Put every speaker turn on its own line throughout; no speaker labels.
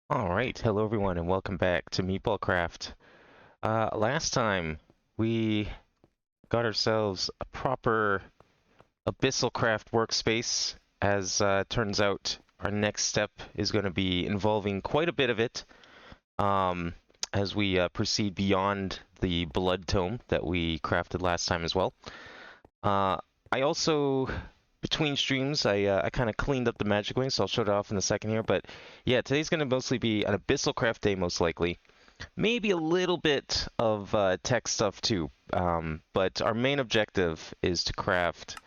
Alright, hello everyone and welcome back to Meatballcraft. Last time we got ourselves a proper Abyssalcraft workspace. As turns out, our next step is going to be involving quite a bit of it as we proceed beyond the blood tome that we crafted last time as well. Uh, I also, between streams, I kind of cleaned up the magic wing, so I'll show it off in a second here. But yeah, today's going to mostly be an Abyssal Craft day, most likely. Maybe a little bit of tech stuff too. But our main objective is to craft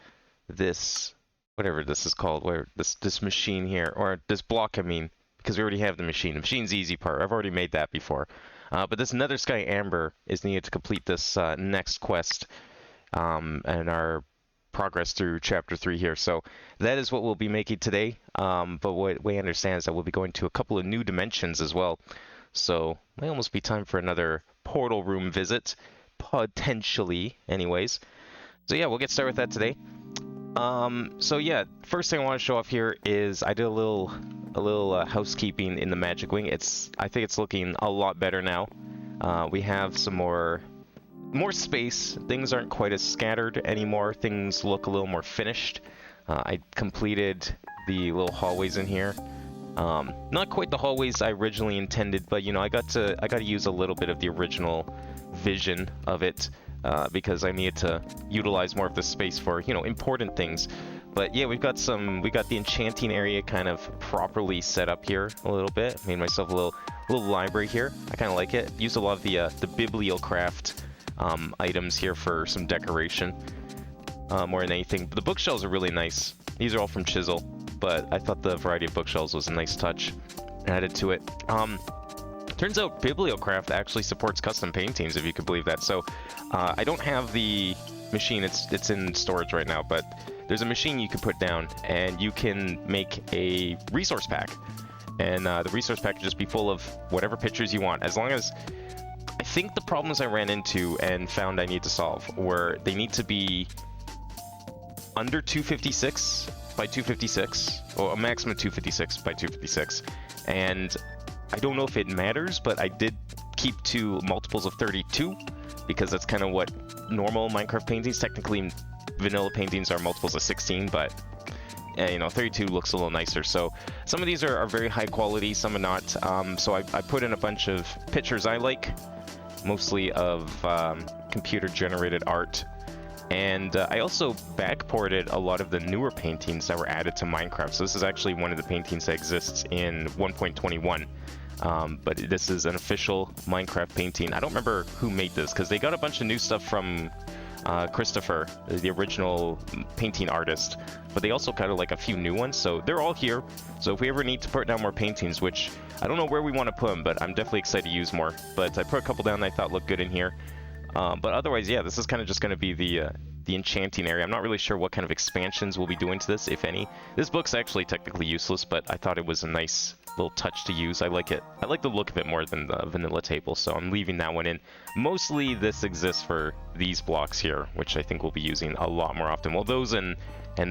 this, whatever this is called, where this machine here, or this block, I mean, because we already have the machine. The machine's the easy part. I've already made that before. But this Nether Sky Amber is needed to complete this next quest and our progress through chapter 3 here. So that is what we'll be making today. But what we understand is that we'll be going to a couple of new dimensions as well. So it may almost be time for another portal room visit, potentially, anyways. So yeah, we'll get started with that today. So yeah, first thing I want to show off here is I did a little housekeeping in the magic wing. I think it's looking a lot better now. We have some more space. Things aren't quite as scattered anymore. Things look a little more finished. I completed the little hallways in here. Not quite the hallways I originally intended, but you know, I got to use a little bit of the original vision of it because I needed to utilize more of the space for, you know, important things. But yeah, we got the enchanting area kind of properly set up here a little bit. Made myself a little library here. I kind of like it. Used a lot of the Meatballcraft items here for some decoration more than anything. But the bookshelves are really nice. These are all from Chisel, but I thought the variety of bookshelves was a nice touch added to it. Turns out Meatballcraft actually supports custom paintings, if you could believe that. So I don't have the machine. It's in storage right now, but there's a machine you can put down and you can make a resource pack. And the resource pack will just be full of whatever pictures you want, as long as I think the problems I ran into and found I need to solve were they need to be under 256 by 256, or a maximum 256 by 256. And I don't know if it matters, but I did keep to multiples of 32 because that's kind of what normal Minecraft paintings, technically vanilla paintings are multiples of 16, but you know, 32 looks a little nicer. So some of these are very high quality, some are not. So I put in a bunch of pictures I like, mostly of computer-generated art. And I also backported a lot of the newer paintings that were added to Minecraft. So this is actually one of the paintings that exists in 1.21. But this is an official Minecraft painting. I don't remember who made this, because they got a bunch of new stuff from Christopher, the original painting artist. But they also got like a few new ones, so they're all here. So if we ever need to put down more paintings, which I don't know where we want to put them, but I'm definitely excited to use more. But I put a couple down that I thought looked good in here. But otherwise, yeah, this is kind of just going to be the enchanting area. I'm not really sure what kind of expansions we'll be doing to this, if any. This book's actually technically useless, but I thought it was a nice little touch to use. I like it. I like the look of it more than the vanilla table, so I'm leaving that one in. Mostly this exists for these blocks here, which I think we'll be using a lot more often. Well, those and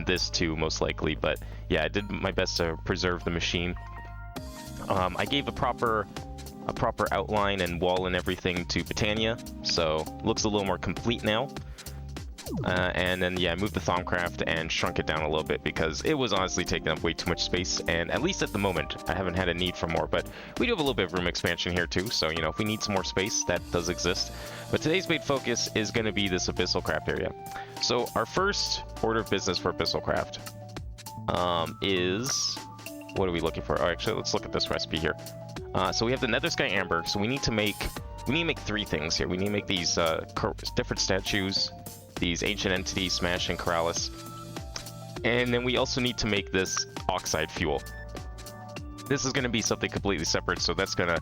this too, most likely. But yeah, I did my best to preserve the machine. I gave a proper outline and wall and everything to Britannia, so looks a little more complete now. And then yeah, I moved the Thaumcraft and shrunk it down a little bit because it was honestly taking up way too much space, and at least at the moment I haven't had a need for more, but we do have a little bit of room expansion here too, so you know, if we need some more space, that does exist. But today's main focus is going to be this Abyssalcraft area. So our first order of business for Abyssalcraft is, what are we looking for? Oh, actually, let's look at this recipe here. So we have the Nether Sky Amber, so we need to make three things here. We need to make these different statues, these ancient entities, Smash and Keralis, and then we also need to make this oxide fuel. This is going to be something completely separate, so that's why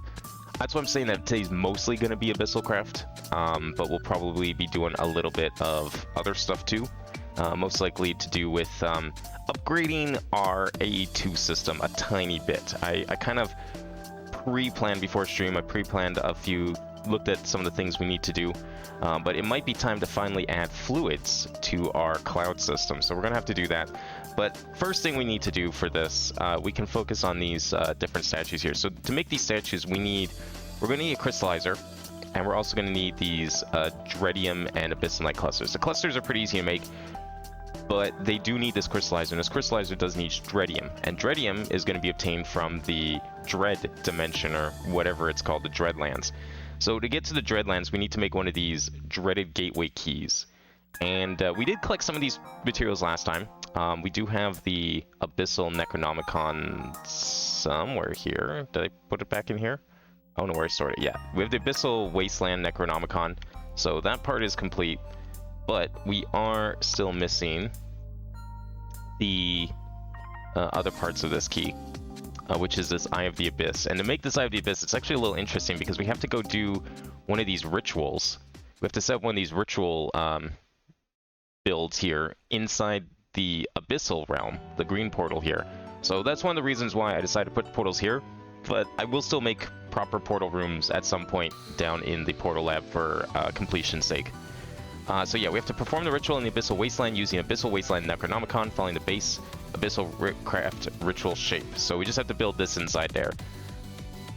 I'm saying that today's mostly going to be Abyssalcraft, but we'll probably be doing a little bit of other stuff too, most likely to do with upgrading our AE2 system a tiny bit. I kind of pre-planned before stream. I pre-planned looked at some of the things we need to do, but it might be time to finally add fluids to our cloud system, so we're gonna have to do that. But first thing we need to do for this, we can focus on these different statues here. So to make these statues, we're going to need a crystallizer, and we're also going to need these Dreadium and Abyssalite clusters. The clusters are pretty easy to make, but they do need this crystallizer, and this crystallizer does need Dreadium. And Dreadium is going to be obtained from the Dread Dimension, or whatever it's called, the Dreadlands. So to get to the Dreadlands, we need to make one of these Dreaded Gateway Keys. And we did collect some of these materials last time. We do have the Abyssal Necronomicon somewhere here. Did I put it back in here? I don't know where I stored it. Yeah, we have the Abyssal Wasteland Necronomicon. So that part is complete. But we are still missing the other parts of this key, which is this Eye of the Abyss. And to make this Eye of the Abyss, it's actually a little interesting because we have to go do one of these rituals. We have to set one of these ritual builds here inside the Abyssal realm, the green portal here. So that's one of the reasons why I decided to put portals here, but I will still make proper portal rooms at some point down in the portal lab for completion's sake. So yeah, we have to perform the ritual in the Abyssal Wasteland using Abyssal Wasteland Necronomicon, following the base Meatballcraft ritual shape. So we just have to build this inside there.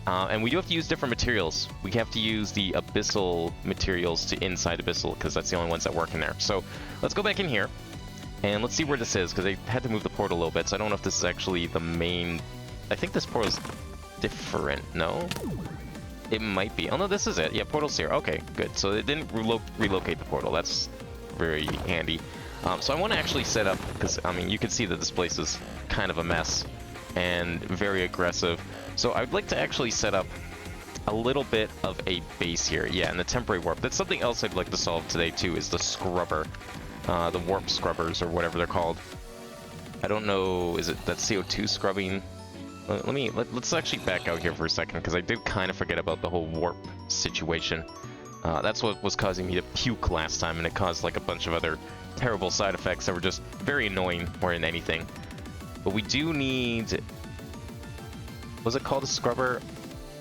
And we do have to use different materials. We have to use the Abyssal materials to inside Abyssal, because that's the only ones that work in there. So let's go back in here, and let's see where this is, because I had to move the portal a little bit, so I don't know if this is actually the main... I think this portal is different, no? It might be. Oh no, this is it. Yeah, portal's here. Okay, good. So it didn't relocate the portal. That's very handy. So I want to actually set up, because, I mean, you can see that this place is kind of a mess and very aggressive. So I'd like to actually set up a little bit of a base here. Yeah, and the temporary warp. That's something else I'd like to solve today too, is the scrubber. The warp scrubbers, or whatever they're called. I don't know, is it that CO2 scrubbing? Let's actually back out here for a second, because I did kind of forget about the whole warp situation. That's what was causing me to puke last time, and it caused like a bunch of other terrible side effects that were just very annoying more than anything. But we do need... Was it called a scrubber?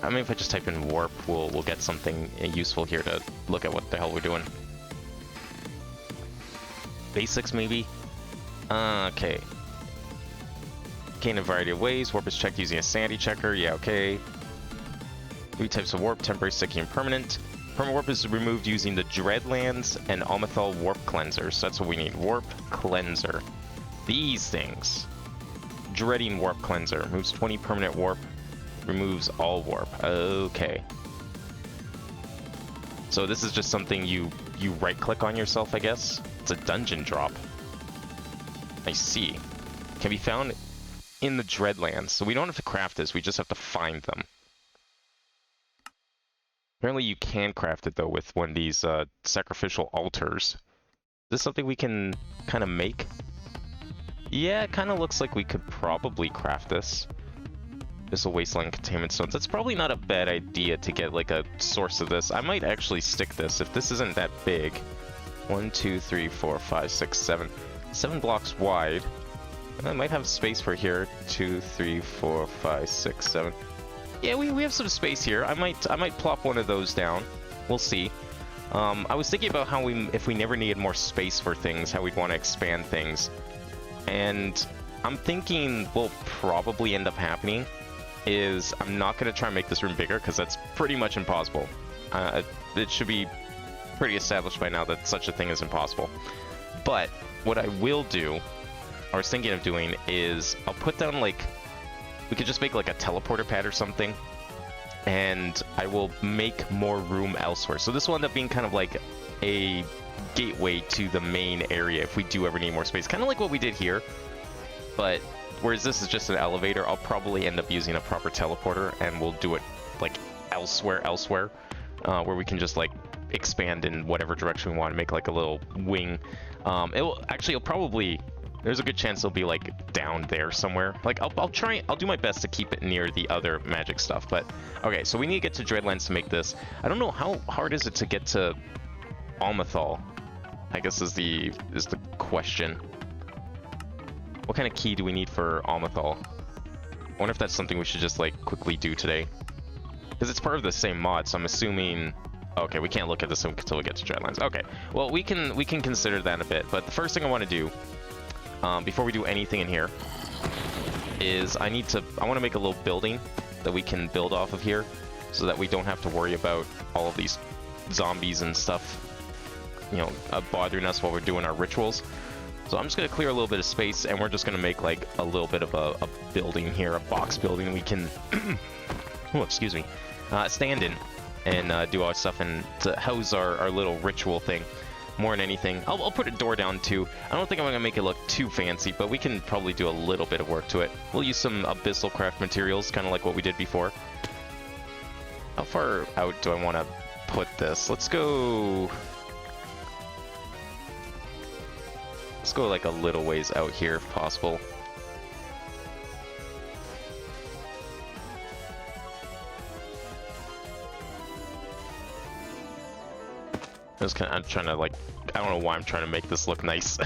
I mean, if I just type in warp, we'll get something useful here to look at what the hell we're doing. Basics, maybe? Okay. In a variety of ways. Warp is checked using a sanity checker. Yeah, okay. 3 types of warp: temporary, sticky, and permanent. Permanent warp is removed using the Dreadlands and Almethal warp cleansers. So that's what we need. Warp cleanser. These things. Dreading warp cleanser. Removes 20 permanent warp. Removes all warp. Okay. So this is just something you right-click on yourself, I guess. It's a dungeon drop. I see. Can be found in the Dreadlands. So we don't have to craft this, we just have to find them. Apparently you can craft it, though, with one of these sacrificial altars. Is this something we can kind of make? Yeah, it kind of looks like we could probably craft this. Abyssal Wasteland Containment Stones. That's probably not a bad idea to get, like, a source of this. I might actually stick this, if this isn't that big. 1, 2, 3, 4, 5, 6, 7. 7 blocks wide. I might have space for here. 2, 3, 4, 5, 6, 7. Yeah, we have some space here. I might plop one of those down. We'll see. I was thinking about how if we never needed more space for things, how we'd want to expand things. And I'm thinking what'll probably end up happening is I'm not going to try and make this room bigger, because that's pretty much impossible. It should be pretty established by now that such a thing is impossible. But what I will do, I was thinking of doing, is I'll put down, like, we could just make like a teleporter pad or something, and I will make more room elsewhere. So this will end up being kind of like a gateway to the main area if we do ever need more space. Kind of like what we did here, but whereas this is just an elevator, I'll probably end up using a proper teleporter, and we'll do it like elsewhere, where we can just like expand in whatever direction we want to make like a little wing. It'll probably, there's a good chance it'll be like down there somewhere. Like I'll do my best to keep it near the other magic stuff. But okay, so we need to get to Dreadlands to make this. I don't know, how hard is it to get to Almethal, I guess is the question. What kind of key do we need for Almethal? I wonder if that's something we should just like quickly do today, because it's part of the same mod, so I'm assuming. Okay, we can't look at this until we get to Dreadlands. Okay, well we can consider that a bit, but the first thing I want to do before we do anything in here, is I want to make a little building that we can build off of here, so that we don't have to worry about all of these zombies and stuff, you know, bothering us while we're doing our rituals. So I'm just going to clear a little bit of space, and we're just going to make like a little bit of a building here, a box building we can, oh, excuse me, stand in and do our stuff and to house our little ritual thing. More than anything, I'll put a door down too. I don't think I'm going to make it look too fancy, but we can probably do a little bit of work to it. We'll use some Meatballcraft materials, kind of like what we did before. How far out do I want to put this? Let's go like a little ways out here if possible. I'm trying to like, I don't know why I'm trying to make this look nice.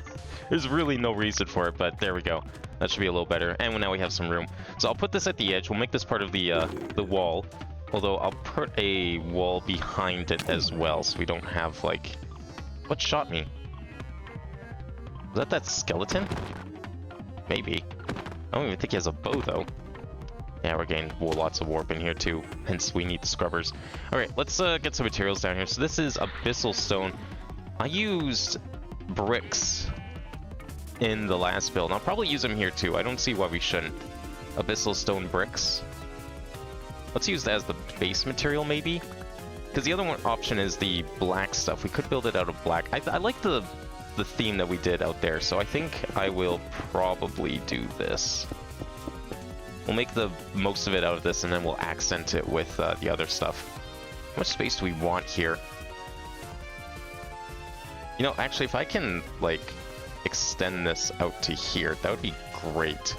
There's really no reason for it, but there we go. That should be a little better. And now we have some room. So I'll put this at the edge. We'll make this part of the wall. Although I'll put a wall behind it as well, so we don't have like... What shot me? Was that skeleton? Maybe. I don't even think he has a bow though. Yeah, we're getting lots of warp in here too, hence we need the scrubbers. Alright, let's get some materials down here. So this is abyssal stone. I used bricks in the last build. I'll probably use them here too. I don't see why we shouldn't. Abyssal stone bricks. Let's use that as the base material maybe? Because the other one option is the black stuff. We could build it out of black. I like the theme that we did out there, so I think I will probably do this. We'll make the most of it out of this, and then we'll accent it with the other stuff. How much space do we want here? You know, actually, if I can, like, extend this out to here, that would be great.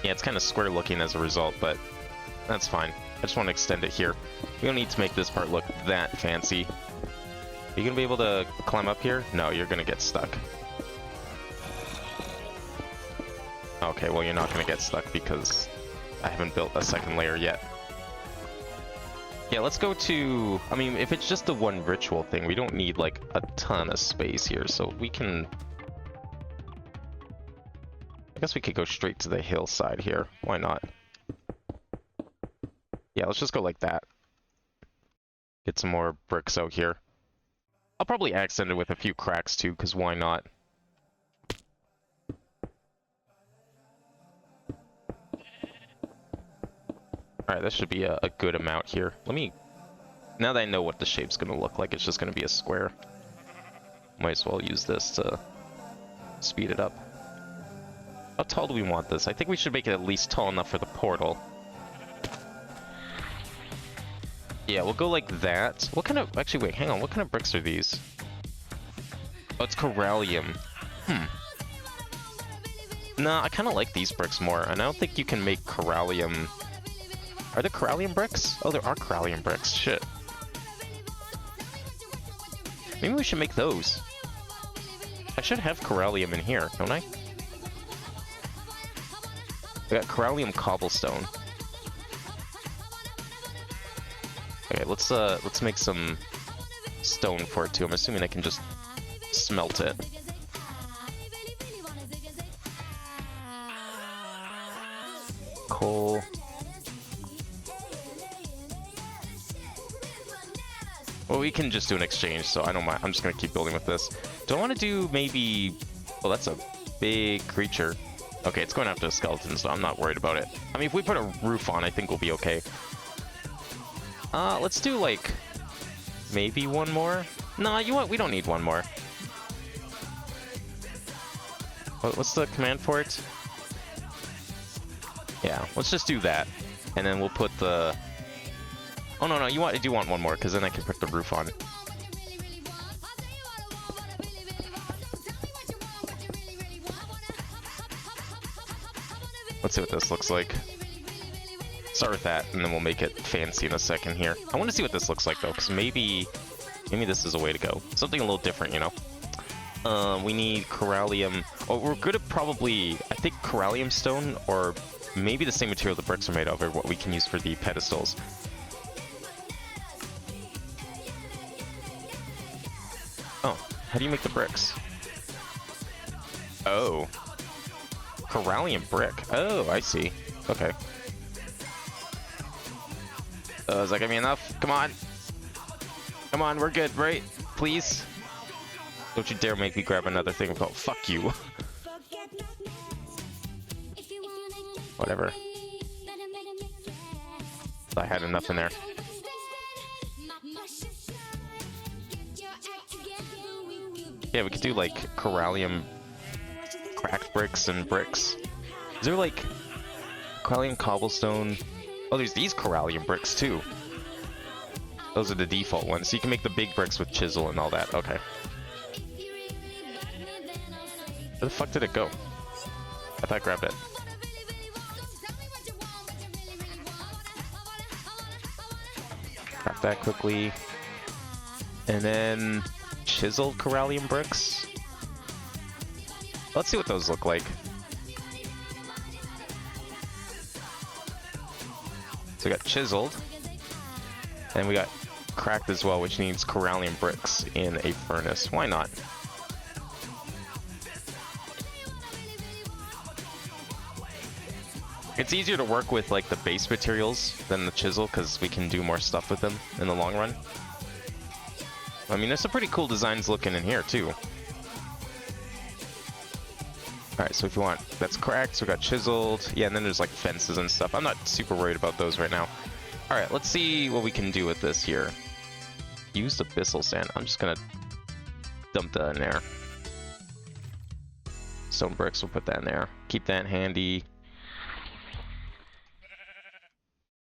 Yeah, it's kind of square looking as a result, but that's fine. I just want to extend it here. We don't need to make this part look that fancy. Are you going to be able to climb up here? No, you're going to get stuck. Okay, well, you're not going to get stuck because I haven't built a second layer yet. Yeah, let's go to... I mean, if it's just the one ritual thing, we don't need, like, a ton of space here, so we can... I guess we could go straight to the hillside here. Why not? Yeah, let's just go like that. Get some more bricks out here. I'll probably accent it with a few cracks, too, because why not? Alright, that should be a good amount here. Let me... Now that I know what the shape's going to look like, it's just going to be a square. Might as well use this to speed it up. How tall do we want this? I think we should make it at least tall enough for the portal. Yeah, we'll go like that. What kind of... Actually, wait, hang on. What kind of bricks are these? Oh, it's corallium. Nah, I kind of like these bricks more, and I don't think you can make corallium... Are there corallium bricks? Oh, there are corallium bricks. Shit. Maybe we should make those. I should have corallium in here, don't I? I got corallium cobblestone. Okay, let's make some stone for it too. I'm assuming I can just smelt it. Coal. Well, we can just do an exchange, so I don't mind. I'm just gonna keep building with this. Do I want to do maybe... Oh, that's a big creature. Okay, it's going after the skeletons, so I'm not worried about it. I mean, if we put a roof on, I think we'll be okay. Let's do, like, maybe one more? Nah, you know what? We don't need one more. What's the command for it? Yeah, let's just do that. And then we'll put the... Oh, no, I do want one more, because then I can put the roof on. Let's see what this looks like. Start with that, and then we'll make it fancy in a second here. I want to see what this looks like, though, because maybe this is a way to go. Something a little different, you know? We need corallium. Oh, we're good at probably, I think, corallium stone, or maybe the same material the bricks are made of, or what we can use for the pedestals. How do you make the bricks? Oh. Corallium brick. Oh, I see. Okay. Is that gonna be enough? Come on. Come on, we're good, right? Please? Don't you dare make me grab another thing. Oh, fuck you. Whatever. I had enough in there. Yeah, we could do like corallium cracked bricks and bricks. Is there like corallium cobblestone? Oh, there's these corallium bricks too. Those are the default ones. So you can make the big bricks with chisel and all that. Okay. Where the fuck did it go? I thought I grabbed it. Craft that quickly. And then chiseled corallium bricks. Let's see what those look like. So we got chiseled. And we got cracked as well, which needs corallium bricks in a furnace. Why not? It's easier to work with like the base materials than the chisel because we can do more stuff with them in the long run. I mean, there's some pretty cool designs looking in here too. Alright, so if you want, that's cracked, so we got chiseled. Yeah, and then there's like fences and stuff. I'm not super worried about those right now. Alright, let's see what we can do with this here. Use the abyssal sand. I'm just gonna dump that in there. Stone bricks, we'll put that in there. Keep that handy.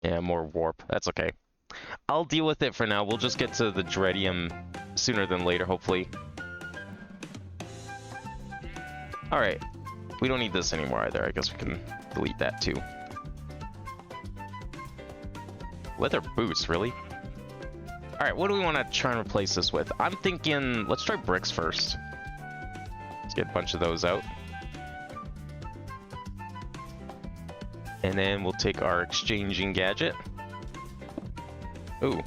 Yeah, more warp. That's okay. I'll deal with it for now. We'll just get to the dreadium sooner than later, hopefully. Alright. We don't need this anymore either. I guess we can delete that too. Leather boots, really? Alright, what do we want to try and replace this with? I'm thinking, let's try bricks first. Let's get a bunch of those out. And then we'll take our exchanging gadget. Ooh,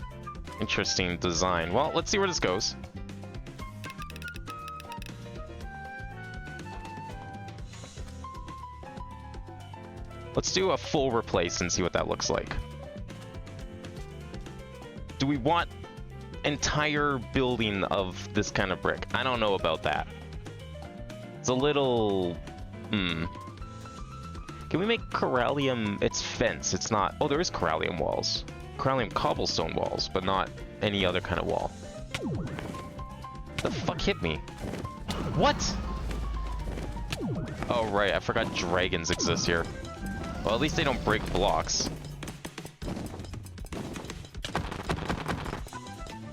interesting design. Well, let's see where this goes. Let's do a full replace and see what that looks like. Do we want entire building of this kind of brick? I don't know about that. It's a little... Can we make corallium... It's fence, it's not... Oh, there is corallium walls. Corallium cobblestone walls, but not any other kind of wall. The fuck hit me? What? Oh, right, I forgot dragons exist here. Well, at least they don't break blocks.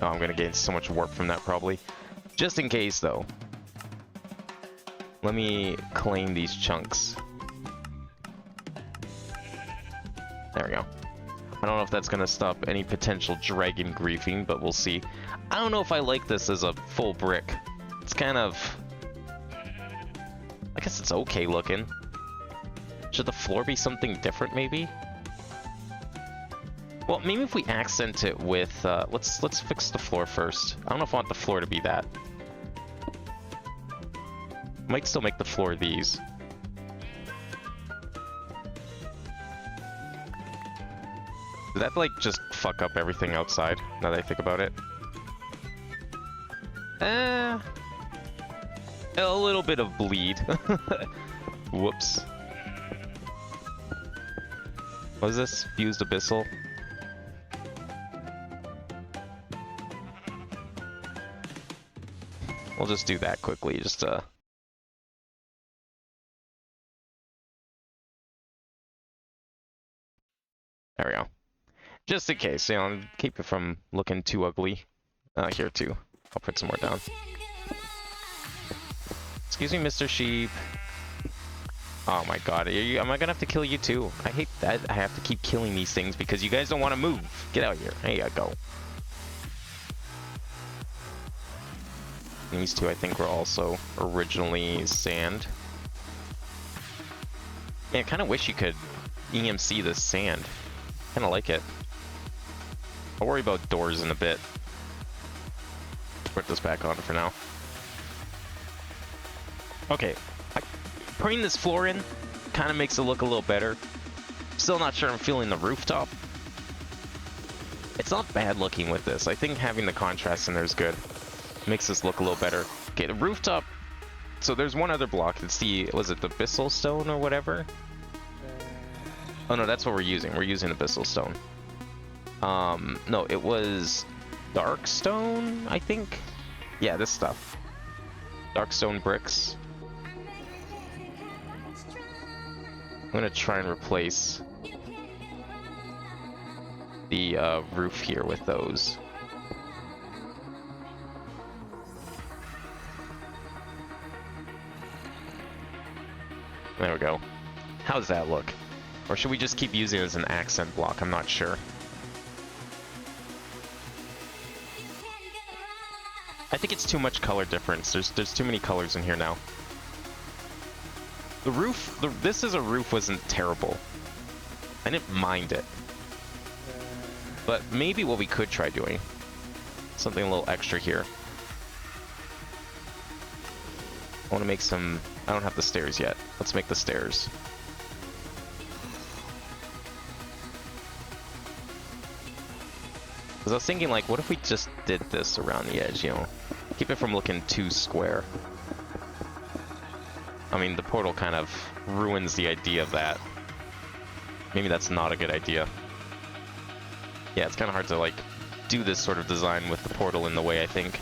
Oh, I'm gonna gain so much warp from that, probably. Just in case, though. Let me claim these chunks. There we go. I don't know if that's gonna stop any potential dragon griefing, but we'll see. I don't know if I like this as a full brick. It's kind of... I guess it's okay looking. Should the floor be something different, maybe? Well, maybe if we accent it with... let's fix the floor first. I don't know if I want the floor to be that. Might still make the floor these. Did that, like, just fuck up everything outside, now that I think about it? A little bit of bleed. Whoops. What is this? Fused abyssal? We'll just do that quickly, just to... There we go. Just in case, you know, keep it from looking too ugly. Here too. I'll put some more down. Excuse me, Mr. Sheep. Oh my god, am I gonna have to kill you too? I hate that I have to keep killing these things because you guys don't want to move. Get out of here. There you go. And these two, I think, were also originally sand. Yeah, I kind of wish you could EMC this sand. Kind of like it. I'll worry about doors in a bit. Put this back on for now. Okay, putting this floor in kind of makes it look a little better. Still not sure I'm feeling the rooftop. It's not bad looking with this. I think having the contrast in there is good. Makes this look a little better. Okay, the rooftop. So there's one other block. It's the, was it the Abyssal Stone or whatever? Oh no, that's what we're using. We're using Abyssal Stone. No, it was Dark Stone, I think? Yeah, this stuff. Dark Stone bricks. I'm gonna try and replace the roof here with those. There we go. How does that look? Or should we just keep using it as an accent block? I'm not sure. I think it's too much color difference. There's too many colors in here now. The roof, this as a roof wasn't terrible. I didn't mind it. But maybe what we could try doing, something a little extra here. I want to make some, I don't have the stairs yet. Let's make the stairs. Because I was thinking, like, what if we just did this around the edge, you know? Keep it from looking too square. I mean, the portal kind of ruins the idea of that. Maybe that's not a good idea. Yeah, it's kind of hard to, like, do this sort of design with the portal in the way, I think.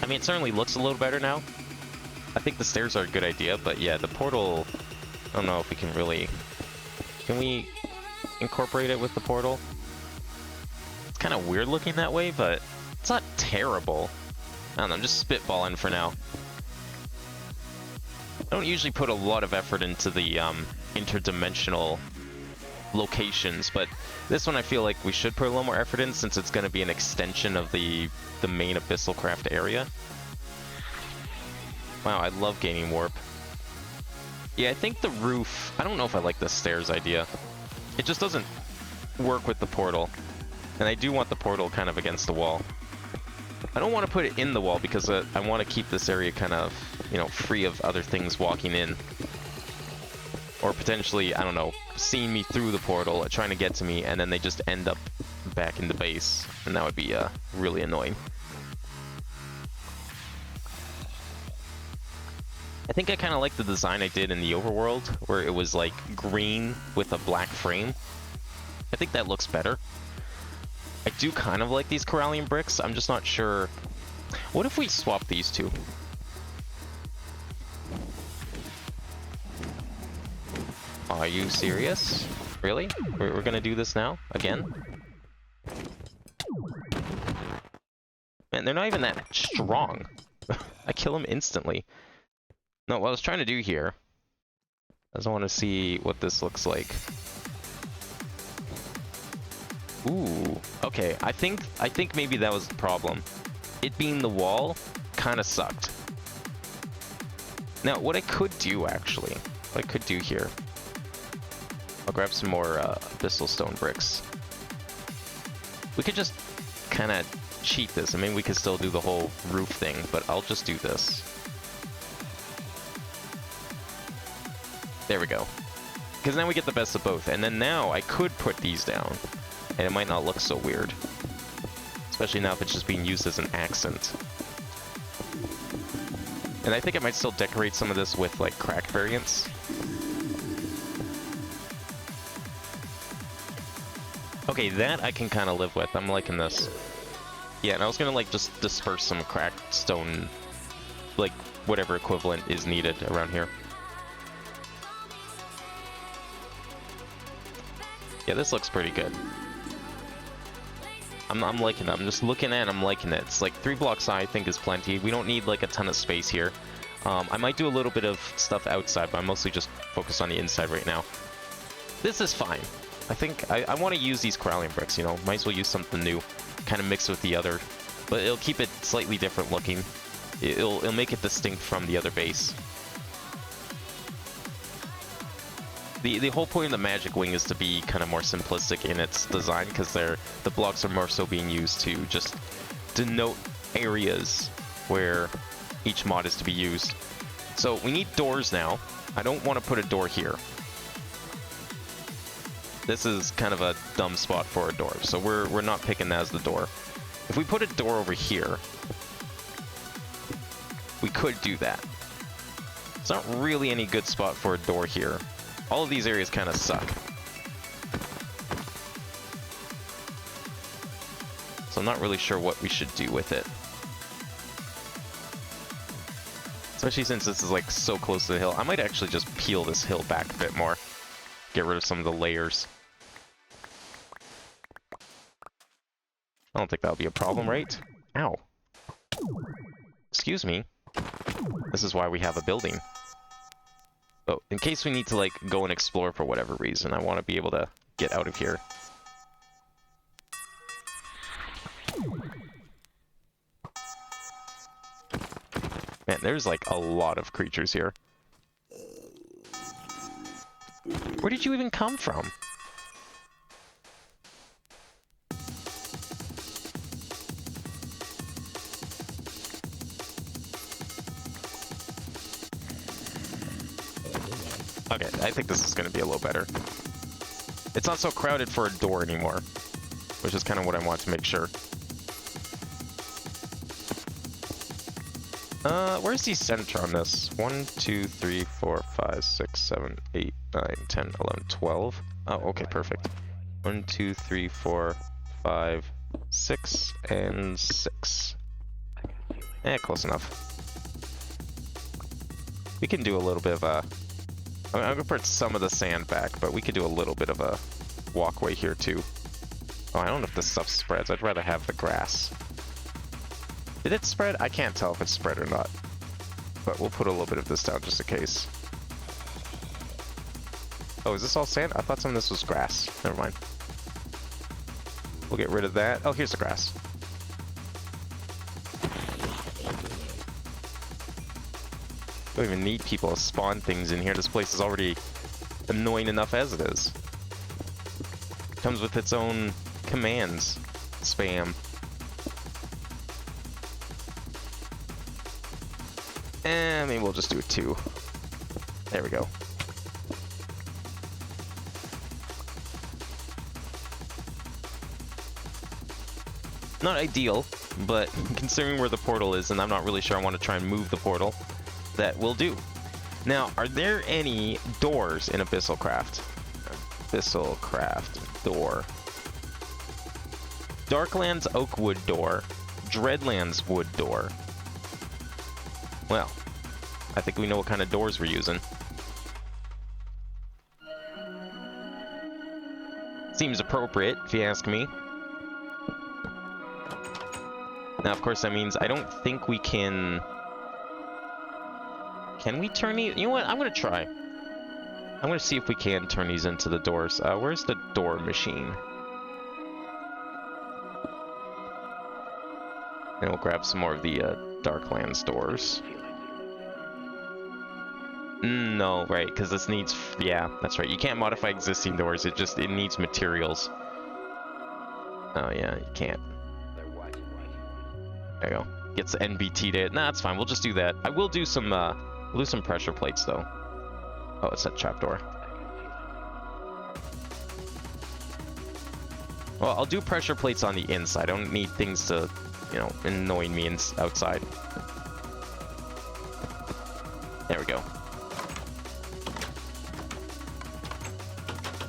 I mean, it certainly looks a little better now. I think the stairs are a good idea, but yeah, the portal, I don't know if we can really... Can we incorporate it with the portal? It's kind of weird looking that way, but it's not terrible. I don't know, I'm just spitballing for now. I don't usually put a lot of effort into the interdimensional locations, but this one I feel like we should put a little more effort in since it's going to be an extension of the main Meatballcraft area. Wow, I love gaining warp. Yeah, I think the roof... I don't know if I like the stairs idea. It just doesn't work with the portal. And I do want the portal kind of against the wall. I don't want to put it in the wall because I want to keep this area kind of, you know, free of other things walking in. Or potentially, I don't know, seeing me through the portal, trying to get to me, and then they just end up back in the base. And that would be really annoying. I think I kind of like the design I did in the overworld, where it was like green with a black frame. I think that looks better. I do kind of like these Corallian bricks. I'm just not sure. What if we swap these two? Are you serious? Really? We're gonna do this now? Again? Man, they're not even that strong. I kill them instantly. No, what I was trying to do here, I just want to see what this looks like. Ooh, okay. I think maybe that was the problem. It being the wall kind of sucked. Now, what I could do actually, what I could do here, I'll grab some more Abyssal Stone bricks. We could just kind of cheat this. I mean, we could still do the whole roof thing, but I'll just do this. There we go. Because now we get the best of both. And then now I could put these down. And it might not look so weird. Especially now if it's just being used as an accent. And I think I might still decorate some of this with, like, crack variants. Okay, that I can kind of live with. I'm liking this. Yeah, and I was gonna, like, just disperse some cracked stone, like, whatever equivalent is needed around here. Yeah, this looks pretty good. I'm liking it. I'm just looking at it, I'm liking it. It's like 3 blocks high, I think is plenty. We don't need like a ton of space here. I might do a little bit of stuff outside, but I'm mostly just focused on the inside right now. This is fine. I think I want to use these Corallian bricks, you know. Might as well use something new. Kind of mix with the other. But it'll keep it slightly different looking. It'll make it distinct from the other base. The whole point of the Magic Wing is to be kind of more simplistic in its design, because the blocks are more so being used to just denote areas where each mod is to be used. So we need doors now. I don't want to put a door here. This is kind of a dumb spot for a door, so we're not picking that as the door. If we put a door over here, we could do that. It's not really any good spot for a door here. All of these areas kind of suck. So I'm not really sure what we should do with it. Especially since this is like so close to the hill. I might actually just peel this hill back a bit more. Get rid of some of the layers. I don't think that'll be a problem, right? Ow. Excuse me. This is why we have a building. Oh, in case we need to, like, go and explore for whatever reason, I want to be able to get out of here. Man, there's, like, a lot of creatures here. Where did you even come from? Okay, I think this is going to be a little better. It's not so crowded for a door anymore, which is kind of what I want to make sure. Where's the center on this? 1, 2, 3, 4, 5, 6, 7, 8, 9, 10, 11, 12. Oh, okay, perfect. 1, 2, 3, 4, 5, 6, and 6. Eh, close enough. We can do a little bit of a... I'm gonna put some of the sand back, but we could do a little bit of a walkway here too. Oh, I don't know if this stuff spreads. I'd rather have the grass. Did it spread? I can't tell if it's spread or not. But we'll put a little bit of this down just in case. Oh, is this all sand? I thought some of this was grass. Never mind. We'll get rid of that. Oh, here's the grass. Don't even need people to spawn things in here. This place is already annoying enough as it is. Comes with its own commands. Spam. And maybe we'll just do it 2. There we go. Not ideal, but considering where the portal is, and I'm not really sure I want to try and move the portal, that will do. Now, are there any doors in Abyssalcraft? Abyssalcraft door. Darklands Oakwood door. Dreadlands Wood door. Well, I think we know what kind of doors we're using. Seems appropriate, if you ask me. Now, of course, that means I don't think we can... Can we turn these? You know what? I'm going to try. I'm going to see if we can turn these into the doors. Where's the door machine? And we'll grab some more of the Darklands doors. No, right, because this needs... Yeah, that's right. You can't modify existing doors. It needs materials. Oh, yeah, you can't. There you go. Gets the NBT to it. Nah, that's fine. We'll just do that. I will do some... We'll do some pressure plates, though. Oh, it's that trapdoor. Well, I'll do pressure plates on the inside. I don't need things to, you know, annoy me outside. There we go.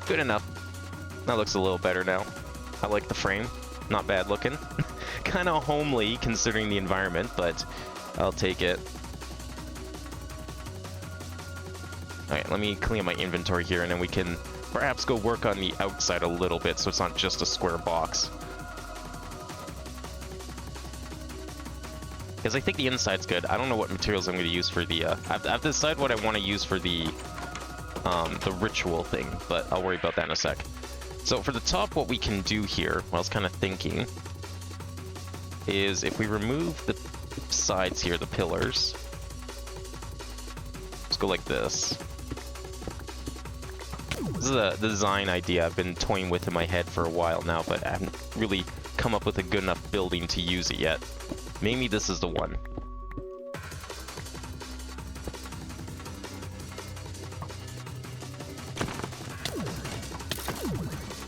Good enough. That looks a little better now. I like the frame. Not bad looking. Kind of homely, considering the environment, but I'll take it. Alright, let me clean up my inventory here, and then we can perhaps go work on the outside a little bit, so it's not just a square box. Because I think the inside's good. I don't know what materials I'm going to use for the... I've decided what I want to use for the ritual thing, but I'll worry about that in a sec. So for the top, what we can do here, what I was kind of thinking, is if we remove the sides here, the pillars, let's go like this. This is a design idea I've been toying with in my head for a while now, but I haven't really come up with a good enough building to use it yet. Maybe this is the one.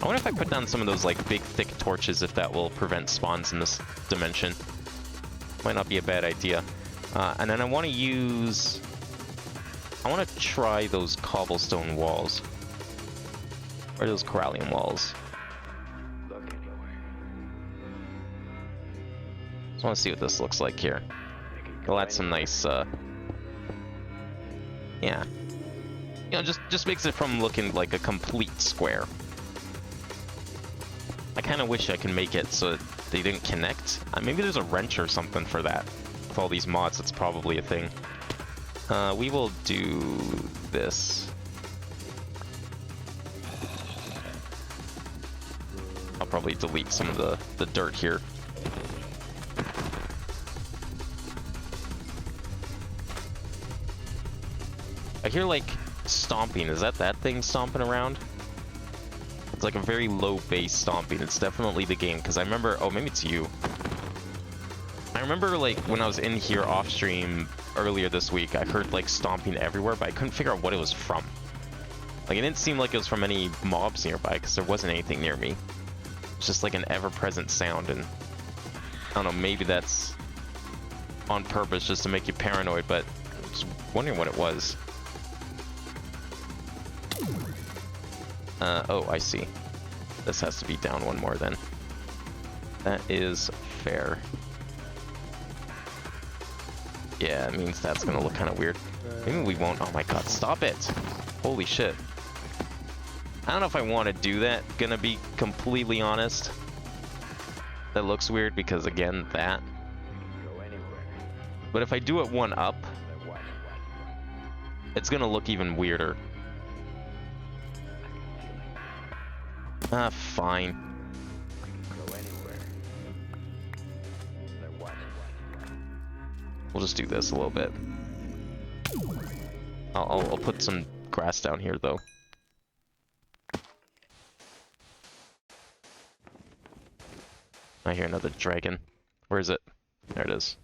I wonder if I put down some of those like big thick torches if that will prevent spawns in this dimension. Might not be a bad idea. And then I want to use... I want to try those cobblestone walls. Or those corallium walls. Just want to see what this looks like here. Well, that's some nice, yeah. You know, just makes it from looking like a complete square. I kind of wish I can make it so they didn't connect. Maybe there's a wrench or something for that. With all these mods, it's probably a thing. We will do this. I'll probably delete some of the dirt here. I hear like stomping. Is that thing stomping around? It's like a very low bass stomping. It's definitely the game, because I remember... Oh, maybe it's you. I remember, like, when I was in here off-stream earlier this week, I heard, like, stomping everywhere, but I couldn't figure out what it was from. Like, it didn't seem like it was from any mobs nearby, because there wasn't anything near me. It's just, like, an ever-present sound, and... I don't know, maybe that's on purpose, just to make you paranoid, but... I was wondering what it was. Oh, I see. This has to be down one more then. That is fair. Yeah, it means that's gonna look kind of weird. Maybe we won't. Oh my god, stop it! Holy shit. I don't know if I want to do that, gonna be completely honest. That looks weird because, again, that. But if I do it one up, it's gonna look even weirder. Fine. We'll just do this a little bit. I'll put some grass down here, though. I hear another dragon. Where is it? There it is.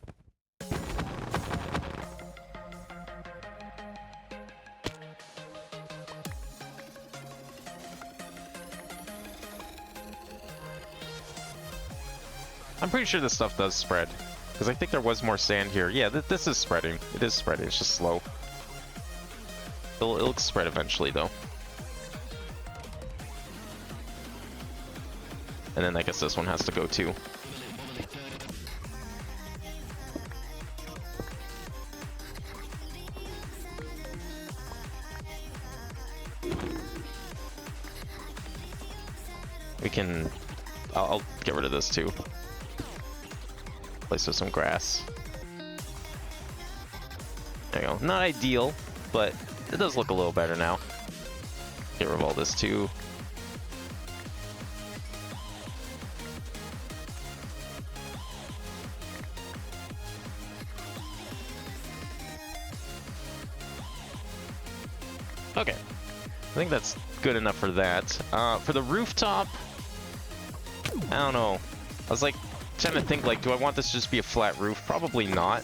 I'm pretty sure this stuff does spread, because I think there was more sand here. Yeah, this is spreading. It is spreading. It's just slow. It'll spread eventually, though. And then I guess this one has to go, too. We can... I'll get rid of this, too. Place with some grass. There you go. Not ideal, but it does look a little better now. Get rid of all this too. Okay. I think that's good enough for that. For the rooftop, I don't know. I was like, trying to think, like, do I want this to just be a flat roof? Probably not,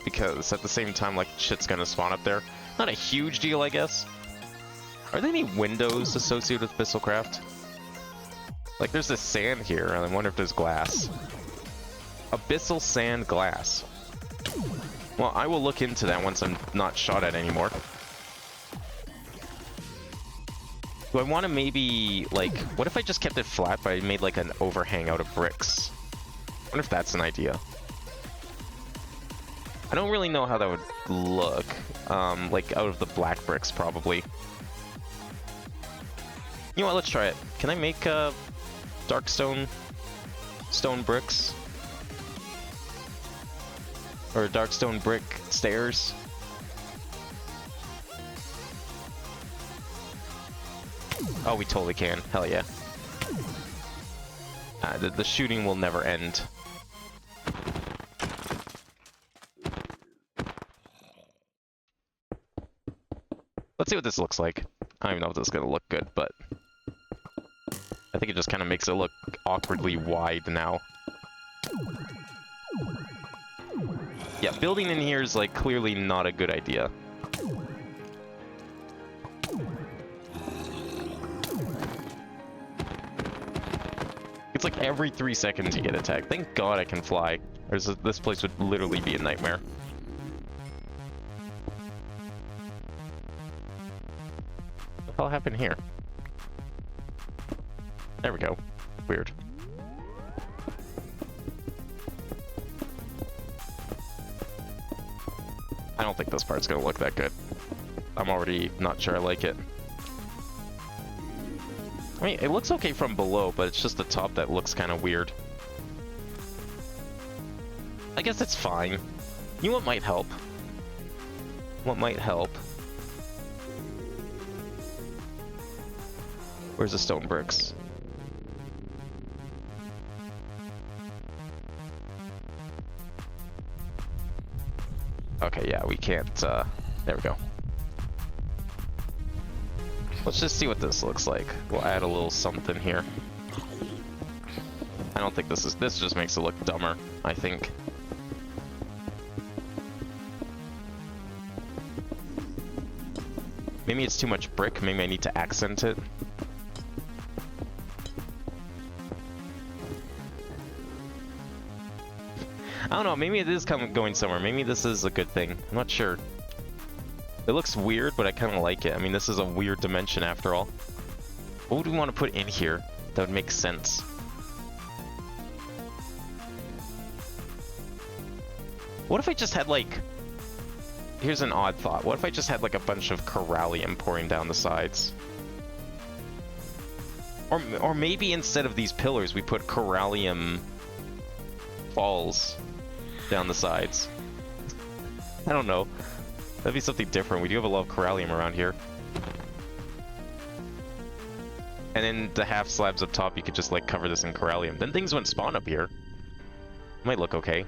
because at the same time, like, shit's gonna spawn up there. Not a huge deal, I guess. Are there any windows associated with Meatballcraft? Like, there's this sand here, and I wonder if there's glass. Abyssal sand glass. Well, I will look into that once I'm not shot at anymore. Do I want to maybe, like, what if I just kept it flat, but I made, like, an overhang out of bricks? I wonder if that's an idea. I don't really know how that would look. Like, out of the black bricks, probably. You know what, let's try it. Can I make, dark stone bricks? Or dark stone brick stairs? Oh, we totally can. Hell yeah. The shooting will never end. Let's see what this looks like. I don't even know if this is gonna look good, but I think it just kind of makes it look awkwardly wide now. Yeah, building in here is, like, clearly not a good idea. It's like every 3 seconds you get attacked. Thank God I can fly. This place would literally be a nightmare. What the hell happened here? There we go. Weird. I don't think this part's gonna look that good. I'm already not sure I like it. I mean, it looks okay from below, but it's just the top that looks kind of weird. I guess it's fine. You know what might help? What might help? Where's the stone bricks? Okay, yeah, we can't, there we go. Let's just see what this looks like. We'll add a little something here. I don't think this just makes it look dumber, I think. Maybe it's too much brick, maybe I need to accent it. I don't know, maybe it is going somewhere. Maybe this is a good thing. I'm not sure. It looks weird, but I kind of like it. I mean, this is a weird dimension after all. What would we want to put in here that would make sense? What if I just had, like... Here's an odd thought. What if I just had, like, a bunch of corallium pouring down the sides? Or maybe instead of these pillars, we put corallium falls down the sides. I don't know. That'd be something different. We do have a lot of corallium around here. And then the half slabs up top, you could just like cover this in corallium. Then things wouldn't spawn up here. Might look okay.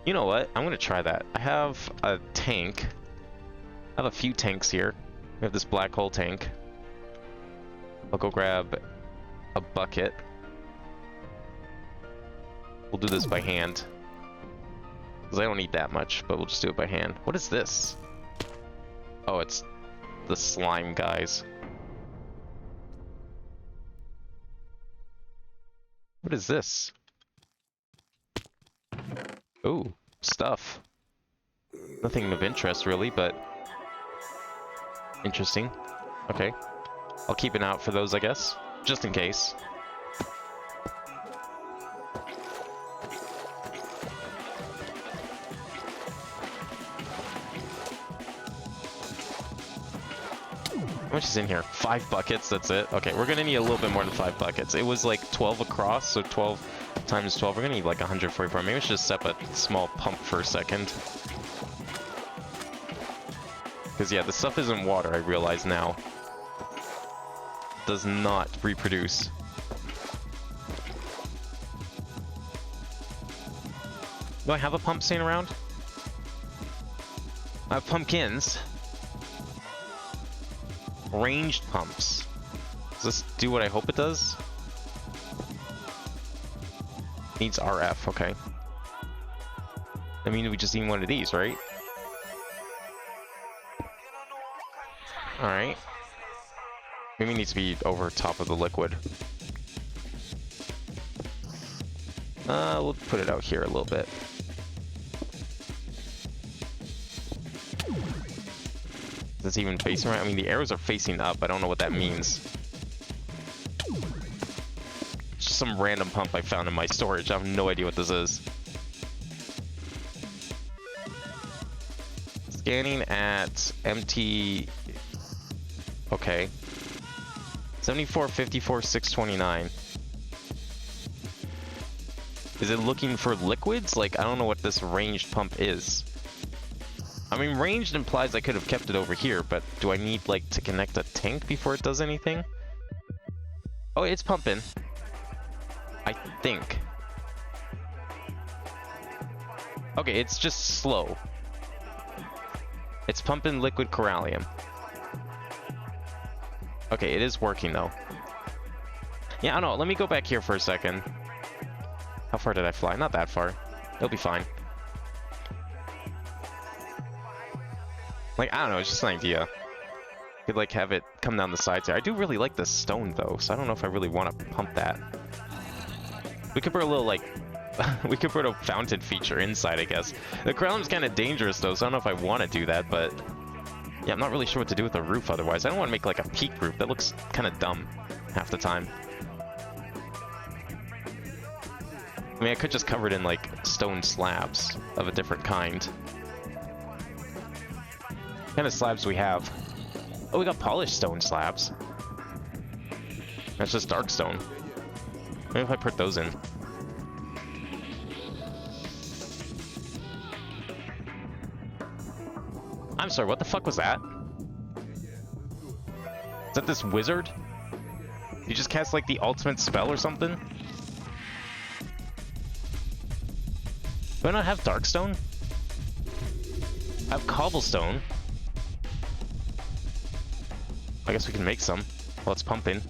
You know what? I'm gonna try that. I have a tank. I have a few tanks here. We have this black hole tank. I'll go grab a bucket. We'll do this by hand. Because I don't need that much, but we'll just do it by hand. What is this? Oh, it's the slime guys. What is this? Ooh, stuff. Nothing of interest really, but interesting. Okay. I'll keep an eye out for those, I guess. Just in case. How much is in here? 5 buckets, that's it? Okay, we're gonna need a little bit more than 5 buckets. It was like 12 across, so 12 times 12. We're gonna need like 144. Maybe we should just set up a small pump for a second. Because yeah, the stuff is in water, I realize now. Does not reproduce. Do I have a pump staying around? I have pumpkins. Ranged pumps. Does this do what I hope it does? Needs RF, okay. I mean, we just need one of these, right? Alright. Maybe it needs to be over top of the liquid. We'll put it out here a little bit. Is this even facing right? I mean, the arrows are facing up. I don't know what that means. Just some random pump I found in my storage. I have no idea what this is. Scanning at empty... Okay. 74, 54, 629. Is it looking for liquids? Like, I don't know what this ranged pump is. I mean, ranged implies I could have kept it over here, but do I need, like, to connect a tank before it does anything? Oh, it's pumping. I think. Okay, it's just slow. It's pumping liquid corallium. Okay, it is working, though. Yeah, I don't know. Let me go back here for a second. How far did I fly? Not that far. It'll be fine. Like, I don't know, it's just an idea. Could like have it come down the sides here. I do really like this stone though, so I don't know if I really want to pump that. We could put a little like, we could put a fountain feature inside, I guess. The crown's kind of dangerous though, so I don't know if I want to do that, but yeah, I'm not really sure what to do with the roof otherwise. I don't want to make like a peak roof. That looks kind of dumb half the time. I mean, I could just cover it in like stone slabs of a different kind. What kind of slabs we have? Oh, we got polished stone slabs. That's just dark stone. Maybe if I put those in. I'm sorry, what the fuck was that? Is that this wizard? You just cast like the ultimate spell or something? Do I not have darkstone? I have cobblestone. I guess we can make some while it's pumping.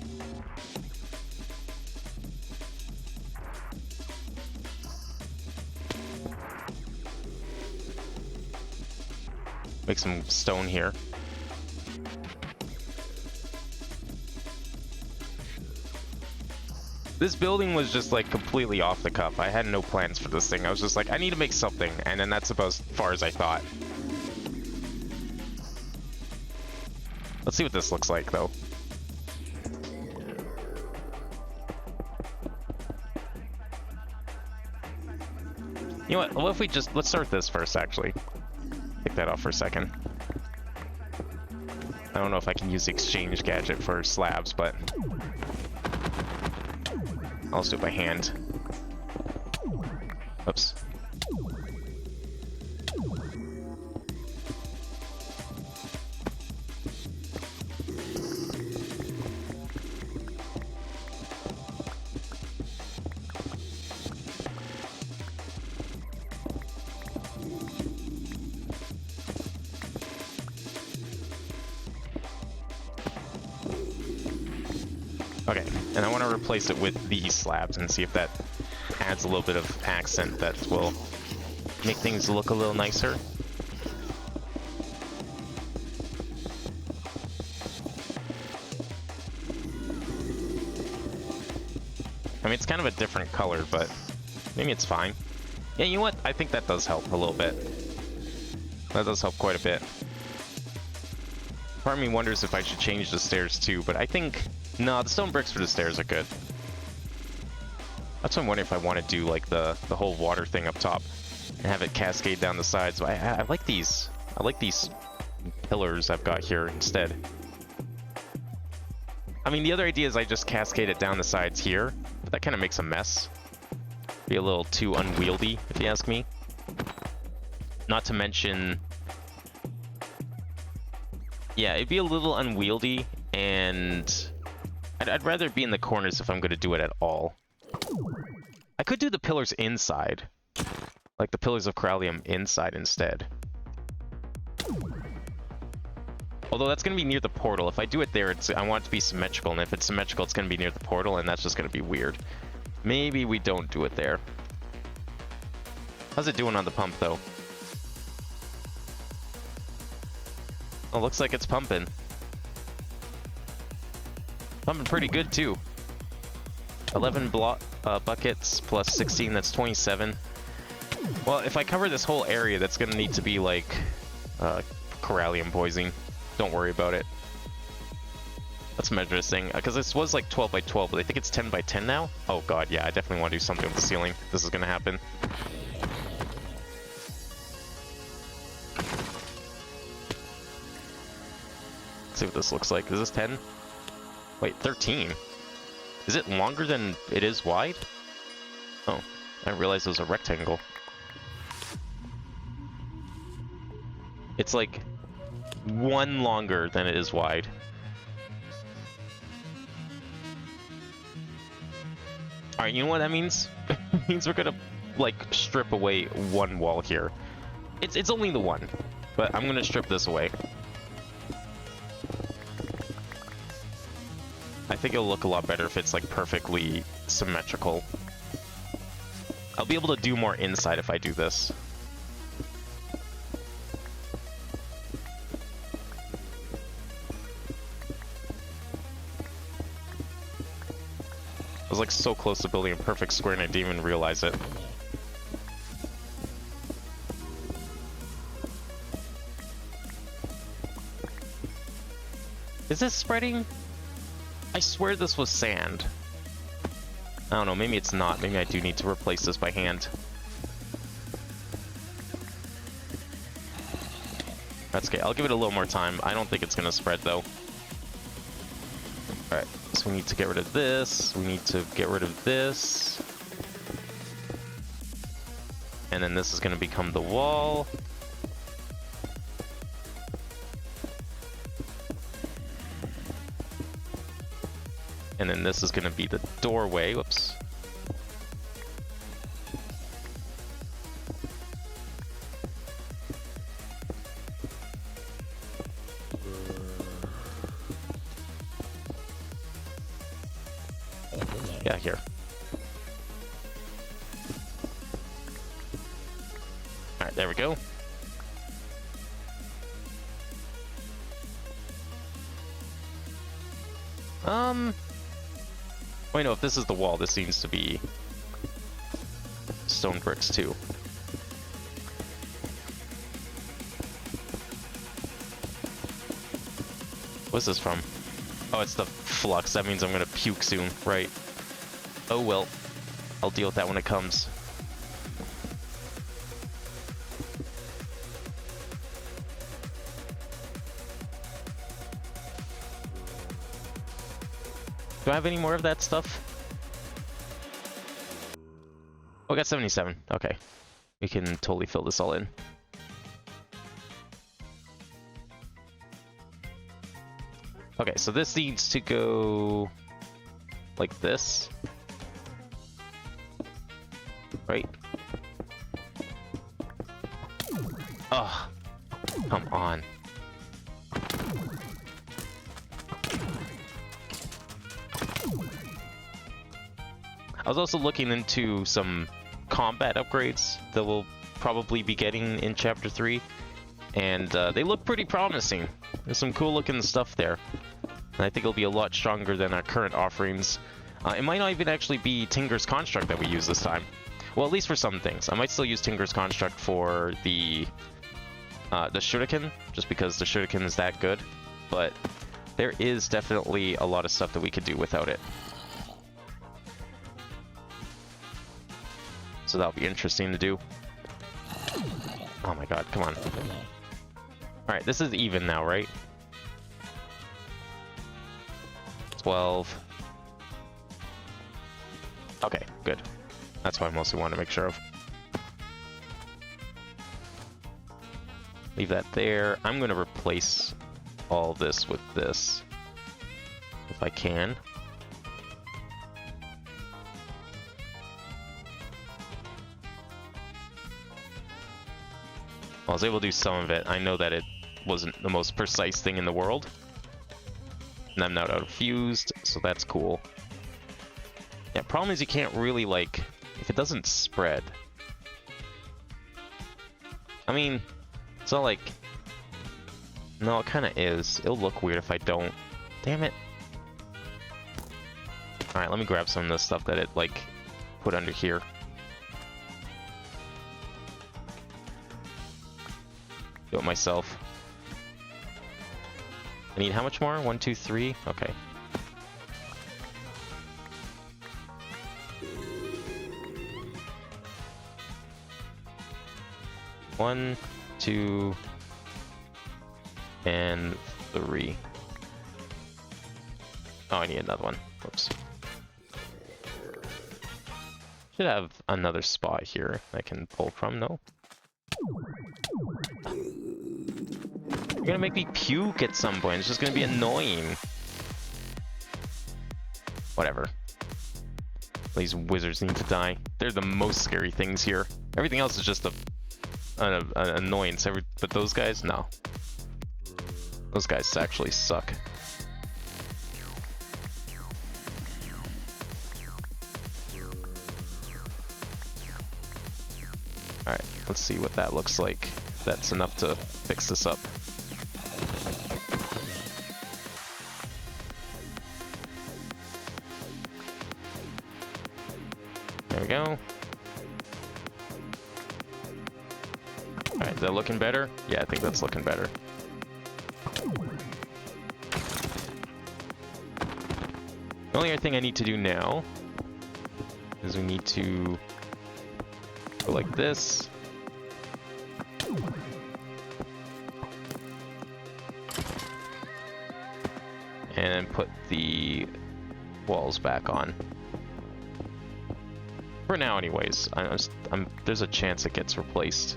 Make some stone here. This building was just like completely off the cuff. I had no plans for this thing. I was just like, I need to make something, and then that's about as far as I thought. Let's see what this looks like, though. You know what? What if we just... Let's start this first, actually. Take that off for a second. I don't know if I can use the exchange gadget for slabs, but... I'll just do it by hand. Oops. Okay, and I want to replace it with these slabs and see if that adds a little bit of accent that will make things look a little nicer. I mean, it's kind of a different color, but maybe it's fine. Yeah, you know what? I think that does help a little bit. That does help quite a bit. Part of me wonders if I should change the stairs too, but I think... No, the stone bricks for the stairs are good. That's what I'm wondering if I want to do, like, the whole water thing up top and have it cascade down the sides. I like these. I like these pillars I've got here instead. I mean, the other idea is I just cascade it down the sides here, but that kind of makes a mess. Be a little too unwieldy, if you ask me. Not to mention... Yeah, it'd be a little unwieldy, and... I'd rather it be in the corners if I'm going to do it at all. I could do the pillars inside. Like the pillars of Corallium inside instead. Although that's going to be near the portal. If I do it there, I want it to be symmetrical. And if it's symmetrical, it's going to be near the portal, and that's just going to be weird. Maybe we don't do it there. How's it doing on the pump, though? Oh, looks like it's pumping. Pumping pretty good, too. 11 buckets plus 16, that's 27. Well, if I cover this whole area, that's going to need to be, like, Corallium poisoning. Don't worry about it. Let's measure this thing. Because this was, like, 12 by 12, but I think it's 10 by 10 now? Oh, God, yeah, I definitely want to do something with the ceiling. This is going to happen. Let's see what this looks like. Is this 10? Wait, 13? Is it longer than it is wide? Oh, I didn't realize it was a rectangle. It's like one longer than it is wide. Alright, you know what that means? It means we're gonna, like, strip away one wall here. It's only the one, but I'm gonna strip this away. I think it'll look a lot better if it's, like, perfectly symmetrical. I'll be able to do more inside if I do this. I was like so close to building a perfect square and I didn't even realize it. Is this spreading? I swear this was sand. I don't know, maybe it's not. Maybe I do need to replace this by hand. That's okay, I'll give it a little more time. I don't think it's gonna spread though. Alright, so we need to get rid of this. We need to get rid of this. And then this is gonna become the wall. And then this is gonna be the doorway. Whoops. Yeah, here. Alright, there we go. Wait, no, if this is the wall, this seems to be stone bricks too. What's this from? Oh, it's the flux. That means I'm gonna puke soon, right? Oh well. I'll deal with that when it comes. Do I have any more of that stuff? Oh, I got 77. Okay. We can totally fill this all in. Okay, so this needs to go like this. Right? Oh, come on. I was also looking into some combat upgrades that we'll probably be getting in Chapter 3, and they look pretty promising. There's some cool looking stuff there, and I think it'll be a lot stronger than our current offerings. It might not even actually be Tinker's Construct that we use this time. Well, at least for some things. I might still use Tinker's Construct for the Shuriken, just because the Shuriken is that good, but there is definitely a lot of stuff that we could do without it. So that'll be interesting to do. Oh my god, come on. Alright, this is even now, right? 12. Okay, good. That's what I mostly want to make sure of. Leave that there. I'm going to replace all this with this, if I can. I was able to do some of it. I know that it wasn't the most precise thing in the world. And I'm not out of fused, so that's cool. Yeah, problem is you can't really, like, if it doesn't spread. I mean, it's not like... No, it kind of is. It'll look weird if I don't. Damn it. Alright, let me grab some of the stuff that it, like, put under here. Do it myself. I need how much more? 1, 2, 3? Okay. One, 2, and 3. Oh, I need another one. Whoops. Should have another spot here I can pull from, no? You're gonna make me puke at some point. It's just gonna be annoying. Whatever. These wizards need to die. They're the most scary things here. Everything else is just an annoyance. But those guys, no. Those guys actually suck. Let's see what that looks like. That's enough to fix this up. There we go. Alright, is that looking better? Yeah, I think that's looking better. The only other thing I need to do now is we need to go like this. And put the walls back on. For now, anyways. There's a chance it gets replaced.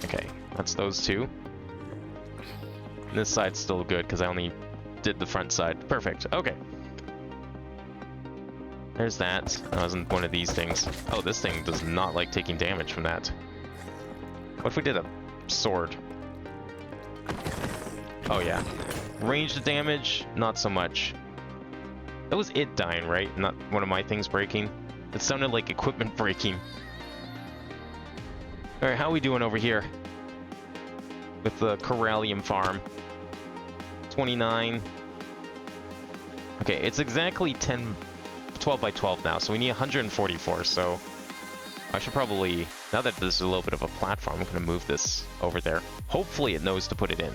Okay, that's those two. And this side's still good because I only did the front side. Perfect. Okay. There's that. That wasn't one of these things. Oh, this thing does not like taking damage from that. What if we did a sword? Oh yeah. Range of damage, not so much. That was it dying, right? Not one of my things breaking. It sounded like equipment breaking. Alright, how are we doing over here? With the Corallium farm. 29. Okay, it's exactly 12 by 12 now, so we need 144, so I should probably, now that there's a little bit of a platform, I'm going to move this over there. Hopefully it knows to put it in.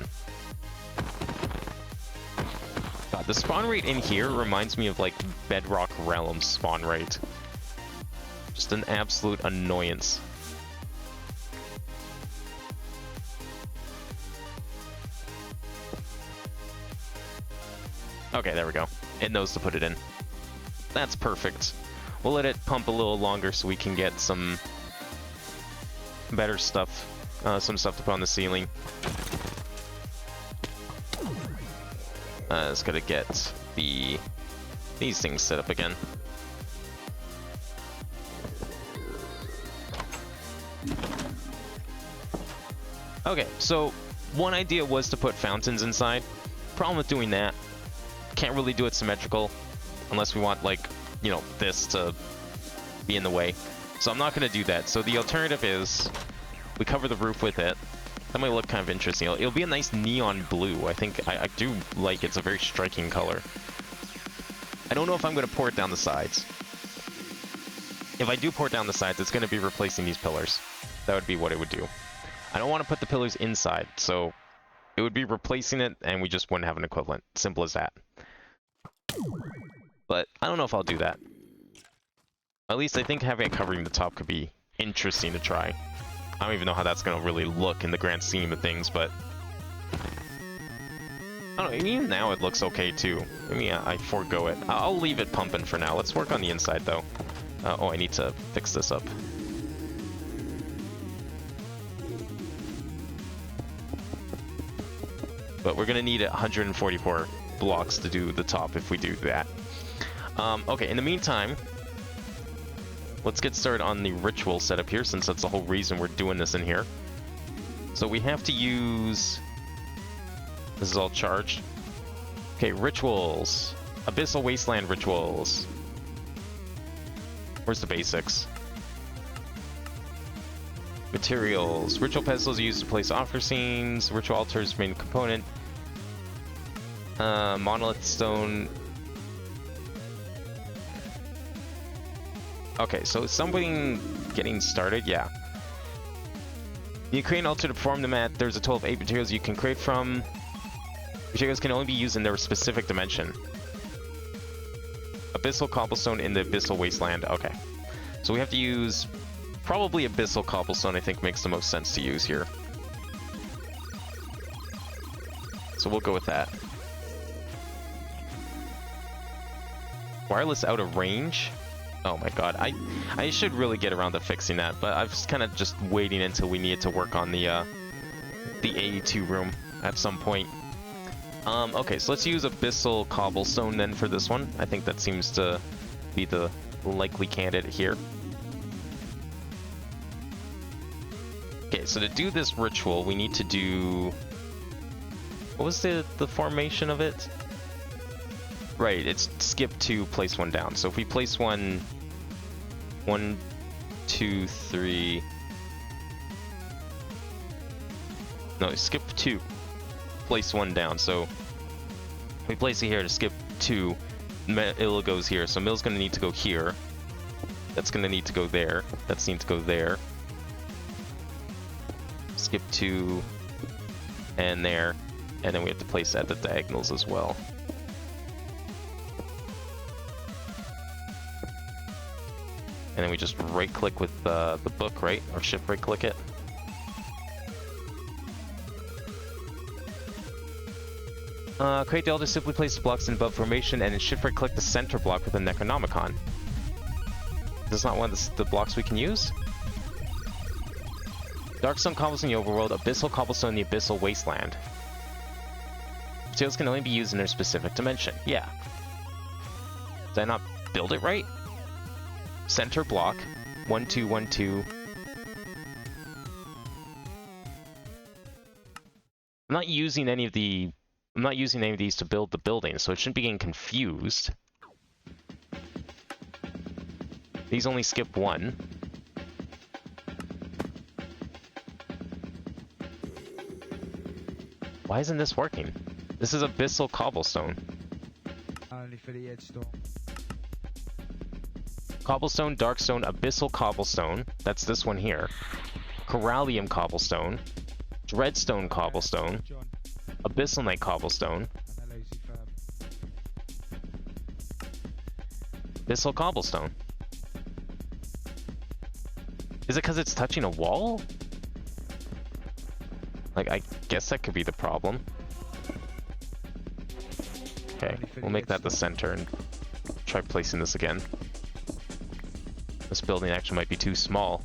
God, the spawn rate in here reminds me of like Bedrock Realms spawn rate. Just an absolute annoyance. Okay, there we go. It knows to put it in. That's perfect. We'll let it pump a little longer so we can get some better stuff. Some stuff to put on the ceiling. It's gonna get these things set up again. Okay, so one idea was to put fountains inside. Problem with doing that, can't really do it symmetrical unless we want, like, you know, this to be in the way. So I'm not going to do that. So the alternative is we cover the roof with it. That might look kind of interesting. It'll be a nice neon blue. I think I do like it. It's a very striking color. I don't know if I'm going to pour it down the sides. If I do pour it down the sides, it's going to be replacing these pillars. That would be what it would do. I don't want to put the pillars inside, so it would be replacing it, and we just wouldn't have an equivalent. Simple as that. But I don't know if I'll do that. At least I think having it covering the top could be interesting to try. I don't even know how that's going to really look in the grand scheme of things, but I don't know, even now it looks okay too. Maybe I forego it. I'll leave it pumping for now. Let's work on the inside though. Oh, I need to fix this up. But we're going to need 144 blocks to do the top if we do that. Okay, in the meantime, let's get started on the ritual setup here, since that's the whole reason we're doing this in here. So we have to use... This is all charged. Okay, rituals. Abyssal Wasteland rituals. Where's the basics? Materials. Ritual pedestals are used to place offer scenes. Ritual altars main component. Monolith stone. Okay, so something getting started, yeah. You create an altar to perform the mat. There's a total of 8 materials you can create from. Materials can only be used in their specific dimension. Abyssal cobblestone in the Abyssal Wasteland. Okay. So we have to use probably Abyssal cobblestone, I think makes the most sense to use here. So we'll go with that. Wireless out of range? Oh my god, I should really get around to fixing that, but I was kind of just waiting until we needed to work on the 82 room at some point. Okay, so let's use Abyssal Cobblestone then for this one. I think that seems to be the likely candidate here. Okay, so to do this ritual, we need to do... What was the formation of it? Right, it's skip 2, place 1 down. So if we place 1, 2, 3... No, skip 2, place 1 down. So we place it here to skip 2, Mill goes here. So Mill's gonna need to go here. That's gonna need to go there. That's need to go there. Skip 2 and there, and then we have to place that at the diagonals as well. And then we just right click with the book, right? Or shift right click it. Create the altar, simply place the blocks in above formation and then shift right click the center block with the Necronomicon. This is not one of the blocks we can use? Darkstone Cobblestone in the Overworld, Abyssal Cobblestone in the Abyssal Wasteland. Materials can only be used in their specific dimension. Yeah. Did I not build it right? Center block. 1, 2, 1, 2. I'm not using any of these to build the building, so it shouldn't be getting confused. These only skip 1. Why isn't this working? This is Abyssal Cobblestone.
Only for the Edgestone.
Cobblestone, Darkstone, Abyssal Cobblestone. That's this one here. Corallium Cobblestone. Dreadstone Cobblestone. Abyssal Knight Cobblestone. Abyssal Cobblestone. Is it because it's touching a wall? Like, I guess that could be the problem. Okay, we'll make that the center and try placing this again. This building actually might be too small.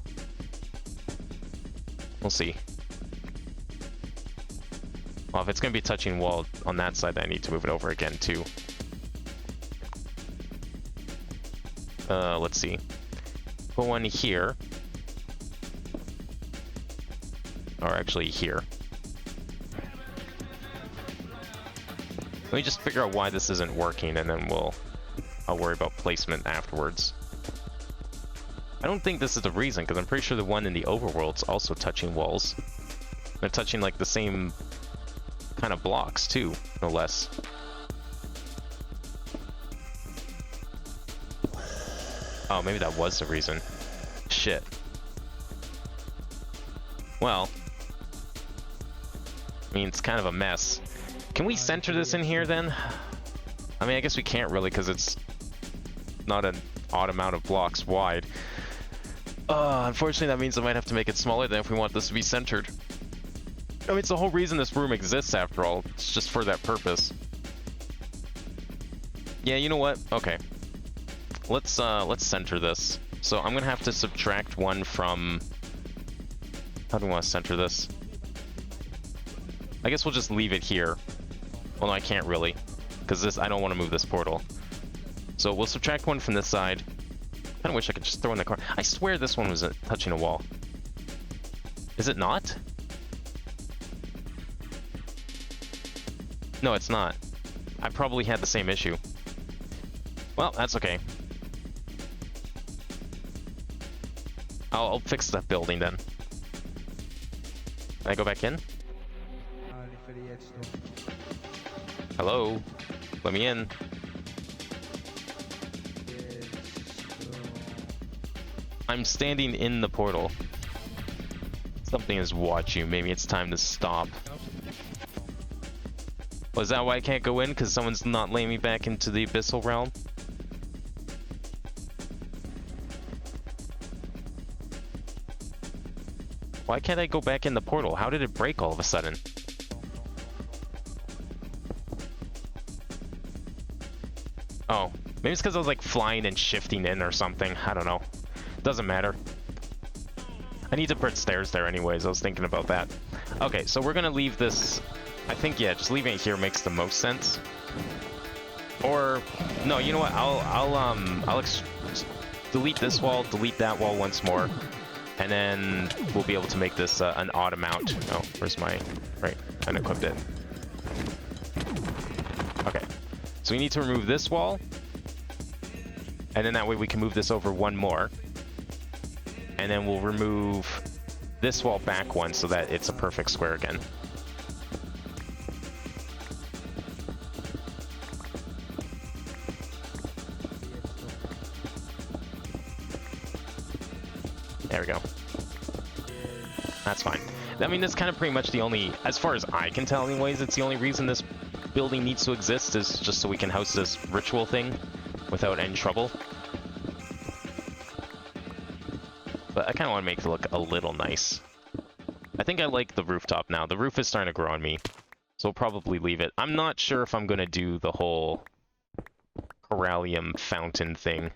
We'll see. Well, if it's going to be touching wall on that side, then I need to move it over again, too. Let's see. Put one here. Or actually here. Let me just figure out why this isn't working, and then I'll worry about placement afterwards. I don't think this is the reason, because I'm pretty sure the one in the overworld's also touching walls. They're touching like the same kind of blocks too, no less. Oh, maybe that was the reason. Shit. Well, I mean, it's kind of a mess. Can we center this in here then? I mean, I guess we can't really because it's not an odd amount of blocks wide. Unfortunately, that means I might have to make it smaller than if we want this to be centered. I mean, it's the whole reason this room exists after all. It's just for that purpose. Yeah, you know what? Okay. Let's center this. So I'm gonna have to subtract 1 from... How do we want to center this? I guess we'll just leave it here. Well, no, I can't really, because I don't want to move this portal. So we'll subtract 1 from this side. I kind of wish I could just throw in the car. I swear this one was touching a wall. Is it not? No, it's not. I probably had the same issue. Well, that's okay. I'll fix that building then. Can I go back in?
Only for the Edgestone.
Hello? Let me in. I'm standing in the portal. Something is watching. Maybe it's time to stop. Was that why I can't go in? Because someone's not letting me back into the Abyssal Realm? Why can't I go back in the portal? How did it break all of a sudden? Oh, maybe it's because I was like flying and shifting in or something. I don't know. Doesn't matter. I need to put stairs there anyways. I was thinking about that. Okay, so we're gonna leave this I think, yeah, just leaving it here makes the most sense. Or, no, you know what? I'll delete this wall, delete that wall once more, and then we'll be able to make this an auto mount. Oh, where's my... Right, unequipped it. Okay, so we need to remove this wall, and then that way we can move this over one more. And then we'll remove this wall back one so that it's a perfect square again. There we go. That's fine. I mean, that's kind of pretty much the only, as far as I can tell anyways, it's the only reason this building needs to exist is just so we can house this ritual thing without any trouble. But I kind of want to make it look a little nice. I think I like the rooftop now. The roof is starting to grow on me, so we'll probably leave it. I'm not sure if I'm going to do the whole Corallium fountain thing.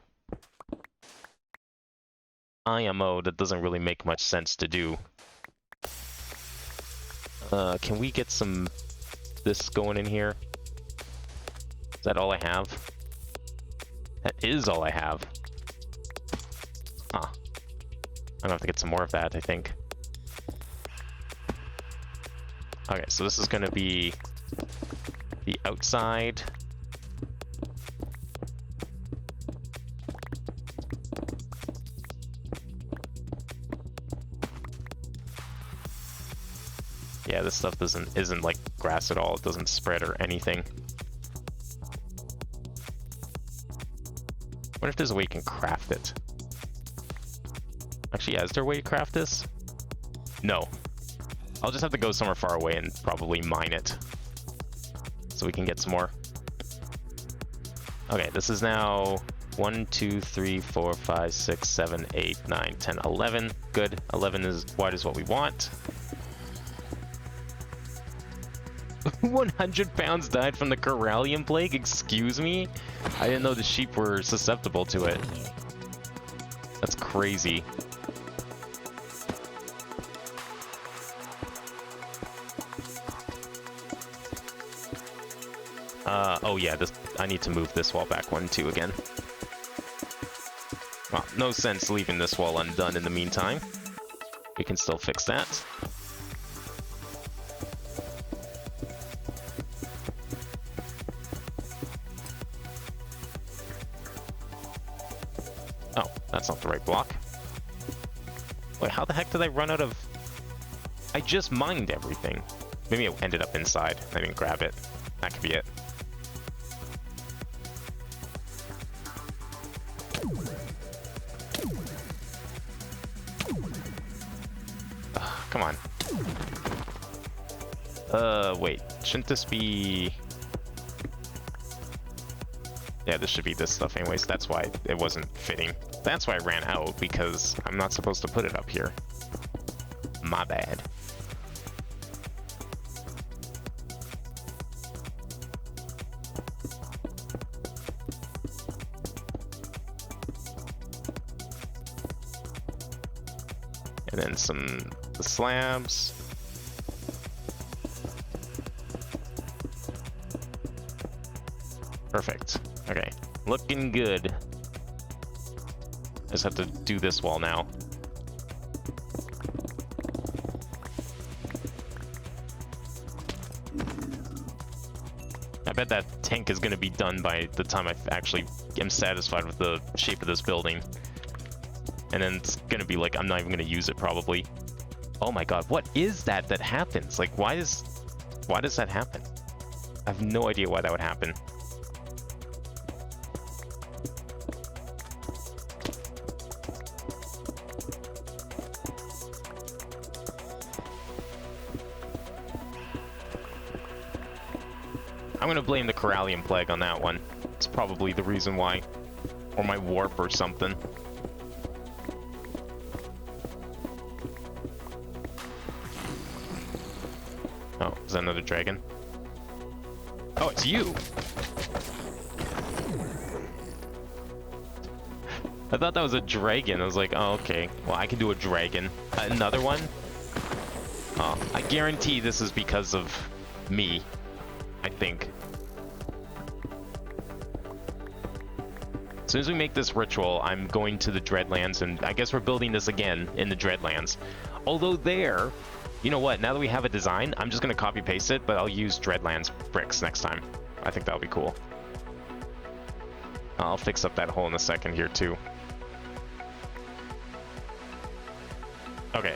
IMO, that doesn't really make much sense to do. Can we get some... this going in here? Is that all I have? That is all I have. Huh. I'm gonna have to get some more of that, I think. Okay, so this is gonna be the outside. Yeah, this stuff isn't like grass at all. It doesn't spread or anything. What if there's a way you can craft it? Actually, yeah, is there a way to craft this? No. I'll just have to go somewhere far away and probably mine it. So we can get some more. Okay, this is now 1, 2, 3, 4, 5, 6, 7, 8, 9, 10, 11. Good. 11 is wide is what we want. 100 pounds died from the Corallium plague? Excuse me? I didn't know the sheep were susceptible to it. That's crazy. Oh yeah, I need to move this wall back 1, 2 again. Well, no sense leaving this wall undone in the meantime. We can still fix that. Oh, that's not the right block. Wait, how the heck did I run out of... I just mined everything. Maybe it ended up inside. I didn't grab it. That could be it. Ugh, come on. Wait. Shouldn't this be... Yeah, this should be this stuff anyways. That's why it wasn't fitting. That's why I ran out, because I'm not supposed to put it up here. My bad. And then the slabs. Perfect. Okay, looking good. I just have to do this wall now. I bet that tank is going to be done by the time I actually am satisfied with the shape of this building. And then it's going to be like, I'm not even going to use it probably. Oh my god, what is that happens? Like, why does that happen? I have no idea why that would happen. I'm gonna blame the Corallium plague on that one. It's probably the reason why. Or my warp or something. Oh, is that another dragon? Oh, it's you! I thought that was a dragon. I was like, oh, okay. Well, I can do a dragon. Another one? Oh, I guarantee this is because of me, I think. As soon as we make this ritual, I'm going to the Dreadlands, and I guess we're building this again in the Dreadlands. Although there, you know what, now that we have a design, I'm just going to copy paste it, but I'll use Dreadlands bricks next time. I think that'll be cool. I'll fix up that hole in a second here too. Okay,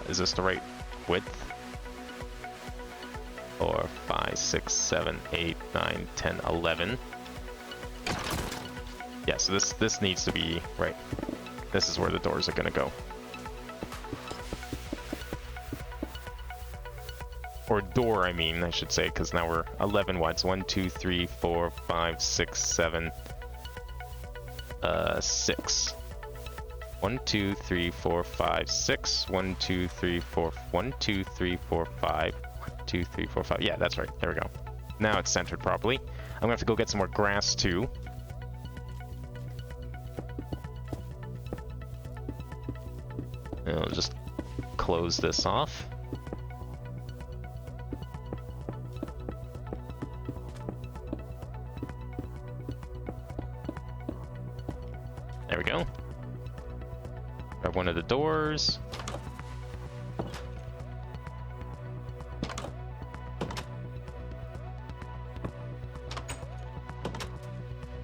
is this the right width? 4, 5, 6, 7, 8, 9, 10, 11. Yeah, so this needs to be right. This is where the doors are gonna go. Or door, I mean, I should say, because now we're 11 wide. So 1, 2, 3, 4, 5, 6, 7, 6. 1, 2, 3, 4, 5, 6. 1, 2, 3, 4. 1, 2, 3, 4, 5. 1, 2, 3, 4, 5. Yeah, that's right. There we go. Now it's centered properly. I'm gonna have to go get some more grass too. And I'll just close this off. There we go. Grab one of the doors.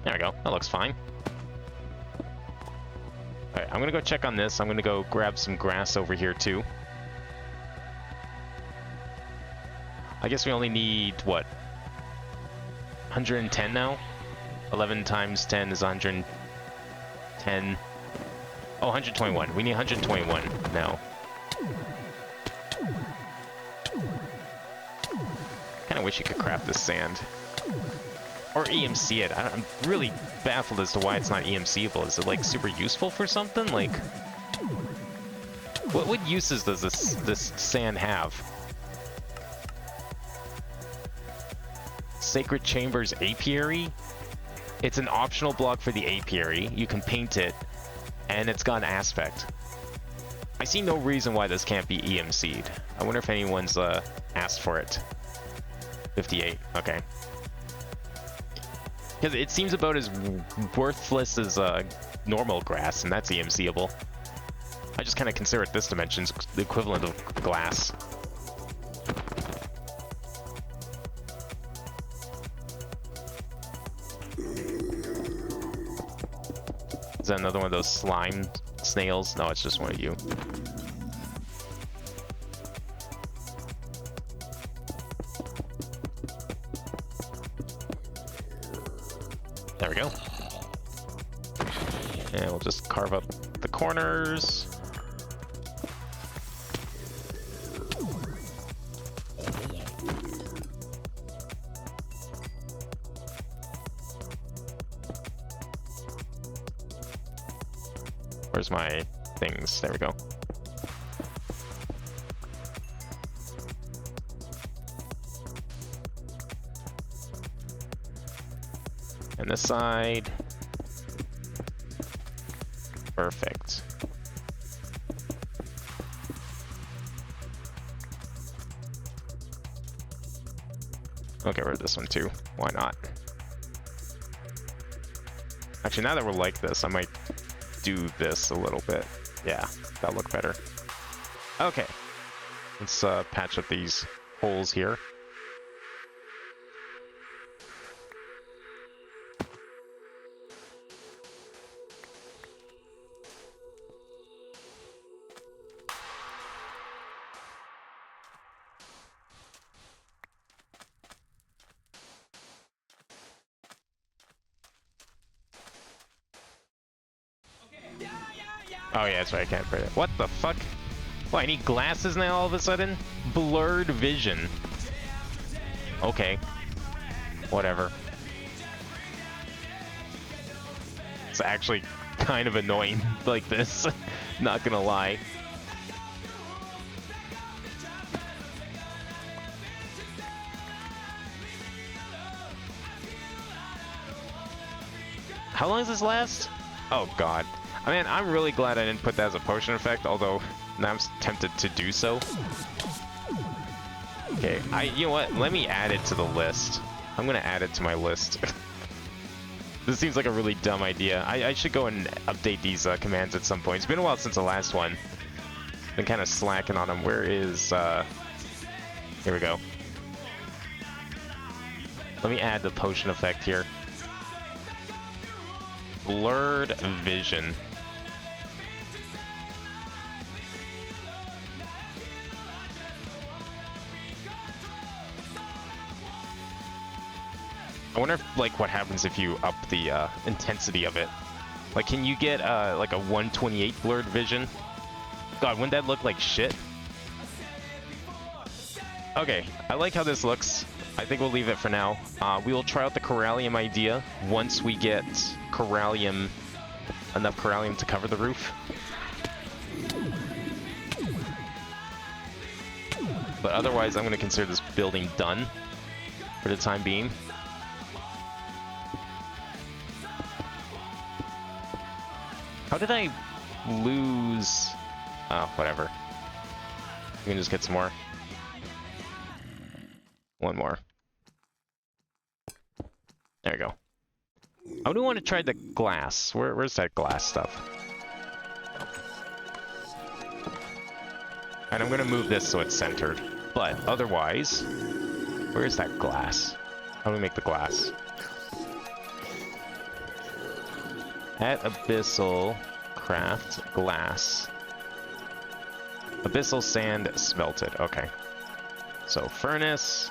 There we go. That looks fine. Alright, I'm gonna go check on this. I'm gonna go grab some grass over here too. I guess we only need, what? 110 now? 11 times 10 is 110. Oh, 121. We need 121 now. Kinda wish you could craft this sand. Or EMC it. I'm really baffled as to why it's not EMCable. Is it like super useful for something? Like, what uses does this sand have? Sacred Chambers Apiary? It's an optional block for the apiary. You can paint it, and it's got an aspect. I see no reason why this can't be EMC'd. I wonder if anyone's asked for it. 58. Okay. Because it seems about as worthless as normal grass, and that's EMCable. I just kind of consider it this dimension's the equivalent of glass. Is that another one of those slime snails? No, it's just one of you. There we go. And we'll just carve up the corners. Where's my things? There we go. And this side. Perfect. I'll get rid of this one too. Why not? Actually, now that we're like this, I might do this a little bit. Yeah, that'll look better. Okay. Let's patch up these holes here. Oh yeah, that's right, I can't print it. What the fuck? What, I need glasses now all of a sudden? Blurred vision. Okay. Whatever. It's actually kind of annoying like this. Not gonna lie. How long does this last? Oh god. I mean, I'm really glad I didn't put that as a potion effect, although now I'm tempted to do so. Okay, you know what? Let me add it to the list. I'm gonna add it to my list. This seems like a really dumb idea. I should go and update these commands at some point. It's been a while since the last one. Been kind of slacking on them. Where is... Here we go. Let me add the potion effect here. Blurred vision. I wonder if, like, what happens if you up the intensity of it. Like, can you get like a 128 blurred vision? God, wouldn't that look like shit? Okay, I like how this looks. I think we'll leave it for now. We will try out the corallium idea once we get corallium, enough corallium to cover the roof. But otherwise, I'm going to consider this building done for the time being. How did I lose... Oh, whatever. We can just get some more. One more. There we go. I do want to try the glass. Where's that glass stuff? And I'm going to move this so it's centered. But otherwise, where's that glass? How do we make the glass? At Meatballcraft glass. Abyssal sand smelted. Okay. So furnace.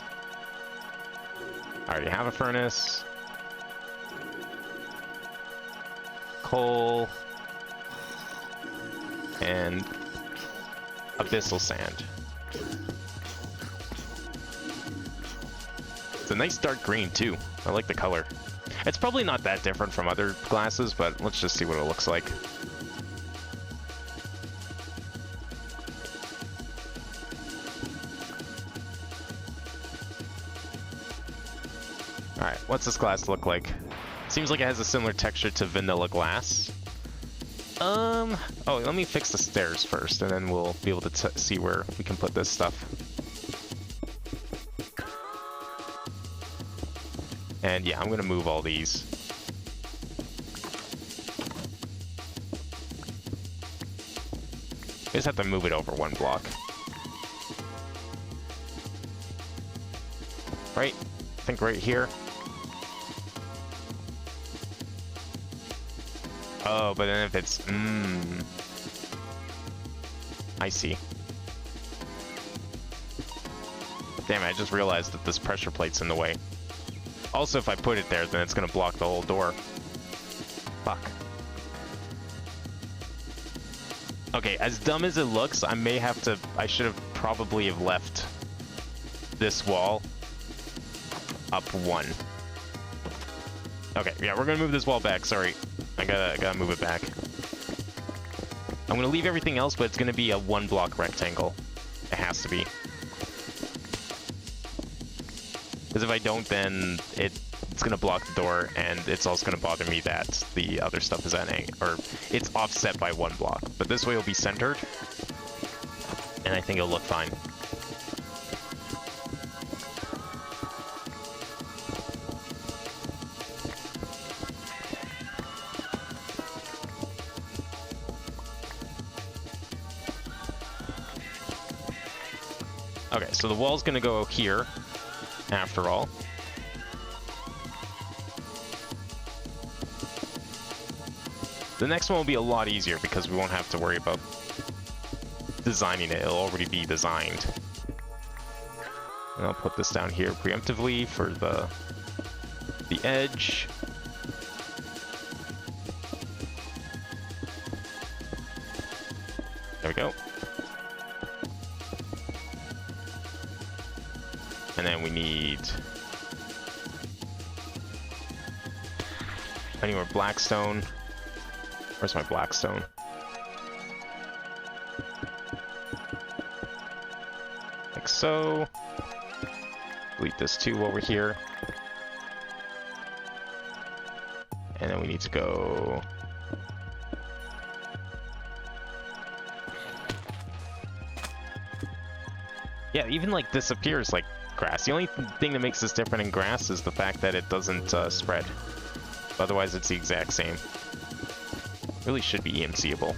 I already have a furnace. Coal. And abyssal sand. It's a nice dark green too. I like the color. It's probably not that different from other glasses, but let's just see what it looks like. Alright, what's this glass look like? Seems like it has a similar texture to vanilla glass. Oh, let me fix the stairs first, and then we'll be able to see where we can put this stuff. And yeah, I'm gonna move all these. I just have to move it over one block. Right? I think right here. Oh, but then if it's... I see. Damn it, I just realized that this pressure plate's in the way. Also, if I put it there, then it's gonna block the whole door. Fuck. Okay, as dumb as it looks, I should have probably have left this wall up one. Okay, yeah, we're gonna move this wall back, sorry. I gotta move it back. I'm gonna leave everything else, but it's gonna be a one block rectangle. It has to be. Because if I don't, then it's gonna block the door, and it's also gonna bother me that the other stuff is at or it's offset by one block. But this way it'll be centered, and I think it'll look fine. Okay, so the wall's gonna go here, after all. The next one will be a lot easier because we won't have to worry about designing it. It'll already be designed. And I'll put this down here preemptively for the edge. There we go. And then we need... I need more blackstone. Where's my blackstone? Like so. Delete this too over here. And then we need to go... Yeah, even like disappears like grass. The only thing that makes this different in grass is the fact that it doesn't spread. Otherwise, it's the exact same. Really should be EMC-able.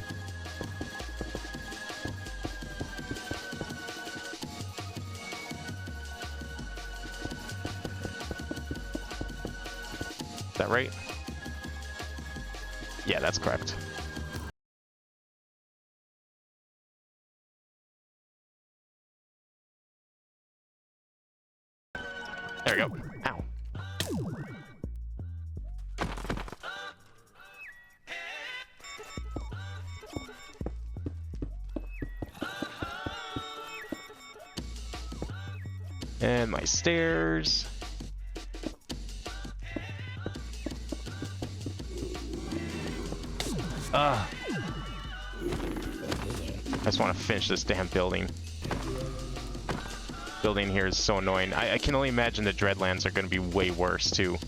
Is that right? Yeah, that's correct. There we go. Ow. And my stairs. Ugh. I just want to finish this damn building. Building here is so annoying. I can only imagine the Dreadlands are going to be way worse, too.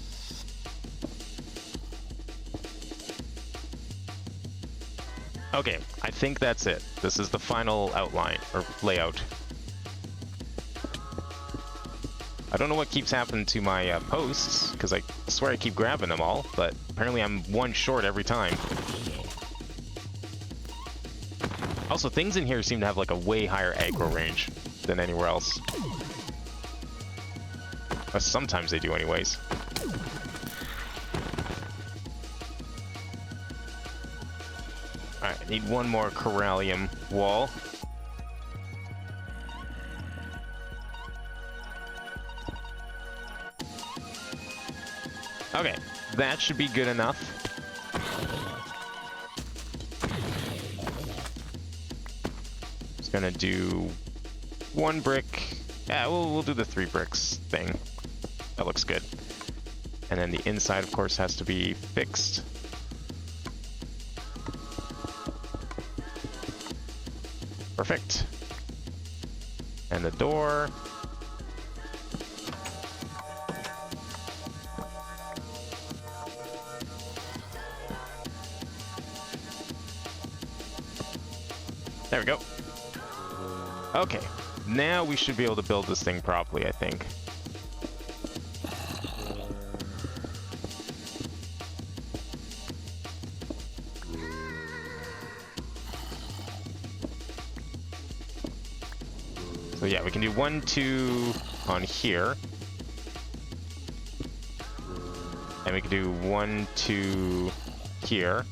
Okay, I think that's it. This is the final outline, or layout. I don't know what keeps happening to my posts, because I swear I keep grabbing them all, but apparently I'm one short every time. Also, things in here seem to have like a way higher aggro range than anywhere else. Or sometimes they do anyways. Alright, I need one more Corallium wall. Okay, that should be good enough. Just gonna do one brick. Yeah, we'll do the 3 bricks thing. That looks good. And then the inside, of course, has to be fixed. Perfect. And the door. There we go. Okay, now we should be able to build this thing properly, I think. So yeah, we can do 1, 2 on here. And we can do 1, 2 here.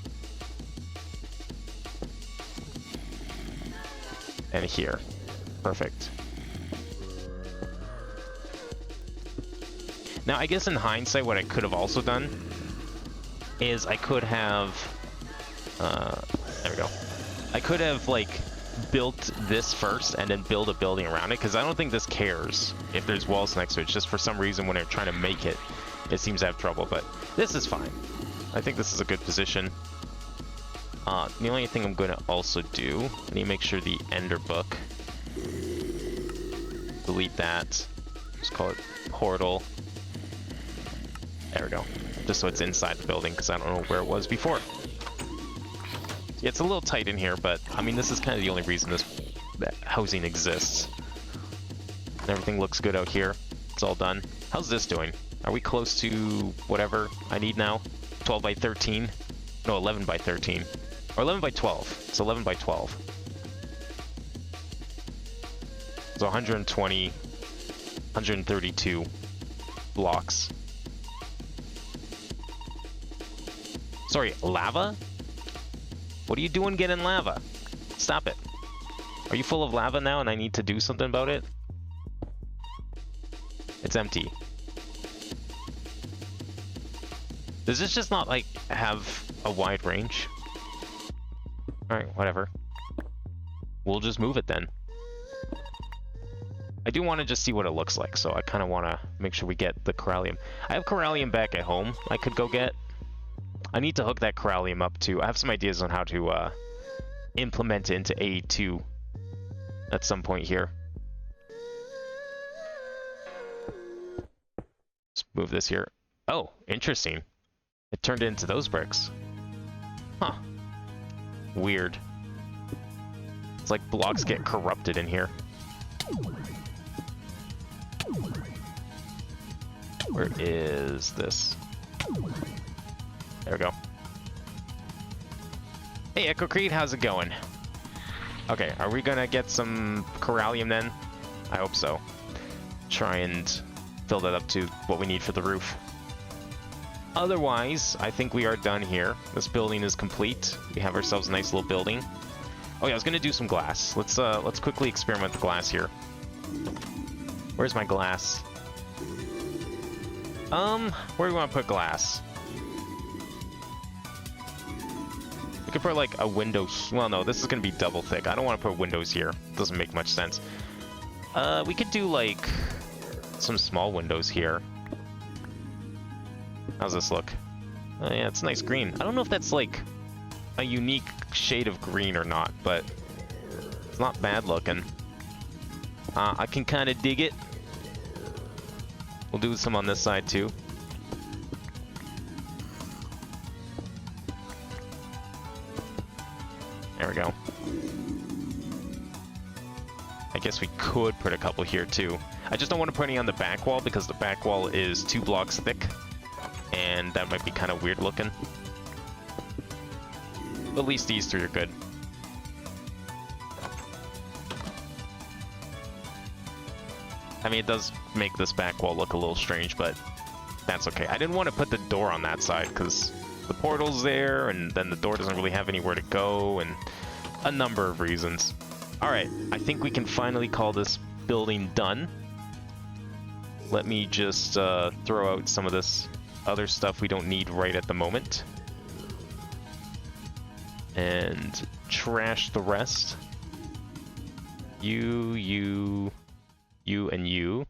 And here. Perfect. Now, I guess in hindsight, what I could have also done is I could have... there we go. I could have, like, built this first and then build a building around it, because I don't think this cares if there's walls next to it. It's just for some reason when they're trying to make it, it seems to have trouble, but this is fine. I think this is a good position. The only thing I'm going to also do, I need to make sure the Ender Book, delete that, just call it Portal. There we go. Just so it's inside the building, because I don't know where it was before. Yeah, it's a little tight in here, but I mean, this is kind of the only reason this housing exists. And everything looks good out here. It's all done. How's this doing? Are we close to whatever I need now? 12 by 13? No, 11 by 13. Or 11 by 12. It's 11 by 12. So 120, 132 blocks. Sorry, lava? What are you doing getting lava? Stop it. Are you full of lava now and I need to do something about it? It's empty. Does this just not, like, have a wide range? Alright, whatever. We'll just move it then. I do want to just see what it looks like, so I kind of want to make sure we get the Corallium. I have Corallium back at home I could go get. I need to hook that Corallium up too. I have some ideas on how to implement it into A2 at some point here. Let's move this here. Oh, interesting. It turned into those bricks. Huh. Weird. It's like blocks get corrupted in here. Where is this? There we go. Hey, Echo Creed, how's it going? Okay, are we gonna get some corallium then? I hope so. Try and fill that up to what we need for the roof. Otherwise, I think we are done here. This building is complete. We have ourselves a nice little building. Oh yeah, I was gonna do some glass. Let's quickly experiment with glass here. Where's my glass? Where do we want to put glass? We could put like a window. Well, no, this is gonna be double thick. I don't want to put windows here. Doesn't make much sense. We could do like some small windows here. How's this look? Oh yeah, it's nice green. I don't know if that's like a unique shade of green or not, but it's not bad looking. I can kind of dig it. We'll do some on this side too. There we go. I guess we could put a couple here too. I just don't want to put any on the back wall because the back wall is 2 blocks thick. And that might be kind of weird looking. At least these 3 are good. I mean, it does make this back wall look a little strange, but that's okay. I didn't want to put the door on that side because the portal's there, and then the door doesn't really have anywhere to go, and a number of reasons. Alright, I think we can finally call this building done. Let me just throw out some of this other stuff we don't need right at the moment. And trash the rest. You, and you.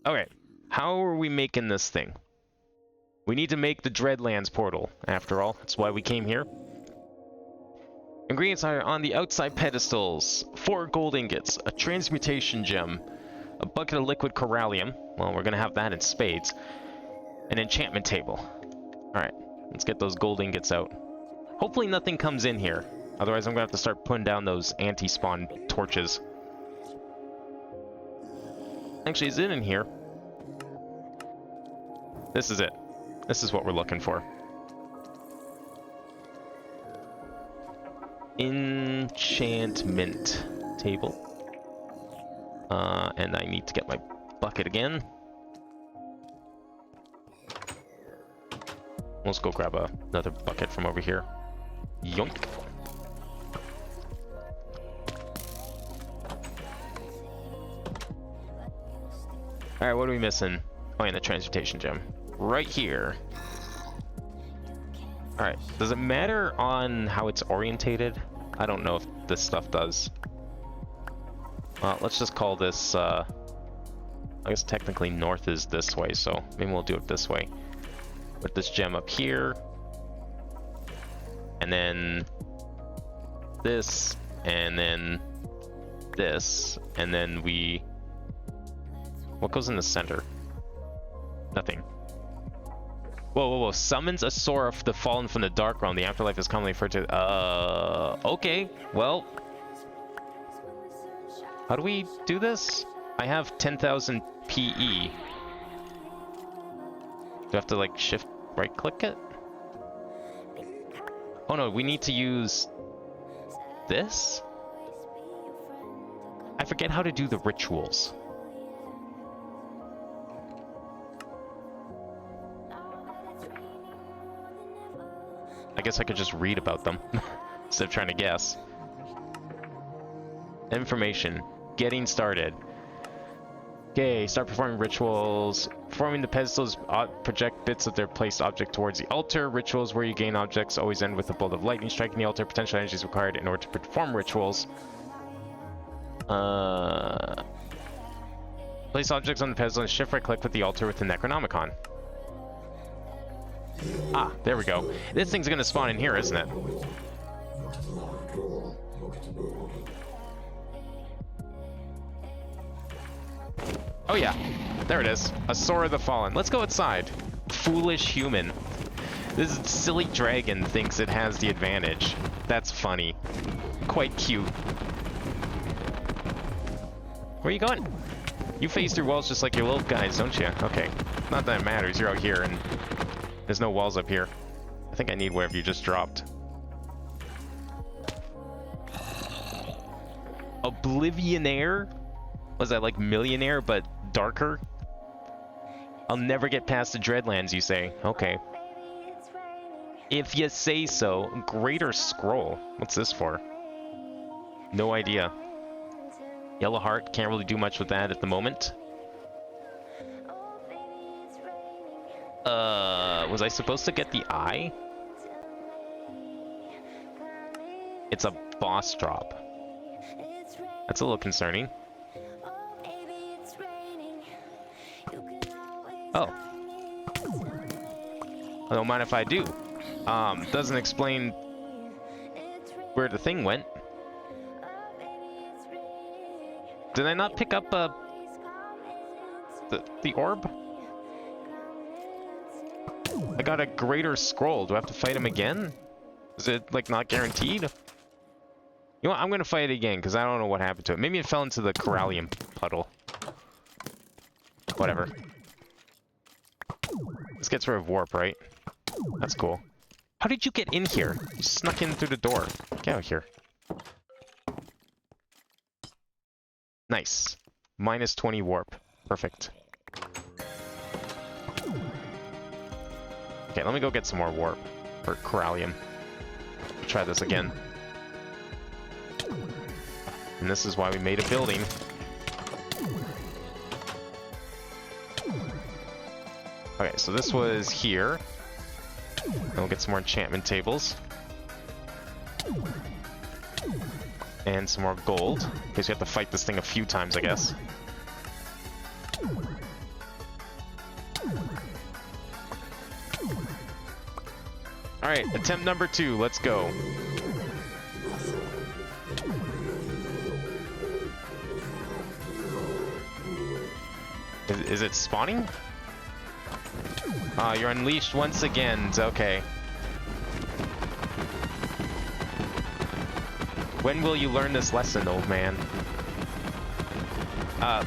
Okay, how are we making this thing? We need to make the Dreadlands portal, after all. That's why we came here. Ingredients are on the outside pedestals. 4 gold ingots, a transmutation gem, a bucket of liquid corallium. Well, we're gonna have that in spades. An enchantment table. Alright, let's get those gold ingots out. Hopefully nothing comes in here. Otherwise I'm gonna have to start putting down those anti-spawn torches. Actually, is it in here? This is it. This is what we're looking for. Enchantment table. And I need to get my bucket again. Let's go grab another bucket from over here. Yoink. Alright, what are we missing? Oh, and the transmutation gem. Right here. Alright, does it matter on how it's orientated? I don't know if this stuff does. Well, let's just call this, I guess technically north is this way, so maybe we'll do it this way. Put this gem up here. And then this, and then this, and then we... What goes in the center? Nothing. Whoa, whoa, whoa. Summons a Sora, the fallen from the dark realm. The afterlife is commonly referred to... Okay. Well... How do we do this? I have 10,000 PE. Do I have to, like, shift right-click it? Oh, no. We need to use... this? I forget how to do the rituals. I guess I could just read about them instead of trying to guess. Information. Getting started. Okay, start performing rituals. Performing the pedestals project bits of their placed object towards the altar. Rituals where you gain objects always end with a bolt of lightning striking the altar. Potential energy is required in order to perform rituals. Place objects on the pedestal and shift right click with the altar with the Necronomicon. Ah, there we go. This thing's gonna spawn in here, isn't it? Oh yeah, there it is. A Sora the Fallen. Let's go outside. Foolish human. This silly dragon thinks it has the advantage. That's funny. Quite cute. Where are you going? You phase through walls just like your little guys, don't you? Okay. Not that it matters. You're out here and there's no walls up here. I think I need whatever you just dropped. Oblivionaire? Was that like millionaire but darker? I'll never get past the Dreadlands, you say? Okay. If you say so. Greater Scroll. What's this for? No idea. Yellow Heart. Can't really do much with that at the moment. Was I supposed to get the eye? It's a boss drop. That's a little concerning. Oh. I don't mind if I do. Doesn't explain where the thing went. Did I not pick up the orb? I got a Greater Scroll. Do I have to fight him again? Is it like not guaranteed? You know what? I'm gonna fight it again because I don't know what happened to it. Maybe it fell into the Corallium puddle. Whatever. This gets rid of warp, right? That's cool. How did you get in here? You snuck in through the door. Get out here. Nice. Minus 20 warp. Perfect. Okay, let me go get some more warp. Or Corallium. Try this again. And this is why we made a building. Okay, so this was here. And we'll get some more enchantment tables. And some more gold. In case we have to fight this thing a few times, I guess. Alright, attempt number 2. Let's go. Is it spawning? You're unleashed once again. Okay. When will you learn this lesson, old man?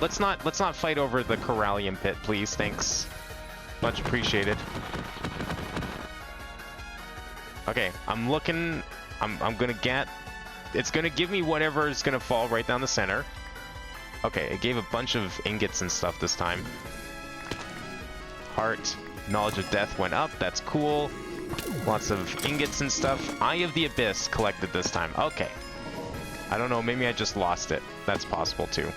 Let's not fight over the Corallium pit, please. Thanks. Much appreciated. Okay, I'm looking. I'm gonna get. It's gonna give me whatever is gonna fall right down the center. Okay, it gave a bunch of ingots and stuff this time. Heart, knowledge of death went up. That's cool. Lots of ingots and stuff. Eye of the Abyss collected this time. Okay. I don't know, maybe I just lost it. That's possible too.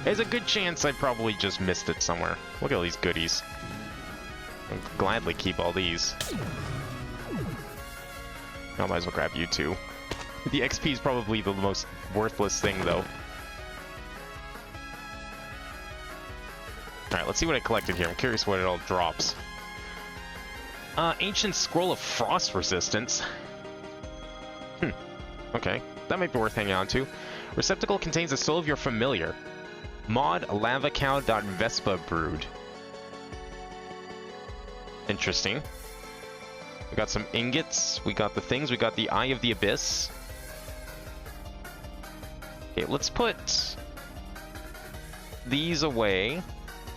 There's a good chance I probably just missed it somewhere. Look at all these goodies. I'll gladly keep all these. I might as well grab you too. The XP is probably the most worthless thing though. Alright, let's see what I collected here. I'm curious what it all drops. Ancient Scroll of Frost Resistance. Okay, that might be worth hanging on to. Receptacle contains the soul of your familiar. Mod lavacow.vespa brood. Interesting. We got some ingots. We got the things. We got the Eye of the Abyss. Okay, let's put these away.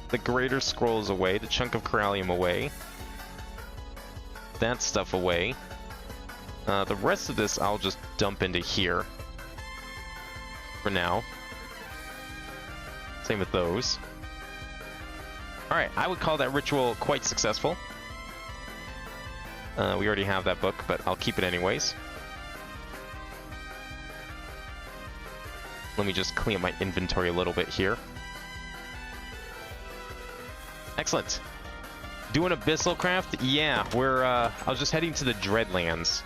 The Greater Scrolls away. The chunk of Corallium away. That stuff away. The rest of this I'll just dump into here. For now. Same with those. Alright, I would call that ritual quite successful. We already have that book, but I'll keep it anyways. Let me just clean up my inventory a little bit here. Excellent. Doing Meatballcraft? Yeah, we're, I was just heading to the Dreadlands.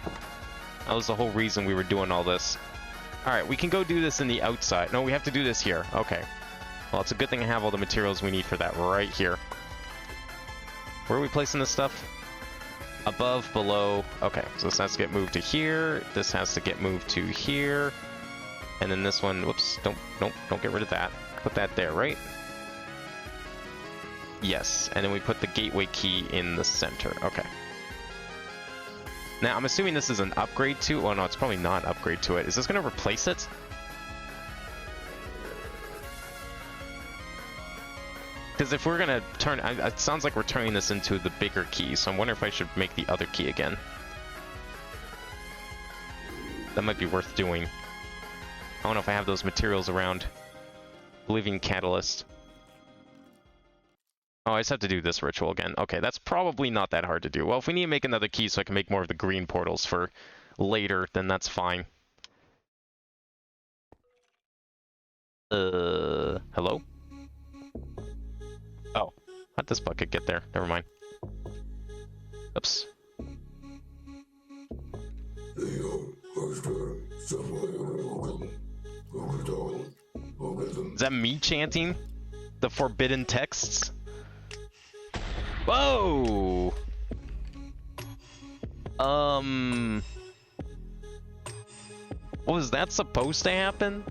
That was the whole reason we were doing all this. Alright, we can go do this in the outside. No, we have to do this here. Okay. Well, it's a good thing I have all the materials we need for that right here. Where are we placing this stuff? Above, below. Okay, so this has to get moved to here. This has to get moved to here. And then this one, whoops, don't get rid of that. Put that there, right? Yes, and then we put the gateway key in the center. Okay. Now, I'm assuming this is an upgrade to... Oh, no, it's probably not an upgrade to it. Is this going to replace it? Because if we're gonna turn... it sounds like we're turning this into the bigger key, so I'm wondering if I should make the other key again. That might be worth doing. I don't know if I have those materials around. Oblivion Catalyst. Oh, I just have to do this ritual again. Okay, that's probably not that hard to do. Well, if we need to make another key so I can make more of the green portals for later, then that's fine. Hello? Oh, how'd this bucket get there? Never mind. Oops. Is that me chanting the forbidden texts? Whoa! Was that supposed to happen?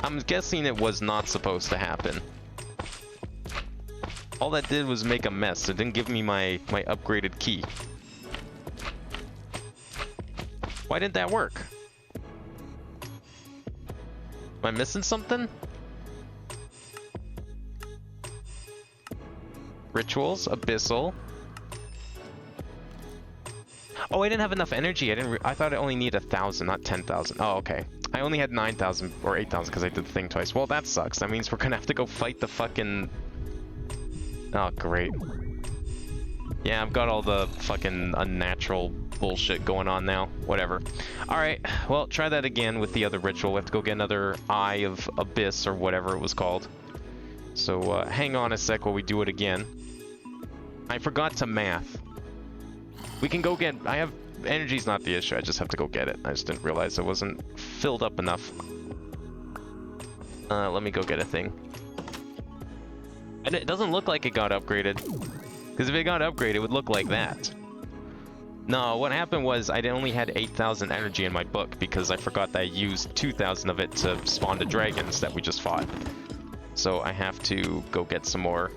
I'm guessing it was not supposed to happen. All that did was make a mess. It didn't give me my upgraded key. Why didn't that work? Am I missing something? Rituals, Abyssal. Oh, I didn't have enough energy. I thought I only needed 1,000, not 10,000. Oh, okay. I only had 9,000 or 8,000 because I did the thing twice. Well, that sucks. That means we're gonna have to go fight the fucking... Oh, great. Yeah, I've got all the fucking unnatural bullshit going on now. Whatever. Alright, well, try that again with the other ritual. We have to go get another Eye of Abyss or whatever it was called. So, hang on a sec while we do it again. I forgot to math. We can go get... I have... Energy's not the issue, I just have to go get it. I just didn't realize it wasn't filled up enough. Let me go get a thing. And it doesn't look like it got upgraded. Because if it got upgraded, it would look like that. No, what happened was I only had 8,000 energy in my book because I forgot that I used 2,000 of it to spawn the dragons that we just fought. So I have to go get some more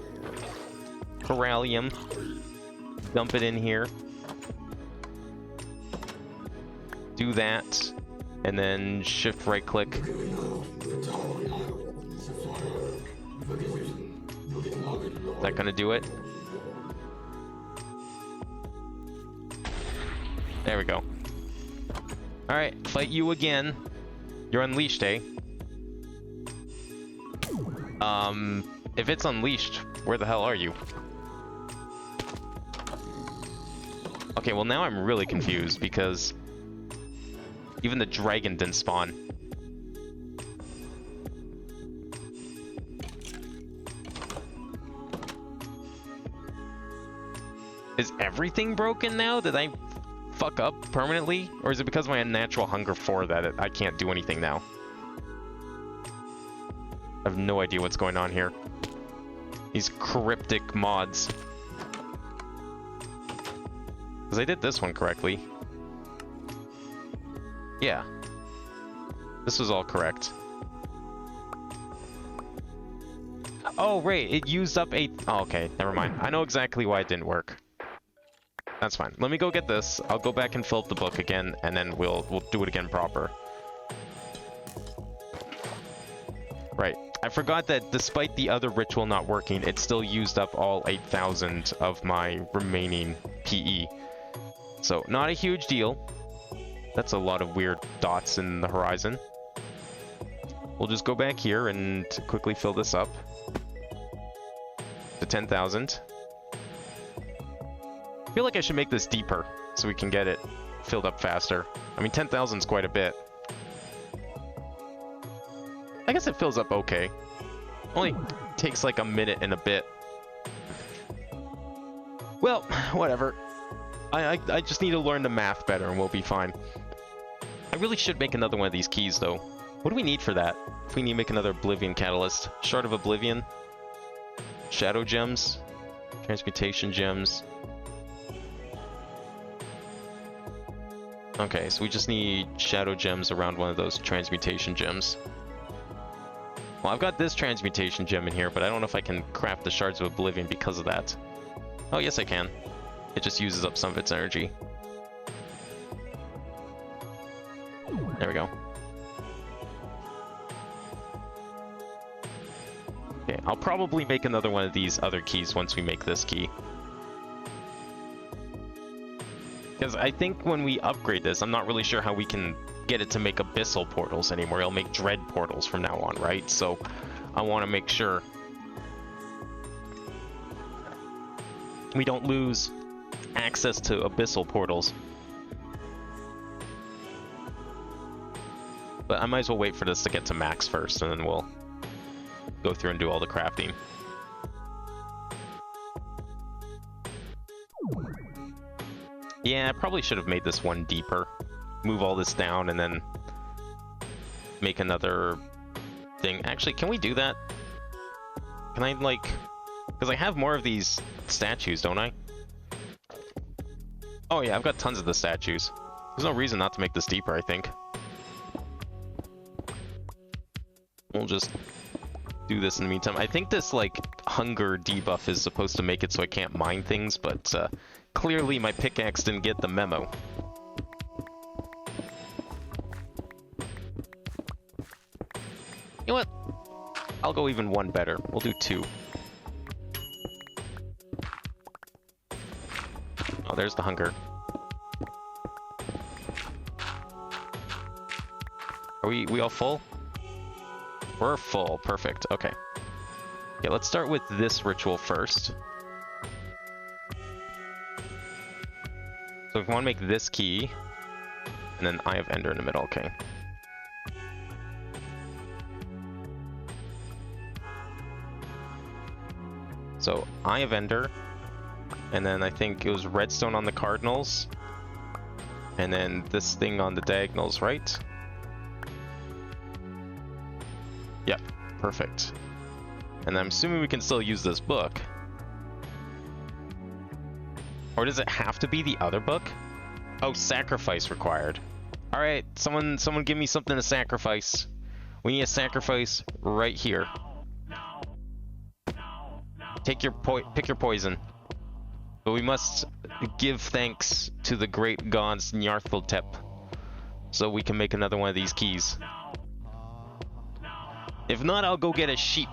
Corallium. Dump it in here. Do that, and then shift right click. Is that gonna do it? There we go. Alright, fight you again. You're unleashed, eh? If it's unleashed, where the hell are you? Okay, well now I'm really confused because even the dragon didn't spawn. Is everything broken now? Did I fuck up permanently? Or is it because of my unnatural hunger for that I can't do anything now? I have no idea what's going on here. These cryptic mods. Because I did this one correctly. Yeah. This was all correct. Oh, right. It used up 8... Oh, okay. Never mind. I know exactly why it didn't work. That's fine. Let me go get this. I'll go back and fill up the book again, and then we'll do it again proper. Right. I forgot that despite the other ritual not working, it still used up all 8,000 of my remaining PE. So, not a huge deal. That's a lot of weird dots in the horizon. We'll just go back here and quickly fill this up to 10,000. I feel like I should make this deeper so we can get it filled up faster. I mean, 10,000 is quite a bit. I guess it fills up okay. Only takes like a minute and a bit. Well, whatever. I just need to learn the math better and we'll be fine. I really should make another one of these keys, though. What do we need for that? If we need to make another Oblivion Catalyst. Shard of Oblivion. Shadow Gems. Transmutation Gems. Okay, so we just need Shadow Gems around one of those Transmutation Gems. Well, I've got this Transmutation Gem in here, but I don't know if I can craft the Shards of Oblivion because of that. Oh, yes I can. It just uses up some of its energy. There we go. I'll probably make another one of these other keys once we make this key. Because I think when we upgrade this, I'm not really sure how we can get it to make abyssal portals anymore. It'll make dread portals from now on, right? So I want to make sure we don't lose access to abyssal portals. But I might as well wait for this to get to max first, and then we'll go through and do all the crafting. Yeah, I probably should have made this one deeper. Move all this down and then make another thing. Actually, can we do that? Can I, like... Because I have more of these statues, don't I? Oh yeah, I've got tons of the statues. There's no reason not to make this deeper, I think. We'll just do this in the meantime. I think this, like, hunger debuff is supposed to make it so I can't mine things, but clearly my pickaxe didn't get the memo. You know what? I'll go even one better. We'll do 2. Oh, there's the hunger. Are we all full? We're full. Perfect. Okay. Yeah, let's start with this ritual first. So if we want to make this key, and then Eye of Ender in the middle, okay. So Eye of Ender, and then I think it was redstone on the cardinals, and then this thing on the diagonals, right? Yep, perfect. And I'm assuming we can still use this book. Or does it have to be the other book? Oh, sacrifice required. Alright, someone give me something to sacrifice. We need a sacrifice right here. Pick your poison. But we must give thanks to the great gods Nyarlathotep, so we can make another one of these keys. If not, I'll go get a sheep.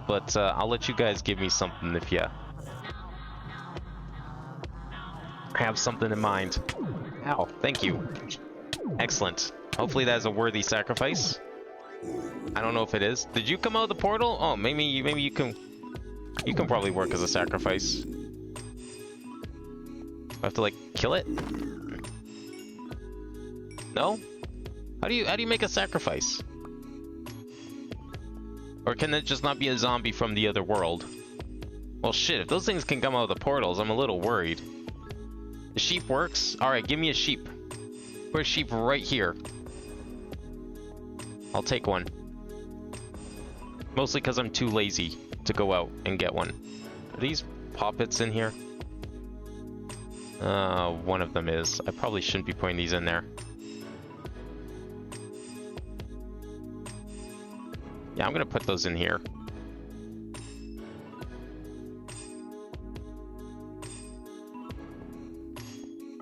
But I'll let you guys give me something if you have something in mind. Ow, thank you. Excellent. Hopefully that is a worthy sacrifice. I don't know if it is. Did you come out of the portal? Oh, maybe you can probably work as a sacrifice. I have to, like, kill it? No? How do you make a sacrifice? Or can it just not be a zombie from the other world? Well, shit, if those things can come out of the portals, I'm a little worried. The sheep works? Alright, give me a sheep. Put a sheep right here. I'll take one. Mostly because I'm too lazy to go out and get one. Are these poppets in here? One of them is. I probably shouldn't be putting these in there. Yeah, I'm gonna put those in here.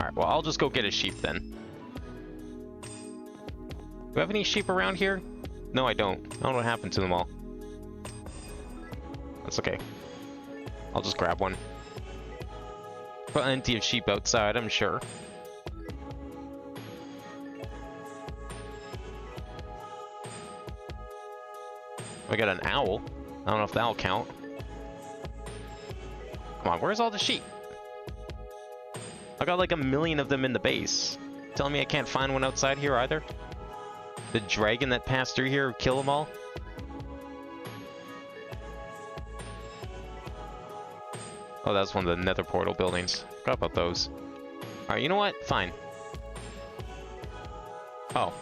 Alright, well, I'll just go get a sheep then. Do we have any sheep around here? No, I don't. I don't know what happened to them all. That's okay. I'll just grab one. Plenty of sheep outside, I'm sure. I got an owl. I don't know if that'll count. Come on, where's all the sheep? I got like 1,000,000 of them in the base. Telling me I can't find one outside here either? The dragon that passed through here kill them all? Oh, that's one of the nether portal buildings. Forgot about those. Alright, you know what? Fine. Oh.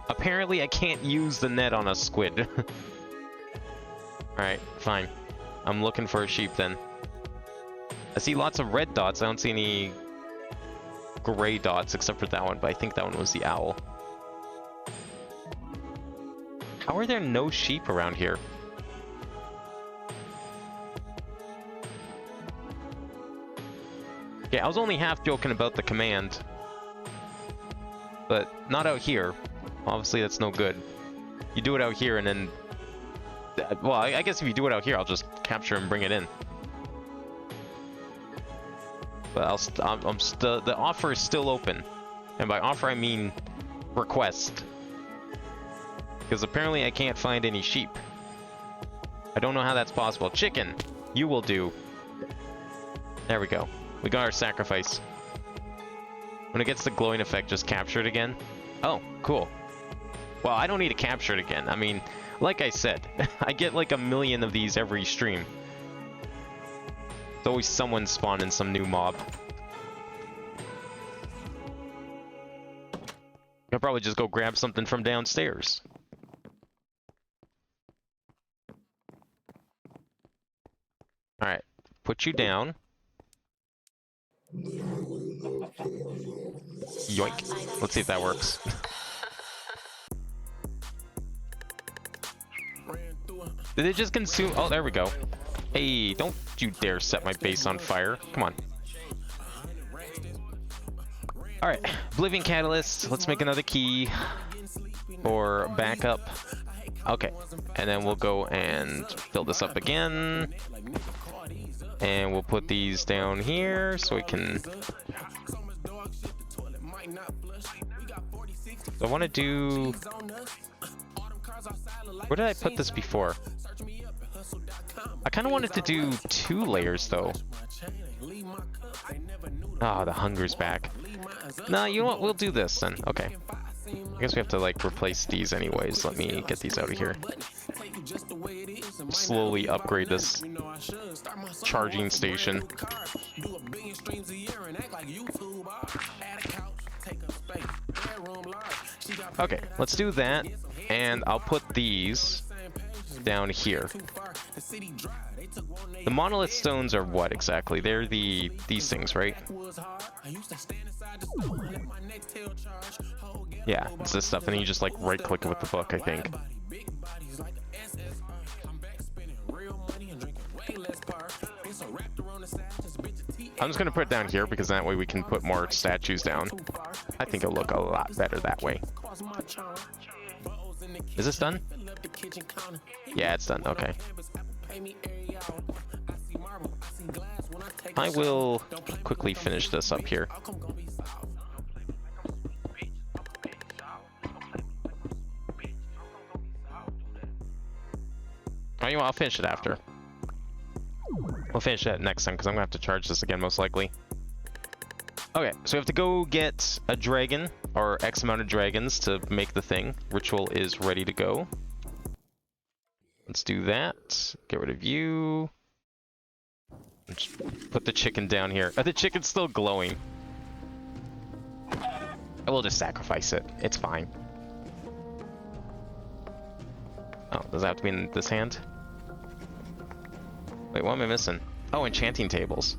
Apparently I can't use the net on a squid. Alright, fine. I'm looking for a sheep then. I see lots of red dots. I don't see any gray dots except for that one, but I think that one was the owl. How are there no sheep around here? Okay, I was only half joking about the command. But not out here. Obviously that's no good. You do it out here and then Well, I guess if you do it out here, I'll just capture and bring it in. But I'm still, the offer is still open. And by offer, I mean request. Because apparently I can't find any sheep. I don't know how that's possible. Chicken, you will do. There we go. We got our sacrifice. When it gets the glowing effect, just capture it again. Oh, cool. Well, I don't need to capture it again. I mean, like I said, I get like 1,000,000 of these every stream. There's always someone spawning some new mob. I'll probably just go grab something from downstairs. Alright, put you down. Yoink. Let's see if that works. Did it just consume? Oh, there we go. Hey, don't you dare set my base on fire. Come on. Alright, Oblivion Catalyst. Let's make another key. Or backup. Okay, and then we'll go and fill this up again. And we'll put these down here so we can... So I want to do... Where did I put this before? I kind of wanted to do 2 layers though. Ah, oh, the hunger's back. Nah, you know what? We'll do this then. Okay. I guess we have to like replace these anyways. Let me get these out of here. Slowly upgrade this charging station. Okay, let's do that, and I'll put these down here. The monolith stones are what exactly? They're these things, right? Yeah, it's this stuff, and then you just like right-click it with the book, I think. I'm just gonna put it down here because that way we can put more statues down. I think it'll look a lot better that way. Is this done? Yeah, it's done. Okay. I will quickly finish this up here. Oh, you know what? I'll finish it after. We'll finish that next time because I'm gonna have to charge this again most likely. Okay, so we have to go get a dragon or X amount of dragons to make the thing. Ritual is ready to go. Let's do that. Get rid of you. Just put the chicken down here. Oh, the chicken's still glowing. I will just sacrifice it. It's fine. Oh, does that have to be in this hand? Wait, what am I missing? Oh, enchanting tables.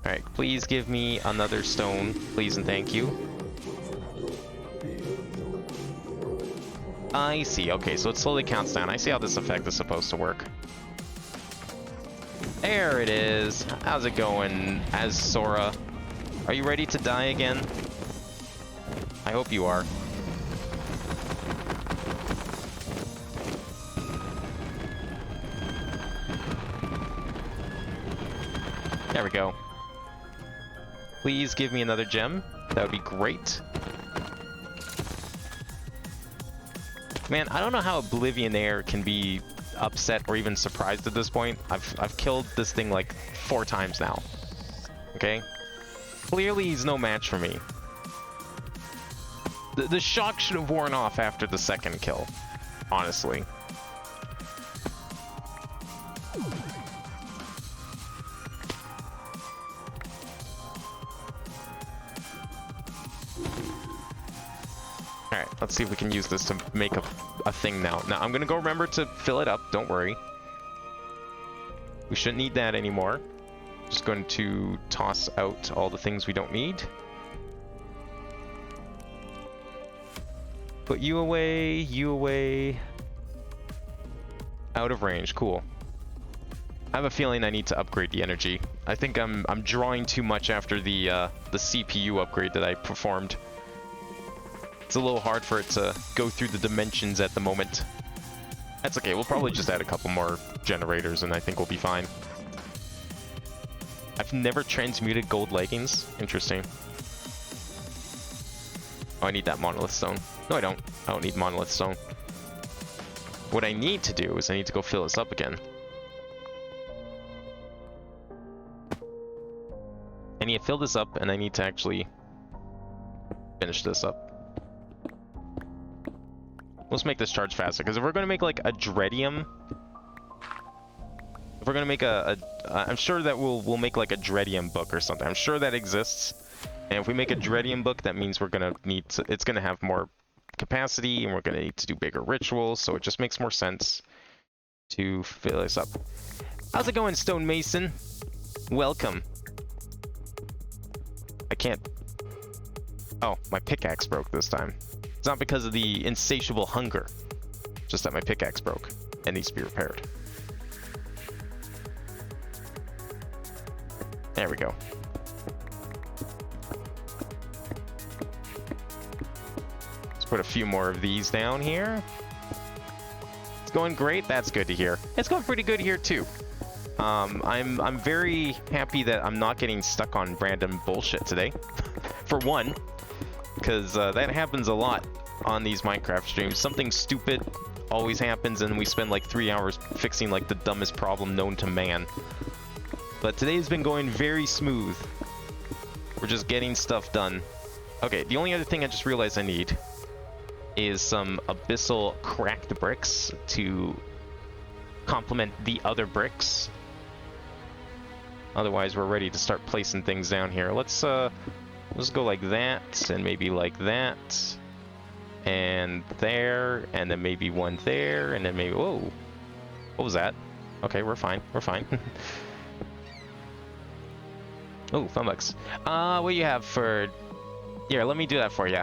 Alright, please give me another stone, please and thank you. I see, okay, so it slowly counts down. I see how this effect is supposed to work. There it is. How's it going, Azora? Are you ready to die again? I hope you are. There we go. Please give me another gem. That would be great. Man, I don't know how Oblivionaire can be upset or even surprised at this point. I've killed this thing like 4 times now. Okay? Clearly he's no match for me. The shock should have worn off after the 2nd kill, honestly. Alright, let's see if we can use this to make a thing now. Now, I'm gonna go remember to fill it up, don't worry. We shouldn't need that anymore. Just going to toss out all the things we don't need. Put you away, out of range, cool. I have a feeling I need to upgrade the energy. I think I'm drawing too much after the CPU upgrade that I performed. It's a little hard for it to go through the dimensions at the moment. That's okay, we'll probably just add a couple more generators and I think we'll be fine. I've never transmuted gold leggings. Interesting. Oh, I need that monolith stone. No, I don't. I don't need monolith stone. What I need to do is I need to go fill this up again. I need to fill this up and I need to actually finish this up. Let's make this charge faster, because if we're going to make like a dreadium, if we're going to make I'm sure that we'll make like a dreadium book or something. I'm sure that exists. And if we make a dreadium book, that means we're going to need to, it's going to have more capacity and we're going to need to do bigger rituals. So it just makes more sense to fill this up. How's it going, Stonemason? Welcome. I can't... Oh, my pickaxe broke this time. It's not because of the insatiable hunger. Just that my pickaxe broke and needs to be repaired. There we go. Let's put a few more of these down here. It's going great. That's good to hear. It's going pretty good here too. I'm very happy that I'm not getting stuck on random bullshit today. For one, because that happens a lot on these Minecraft streams. Something stupid always happens and we spend like 3 hours fixing like the dumbest problem known to man. But today's been going very smooth. We're just getting stuff done. Okay, the only other thing I just realized I need is some abyssal cracked bricks to complement the other bricks. Otherwise, we're ready to start placing things down here. Let's go like that, and maybe like that, and there, and then maybe one there, and then maybe... Whoa! What was that? Okay, we're fine. We're fine. Oh, $5. What do you have for... Here, let me do that for you.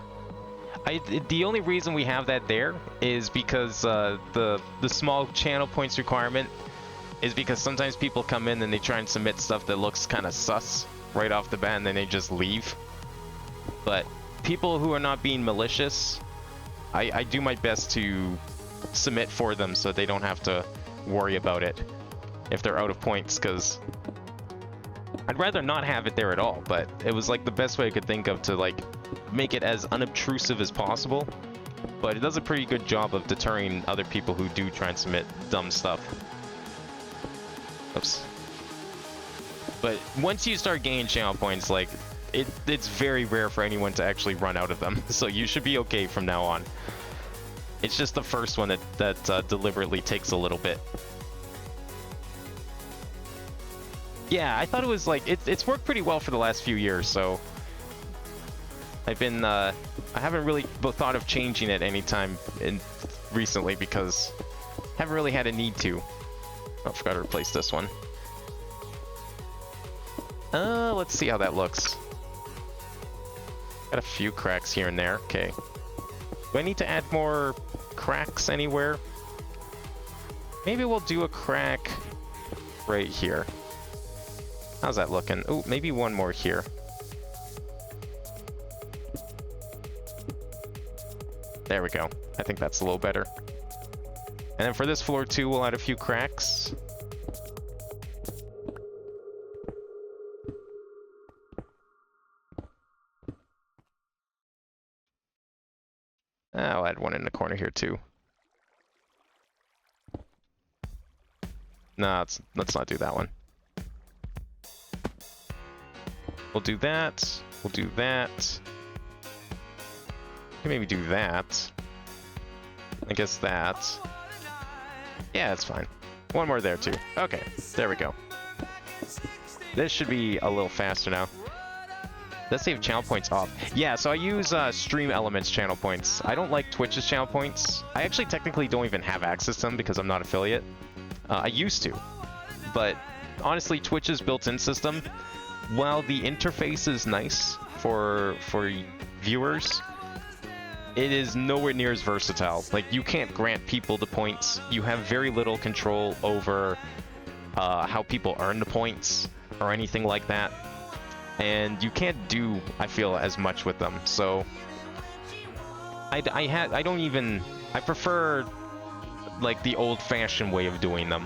The only reason we have that there is because the small channel points requirement is because sometimes people come in and they try and submit stuff that looks kind of sus right off the bat and then they just leave. But people who are not being malicious, I do my best to submit for them so they don't have to worry about it if they're out of points, because I'd rather not have it there at all, but it was like the best way I could think of to like make it as unobtrusive as possible. But it does a pretty good job of deterring other people who do try and submit dumb stuff. Oops. But once you start gaining channel points, like it's very rare for anyone to actually run out of them. So you should be okay from now on. It's just the first one that deliberately takes a little bit. Yeah, I thought it was like it's worked pretty well for the last few years, so I've been I haven't really thought of changing it anytime recently because I haven't really had a need to. Oh, I forgot to replace this one. Let's see how that looks. Got a few cracks here and there. Okay. Do I need to add more cracks anywhere? Maybe we'll do a crack right here. How's that looking? Oh, maybe one more here. There we go. I think that's a little better. And then for this floor too, we'll add a few cracks. I'll add one in the corner here too. No, let's not do that one. We'll do that. We'll do that. Maybe do that. I guess that. Yeah, that's fine. One more there too. Okay, there we go. This should be a little faster now. Let's save channel points off. Yeah, so I use Stream Elements channel points. I don't like Twitch's channel points. I actually technically don't even have access to them because I'm not affiliate. I used to. But honestly, Twitch's built-in system, while the interface is nice for viewers, it is nowhere near as versatile. Like, you can't grant people the points. You have very little control over how people earn the points or anything like that. And you can't do, I feel, as much with them. So I prefer like the old-fashioned way of doing them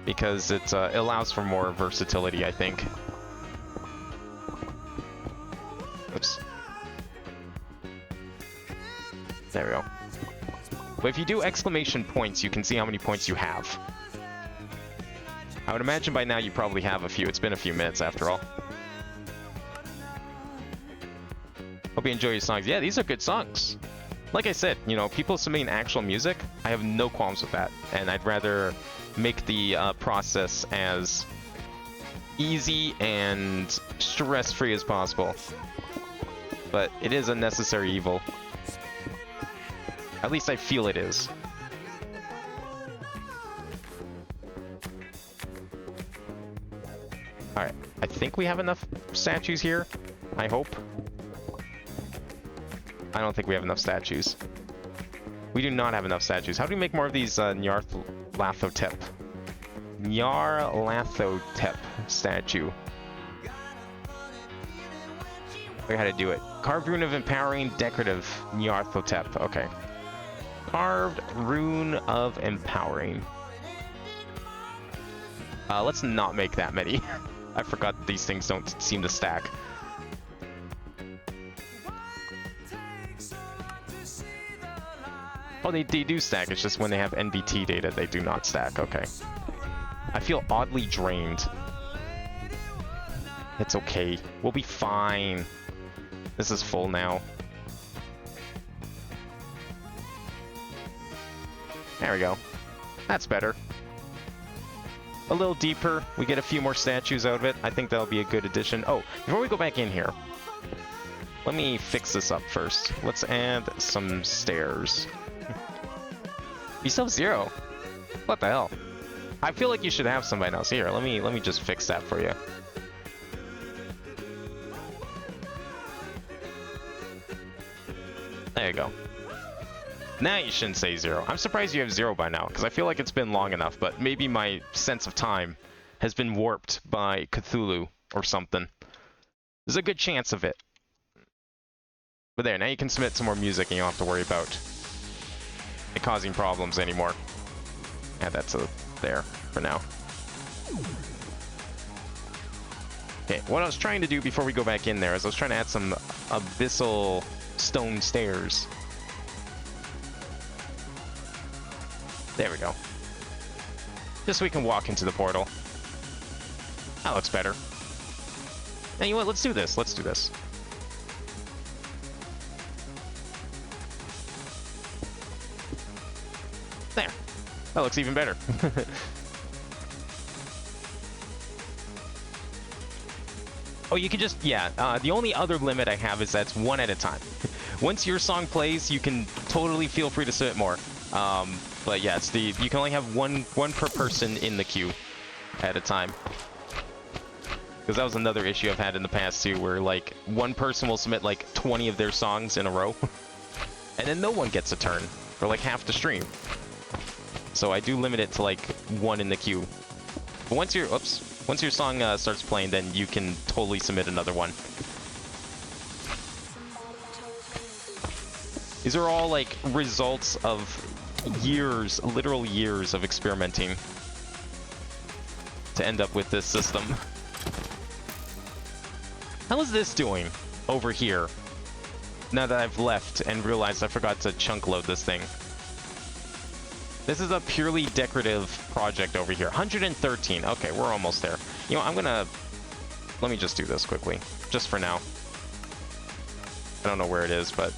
because it allows for more versatility, I think. Oops. There we go. But if you do exclamation points, you can see how many points you have. I would imagine by now you probably have a few. It's been a few minutes after all. Hope you enjoy your songs. Yeah, these are good songs. Like I said, you know, people submitting actual music, I have no qualms with that. And I'd rather make the process as easy and stress-free as possible. But it is a necessary evil. At least I feel it is. Alright, I think we have enough statues here. I hope. I don't think we have enough statues. We do not have enough statues. How do we make more of these Nyarlathotep statue? I how to do it. Carved rune of empowering decorative Nyarlathotep. Okay. Carved rune of empowering. Let's not make that many. I forgot that these things don't seem to stack. Oh, they do stack. It's just when they have NBT data, they do not stack. Okay. I feel oddly drained. It's okay. We'll be fine. This is full now. There we go. That's better. A little deeper. We get a few more statues out of it. I think that'll be a good addition. Oh, before we go back in here, let me fix this up first. Let's add some stairs. You still have 0. What the hell? I feel like you should have somebody else here. Let me just fix that for you. There you go. Now you shouldn't say 0. I'm surprised you have 0 by now, because I feel like it's been long enough, but maybe my sense of time has been warped by Cthulhu or something. There's a good chance of it. But there, now you can submit some more music and you don't have to worry about it causing problems anymore. Add that to there for now. Okay, what I was trying to do before we go back in there is I was trying to add some abyssal stone stairs. There we go. Just so we can walk into the portal. That looks better. Now, you know what? Let's do this. Let's do this. There. That looks even better. Oh, you can just, yeah. The only other limit I have is that's 1 at a time. Once your song plays, you can totally feel free to submit more. But yeah, it's you can only have one per person in the queue at a time. Because that was another issue I've had in the past too, where like one person will submit like 20 of their songs in a row, and then no one gets a turn for like half the stream. So I do limit it to like 1 in the queue. But once your song starts playing, then you can totally submit another one. These are all like results of years, literal years of experimenting to end up with this system. How is this doing over here? Now that I've left and realized I forgot to chunk load this thing. This is a purely decorative project over here. 113. Okay, we're almost there. You know, let me just do this quickly, just for now. I don't know where it is, but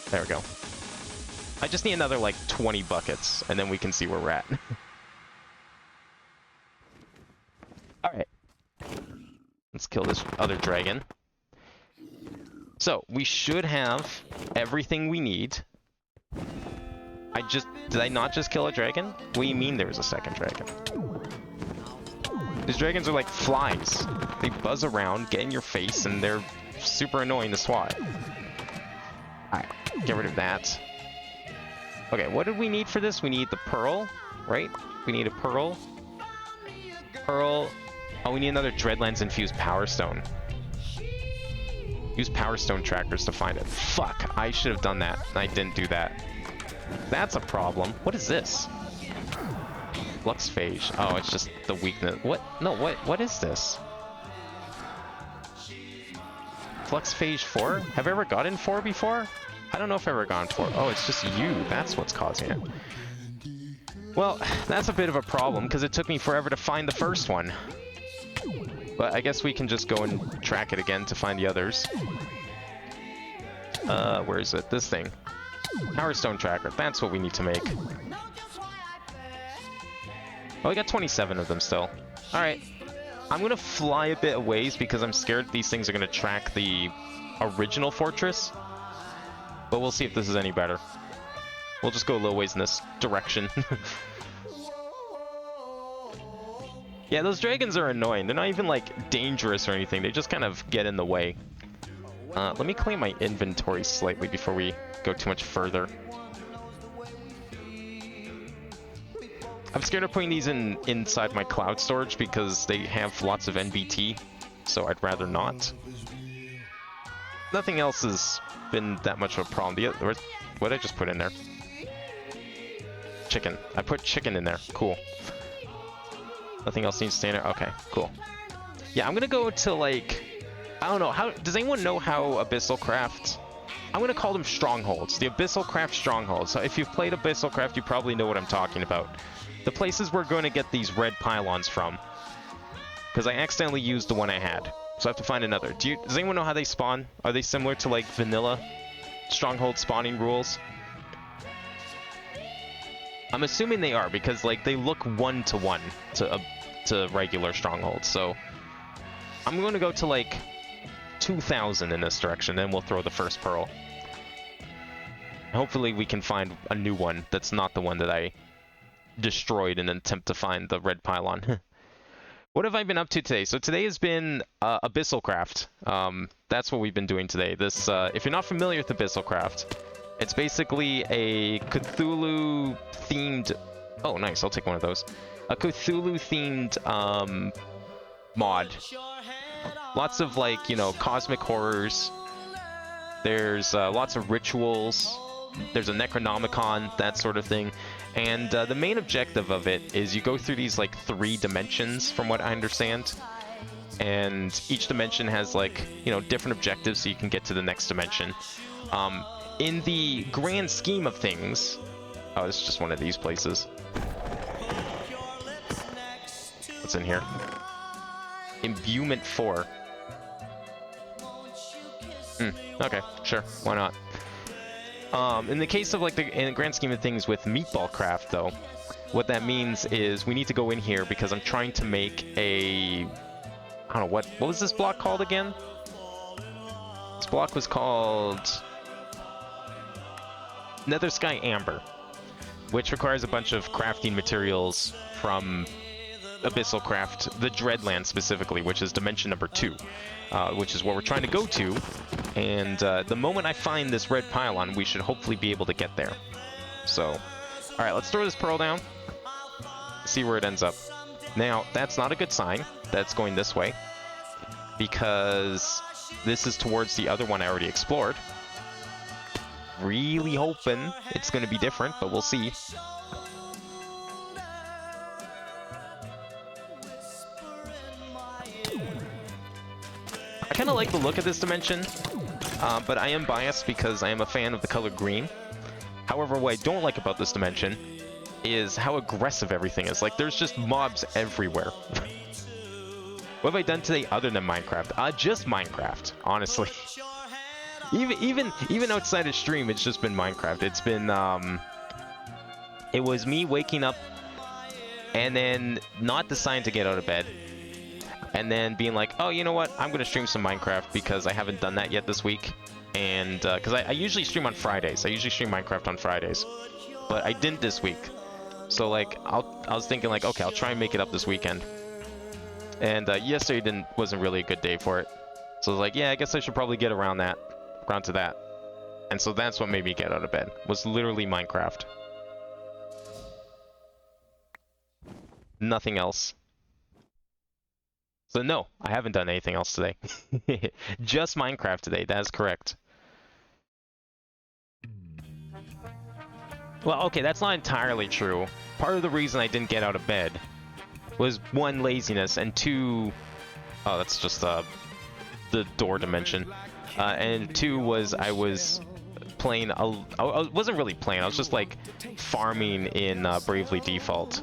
there we go. I just need another like 20 buckets, and then we can see where we're at. Alright. Let's kill this other dragon. So, we should have everything we need. Did I not just kill a dragon? What do you mean there was a second dragon? These dragons are like flies. They buzz around, get in your face, and they're super annoying to swat. Alright, get rid of that. Okay, what did we need for this? We need the pearl, right? We need a pearl. Pearl. Oh, we need another Dreadlands infused Power Stone. Use Power Stone trackers to find it. Fuck, I should have done that. I didn't do that. That's a problem. What is this? Flux Phage. Oh, it's just the weakness. What? No, what is this? Flux Phage 4? Have I ever gotten 4 before? I don't know if I've ever gone 4. Oh, it's just you. That's what's causing it. Well, that's a bit of a problem, because it took me forever to find the first one. But I guess we can just go and track it again to find the others. Where is it? This thing. Power Stone Tracker. That's what we need to make. Oh, we got 27 of them still. Alright. I'm going to fly a bit a ways because I'm scared these things are going to track the original fortress. But we'll see if this is any better. We'll just go a little ways in this direction. Yeah, those dragons are annoying. They're not even, like, dangerous or anything. They just kind of get in the way. Let me clean my inventory slightly before we go too much further. I'm scared of putting these inside my cloud storage because they have lots of NBT, so I'd rather not. Nothing else has been that much of a problem. What did I just put in there? Chicken. I put chicken in there. Cool. Nothing else needs to stay in there? Okay, cool. Yeah, I'm gonna go to, like... I don't know. Does anyone know how Abyssal-Craft... I'm gonna call them strongholds. The Abyssal-Craft strongholds. So if you've played Abyssal-Craft, you probably know what I'm talking about. The places we're going to get these red pylons from. Because I accidentally used the one I had. So I have to find another. Does anyone know how they spawn? Are they similar to, like, vanilla stronghold spawning rules? I'm assuming they are, because, like, they look one-to-one to regular strongholds. So I'm going to go to, like, 2,000 in this direction, and we'll throw the first pearl. Hopefully we can find a new one that's not the one that I destroyed in an attempt to find the red pylon. What have I been up to today? So today has been Abyssal-Craft. That's what we've been doing today. This, if you're not familiar with Abyssal-Craft, it's basically a Cthulhu-themed... Oh, nice. I'll take one of those. A Cthulhu-themed mod. Lots of, like, you know, cosmic horrors. There's lots of rituals. There's a Necronomicon, that sort of thing. And the main objective of it is you go through these, like, 3 dimensions, from what I understand. And each dimension has, like, you know, different objectives so you can get to the next dimension. In the grand scheme of things... Oh, this is just one of these places. What's in here? Imbuement 4. Okay, sure, why not? In the case of, like, in the grand scheme of things with Meatballcraft, though, what that means is we need to go in here because I'm trying to make a... I don't know, what was this block called again? This block was called... Nether Sky Amber, which requires a bunch of crafting materials from Abyssal-Craft, the Dreadlands specifically, which is dimension number 2. Which is what we're trying to go to, and the moment I find this red pylon, we should hopefully be able to get there. So, alright, let's throw this pearl down, see where it ends up. Now, that's not a good sign, that's going this way, because this is towards the other one I already explored. Really hoping it's going to be different, but we'll see. I kind of like the look of this dimension, but I am biased because I am a fan of the color green. However, what I don't like about this dimension is how aggressive everything is. Like, there's just mobs everywhere. What have I done today other than Minecraft? Just Minecraft, honestly. Even outside of stream, it's just been Minecraft. It's been, it was me waking up and then not deciding to get out of bed. And then being like, oh, you know what? I'm going to stream some Minecraft because I haven't done that yet this week. And, because I usually stream on Fridays. I usually stream Minecraft on Fridays. But I didn't this week. So, like, I was thinking, like, okay, I'll try and make it up this weekend. And, yesterday wasn't really a good day for it. So I was like, yeah, I guess I should probably get around to that. And so that's what made me get out of bed. Was literally Minecraft. Nothing else. So no, I haven't done anything else today. Just Minecraft today, that is correct. Well, okay, that's not entirely true. Part of the reason I didn't get out of bed was one, laziness, and two, oh, that's just the door dimension. And two was I was playing, I wasn't really playing, I was just like farming in Bravely Default.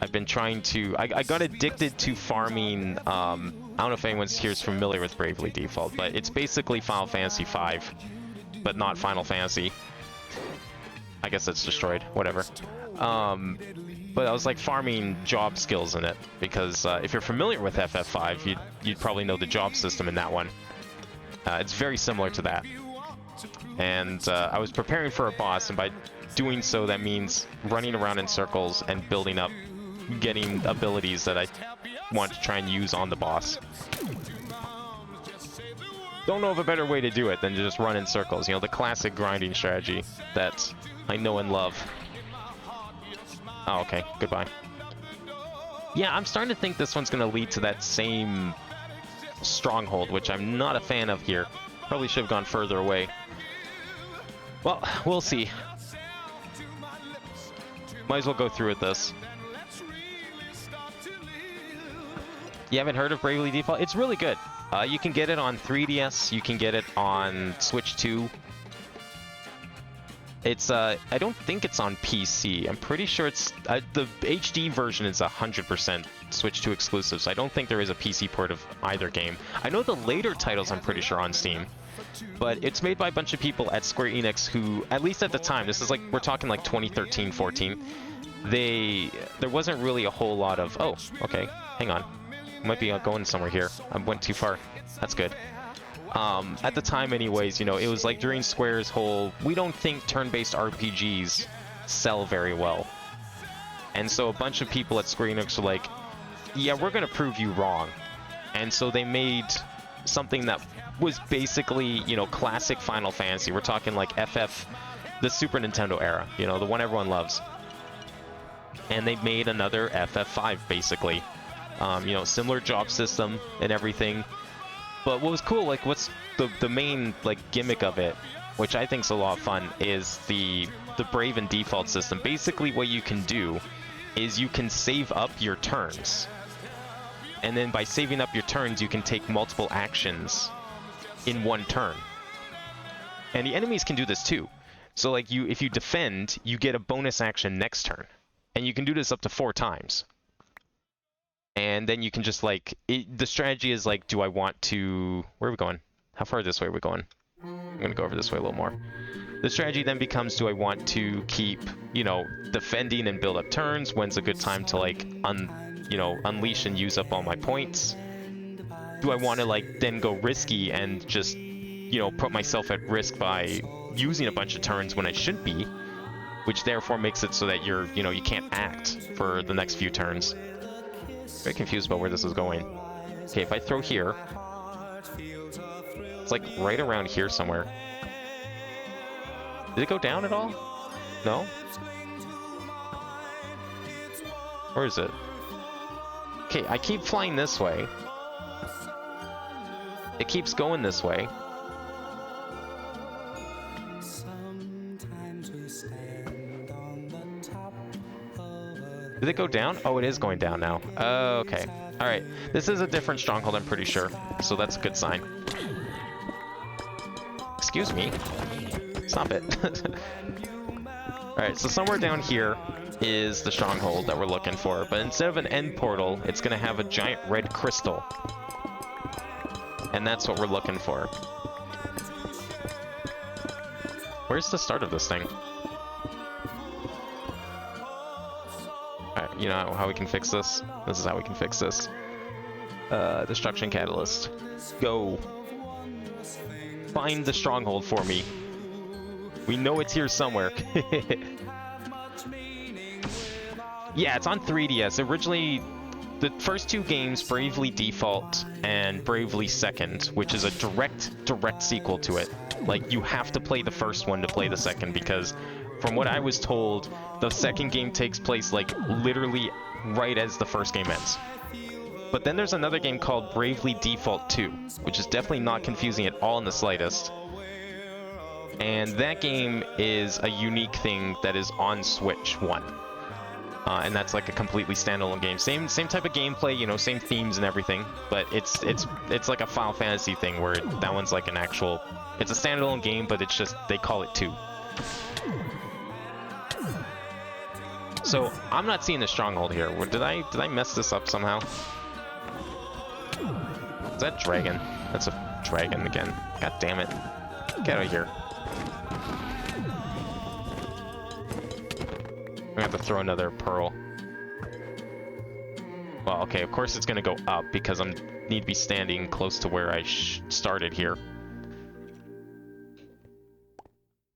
I've been trying to, I got addicted to farming, I don't know if anyone here is familiar with Bravely Default, but it's basically Final Fantasy V, but not Final Fantasy. I guess it's destroyed, whatever. But I was like farming job skills in it, because if you're familiar with FF5, you'd probably know the job system in that one. It's very similar to that. And I was preparing for a boss, and by doing so, that means running around in circles and building up, getting abilities that I want to try and use on the boss. Don't know of a better way to do it than to just run in circles. You know, the classic grinding strategy that I know and love. Oh, okay. Goodbye. Yeah, I'm starting to think this one's going to lead to that same stronghold, which I'm not a fan of here. Probably should have gone further away. Well, we'll see. Might as well go through with this. You haven't heard of Bravely Default? It's really good. You can get it on 3DS. You can get it on Switch 2. It's I don't think it's on PC. I'm pretty sure it's the HD version is 100% Switch 2 exclusive. So I don't think there is a PC port of either game. I know the later titles I'm pretty sure on Steam, but it's made by a bunch of people at Square Enix who, at least at the time, this is like we're talking like 2013, 14. There wasn't really a whole lot of. Oh, okay, hang on. Might be going somewhere here. I went too far. That's good. At the time anyways, you know, it was like during Square's whole, we don't think turn-based RPGs sell very well. And so a bunch of people at Square Enix were like, yeah, we're gonna prove you wrong. And so they made something that was basically, you know, classic Final Fantasy. We're talking like FF, the Super Nintendo era, you know, the one everyone loves. And they made another FF5, basically. You know, similar job system and everything. But what was cool, like, what's the main, like, gimmick of it, which I think is a lot of fun, is the Brave and Default system. Basically, what you can do is you can save up your turns. And then by saving up your turns, you can take multiple actions in one turn. And the enemies can do this too. So, like, if you defend, you get a bonus action next turn. And you can do this up to 4 times. And then you can just, like, the strategy is, like, do I want to... Where are we going? How far this way are we going? I'm going to go over this way a little more. The strategy then becomes, do I want to keep, you know, defending and build up turns? When's a good time to, like, unleash and use up all my points? Do I want to, like, then go risky and just, you know, put myself at risk by using a bunch of turns when I shouldn't be? Which therefore makes it so that you're, you know, you can't act for the next few turns. Very confused about where this is going. Okay, if I throw here, it's like right around here somewhere. Did it go down at all? No? Where is it? Okay, I keep flying this way. It keeps going this way. Did it go down? Oh, it is going down now. Oh, okay. Alright. This is a different stronghold, I'm pretty sure. So that's a good sign. Excuse me. Stop it. Alright, so somewhere down here is the stronghold that we're looking for. But instead of an end portal, it's going to have a giant red crystal. And that's what we're looking for. Where's the start of this thing? Alright, you know how we can fix this? This is how we can fix this. Destruction Catalyst. Go. Find the stronghold for me. We know it's here somewhere. Yeah, it's on 3DS. Originally, the first 2 games, Bravely Default and Bravely Second, which is a direct sequel to it. Like, you have to play the first one to play the second, because from what I was told, the second game takes place, like, literally right as the first game ends. But then there's another game called Bravely Default 2, which is definitely not confusing at all in the slightest. And that game is a unique thing that is on Switch 1. And that's like a completely standalone game. Same type of gameplay, you know, same themes and everything. But it's like a Final Fantasy thing where that one's like an actual. It's a standalone game, but it's just they call it 2. So I'm not seeing a stronghold here. Did I mess this up somehow? Is that dragon? That's a dragon again. God damn it! Get out of here. I'm gonna have to throw another pearl. Well, okay, of course it's gonna go up because I need to be standing close to where I started here.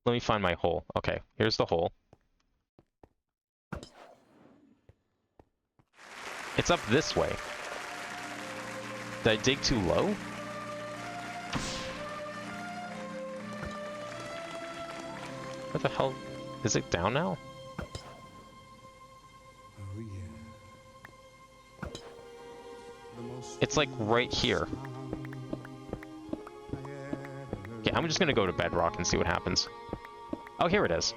Let me find my hole. Okay, here's the hole. It's up this way. Did I dig too low? What the hell? Is it down now? It's like right here. Okay, I'm just gonna go to bedrock and see what happens. Oh, here it is.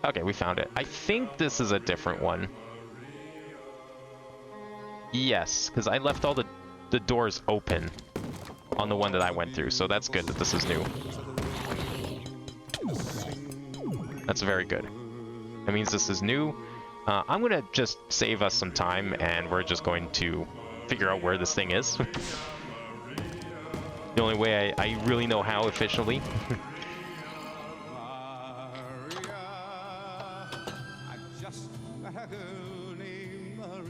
Okay, we found it. I think this is a different one. Yes, because I left all the doors open on the one that I went through, so that's good that this is new. That's very good. That means this is new. I'm gonna just save us some time, and we're just going to figure out where this thing is. The only way I really know how efficiently.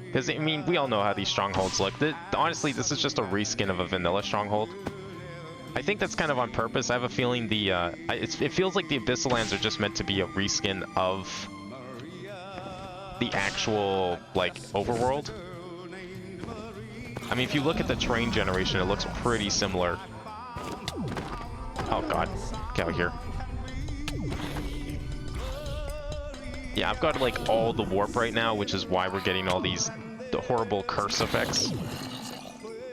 Because, I mean, we all know how these strongholds look. Honestly, this is just a reskin of a vanilla stronghold. I think that's kind of on purpose. I have a feeling it feels like the Abyssal Lands are just meant to be a reskin of the actual, like, overworld. I mean, if you look at the terrain generation, it looks pretty similar. Oh god, get out here. Yeah, I've got like all the warp right now, which is why we're getting all the horrible curse effects.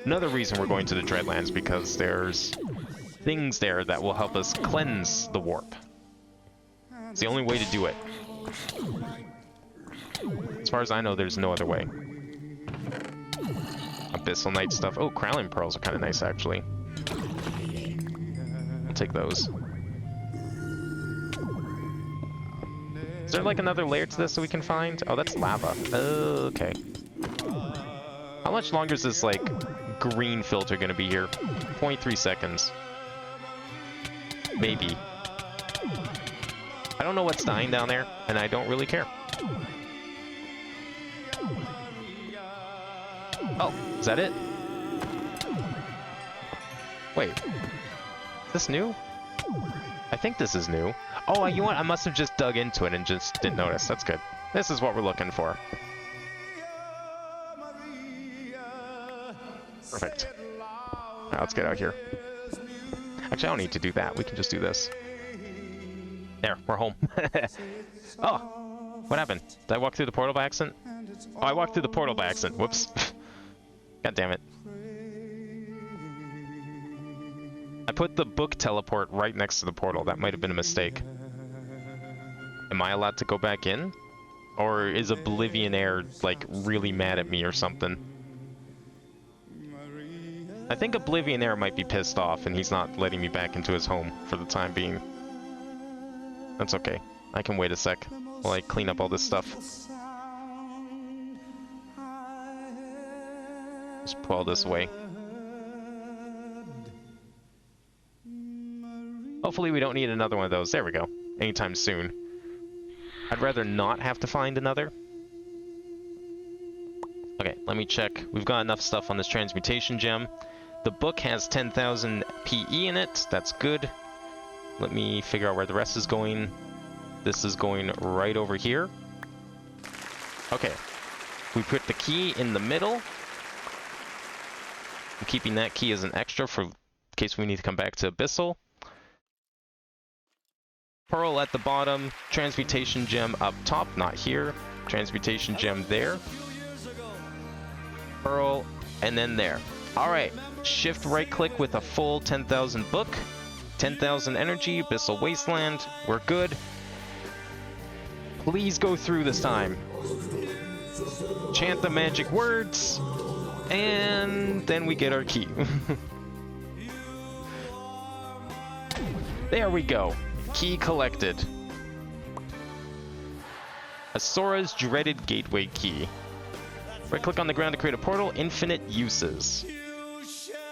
Another reason we're going to the Dreadlands, because there's things there that will help us cleanse the warp. It's the only way to do it. As far as I know, there's no other way. Abyssal Knight stuff. Oh, Crowling Pearls are kind of nice, actually. I'll take those. Is there like another layer to this that we can find? Oh, that's lava. Okay. How much longer is this, like, green filter gonna be here? 0.3 seconds. Maybe. I don't know what's dying down there, and I don't really care. Oh, is that it? Wait. Is this new? I think this is new. Oh, you know what? I must have just dug into it and just didn't notice. That's good. This is what we're looking for. Perfect. Alright, let's get out here. Actually, I don't need to do that. We can just do this. There, we're home. Oh, what happened? Did I walk through the portal by accident? Oh, I walked through the portal by accident. Whoops. God damn it. I put the book teleport right next to the portal. That might have been a mistake. Am I allowed to go back in? Or is Oblivion Air, like, really mad at me or something? I think Oblivion Air might be pissed off and he's not letting me back into his home for the time being. That's okay. I can wait a sec while I clean up all this stuff. Just pull all this away. Hopefully we don't need another one of those. There we go. Anytime soon. I'd rather not have to find another. Okay, let me check. We've got enough stuff on this transmutation gem. The book has 10,000 PE in it. That's good. Let me figure out where the rest is going. This is going right over here. Okay. We put the key in the middle. I'm keeping that key as an extra for in case we need to come back to Abyssal. Pearl at the bottom. Transmutation gem up top, not here. Transmutation gem there. Pearl, and then there. Alright, shift right click with a full 10,000 book. 10,000 energy, Abyssal Wasteland. We're good. Please go through this time. Chant the magic words. And then we get our key. There we go. Key collected. Asora's dreaded gateway key. Right click on the ground to create a portal. Infinite uses.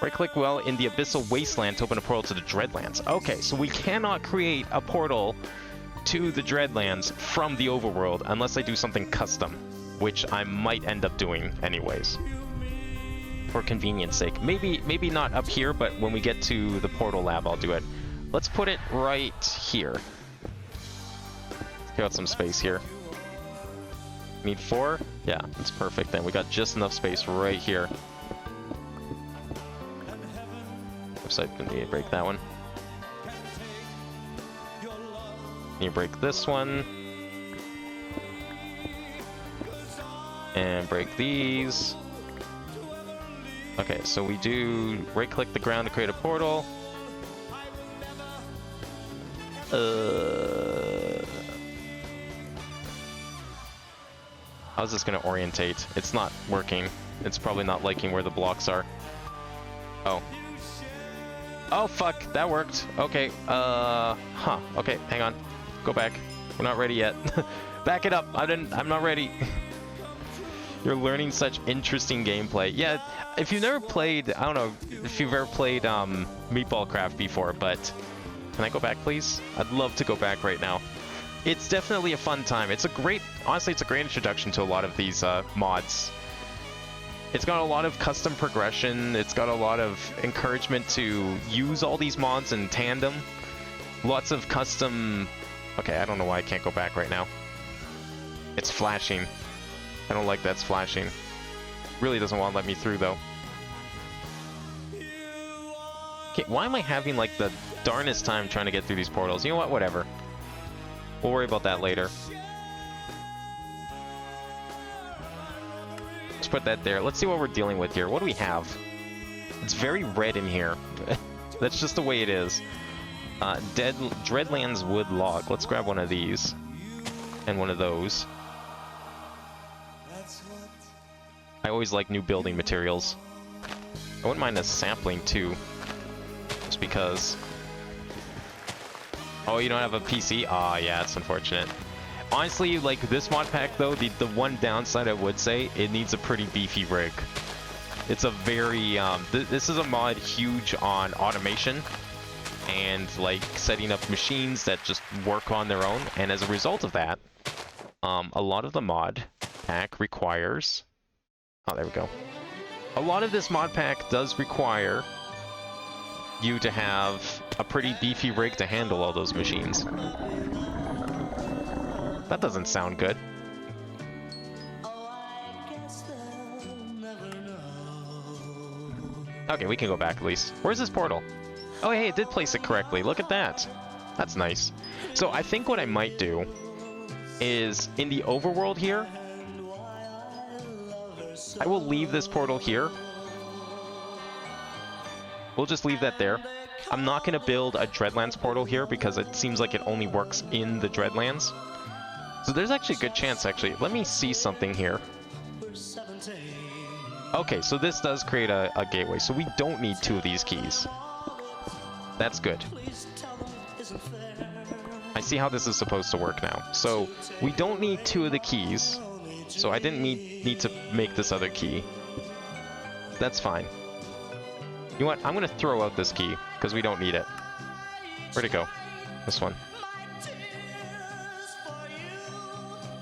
Right click well in the Abyssal Wasteland to open a portal to the Dreadlands. Okay, so we cannot create a portal to the Dreadlands from the overworld unless I do something custom, which I might end up doing anyways. For convenience sake. Maybe not up here, but when we get to the portal lab, I'll do it. Let's put it right here. Got some space here. Need 4? Yeah, that's perfect then. We got just enough space right here. Oops, I need to break that one. Need to break this one. And break these. Okay, so we do right-click the ground to create a portal. How's this gonna orientate? It's not working. It's probably not liking where the blocks are. Oh. Oh, fuck. That worked. Okay. Huh. Okay, hang on. Go back. We're not ready yet. Back it up. I'm not ready. You're learning such interesting gameplay. Yeah, if you've never played, I don't know if you've ever played Meatballcraft before, but can I go back, please? I'd love to go back right now. It's definitely a fun time. Honestly, it's a great introduction to a lot of these mods. It's got a lot of custom progression. It's got a lot of encouragement to use all these mods in tandem. Lots of custom... Okay, I don't know why I can't go back right now. It's flashing. I don't like that's flashing. Really doesn't want to let me through, though. Okay, why am I having, like, the darnest time trying to get through these portals? You know what? Whatever. We'll worry about that later. Let's put that there. Let's see what we're dealing with here. What do we have? It's very red in here. That's just the way it is. Dreadlands wood log. Let's grab one of these. And one of those. I always like new building materials. I wouldn't mind a sapling too. Just because. Oh, you don't have a PC? Ah, yeah, it's unfortunate. Honestly, like this mod pack though, the one downside I would say, it needs a pretty beefy rig. It's a very, this is a mod huge on automation and like setting up machines that just work on their own. And as a result of that, a lot of the mod pack requires, oh, there we go. A lot of this mod pack does require you to have a pretty beefy rig to handle all those machines. That doesn't sound good. Okay, we can go back at least. Where's this portal? Oh, hey, it did place it correctly. Look at that. That's nice. So I think what I might do is in the overworld here, I will leave this portal here. We'll just leave that there. I'm not going to build a Dreadlands portal here because it seems like it only works in the Dreadlands. So there's actually a good chance, actually. Let me see something here. Okay, so this does create a gateway, so we don't need 2 of these keys. That's good. I see how this is supposed to work now. So we don't need 2 of the keys, so I didn't need to make this other key. That's fine. You know what? I'm going to throw out this key, because we don't need it. Where'd it go? This one.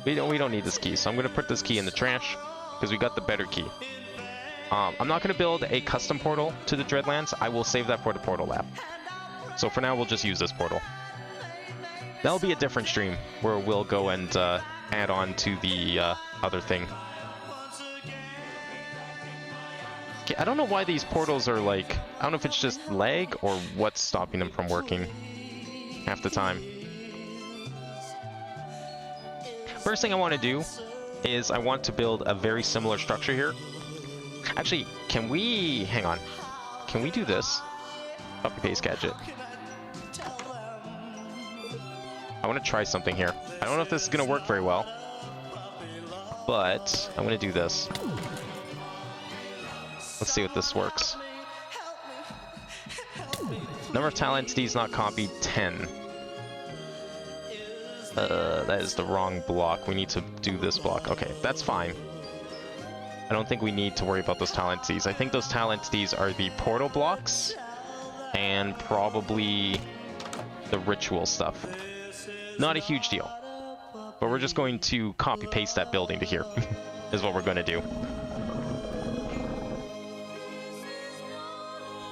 We don't need this key, so I'm going to put this key in the trash, because we got the better key. I'm not going to build a custom portal to the Dreadlands. I will save that for the portal lab. So for now, we'll just use this portal. That'll be a different stream, where we'll go and add on to the other thing. Okay, I don't know why these portals are like... I don't know if it's just lag or what's stopping them from working half the time. First thing I want to do is I want to build a very similar structure here. Actually, can we... hang on. Can we do this? Copy paste gadget. I want to try something here. I don't know if this is going to work very well, but I'm going to do this. Let's see what this works. Number of talent entities not copied, 10. That is the wrong block. We need to do this block. Okay, that's fine. I don't think we need to worry about those talent entities. I think those talent entities are the portal blocks and probably the ritual stuff. Not a huge deal. But we're just going to copy-paste that building to here, is what we're going to do.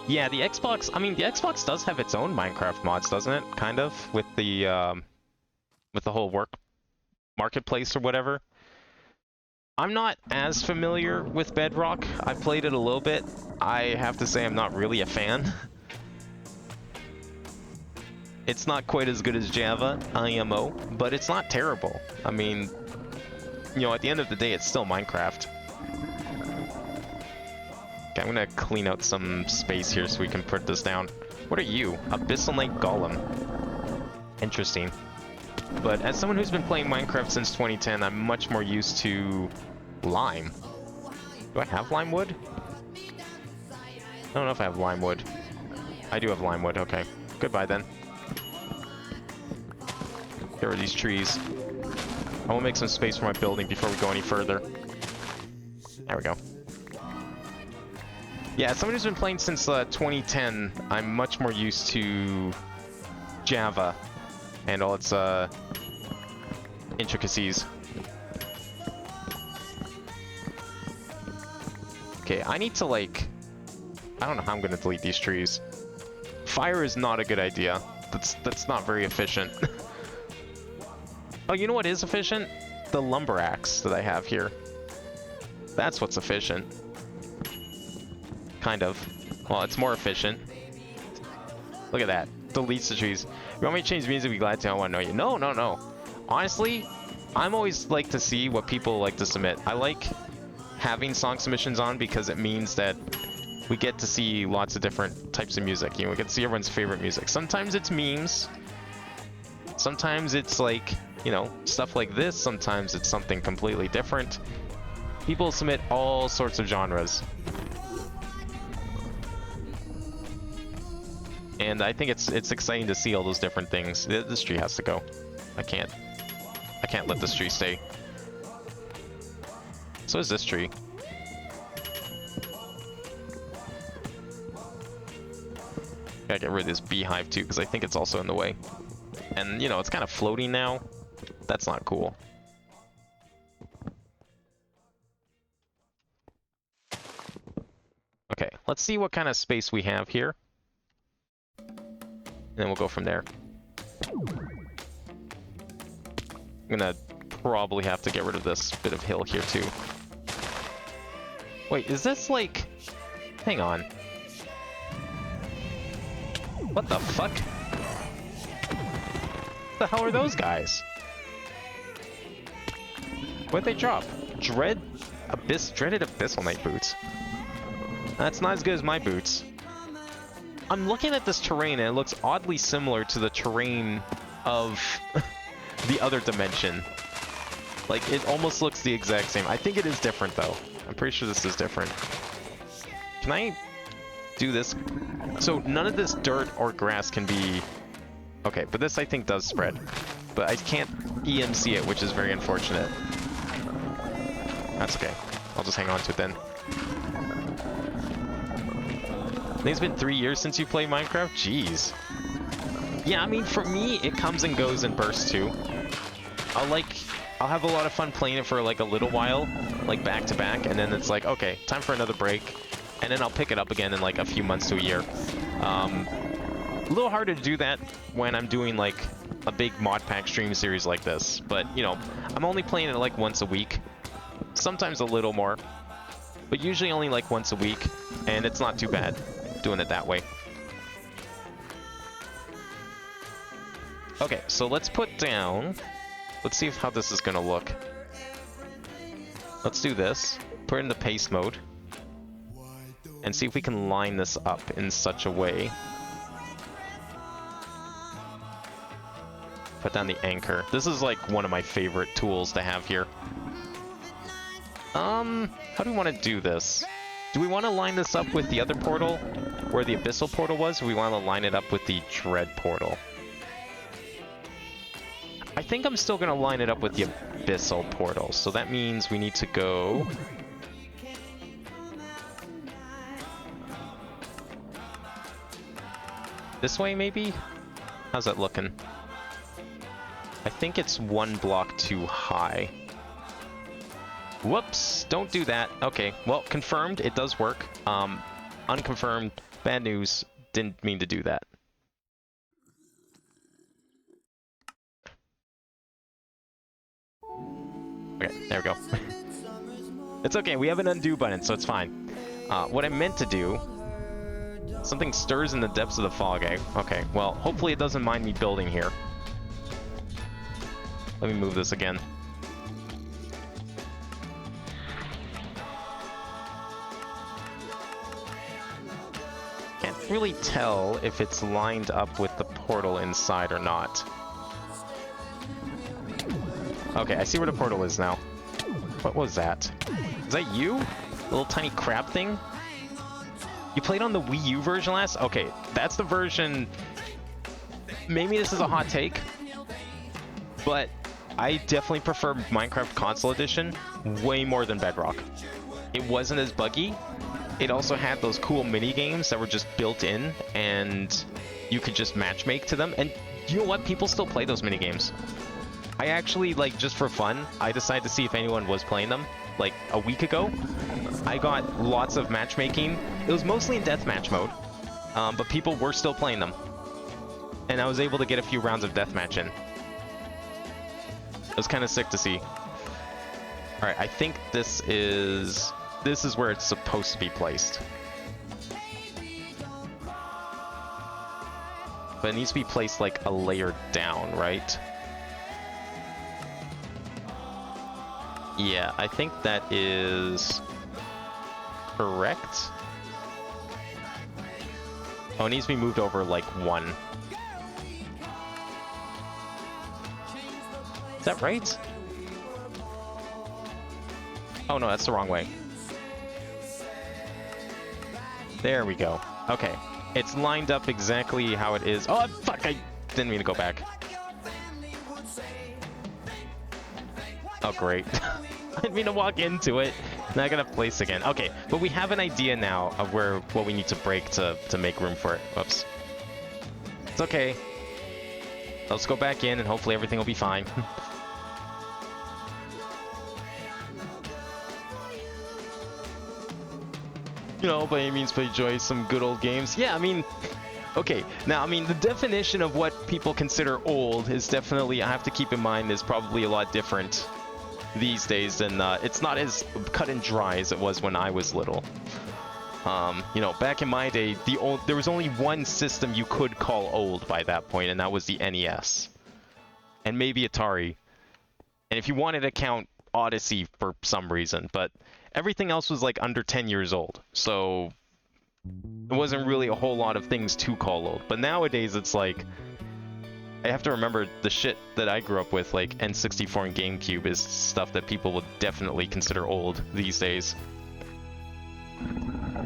Yeah, the Xbox, I mean, the Xbox does have its own Minecraft mods, doesn't it? Kind of, with the whole work marketplace or whatever. I'm not as familiar with Bedrock. I played it a little bit. I have to say I'm not really a fan. It's not quite as good as Java, IMO, but it's not terrible. I mean, you know, at the end of the day, it's still Minecraft. Okay, I'm gonna clean out some space here so we can put this down. What are you? Abyssal Knight Golem. Interesting. But as someone who's been playing Minecraft since 2010, I'm much more used to lime. Do I have lime wood? I don't know if I have lime wood. I do have lime wood, okay. Goodbye then. Get rid of these trees. I will make some space for my building before we go any further. There we go. Yeah, as someone who's been playing since 2010, I'm much more used to Java and all its intricacies. Okay, I need to, like... I don't know how I'm gonna delete these trees. Fire is not a good idea. That's not very efficient. Oh, you know what is efficient? The lumber axe that I have here. That's what's efficient. Kind of. Well, it's more efficient. Look at that. Deletes the trees. If you want me to change music, be glad to. I want to know you. No, no, no. Honestly, I'm always like to see what people like to submit. I like having song submissions on because it means that we get to see lots of different types of music. You know, we get to see everyone's favorite music. Sometimes it's memes. Sometimes it's like, you know, stuff like this. Sometimes it's something completely different. People submit all sorts of genres. And I think it's exciting to see all those different things. This tree has to go. I can't let this tree stay. So is this tree. Gotta get rid of this beehive too, because I think it's also in the way. And, you know, it's kind of floating now. That's not cool. Okay, let's see what kind of space we have here. And then we'll go from there. I'm gonna probably have to get rid of this bit of hill here too. Wait, is this like... Hang on. What the fuck? What the hell are those guys? What'd they drop? Dreaded Abyssal Knight boots. That's not as good as my boots. I'm looking at this terrain and it looks oddly similar to the terrain of the other dimension. Like, it almost looks the exact same. I think it is different though. I'm pretty sure this is different. Can I do this? So none of this dirt or grass can be... Okay, but this I think does spread. But I can't EMC it, which is very unfortunate. That's okay. I'll just hang on to it then. I think it's been 3 years since you played Minecraft? Jeez. Yeah, I mean, for me, it comes and goes in bursts too. I'll have a lot of fun playing it for like a little while, like back to back, and then it's like, okay, time for another break. And then I'll pick it up again in like a few months to a year. A little harder to do that when I'm doing like a big mod pack stream series like this. But, you know, I'm only playing it like once a week. Sometimes a little more. But usually only like once a week. And it's not too bad doing it that way. Okay, so let's put down... Let's see how this is going to look. Let's do this. Put it into paste mode. And see if we can line this up in such a way. Put down the anchor. This is like one of my favorite tools to have here. How do we want to do this? Do we want to line this up with the other portal, where the Abyssal portal was, or we want to line it up with the Dread portal? I think I'm still going to line it up with the Abyssal portal, so that means we need to go... this way, maybe? How's that looking? I think it's one block too high. Whoops, don't do that. Okay, well, confirmed, it does work. Unconfirmed, bad news, didn't mean to do that. Okay, there we go. It's okay, we have an undo button, so it's fine. What I meant to do... something stirs in the depths of the fog, eh? Okay, well, hopefully it doesn't mind me building here. Let me move this again. Can't really tell if it's lined up with the portal inside or not. Okay, I see where the portal is now. What was that? Is that you? The little tiny crab thing? You played on the Wii U version last? Okay, that's the version... maybe this is a hot take, but I definitely prefer Minecraft Console Edition way more than Bedrock. It wasn't as buggy. It also had those cool mini games that were just built in, and you could just matchmake to them. And you know what? People still play those mini games. I actually, like, just for fun, I decided to see if anyone was playing them, like, a week ago. I got lots of matchmaking. It was mostly in deathmatch mode, but people were still playing them. And I was able to get a few rounds of deathmatch in. It was kind of sick to see. Alright, I think this is where it's supposed to be placed. But it needs to be placed like a layer down, right? Yeah, I think that is correct. Oh, it needs to be moved over like one. Is that right? Oh no, that's the wrong way. There we go. Okay. It's lined up exactly how it is. Oh, fuck! I didn't mean to go back. Oh, great. I didn't mean to walk into it. Now I gotta place again. Okay, but we have an idea now of what we need to break to make room for it. Whoops. It's okay. Let's go back in and hopefully everything will be fine. You know, by any means, by enjoy some good old games. Yeah, I mean, okay. Now, I mean, the definition of what people consider old is definitely, I have to keep in mind, is probably a lot different these days, and it's not as cut and dry as it was when I was little. You know, back in my day, there was only one system you could call old by that point, and that was the NES. And maybe Atari. And if you wanted to count Odyssey for some reason, but everything else was like under 10 years old, so there wasn't really a whole lot of things to call old. But nowadays it's like, I have to remember the shit that I grew up with, like N64 and GameCube, is stuff that people would definitely consider old these days.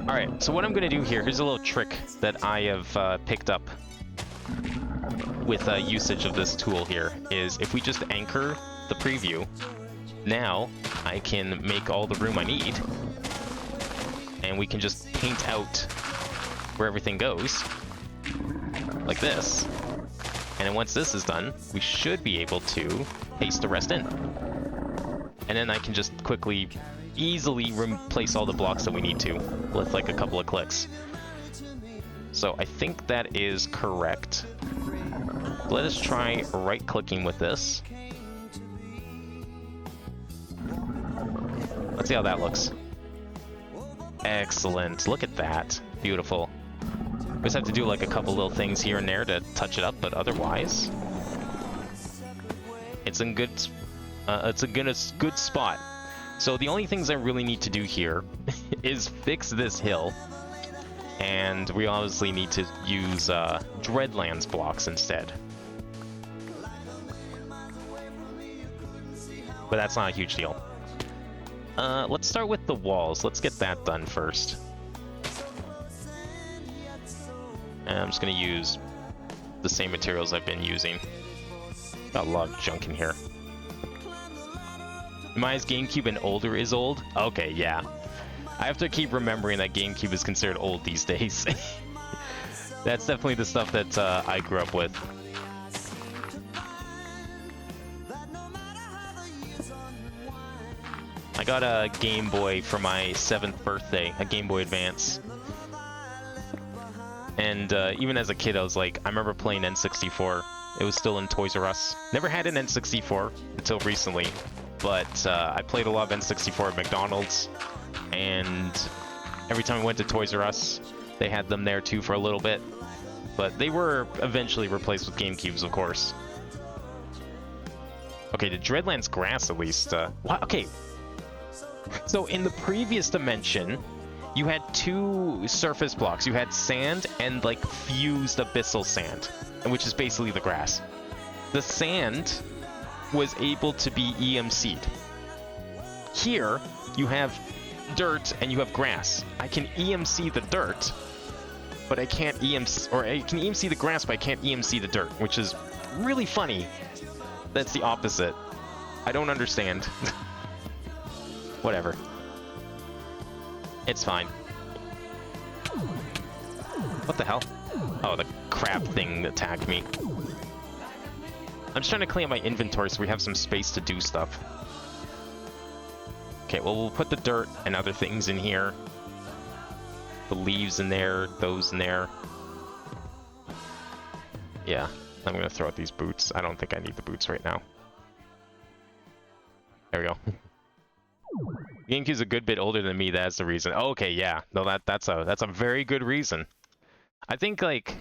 Alright, so what I'm going to do here, here's a little trick that I have picked up with usage of this tool here, is if we just anchor the preview, now I can make all the room I need, and we can just paint out where everything goes, like this. And then once this is done, we should be able to paste the rest in. And then I can just quickly, easily replace all the blocks that we need to with like a couple of clicks. So I think that is correct. Let us try right-clicking with this. Let's see how that looks. Excellent. Look at that. Beautiful. We just have to do like a couple little things here and there to touch it up, but otherwise, it's in good. It's a good spot. So the only things I really need to do here is fix this hill. And we obviously need to use Dreadlands blocks instead. But that's not a huge deal. Let's start with the walls. Let's get that done first. And I'm just going to use the same materials I've been using. Got a lot of junk in here. Maya's GameCube and older is old? Okay, yeah. I have to keep remembering that GameCube is considered old these days. That's definitely the stuff that I grew up with. I got a Game Boy for my 7th birthday, a Game Boy Advance. And even as a kid, I was like, I remember playing N64. It was still in Toys R Us. Never had an N64 until recently, but I played a lot of N64 at McDonald's. And every time I went to Toys R Us, they had them there too for a little bit. But they were eventually replaced with GameCubes, of course. Okay, the Dreadlands grass at least. What? Okay. So in the previous dimension, you had two surface blocks. You had sand and like fused abyssal sand, which is basically the grass. The sand was able to be EMC'd. Here, you have dirt and you have grass. I can EMC the dirt, but I can't EMC, or I can EMC the grass, but I can't EMC the dirt, which is really funny. That's the opposite. I don't understand. Whatever. It's fine. What the hell? Oh, the crab thing attacked me. I'm just trying to clean up my inventory so we have some space to do stuff. Okay, well, we'll put the dirt and other things in here. The leaves in there, those in there. Yeah, I'm gonna throw out these boots. I don't think I need the boots right now. There we go. GameCube's a good bit older than me, that's the reason. Oh, okay, yeah. No, that's a very good reason. I think, like,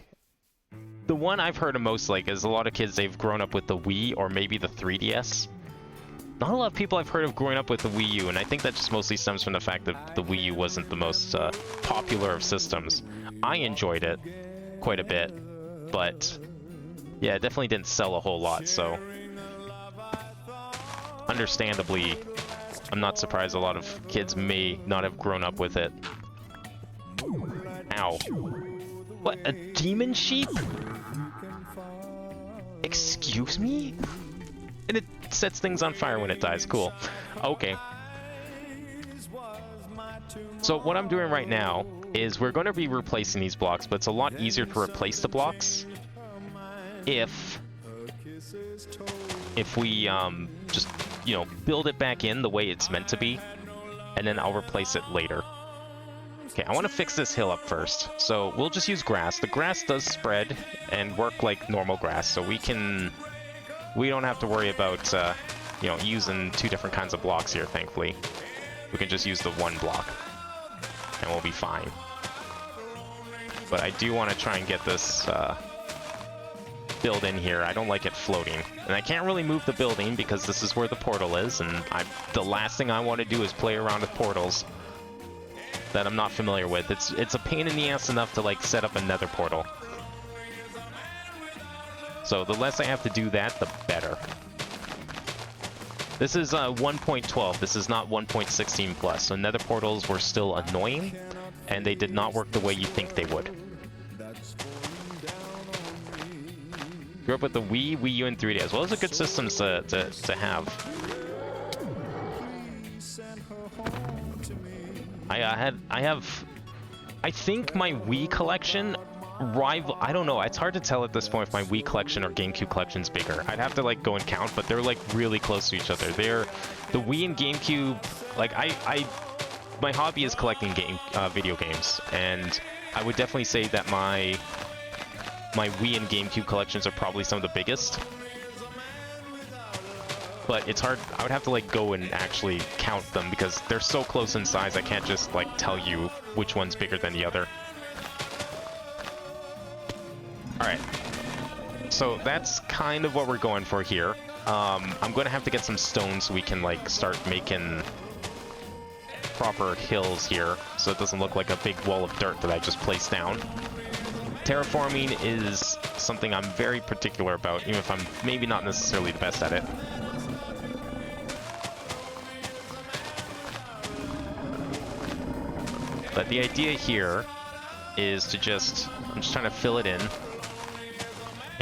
the one I've heard of most, like, is a lot of kids, they've grown up with the Wii or maybe the 3DS. Not a lot of people I've heard of growing up with the Wii U, and I think that just mostly stems from the fact that the Wii U wasn't the most popular of systems. I enjoyed it quite a bit, but yeah, it definitely didn't sell a whole lot, so understandably, I'm not surprised a lot of kids may not have grown up with it. Ow. What, a demon sheep? Excuse me? And it sets things on fire when it dies. Cool. Okay. So what I'm doing right now is we're going to be replacing these blocks, but it's a lot easier to replace the blocks if we just, you know, build it back in the way it's meant to be, and then I'll replace it later. Okay, I want to fix this hill up first, so we'll just use grass. The grass does spread and work like normal grass, so we don't have to worry about, you know, using two different kinds of blocks here, thankfully. We can just use the one block, and we'll be fine. But I do want to try and get this build in here. I don't like it floating. And I can't really move the building because this is where the portal is, and the last thing I want to do is play around with portals that I'm not familiar with. It's a pain in the ass enough to, like, set up a nether portal. So the less I have to do that, the better. This is 1.12. This is not 1.16 plus. So nether portals were still annoying, and they did not work the way you think they would. Grew up with the Wii U, and 3DS. Well, those are good systems to have. I think my Wii collection I don't know, it's hard to tell at this point if my Wii collection or GameCube collection's bigger. I'd have to, like, go and count, but they're, like, really close to each other. The Wii and GameCube, like, my hobby is collecting video games, and I would definitely say that my Wii and GameCube collections are probably some of the biggest. But it's hard, I would have to, like, go and actually count them because they're so close in size, I can't just, like, tell you which one's bigger than the other. Alright, so that's kind of what we're going for here. I'm going to have to get some stone so we can, like, start making proper hills here, so it doesn't look like a big wall of dirt that I just placed down. Terraforming is something I'm very particular about, even if I'm maybe not necessarily the best at it. But the idea here is to I'm just trying to fill it in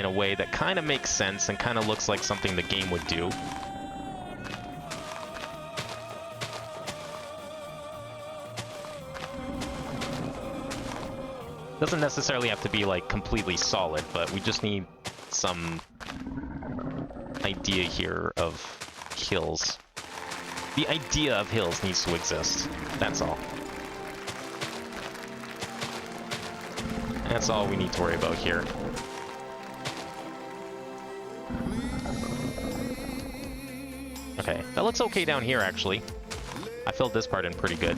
a way that kind of makes sense and kind of looks like something the game would do. Doesn't necessarily have to be like completely solid, but we just need some idea here of hills. The idea of hills needs to exist. That's all. That's all we need to worry about here. Okay, that looks okay down here, actually. I filled this part in pretty good.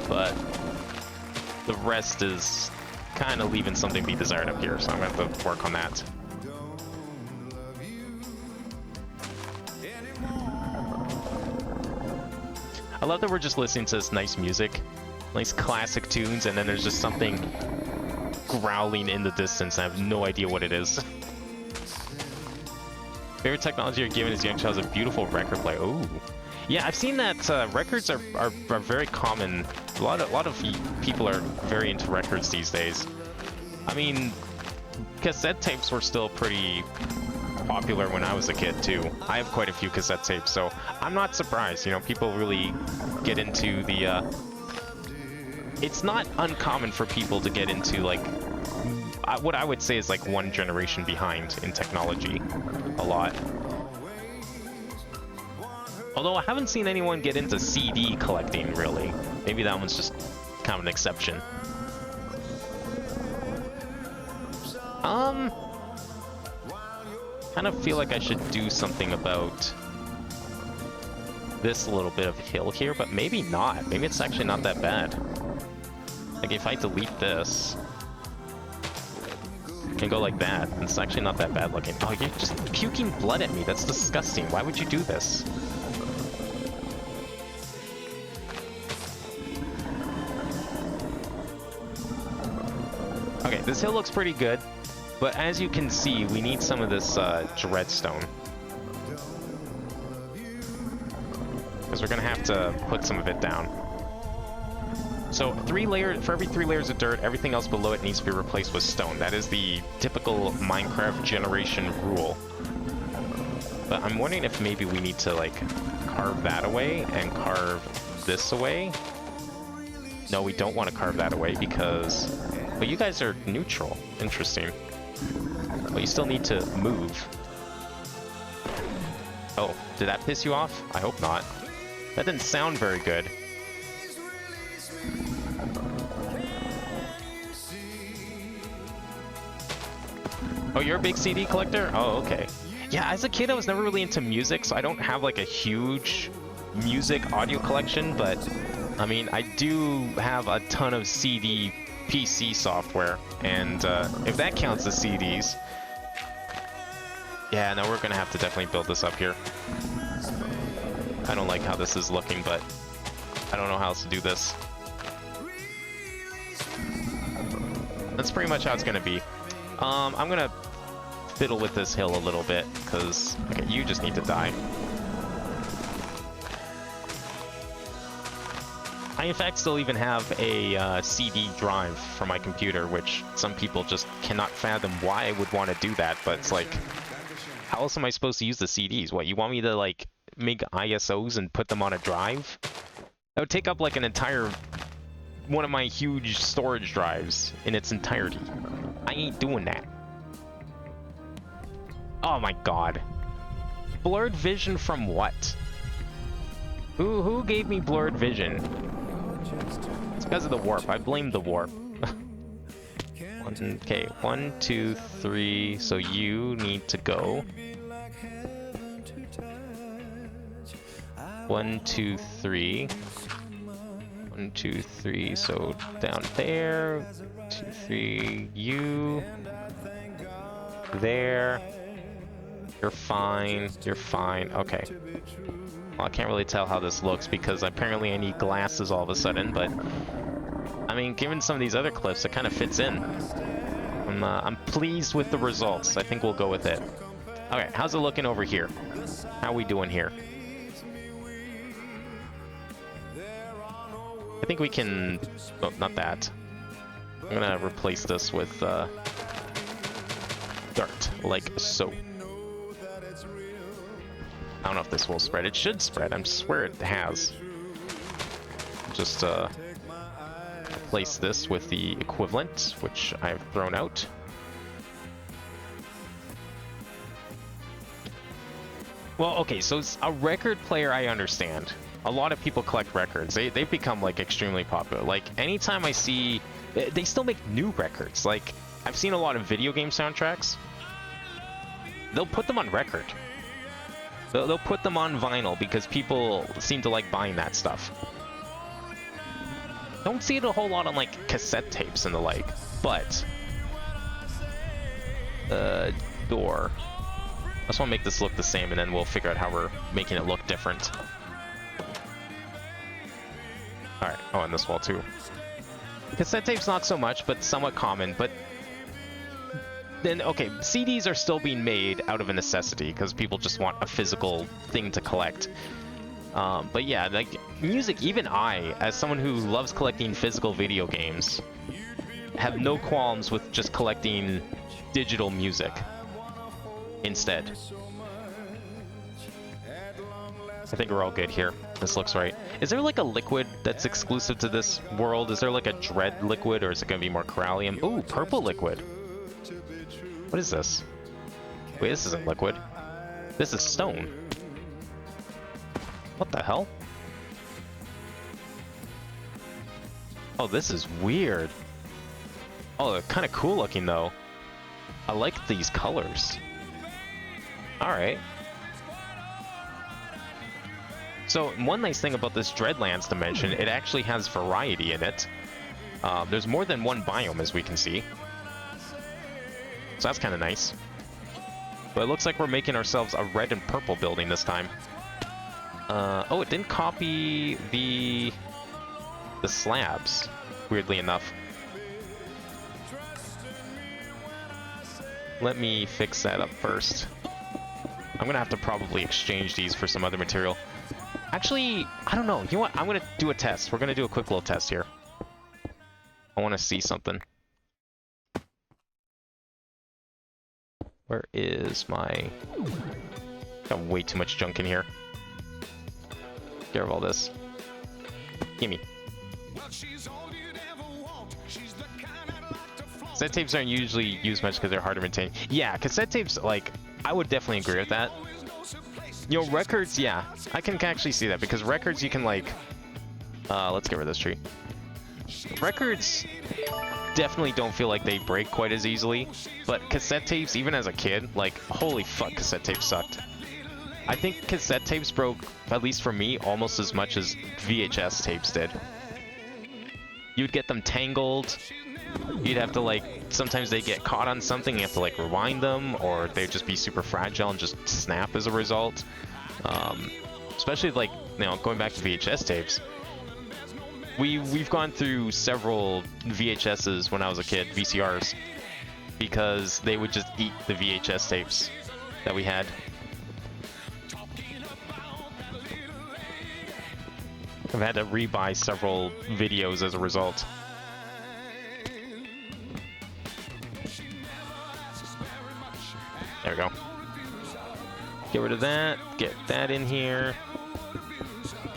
But the rest is kind of leaving something to be desired up here, so I'm going to have to work on that. I love that we're just listening to this nice music, nice classic tunes, and then there's just something growling in the distance. I have no idea what it is. Favorite technology you're given as young child is a beautiful record player. Ooh. Yeah, I've seen that records are very common. A lot of people are very into records these days. I mean, cassette tapes were still pretty popular when I was a kid too. I have quite a few cassette tapes, so I'm not surprised. You know, people really get into the... It's not uncommon for people to get into, like, what I would say is like one generation behind in technology. A lot. Although I haven't seen anyone get into CD collecting, really. Maybe that one's just kind of an exception. Kind of feel like I should do something about this little bit of hill here, but maybe not. Maybe it's actually not that bad. Like, if I delete this and go like that, it's actually not that bad looking. Oh, you're just puking blood at me. That's disgusting. Why would you do this? Okay, this hill looks pretty good, but as you can see, we need some of this dreadstone. Because we're going to have to put some of it down. So for every 3 layers of dirt, everything else below it needs to be replaced with stone. That is the typical Minecraft generation rule. But I'm wondering if maybe we need to, like, carve that away and carve this away. No, we don't want to carve that away because... But you guys are neutral. Interesting. But you still need to move. Oh, did that piss you off? I hope not. That didn't sound very good. Oh, you're a big CD collector? Oh, okay. Yeah, as a kid, I was never really into music, so I don't have like a huge music audio collection, but I mean, I do have a ton of CD PC software, and if that counts as CDs, yeah, no, we're gonna have to definitely build this up here. I don't like how this is looking, but I don't know how else to do this. That's pretty much how it's gonna be. I'm gonna fiddle with this hill a little bit, because, okay, you just need to die. I, in fact, still even have a CD drive for my computer, which some people just cannot fathom why I would want to do that, but it's like, how else am I supposed to use the CDs? What, you want me to, like, make ISOs and put them on a drive? That would take up, like, an entire... one of my huge storage drives in its entirety. I ain't doing that. Oh my god. Blurred vision from what? Who gave me blurred vision? It's because of the warp. I blame the warp. Okay, 1, 2, 3. So you need to go. 1, 2, 3. 1, 2, 3. So down there. 2, 3. You. There. You're fine. You're fine. Okay. Well, I can't really tell how this looks because apparently I need glasses all of a sudden, but I mean, given some of these other cliffs, it kind of fits in. I'm pleased with the results. I think we'll go with it. Okay, how's it looking over here? How are we doing here? I think we can... Oh, not that. I'm gonna replace this with dirt, like so. I don't know if this will spread. It should spread. I swear it has. Just replace this with the equivalent, which I've thrown out. Well, okay, so it's a record player, I understand. A lot of people collect records. They've become, like, extremely popular. Like, anytime I see... They still make new records. Like, I've seen a lot of video game soundtracks. They'll put them on record. They'll put them on vinyl because people seem to like buying that stuff. Don't see it a whole lot on, like, cassette tapes and the like, but... door. I just want to make this look the same, and then we'll figure out how we're making it look different. Alright, oh, and this wall too. Cassette tape's not so much, but somewhat common, but... Then, okay, CDs are still being made out of a necessity, because people just want a physical thing to collect. But yeah, like, music, even I, as someone who loves collecting physical video games, have no qualms with just collecting digital music instead. I think we're all good here. This looks right. Is there like a liquid that's exclusive to this world? Is there like a dread liquid, or is it going to be more corallium? Ooh, purple liquid. What is this? Wait, this isn't liquid. This is stone. What the hell? Oh, this is weird. Oh, they're kind of cool looking though. I like these colors. Alright. So, one nice thing about this Dreadlands dimension, it actually has variety in it. There's more than one biome, as we can see. So that's kind of nice. But it looks like we're making ourselves a red and purple building this time. Oh, it didn't copy the slabs, weirdly enough. Let me fix that up first. I'm gonna have to probably exchange these for some other material. Actually, I don't know. You know what? I'm gonna do a test. We're gonna do a quick little test here. I want to see something. Where is my... Got way too much junk in here. Get rid of all this. Gimme. Cassette tapes aren't usually used much because they're hard to maintain. Yeah, cassette tapes, like, I would definitely agree with that. You know, records, yeah, I can actually see that, because records you can, like... let's get rid of this tree. Records definitely don't feel like they break quite as easily, but cassette tapes, even as a kid, like, holy fuck, cassette tapes sucked. I think cassette tapes broke, at least for me, almost as much as VHS tapes did. You'd get them tangled, you'd have to, like, sometimes they get caught on something, you have to, like, rewind them, or they'd just be super fragile and just snap as a result. Especially, like, you know, going back to VHS tapes. We've gone through several VHSs when I was a kid, VCRs, because they would just eat the VHS tapes that we had. I've had to rebuy several videos as a result. There we go. Get rid of that, get that in here.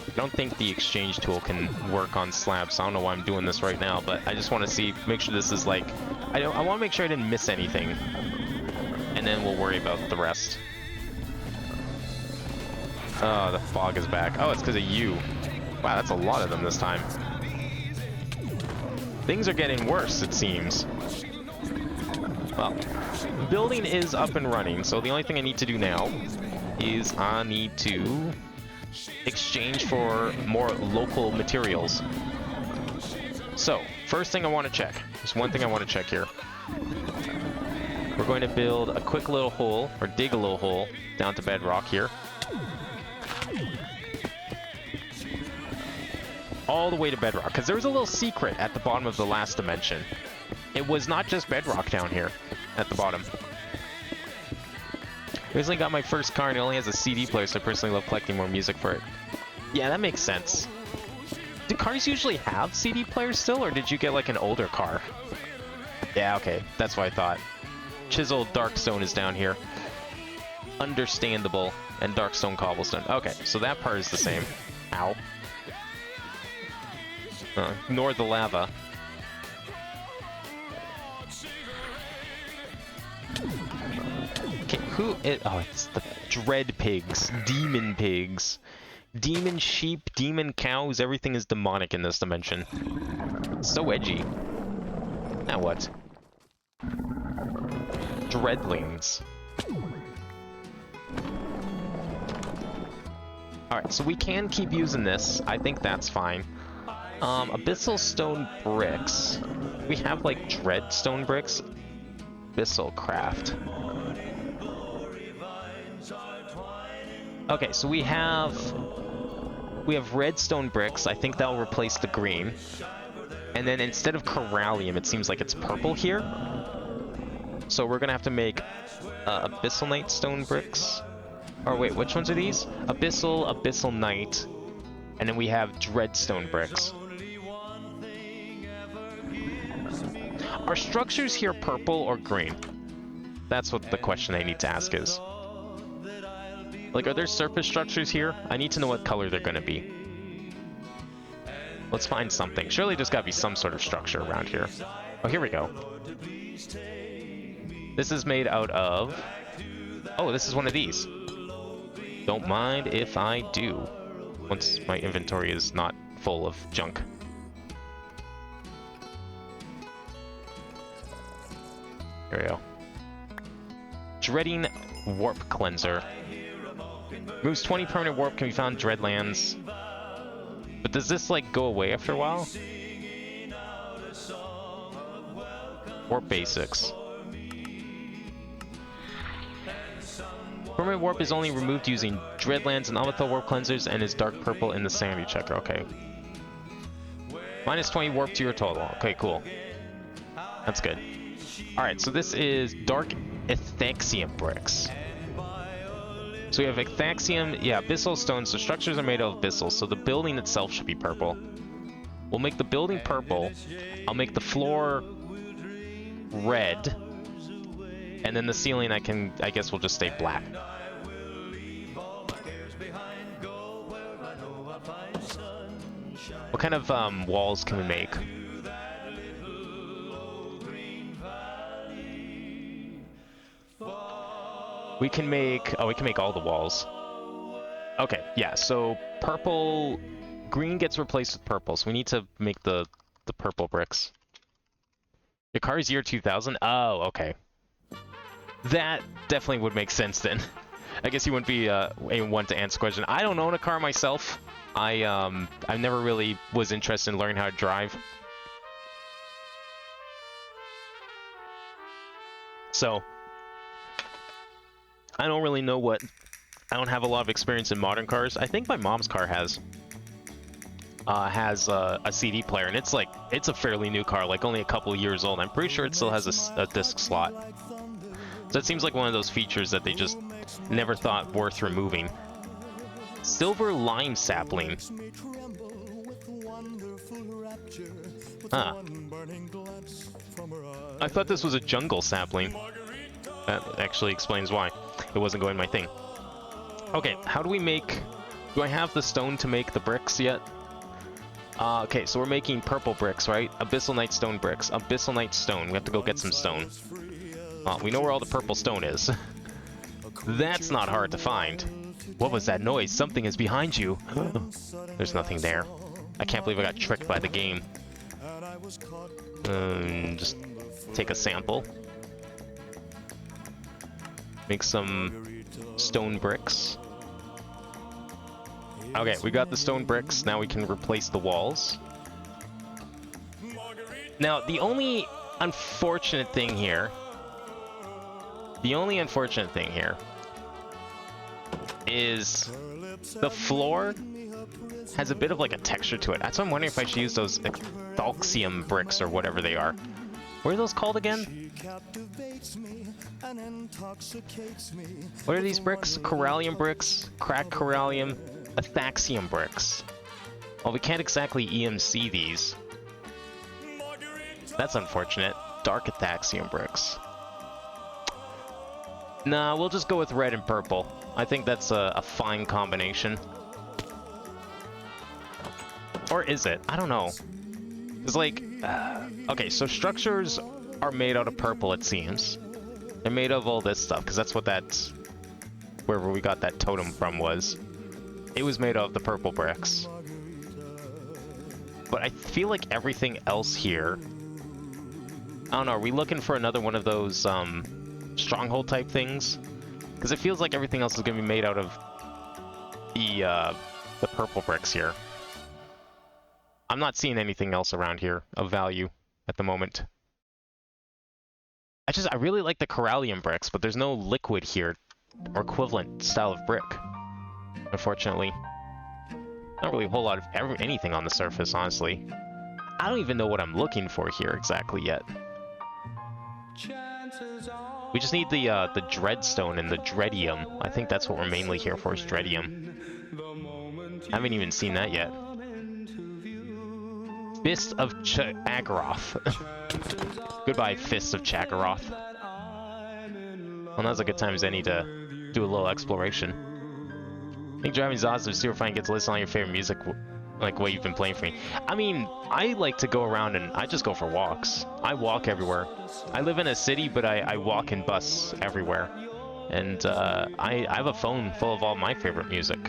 I don't think the exchange tool can work on slabs, so I don't know why I'm doing this right now, but I just want to see, make sure this is like, I want to make sure I didn't miss anything, and then we'll worry about the rest. Oh, the fog is back. Oh, it's because of you. Wow, that's a lot of them this time. Things are getting worse, it seems. Well, building is up and running, so the only thing I need to do now is I need to exchange for more local materials. So, first thing I want to check. There's one thing I want to check here. We're going to build a quick little hole, or dig a little hole, down to bedrock here. all the way to bedrock, because there was a little secret at the bottom of the last dimension. It was not just bedrock down here at the bottom. I recently got my first car and it only has a CD player, so I personally love collecting more music for it. Yeah, that makes sense. Do cars usually have CD players still, or did you get like an older car? Yeah, okay, that's what I thought. Chiseled Darkstone is down here. Understandable. And Darkstone Cobblestone. Okay, so that part is the same. Ow. Ignore the lava. Okay, who is... Oh, it's the Dread Pigs. Demon Pigs. Demon sheep, demon cows, everything is demonic in this dimension. So edgy. Now what? Dreadlings. Alright, so we can keep using this. I think that's fine. Abyssal stone bricks. We have, like, dread stone bricks. Meatballcraft. Okay, so we have redstone bricks. I think that'll replace the green. And then instead of corallium, it seems like it's purple here. So we're gonna have to make abyssal stone bricks. Or wait, which ones are these? Abyssal night, and then we have dreadstone bricks. Are structures here purple or green? That's what the question I need to ask is. Like, are there surface structures here? I need to know what color they're gonna be. Let's find something. Surely there's gotta be some sort of structure around here. Oh, here we go. This is made out of... Oh, this is one of these. Don't mind if I do. Once my inventory is not full of junk. Here we go. Dreading Warp Cleanser. Moves 20 permanent warp, can be found in Dreadlands. But does this, like, go away after a while? Warp Basics. Permanent warp is only removed using Dreadlands and Amethol warp cleansers and is dark purple in the sanity checker. Okay. Minus 20 warp to your total. Okay, cool. That's good. Alright, so this is dark Ethaxium bricks. So we have Ethaxium, yeah, abyssal stones. So structures are made of abyssal, so the building itself should be purple. We'll make the building purple. I'll make the floor red. And then the ceiling, I guess we'll just stay black. What kind of walls can we make? We can make all the walls. Okay, yeah, so green gets replaced with purple, so we need to make the purple bricks. Your car is year 2000? Oh, okay. That definitely would make sense then. I guess you wouldn't be one to answer the question. I don't own a car myself. I never really was interested in learning how to drive. So I don't really know I don't have a lot of experience in modern cars. I think my mom's car has a CD player, and it's a fairly new car, like only a couple of years old. I'm pretty sure it still has a disc slot. So it seems like one of those features that they just never thought worth removing. Silver lime sapling. Huh. I thought this was a jungle sapling. That actually explains why it wasn't going my thing. Okay, how do we make... Do I have the stone to make the bricks yet? Okay, so we're making purple bricks, right? Abyssal Night stone bricks. Abyssal Night stone. We have to go get some stone. We know where all the purple stone is. That's not hard to find. What was that noise? Something is behind you. There's nothing there. I can't believe I got tricked by the game. Just take a sample. Make some stone bricks. Okay, we got the stone bricks. Now we can replace the walls. Now, the only unfortunate thing here is the floor has a bit of like a texture to it. That's why I'm wondering if I should use those Thalxium bricks or whatever they are. What are those called again? What are these bricks? Corallium bricks, cracked corallium, Athaxium bricks. Well, we can't exactly EMC these. That's unfortunate. Dark Athaxium bricks. Nah, we'll just go with red and purple. I think that's a fine combination. Or is it? I don't know. It's like... okay, so structures are made out of purple, it seems. They're made of all this stuff, because that's what that... wherever we got that totem from was. It was made of the purple bricks. But I feel like everything else here... I don't know, are we looking for another one of those, stronghold type things? Because it feels like everything else is going to be made out of the purple bricks here. I'm not seeing anything else around here of value at the moment. I really like the corallium bricks, but there's no liquid here or equivalent style of brick, unfortunately. Not really a whole lot of anything on the surface, honestly. I don't even know what I'm looking for here exactly yet. We just need the dreadstone and the dreadium. I think that's what we're mainly here for, is dreadium. I haven't even seen that yet. Fist of Chagaroth. Goodbye, Fist of Chagaroth. Well, now's a good time as any to do a little exploration. I think driving's awesome. Super fun. Get to listen to all your favorite music, like what you've been playing for me. I mean, I like to go around and I just go for walks. I walk everywhere. I live in a city, but I walk and bus everywhere. And I have a phone full of all my favorite music.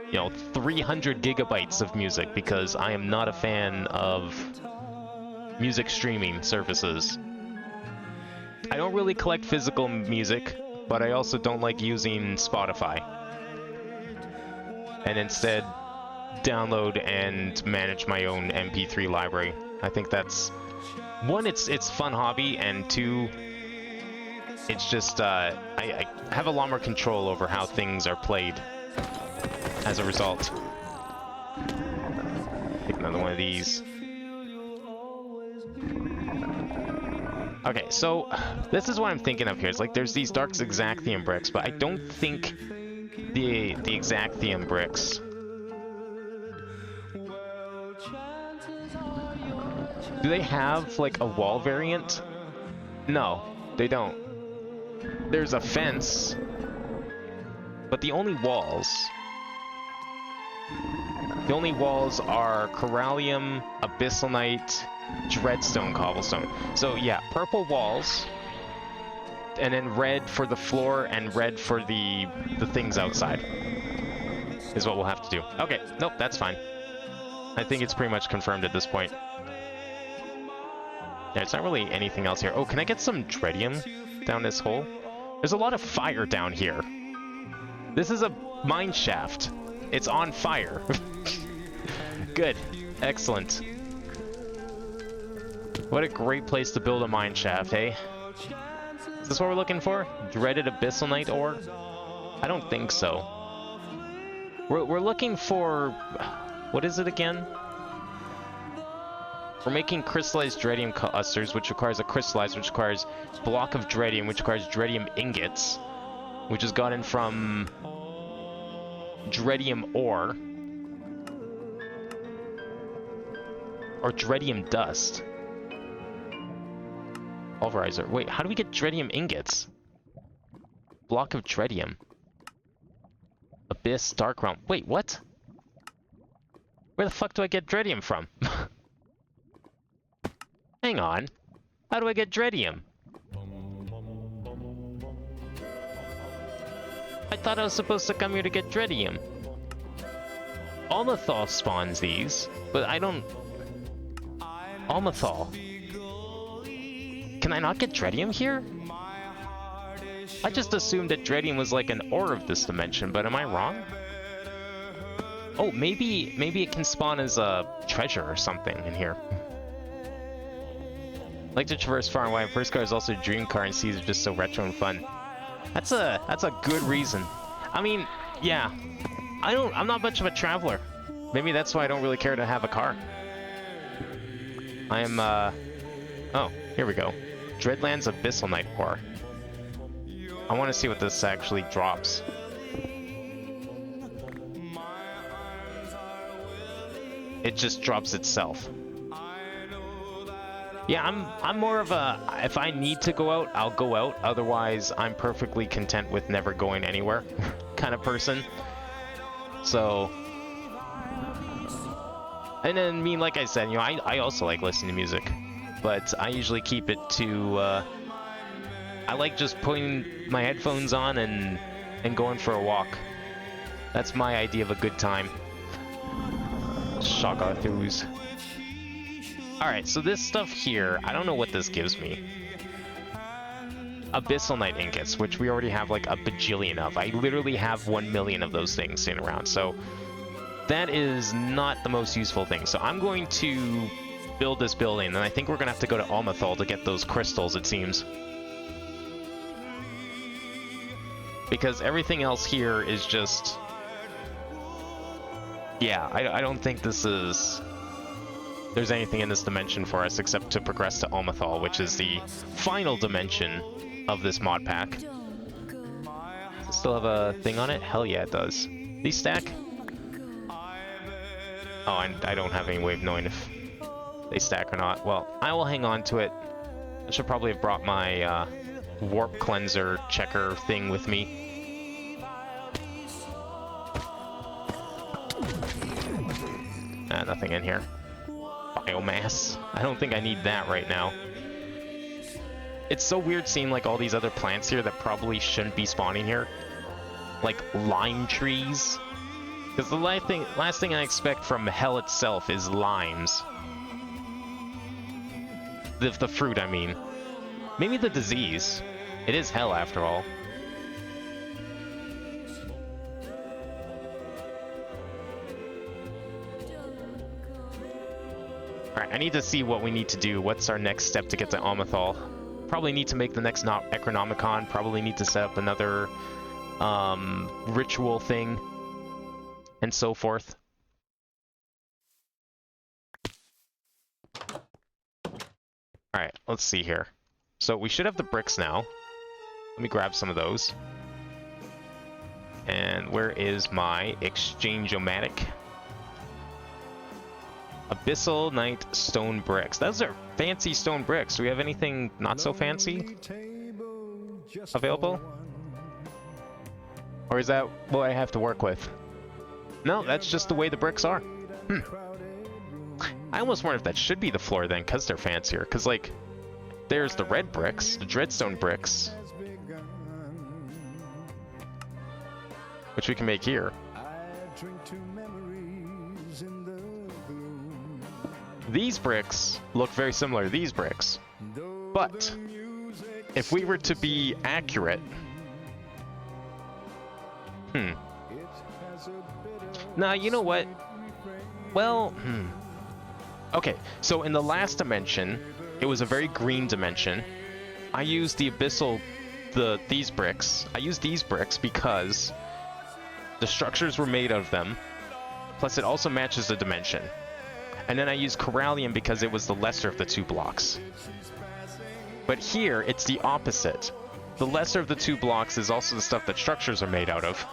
You know, 300 gigabytes of music, because I am not a fan of music streaming services. I don't really collect physical music, but I also don't like using Spotify. And instead, download and manage my own MP3 library. I think that's... one, it's fun hobby, and two, it's just, I have a lot more control over how things are played as a result. Take another one of these. Okay, so this is what I'm thinking of here. It's like there's these dark Exacthium bricks, but I don't think the Exacthium bricks... do they have like a wall variant? No, they don't. There's a fence, but the only walls are Corallium, Abyssalite, Dreadstone, Cobblestone. So yeah, purple walls, and then red for the floor and red for the things outside is what we'll have to do. Okay, nope, that's fine. I think it's pretty much confirmed at this point. Yeah, it's not really anything else here. Oh, can I get some Dreadium down this hole? There's a lot of fire down here. This is a mine shaft. It's on fire. Good. Excellent. What a great place to build a mine shaft, hey? Is this what we're looking for? Dreaded Abyssalite ore? I don't think so. We're looking for... what is it again? We're making crystallized Dreadium clusters, which requires a crystallizer, which requires block of Dreadium, which requires Dreadium ingots, which is gotten from Dreadium ore. Or Dreadium dust. Pulverizer. Wait, how do we get Dreadium ingots? Block of Dreadium. Abyss, Dark Realm. Wait, what? Where the fuck do I get Dreadium from? Hang on. How do I get Dreadium? I thought I was supposed to come here to get Dreadium. Almathol spawns these, but I don't... Almathol. Can I not get Dreadium here? I just assumed that Dreadium was like an ore of this dimension, but am I wrong? Oh, maybe it can spawn as a treasure or something in here. I like to traverse far and wide. First car is also a dream car, and C's are just so retro and fun. That's a good reason. I mean, yeah, I'm not much of a traveler. Maybe that's why I don't really care to have a car. I'm, oh, here we go. Dreadlands Abyssal Night War. I want to see what this actually drops. It just drops itself. Yeah, I'm more of a, if I need to go out, I'll go out. Otherwise, I'm perfectly content with never going anywhere kind of person. So, and then, I mean, like I said, you know, I also like listening to music, but I usually keep it to, I like just putting my headphones on and going for a walk. That's my idea of a good time. Shagathus. Alright, so this stuff here, I don't know what this gives me. Abyssal Night Ingots, which we already have like a bajillion of. I literally have 1 million of those things sitting around, so that is not the most useful thing. So I'm going to build this building, and I think we're going to have to go to Almathol to get those crystals, it seems. Because everything else here is just... Yeah, I don't think there's anything in this dimension for us except to progress to Almathol, which is the final dimension of this mod pack. Does it still have a thing on it? Hell yeah, it does. These stack? Oh, I don't have any way of knowing if they stack or not. Well, I will hang on to it. I should probably have brought my warp cleanser checker thing with me. Nothing in here. Biomass. I don't think I need that right now. It's so weird seeing like all these other plants here that probably shouldn't be spawning here. Like lime trees. Because the last thing I expect from hell itself is limes. The fruit, I mean. Maybe the disease. It is hell after all. Alright, I need to see what we need to do. What's our next step to get to Almathol? Probably need to make the next Necronomicon. Probably need to set up another ritual thing. And so forth. Alright, let's see here. So we should have the bricks now. Let me grab some of those. And where is my exchange-o-matic? Abyssal Night Stone Bricks. Those are fancy stone bricks. Do we have anything not so fancy available? Or is that what I have to work with? No, that's just the way the bricks are. I almost wonder if that should be the floor then, because they're fancier. Because, like, there's the red bricks, the dreadstone bricks, which we can make here. These bricks look very similar to these bricks. But if we were to be accurate... Nah, you know what? Well, Okay, so in the last dimension, it was a very green dimension. I used the abyssal... these bricks. I used these bricks because the structures were made of them. Plus, it also matches the dimension. And then I used Corallium because it was the lesser of the two blocks. But here, it's the opposite. The lesser of the two blocks is also the stuff that structures are made out of.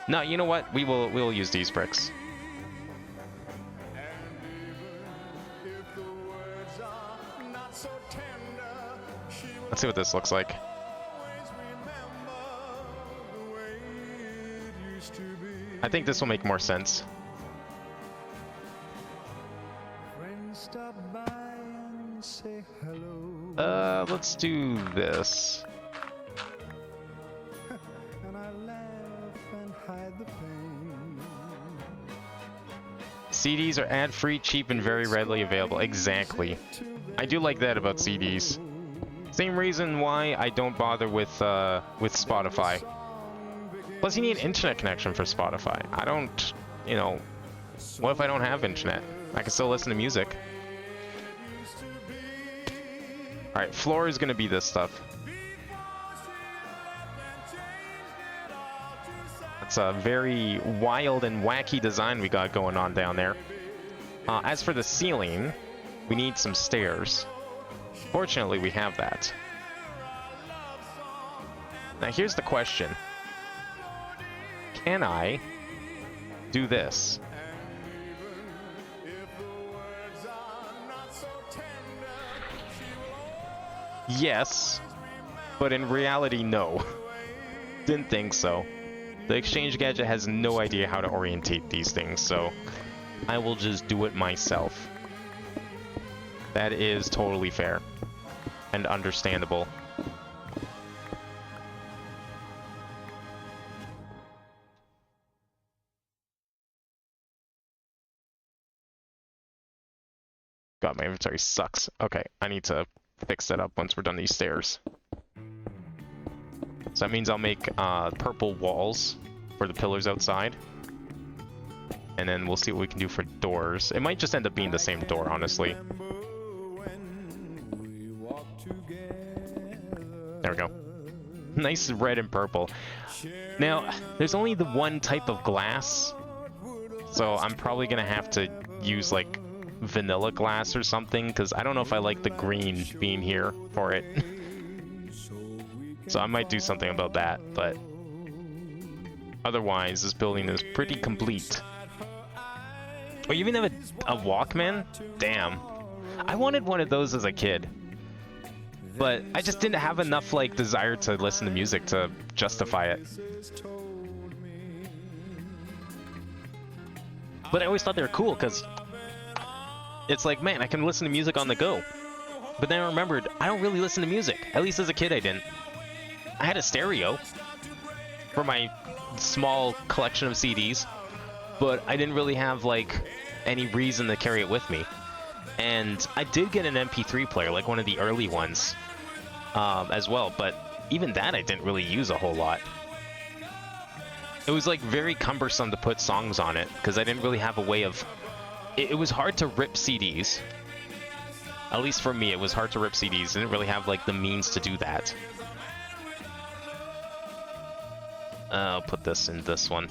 No, you know what? We'll use these bricks. Let's see what this looks like. I think this will make more sense. Let's do this. CDs are ad-free, cheap, and very readily available. Exactly. I do like that about CDs. Same reason why I don't bother with Spotify. Plus, you need an internet connection for Spotify. I don't, you know, what if I don't have internet? I can still listen to music. Alright, floor is going to be this stuff. It's a very wild and wacky design we got going on down there. As for the ceiling, we need some stairs. Fortunately, we have that. Now here's the question. Can I do this? Yes, but in reality, no. Didn't think so. The exchange gadget has no idea how to orientate these things, so I will just do it myself. That is totally fair and understandable. God, my inventory sucks. Okay, I need to fix that up once we're done these stairs. So that means I'll make purple walls for the pillars outside. And then we'll see what we can do for doors. It might just end up being the same door, honestly. There we go. Nice red and purple. Now, there's only the one type of glass. So I'm probably going to have to use like vanilla glass or something, because I don't know if I like the green being here for it. So I might do something about that, but otherwise this building is pretty complete. Oh, you even have a Walkman? Damn. I wanted one of those as a kid, but I just didn't have enough like desire to listen to music to justify it. But I always thought they were cool because it's like, man, I can listen to music on the go. But then I remembered, I don't really listen to music. At least as a kid, I didn't. I had a stereo for my small collection of CDs, but I didn't really have, like, any reason to carry it with me. And I did get an MP3 player, like one of the early ones, as well, but even that I didn't really use a whole lot. It was, like, very cumbersome to put songs on it, because I didn't really have a way of... It was hard to rip CDs. At least for me, it was hard to rip CDs. I didn't really have, like, the means to do that. I'll put this in this one.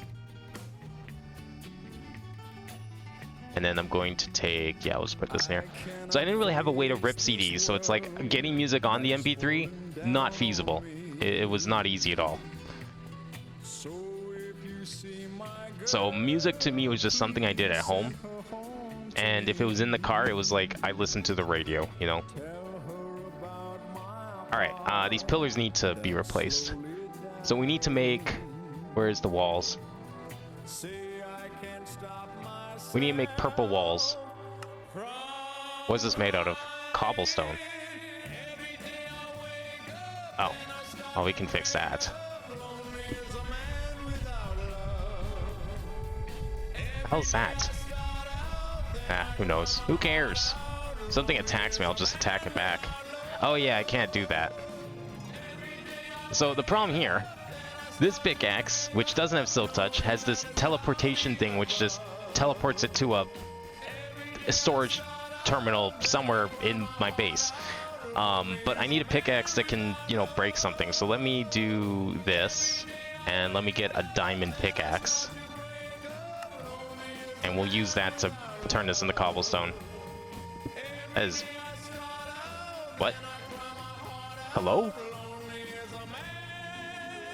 And then I'm going to take... Yeah, I'll just put this in here. So I didn't really have a way to rip CDs, so it's like getting music on the MP3, not feasible. It was not easy at all. So music to me was just something I did at home. And if it was in the car, it was like I listened to the radio, you know? Alright, these pillars need to be replaced. So we need to make... Where's the walls? We need to make purple walls. What is this made out of? Cobblestone. Oh. Oh, we can fix that. How's that? Ah, who knows? Who cares? If something attacks me, I'll just attack it back. Oh yeah, I can't do that. So the problem here, this pickaxe, which doesn't have silk touch, has this teleportation thing which just teleports it to a storage terminal somewhere in my base. But I need a pickaxe that can, you know, break something. So let me do this, and let me get a diamond pickaxe. And we'll use that to turn this into cobblestone. As... What? Hello?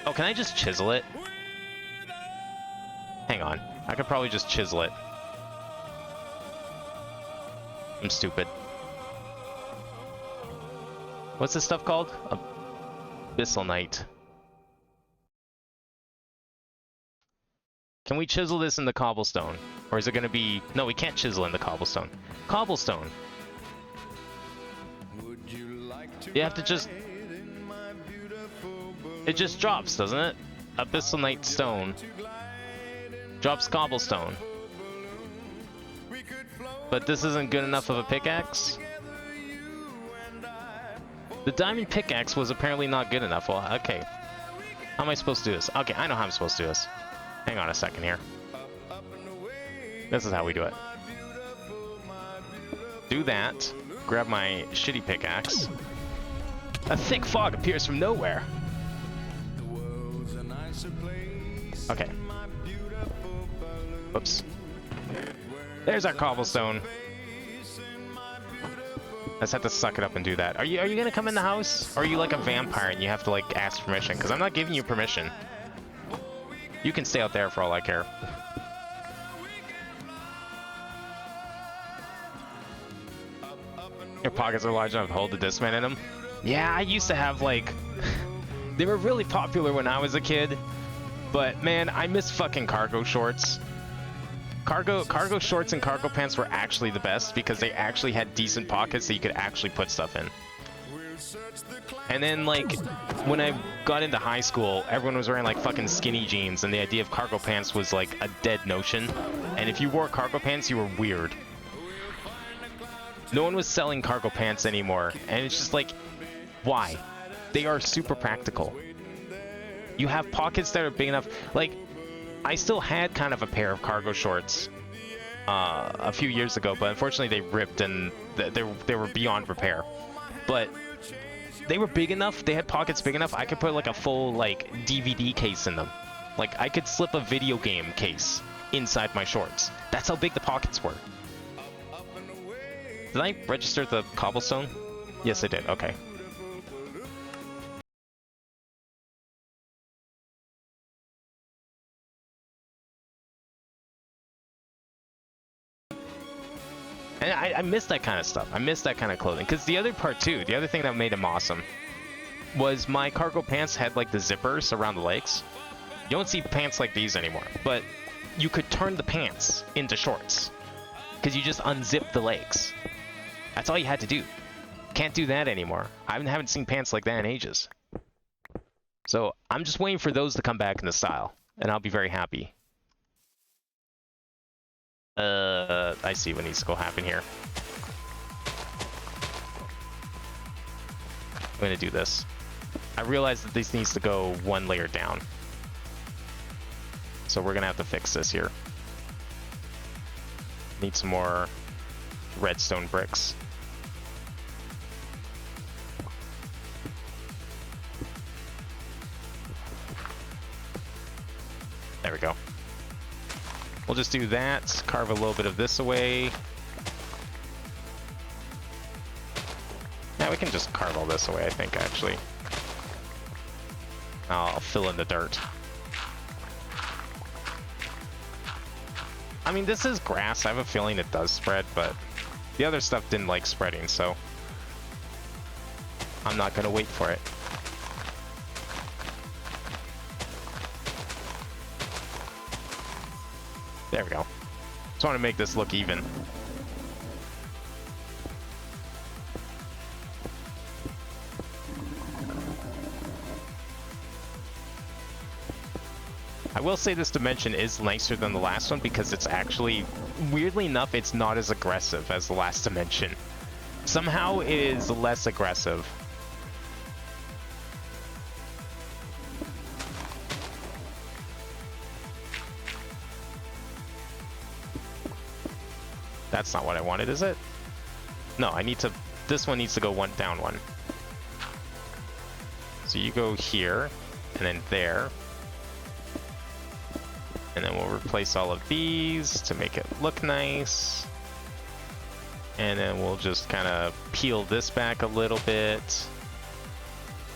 Oh, can I just chisel it? Hang on. I could probably just chisel it. I'm stupid. What's this stuff called? Abyssalnite. Can we chisel this in the cobblestone? Or is it gonna be... No, we can't chisel in the cobblestone. Cobblestone! You have to just... It just drops, doesn't it? Abyssalnite stone. Drops cobblestone. But this isn't good enough of a pickaxe? The diamond pickaxe was apparently not good enough. Well, okay. How am I supposed to do this? Okay, I know how I'm supposed to do this. Hang on a second here. This is how we do it. Do that. Grab my shitty pickaxe. A thick fog appears from nowhere. Okay. Whoops. There's our cobblestone. I just have to suck it up and do that. Are you gonna come in the house? Or are you like a vampire and you have to like ask permission? Because I'm not giving you permission. You can stay out there for all I care. Your pockets are large enough to hold the Discman in them. Yeah, I used to have like... They were really popular when I was a kid. But man, I miss fucking cargo shorts. Cargo shorts and cargo pants were actually the best because they actually had decent pockets that you could actually put stuff in. And then like when I got into high school, everyone was wearing like fucking skinny jeans and the idea of cargo pants was like a dead notion. And if you wore cargo pants, you were weird. No one was selling cargo pants anymore, and it's just like, why? They are super practical. You have pockets that are big enough. Like, I still had kind of a pair of cargo shorts a few years ago, but unfortunately they ripped and they were beyond repair. But they were big enough, they had pockets big enough, I could put like a full like DVD case in them. Like, I could slip a video game case inside my shorts. That's how big the pockets were. Did I register the cobblestone? Yes, I did. Okay. And I miss that kind of stuff. I miss that kind of clothing. Because the other part, too, the other thing that made them awesome was my cargo pants had, like, the zippers around the legs. You don't see pants like these anymore. But you could turn the pants into shorts. Because you just unzip the legs. That's all you had to do. Can't do that anymore. I haven't seen pants like that in ages. So I'm just waiting for those to come back in the style, and I'll be very happy. I see what needs to go happen here. I'm gonna do this. I realize that this needs to go one layer down. So we're gonna have to fix this here. Need some more redstone bricks. There we go. We'll just do that, carve a little bit of this away. Yeah, we can just carve all this away, I think, actually. I'll fill in the dirt. I mean, this is grass. I have a feeling it does spread, but the other stuff didn't like spreading, so I'm not gonna wait for it. There we go. Just want to make this look even. I will say this dimension is nicer than the last one because it's actually, weirdly enough, it's not as aggressive as the last dimension. Somehow it is less aggressive. That's not what I wanted, is it? No, I need to... This one needs to go one down one. So you go here, and then there. And then we'll replace all of these to make it look nice. And then we'll just kind of peel this back a little bit.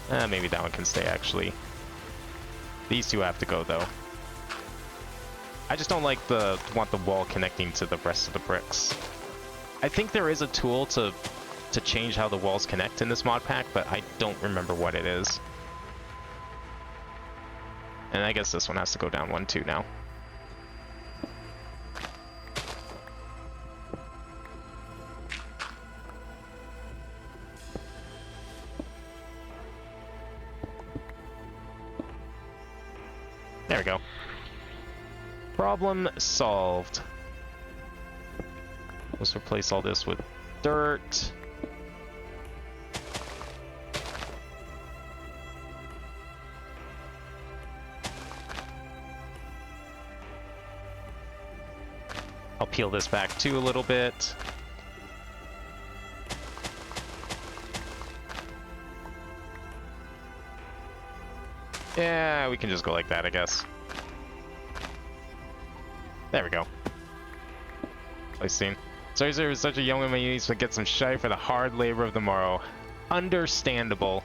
Maybe that one can stay, actually. These two have to go, though. I just don't like want the wall connecting to the rest of the bricks. I think there is a tool to change how the walls connect in this mod pack, but I don't remember what it is. And I guess this one has to go down one too now. There we go. Problem solved. Let's replace all this with dirt. I'll peel this back too a little bit. Yeah, we can just go like that, I guess. There we go. Place scene. Sorry, sir, was such a young woman, you need to get some shy for the hard labor of the morrow. Understandable.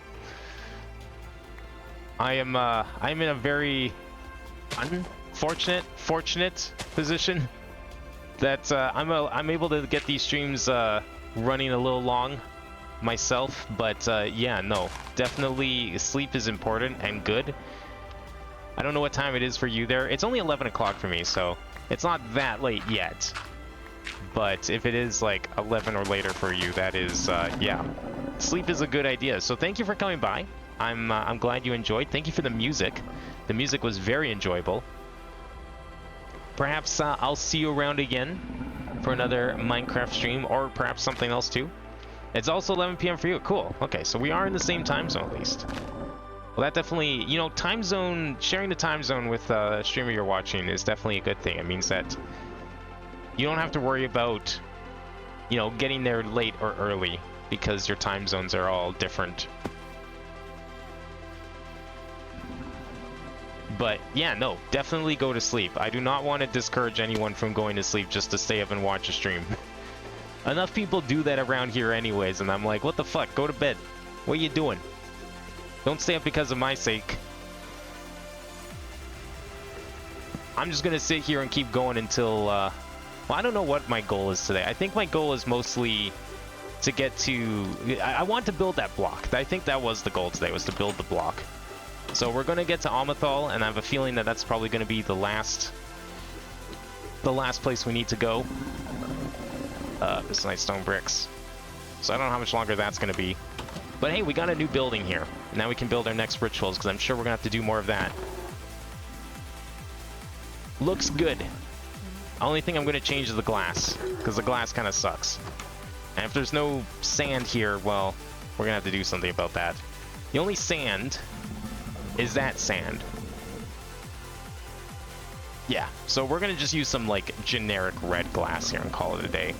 I'm in a very fortunate position that I'm able to get these streams running a little long myself, but yeah, no, definitely sleep is important and good. I don't know what time it is for you there. It's only 11 o'clock for me, so it's not that late yet. But if it is like 11 or later for you, that is, yeah, sleep is a good idea. So thank you for coming by. I'm glad you enjoyed. Thank you for the music. The music was very enjoyable. Perhaps I'll see you around again for another Minecraft stream, or perhaps something else too. It's also 11 p.m. for you. Cool. Okay, so we are in the same time zone at least. Well, that definitely, you know, time zone, sharing the time zone with a streamer you're watching is definitely a good thing. It means that you don't have to worry about, you know, getting there late or early because your time zones are all different. But yeah, no, definitely go to sleep. I do not want to discourage anyone from going to sleep just to stay up and watch a stream. Enough people do that around here anyways, and I'm like, what the fuck? Go to bed. What are you doing? Don't stay up because of my sake. I'm just gonna sit here and keep going until, well, I don't know what my goal is today. I think my goal is mostly to get to... I want to build that block. I think that was the goal today, was to build the block. So we're gonna get to Amethol, and I have a feeling that that's probably gonna be the last place we need to go. This nice stone bricks. So I don't know how much longer that's gonna be. But hey, we got a new building here. Now we can build our next rituals, because I'm sure we're gonna have to do more of that. Looks good. Only thing I'm gonna change is the glass, because the glass kind of sucks. And if there's no sand here, well, we're gonna have to do something about that. The only sand is that sand. Yeah, so we're gonna just use some like generic red glass here and call it a day.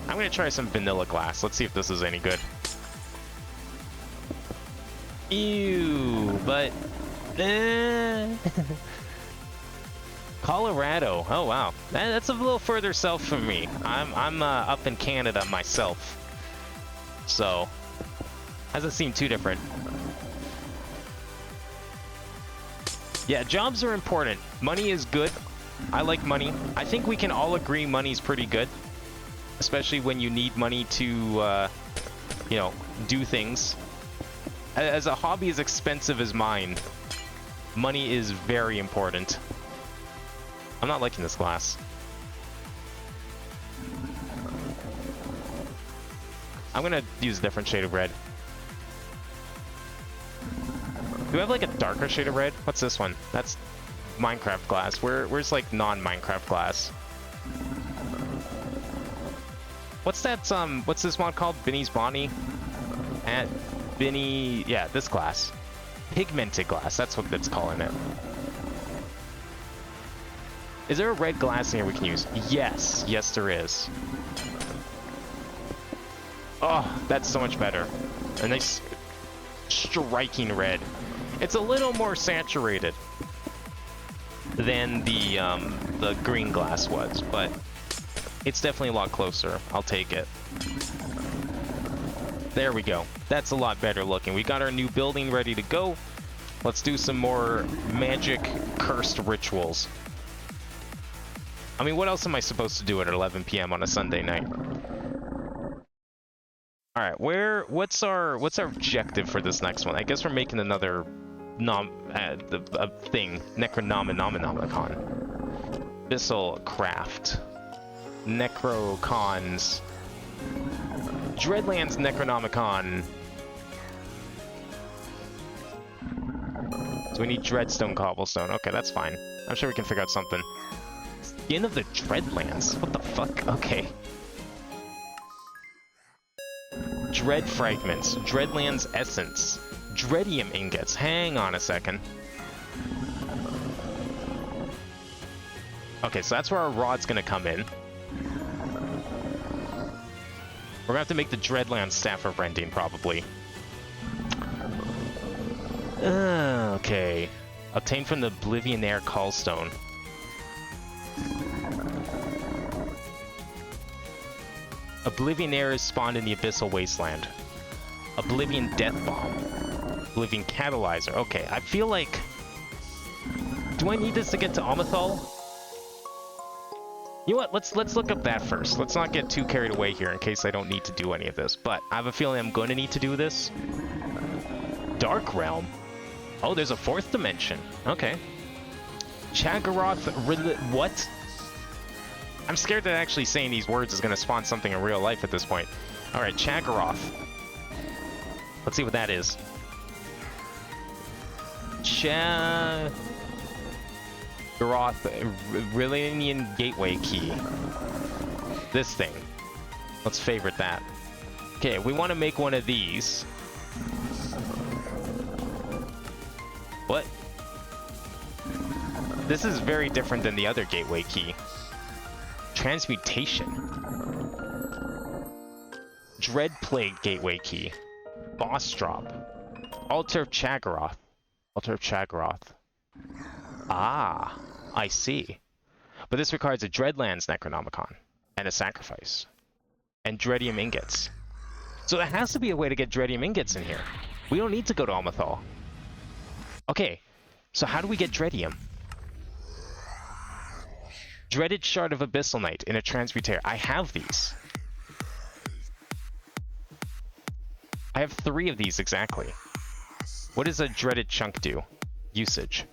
I'm gonna try some vanilla glass. Let's see if this is any good. Ew, but Colorado. Oh wow, that's a little further south from me. I'm up in Canada myself, so doesn't seem too different. Yeah, jobs are important. Money is good. I like money. I think we can all agree money's pretty good, especially when you need money to, you know, do things. As a hobby as expensive as mine, money is very important. I'm not liking this glass. I'm gonna use a different shade of red. Do we have like a darker shade of red? What's this one? That's Minecraft glass. Where's like non-Minecraft glass? What's that, what's this mod called? Binny's Bonnie? And Binny, yeah, this glass. Pigmented glass, that's what it's calling it. Is there a red glass in here we can use? Yes, yes there is. Oh, that's so much better. A nice striking red. It's a little more saturated than the green glass was, but it's definitely a lot closer. I'll take it. There we go. That's a lot better looking. We got our new building ready to go. Let's do some more magic cursed rituals. I mean, what else am I supposed to do at 11 p.m. on a Sunday night? All right, what's our objective for this next one? I guess we're making another thing, Necronomicon. Meatballcraft. Necrocons. Dreadlands Necronomicon. So we need Dreadstone Cobblestone. Okay, that's fine. I'm sure we can figure out something. Skin of the Dreadlands? What the fuck? Okay. Dread Fragments. Dreadlands Essence. Dreadium Ingots. Hang on a second. Okay, so that's where our rod's gonna come in. We're gonna have to make the Dreadlands Staff of Rending, probably. Okay. Obtained from the Oblivionaire Callstone. Oblivionaire is spawned in the Abyssal Wasteland. Oblivion Death Bomb. Oblivion Catalyzer. Okay, I feel like... Do I need this to get to Amethol? You know what? Let's look up that first. Let's not get too carried away here in case I don't need to do any of this. But I have a feeling I'm going to need to do this. Dark Realm. Oh, there's a fourth dimension. Okay. Chagaroth... What? I'm scared that actually saying these words is going to spawn something in real life at this point. Alright, Chagaroth. Let's see what that is. Chagaroth Rillian Gateway Key. This thing. Let's favorite that. Okay, we want to make one of these. What? This is very different than the other gateway key. Transmutation. Dread Plague gateway key. Boss drop. Altar of Chagaroth. Altar of Chagaroth. Ah, I see. But this requires a Dreadlands Necronomicon and a sacrifice. And Dreadium ingots. So there has to be a way to get Dreadium ingots in here. We don't need to go to Amethol. Okay, so how do we get Dreadium? Dreaded Shard of Abyssal Knight in a Transmutator. I have these. I have 3 of these exactly. What does a Dreaded Chunk do? Usage.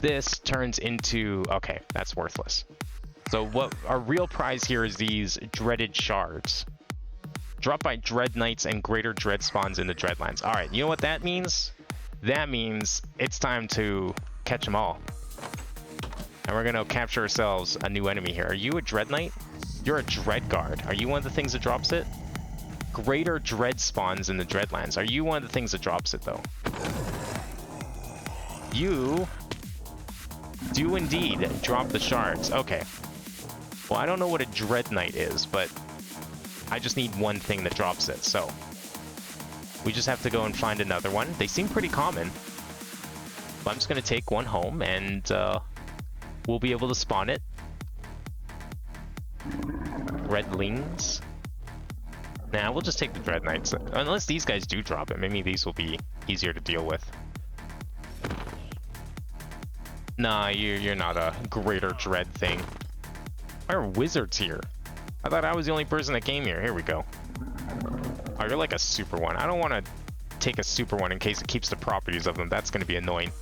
This turns into... Okay, that's worthless. So what our real prize here is these Dreaded Shards. Dropped by Dread Knights and Greater Dread spawns in the Dreadlands. Alright, you know what that means? That means it's time to catch them all. And we're gonna capture ourselves a new enemy here. Are you a Dread Knight? You're a Dread Guard. Are you one of the things that drops it? Greater Dread spawns in the Dreadlands. Are you one of the things that drops it, though? You do indeed drop the shards. Okay. Well, I don't know what a Dread Knight is, but I just need one thing that drops it, so we just have to go and find another one. They seem pretty common. But I'm just going to take one home, and we'll be able to spawn it. Redlings. Nah, we'll just take the Dread Knights. Unless these guys do drop it. Maybe these will be easier to deal with. Nah, you're not a Greater Dread thing. Why are wizards here? I thought I was the only person that came here. Here we go. Oh, you're like a super one. I don't want to take a super one in case it keeps the properties of them. That's going to be annoying.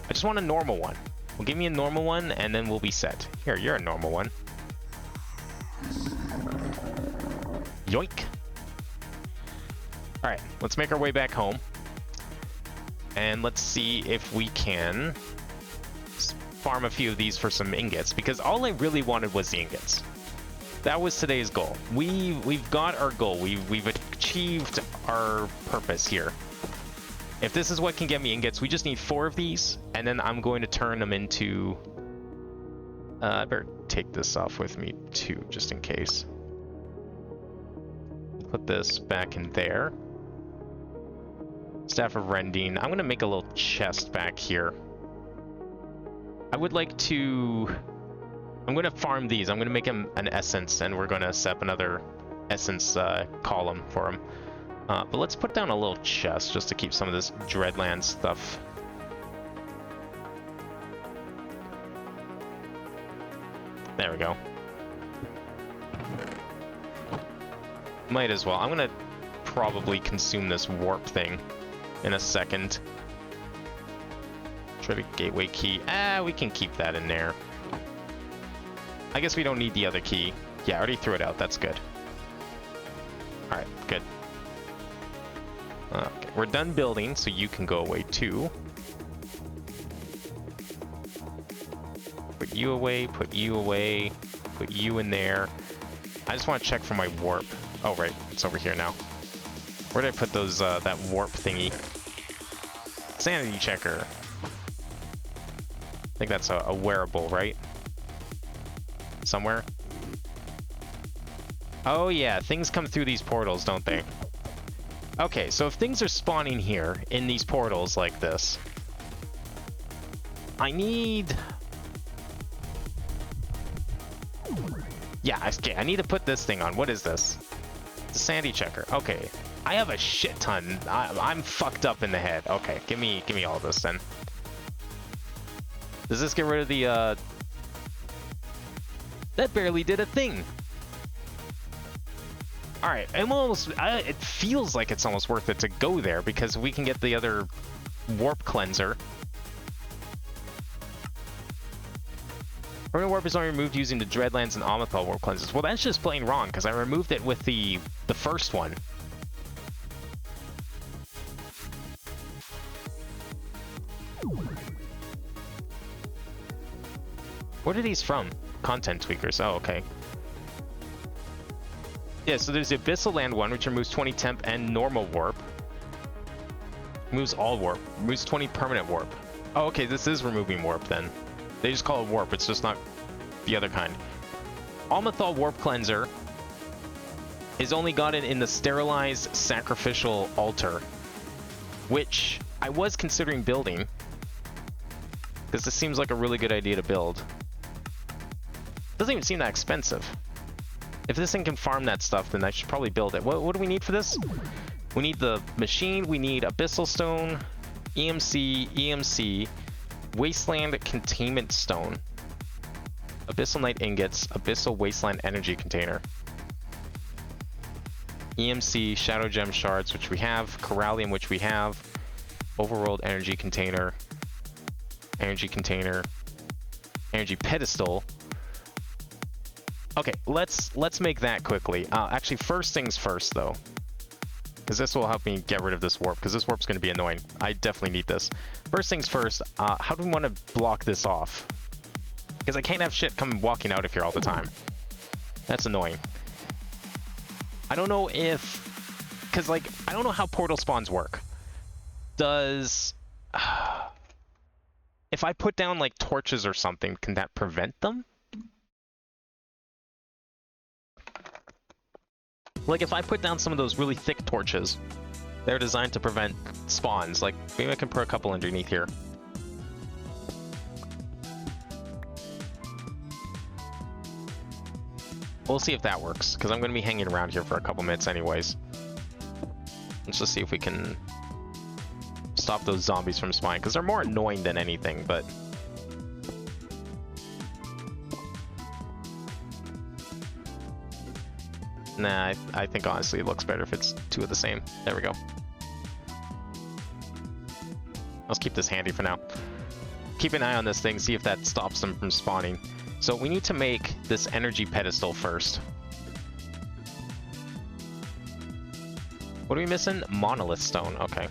I just want a normal one. Well, give me a normal one, and then we'll be set. Here, you're a normal one. Yoink. Alright, let's make our way back home. And let's see if we can farm a few of these for some ingots, because all I really wanted was the ingots. That was today's goal. We've got our goal. We've achieved our purpose here. If this is what can get me ingots, we just need 4 of these, and then I'm going to turn them into... I better take this off with me too, just in case. Put this back in there. Staff of Rending. I'm going to make a little chest back here. I would like to... I'm going to farm these. I'm going to make them an essence, and we're going to set up another essence column for them. But let's put down a little chest just to keep some of this Dreadland stuff. There we go. Might as well. I'm going to probably consume this warp thing in a second. Dreaded Gateway Key. We can keep that in there. I guess we don't need the other key. Yeah, I already threw it out. That's good. Alright, good. Okay, we're done building, so you can go away too. Put you away, put you away, put you in there. I just want to check for my warp. Oh, right. It's over here now. Where did I put those, that warp thingy? Sanity checker. I think that's a wearable, right? Somewhere. Oh yeah, things come through these portals, don't they? Okay, so if things are spawning here in these portals like this, I need... Yeah, I need to put this thing on. What is this? It's a sandy checker. Okay. I have a shit ton. I'm fucked up in the head. Okay, give me all of this then. Does this get rid of the, That barely did a thing. Alright, it feels like it's almost worth it to go there because we can get the other warp cleanser. Permanent warp is only removed using the Dreadlands and Omethal warp cleansers. Well, that's just plain wrong because I removed it with the first one. What are these from? Content tweakers. Oh, okay. Yeah, so there's the Abyssal Land one, which removes 20 temp and normal warp. Removes all warp. Removes 20 permanent warp. Oh, okay, this is removing warp then. They just call it warp, it's just not the other kind. Omethal Warp Cleanser is only gotten in the Sterilized Sacrificial Altar, which I was considering building, because this seems like a really good idea to build. Doesn't even seem that expensive. If this thing can farm that stuff, then I should probably build it. What do we need for this? We need the machine, we need Abyssal Stone, EMC, Wasteland Containment Stone, Abyssal Night Ingots, Abyssal Wasteland Energy Container, EMC, Shadow Gem Shards, which we have, Corallium, which we have, Overworld Energy Container, Energy Pedestal. Okay, let's make that quickly. Actually, first things first, though, because this will help me get rid of this warp, because this warp's going to be annoying. I definitely need this. First things first, how do we want to block this off? Because I can't have shit come walking out of here all the time. That's annoying. I don't know if... Because, like, I don't know how portal spawns work. Does... if I put down, like, torches or something, can that prevent them? Like, if I put down some of those really thick torches, they're designed to prevent spawns. Like, maybe I can put a couple underneath here. We'll see if that works, because I'm going to be hanging around here for a couple minutes anyways. Let's just see if we can stop those zombies from spawning, because they're more annoying than anything, but... Nah, I think honestly it looks better if it's two of the same. There we go. Let's keep this handy for now. Keep an eye on this thing, see if that stops them from spawning. So we need to make this energy pedestal first. What are we missing? Monolith stone, okay.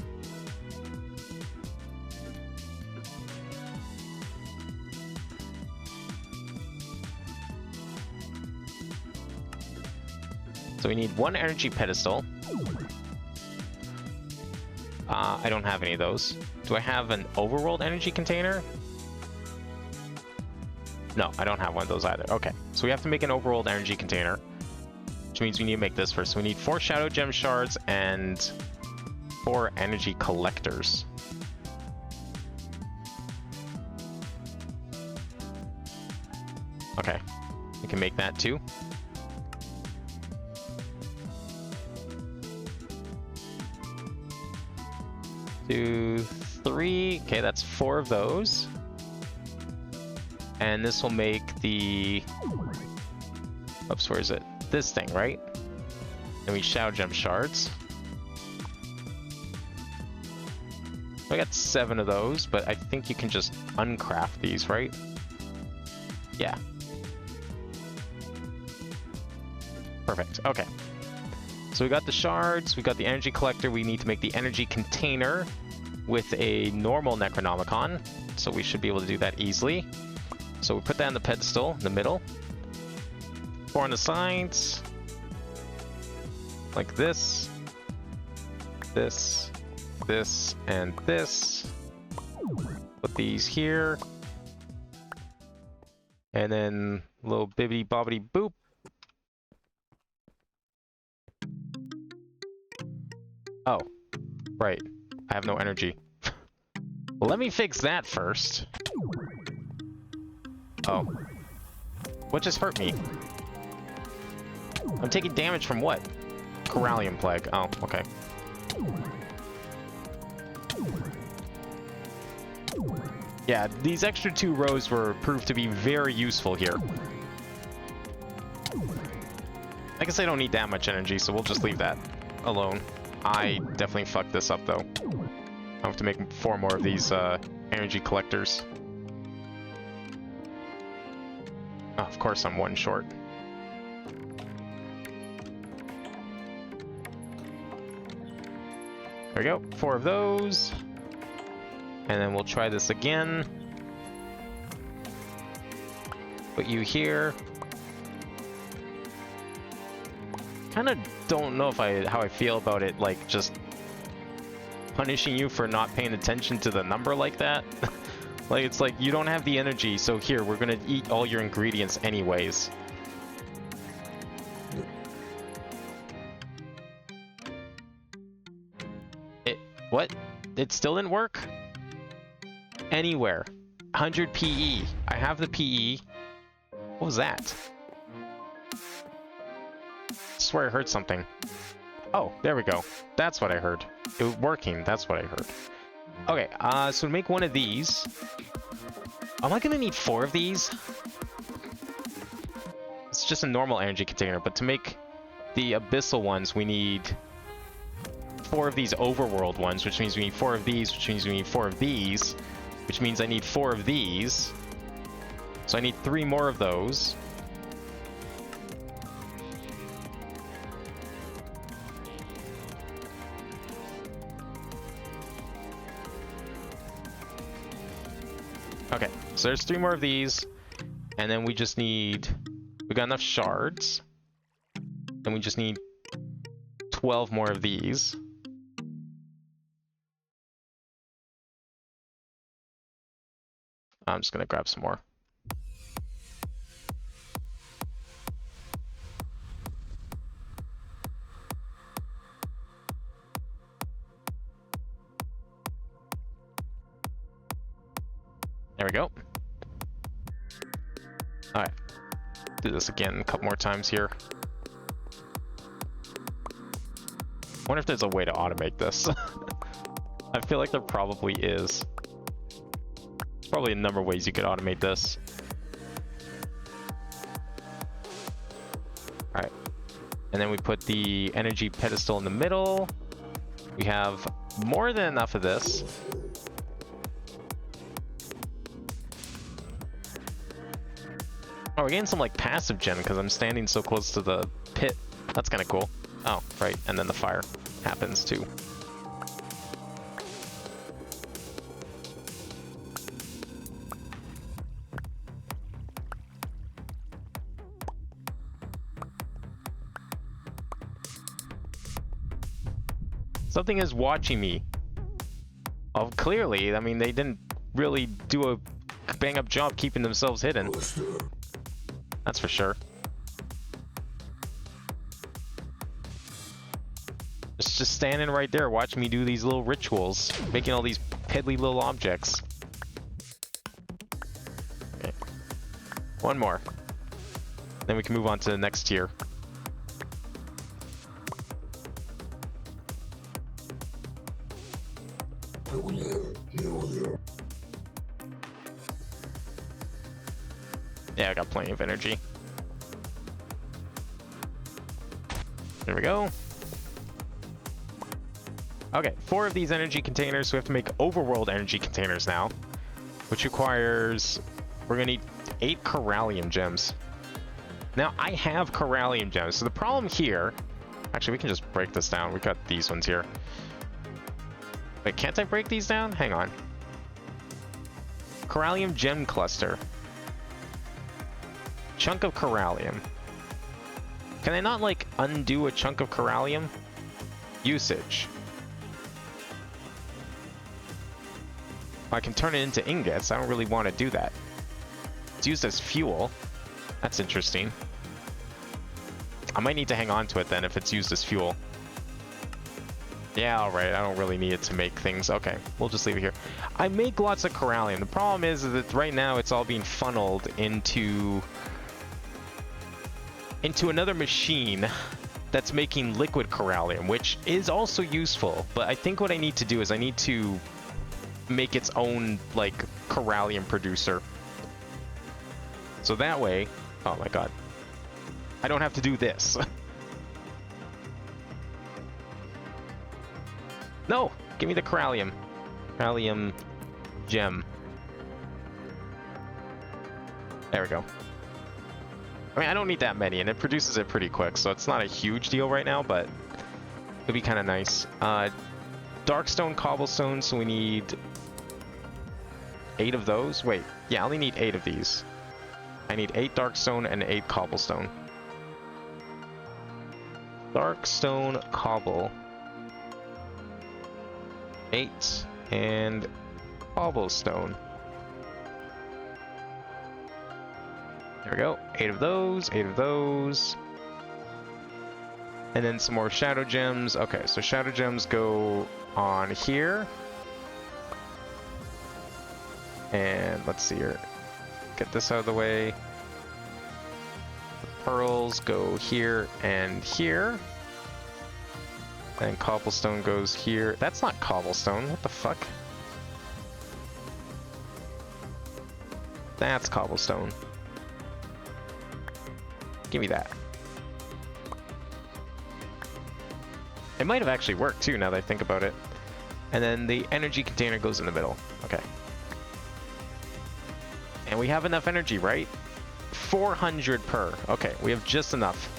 So we need one energy pedestal. I don't have any of those. Do I have an overworld energy container? No, I don't have one of those either. Okay, so we have to make an overworld energy container, which means we need to make this first. So we need 4 shadow gem shards and 4 energy collectors. Okay, we can make that too. 2, 3. Okay, that's 4 of those. And this will make the... Oops, where is it? This thing, right? And we shadow gem shards. I got 7 of those, but I think you can just uncraft these, right? Yeah. Perfect. Okay. So we got the shards, we got the energy collector, we need to make the energy container with a normal Necronomicon, so we should be able to do that easily. So we put that on the pedestal in the middle. 4 on the sides. Like this. This. This. And this. Put these here. And then little bibbity bobbity boop. Oh, right. I have no energy. Well, let me fix that first. Oh. What just hurt me? I'm taking damage from what? Corallium Plague. Oh, okay. Yeah, these extra 2 rows were proved to be very useful here. I guess I don't need that much energy, so we'll just leave that alone. I definitely fucked this up, though. I have to make 4 more of these energy collectors. Oh, of course I'm 1 short. There we go, 4 of those. And then we'll try this again. Put you here. Kind of don't know if how I feel about it, like just punishing you for not paying attention to the number like that. Like, it's like, you don't have the energy, so here, we're gonna eat all your ingredients anyways. What? It still didn't work? Anywhere. 100 PE. I have the PE. What was that? I swear I heard something. Oh, there we go. That's what I heard. It was working. That's what I heard. Okay, so to make 1 of these... Am I gonna need 4 of these? It's just a normal energy container, but to make the abyssal ones, we need 4 of these overworld ones, which means we need 4 of these, which means we need 4 of these, which means I need 4 of these. So I need 3 more of those. Okay, so there's 3 more of these, and then we just need... We got enough shards. And we just need 12 more of these. I'm just gonna grab some more. There we go. Alright. Do this again a couple more times here. Wonder if there's a way to automate this. I feel like there probably is. There's probably a number of ways you could automate this. Alright. And then we put the energy pedestal in the middle. We have more than enough of this. Oh, we're getting some like passive gen because I'm standing so close to the pit. That's kind of cool. Oh, right, and then the fire happens too. Something is watching me. Oh, clearly, I mean, they didn't really do a bang-up job keeping themselves hidden. That's for sure. It's just standing right there watching me do these little rituals, making all these piddly little objects. Okay. 1 more. Then we can move on to the next tier. Yeah, I got plenty of energy. There we go. Okay, 4 of these energy containers, so we have to make overworld energy containers now, which requires... We're gonna need 8 corallium gems. Now, I have corallium gems, so the problem here... Actually, we can just break this down. We got these ones here. Wait, can't I break these down? Hang on. Corallium gem cluster. Chunk of corallium. Can I not, like, undo a chunk of corallium? Usage. I can turn it into ingots. I don't really want to do that. It's used as fuel. That's interesting. I might need to hang on to it then if it's used as fuel. Yeah, alright, I don't really need it to make things. Okay, we'll just leave it here. I make lots of corallium. The problem is that right now it's all being funneled into another machine that's making liquid corallium, which is also useful. But I think what I need to do is I need to make its own, like, corallium producer. So that way... Oh my god. I don't have to do this. No! Give me the corallium. Corallium gem. There we go. I mean, I don't need that many, and it produces it pretty quick, so it's not a huge deal right now, but it'd be kind of nice. Darkstone, cobblestone, so we need 8 of those. Wait, yeah, I only need 8 of these. I need 8 darkstone and 8 cobblestone. Darkstone, cobble. 8 and cobblestone. There we go. 8 of those, 8 of those. And then some more shadow gems. Okay, so shadow gems go on here. And let's see here. Get this out of the way. The pearls go here and here. And cobblestone goes here. That's not cobblestone. What the fuck? That's cobblestone. Give me that. It might have actually worked too, now that I think about it. And then the energy container goes in the middle. Okay. And we have enough energy, right? 400 per. Okay, we have just enough.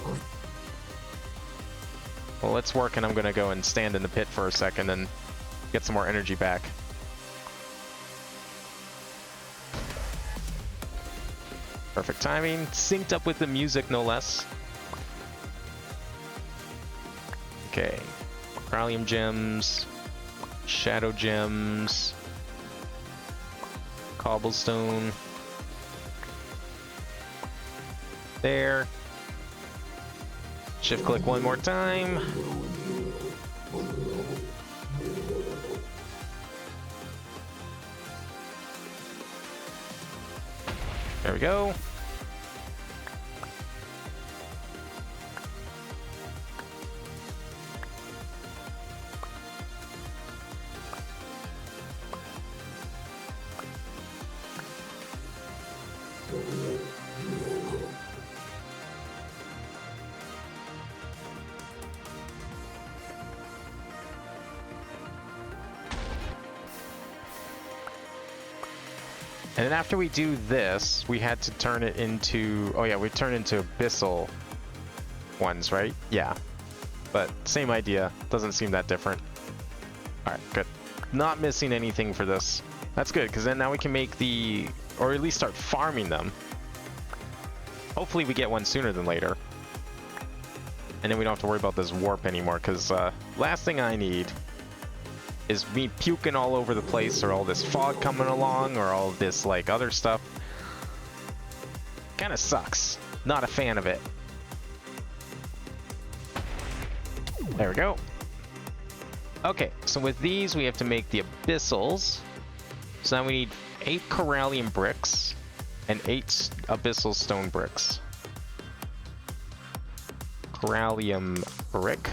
Well, let's work, and I'm gonna go and stand in the pit for a second and get some more energy back. Perfect timing, synced up with the music, no less. Okay, corallium gems, shadow gems, cobblestone. There. Shift click one more time. There we go. And then after we do this, we had to turn it into... Oh yeah, we turned into abyssal ones, right? Yeah. But same idea. Doesn't seem that different. Alright, good. Not missing anything for this. That's good, because then now we can make the... Or at least start farming them. Hopefully we get one sooner than later. And then we don't have to worry about this warp anymore, because last thing I need is me puking all over the place, or all this fog coming along, or all this like other stuff. Kind of sucks. Not a fan of it. There we go. Okay, so with these we have to make the abyssals. So now we need 8 corallium bricks and 8 abyssal stone bricks. Corallium brick.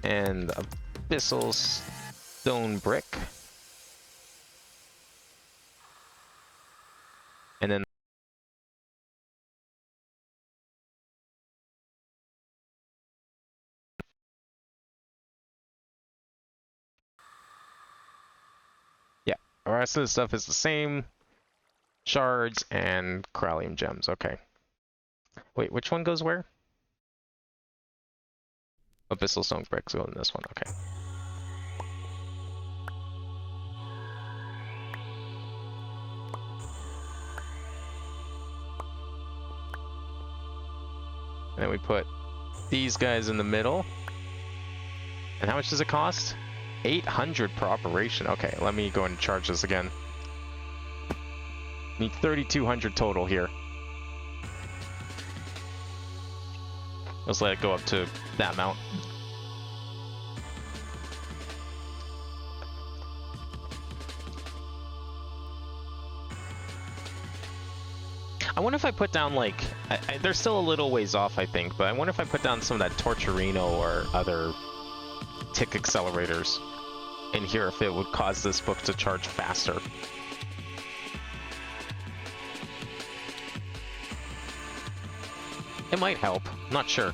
And abyssal stone brick. And then yeah, the rest of the stuff is the same. Shards and corallium gems. Okay. Wait, which one goes where? Abyssal stone bricks go in this one. Okay. And then we put these guys in the middle. And how much does it cost? 800 per operation. Okay, let me go and charge this again. Need 3,200 total here. Let's let it go up to that amount. I wonder if I put down, like, they're still a little ways off, I think, but I wonder if I put down some of that Torturino or other tick accelerators in here, if it would cause this book to charge faster. It might help. I'm not sure.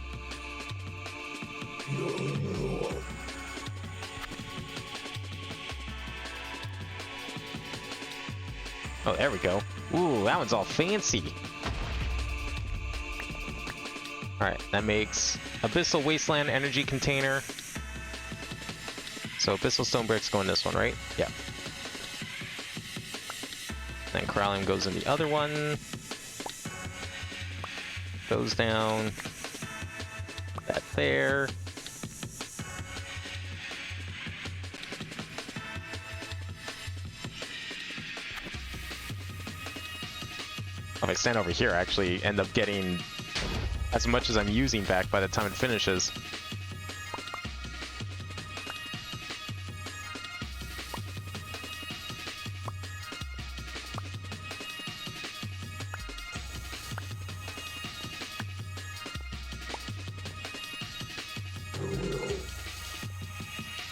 Oh, there we go. Ooh, that one's all fancy. Alright, that makes Abyssal Wasteland Energy Container. So Abyssal Stone Bricks go in this one, right? Yeah. Then Corallium goes in the other one. Goes down. That there. If I stand over here, I actually end up getting as much as I'm using back by the time it finishes.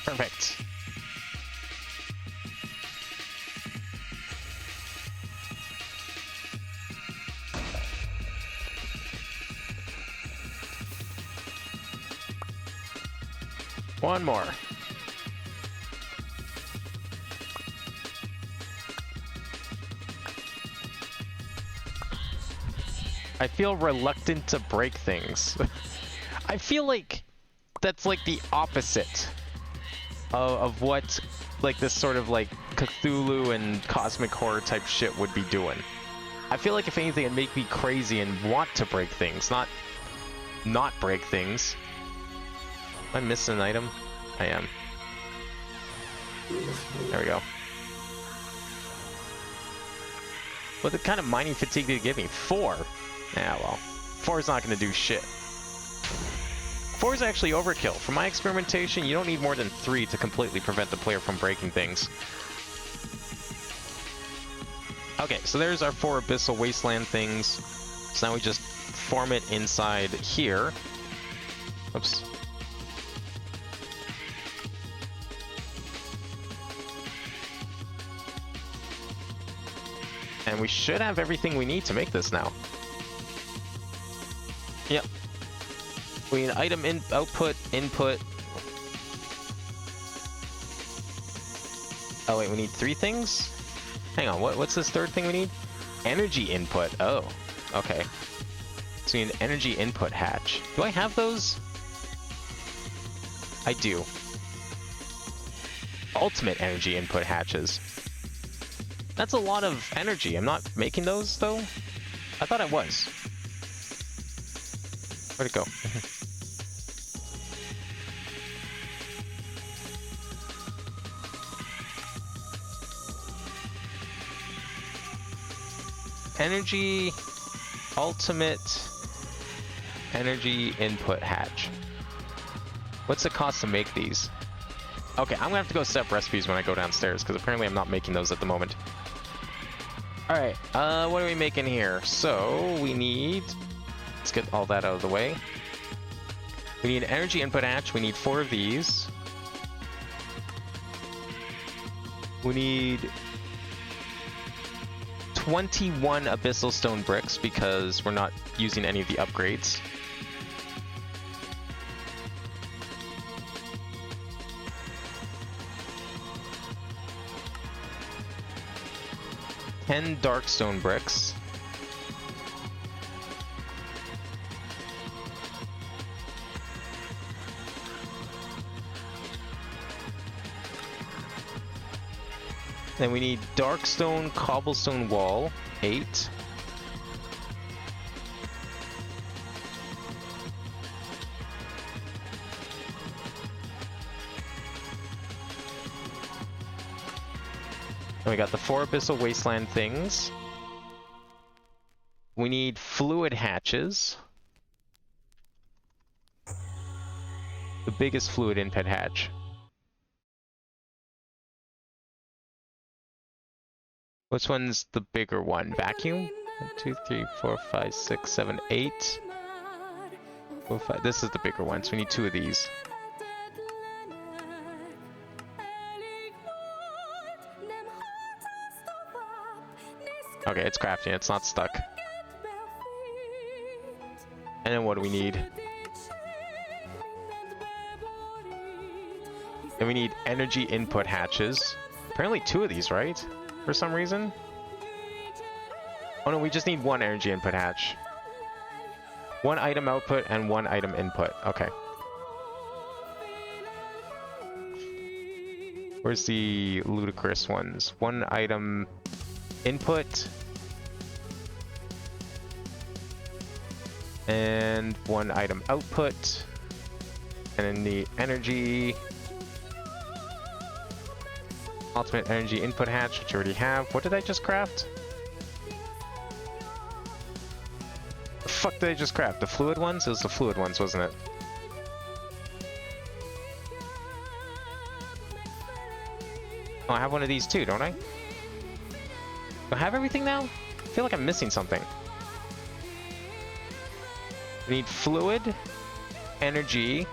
Perfect. One more. I feel reluctant to break things. I feel like that's like the opposite of what like this sort of like Cthulhu and cosmic horror type shit would be doing. I feel like if anything it'd make me crazy and want to break things, not break things. Am I missing an item? I am. There we go. What the kind of mining fatigue did it give me? 4? Yeah, well. 4 is not going to do shit. 4 is actually overkill. For my experimentation, you don't need more than 3 to completely prevent the player from breaking things. Okay, so there's our 4 Abyssal Wasteland things. So now we just form it inside here. Oops. And we should have everything we need to make this now. Yep. We need item in output, input. Oh wait, we need 3 things? Hang on, what's this third thing we need? Energy input. Oh, okay. So we need energy input hatch. Do I have those? I do. Ultimate energy input hatches. That's a lot of energy. I'm not making those, though? I thought I was. Where'd it go? Energy... Ultimate... Energy input hatch. What's the cost to make these? Okay, I'm gonna have to go set up recipes when I go downstairs, because apparently I'm not making those at the moment. Alright, what are we making here? So, we need... Let's get all that out of the way. We need an energy input hatch. We need 4 of these. We need 21 Abyssal Stone Bricks, because we're not using any of the upgrades. Ten Darkstone Bricks. Then we need Darkstone Cobblestone Wall, 8. And we got the 4 Abyssal Wasteland things. We need fluid hatches. the biggest fluid input hatch. Which one's the bigger one? Vacuum? 1, 2, 3, 4, 5, 6, 7, 8. 4, 5. This is the bigger one, so we need 2 of these. Okay, it's crafting. It's not stuck. And then what do we need? And we need energy input hatches. Apparently 2 of these, right? For some reason? Oh no, we just need 1 energy input hatch. 1 item output and 1 item input. Okay. Where's the ludicrous ones? 1 item input. And 1 item output. And then the energy... ultimate energy input hatch, which I already have. What did I just craft? The fuck did I just craft? The fluid ones? It was the fluid ones, wasn't it? Oh, I have one of these too, don't I? Do I have everything now? I feel like I'm missing something. We need fluid, energy,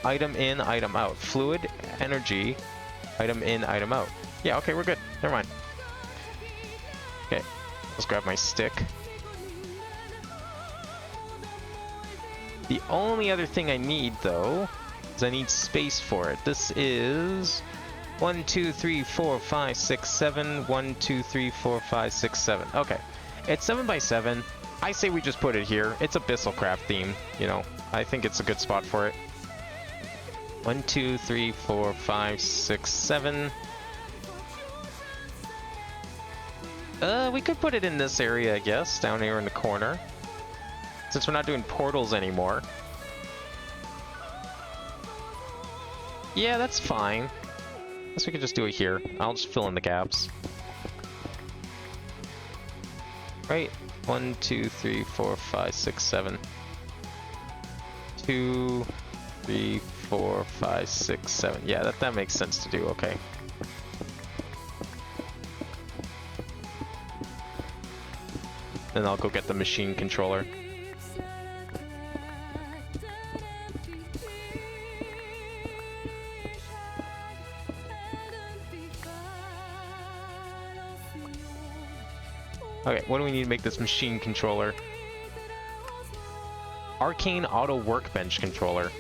item in, item out. Fluid, energy, item in, item out. Yeah, okay, we're good. Never mind. Okay, let's grab my stick. The only other thing I need, though, is I need space for it. This is 1, 2, 3, 4, 5, 6, 7. 1, 2, 3, 4, 5, 6, 7. Okay, it's 7 by 7. I say we just put it here. It's a Meatballcraft theme, you know. I think it's a good spot for it. 1, 2, 3, 4, 5, 6, 7. We could put it in this area, I guess, down here in the corner. Since we're not doing portals anymore. Yeah, that's fine. I guess we could just do it here. I'll just fill in the gaps. Right? 1, 2, 3, 4, 5, 6, 7. 2, 3, 4, 5, 6, 7. Yeah, that makes sense to do. Okay. Then I'll go get the machine controller. Okay, what do we need to make this machine controller? Arcane Auto Workbench Controller.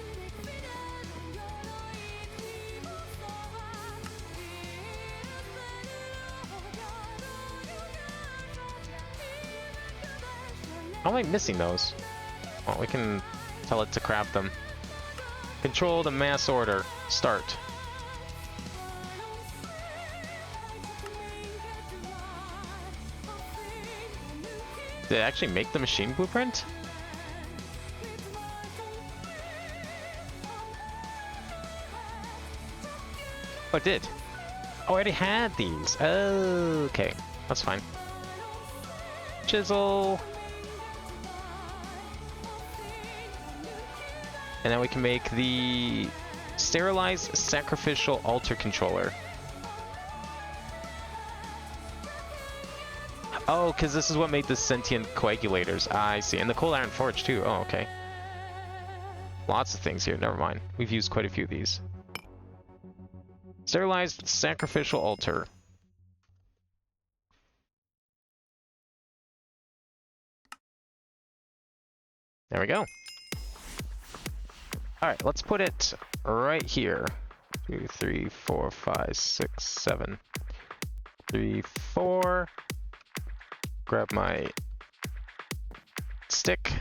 How am I missing those? Well, we can tell it to craft them. Control the mass order. Start. Did it actually make the machine blueprint? Oh, it did. Oh, I already had these. Oh, okay. That's fine. Chisel. And then we can make the sterilized sacrificial altar controller. Oh, because this is what made the sentient coagulators. I see. And the cold iron forge, too. Oh, okay. Lots of things here. Never mind. We've used quite a few of these. Sterilized sacrificial altar. There we go. Alright, let's put it right here. 2, 3, 4, 5, 6, 7. 3, 4. Grab my stick.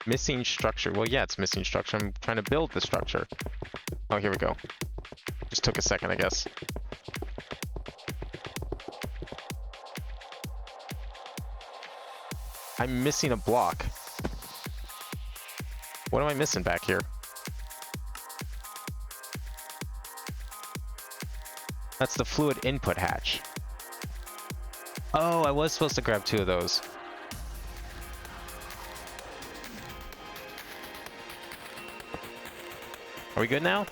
Missing structure. Well, yeah, it's missing structure. I'm trying to build the structure. Oh, here we go. Just took a second, I guess. I'm missing a block. What am I missing back here? That's the fluid input hatch. Oh, I was supposed to grab 2 of those. Are we good now?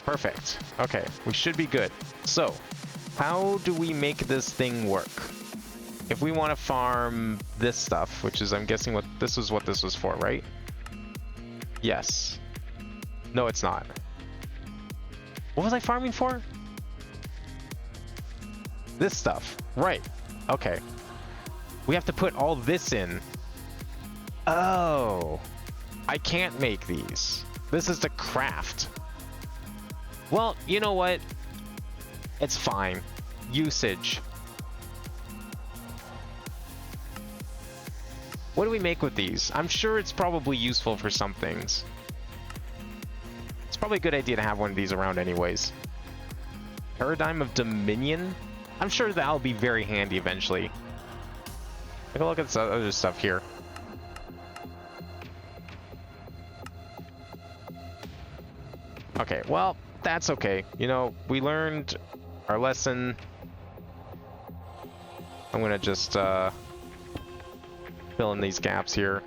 Perfect. Okay, we should be good. So, how do we make this thing work? If we want to farm this stuff, which is, I'm guessing what this was for, right? Yes. No, it's not. What was I farming for? This stuff. Right. Okay. We have to put all this in. Oh. I can't make these. This is the craft. Well, you know what? It's fine. Usage. What do we make with these? I'm sure it's probably useful for some things. It's probably a good idea to have one of these around anyways. Paradigm of Dominion? I'm sure that'll be very handy eventually. Take a look at some other stuff here. Okay, well, that's okay. You know, we learned our lesson. I'm gonna just fill in these gaps here.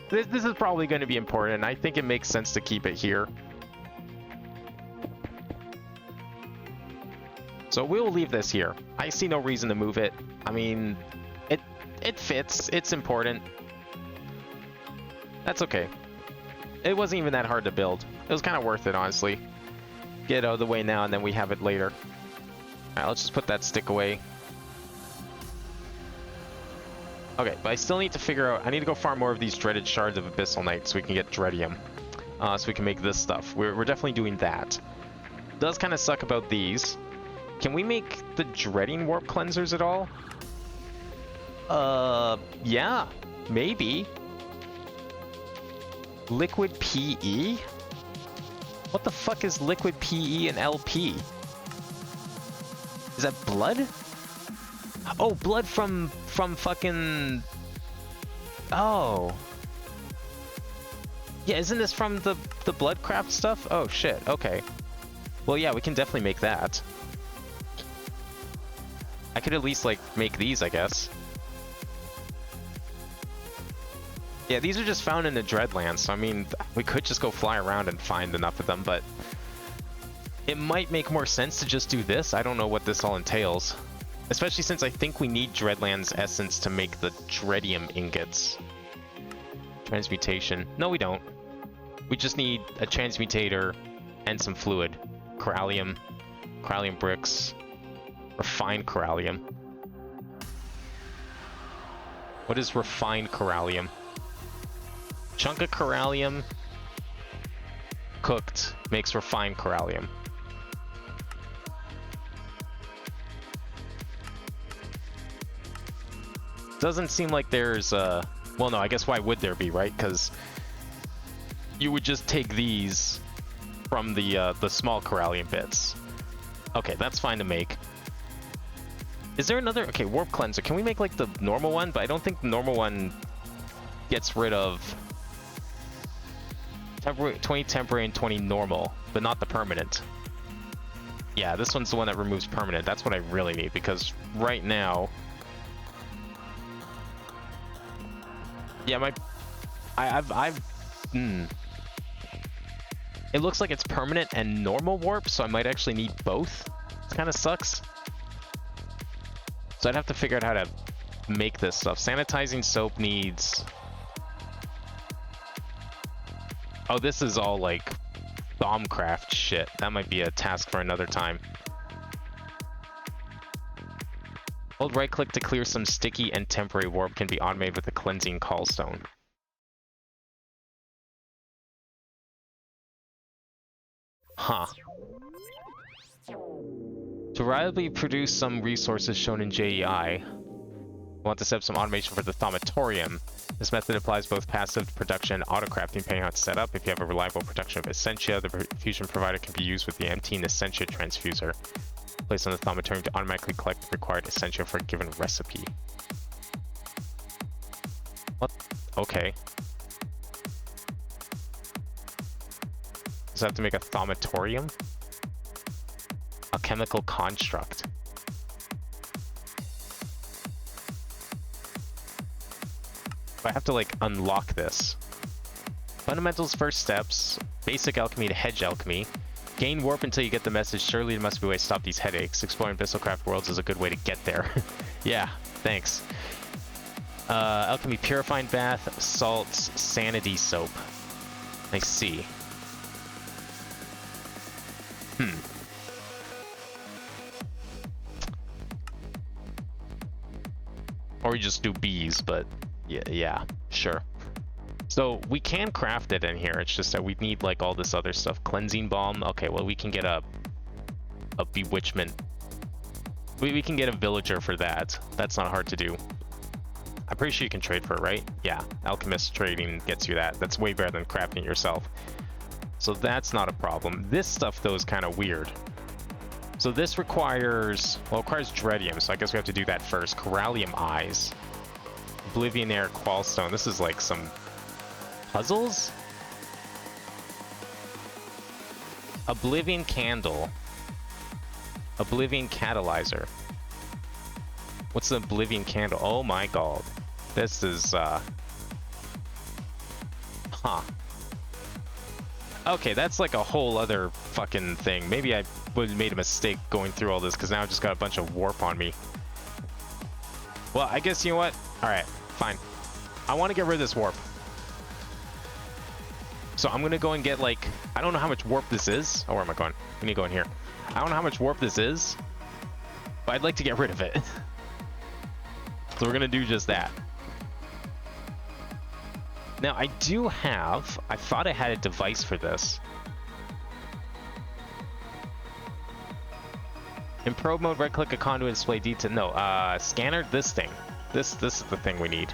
This is probably going to be important. I think it makes sense to keep it here. So we'll leave this here. I see no reason to move it. I mean, it fits. It's important. That's okay. It wasn't even that hard to build. It was kind of worth it, honestly. Get it out of the way now, and then we have it later. Alright, let's just put that stick away. Okay, but I still need to figure out... I need to go farm more of these dreaded shards of Abyssal Night so we can get Dreadium. So we can make this stuff. We're definitely doing that. Does kind of suck about these. Can we make the Dreading Warp Cleansers at all? Yeah. Maybe. Liquid PE? What the fuck is Liquid PE and LP? Is that blood? Oh, blood from fucking... Oh. Yeah, isn't this from the Bloodcraft stuff? Oh, shit. Okay. Well, yeah, we can definitely make that. I could at least, like, make these, I guess. Yeah, these are just found in the Dreadlands, so I mean, we could just go fly around and find enough of them, but... It might make more sense to just do this. I don't know what this all entails. Especially since I think we need Dreadland's essence to make the Dreadium ingots. Transmutation. No, we don't. We just need a transmutator and some fluid. Corallium. Corallium bricks. Refined corallium. What is refined corallium? Chunk of corallium cooked makes refined corallium. Doesn't seem like there's well, no, I guess why would there be, right? Because you would just take these from the small corallium bits. Okay, that's fine to make. Is there another... Okay, warp cleanser. Can we make like the normal one? But I don't think the normal one gets rid of 20 temporary and 20 normal, but not the permanent. Yeah, this one's the one that removes permanent. That's what I really need, because right now... Yeah, It looks like it's permanent and normal warp, so I might actually need both. It kind of sucks. So I'd have to figure out how to make this stuff. Sanitizing soap needs... Oh, this is all like Bombcraft shit. That might be a task for another time. Hold right click to clear some sticky and temporary warp can be automated with a cleansing callstone. Huh. To reliably produce some resources shown in JEI, we want to set up some automation for the Thaumatorium. This method applies both passive production and auto-crafting depending on how it's set up. If you have a reliable production of Essentia, the fusion provider can be used with the emptying Essentia transfuser. Placed on the Thaumatorium to automatically collect the required Essentia for a given recipe. What? Okay. Does I have to make a Thaumatorium? A chemical construct. I have to like unlock this. Fundamentals first steps. Basic alchemy to hedge alchemy. Gain warp until you get the message, surely there must be a way to stop these headaches. Exploring Meatballcraft worlds is a good way to get there. Yeah, thanks. Alchemy purifying bath, salts, sanity soap. I see. Or we just do bees, but yeah, sure. So we can craft it in here. It's just that we need like all this other stuff. Cleansing balm. Okay, well we can get a bewitchment. We can get a villager for that. That's not hard to do. I'm pretty sure you can trade for it, right? Yeah, alchemist trading gets you that. That's way better than crafting it yourself. So that's not a problem. This stuff though is kind of weird. So this requires, well, it requires Dreadium, so I guess we have to do that first. Corallium Eyes. Oblivionaire Qualstone. This is like some puzzles? Oblivion Candle. Oblivion Catalyzer. What's the Oblivion Candle? Oh my god. This is, huh. Okay, that's like a whole other fucking thing. Maybe I would have made a mistake going through all this, because now I've just got a bunch of warp on me. Well, I guess, you know what? Alright, fine. I want to get rid of this warp. So I'm going to go and get, like... I don't know how much warp this is. Oh, where am I going? I need to go in here. I don't know how much warp this is, but I'd like to get rid of it. So we're going to do just that. Now, I do have... I thought I had a device for this. In probe mode, right-click a conduit, display detail. No, scanner, this thing. This is the thing we need.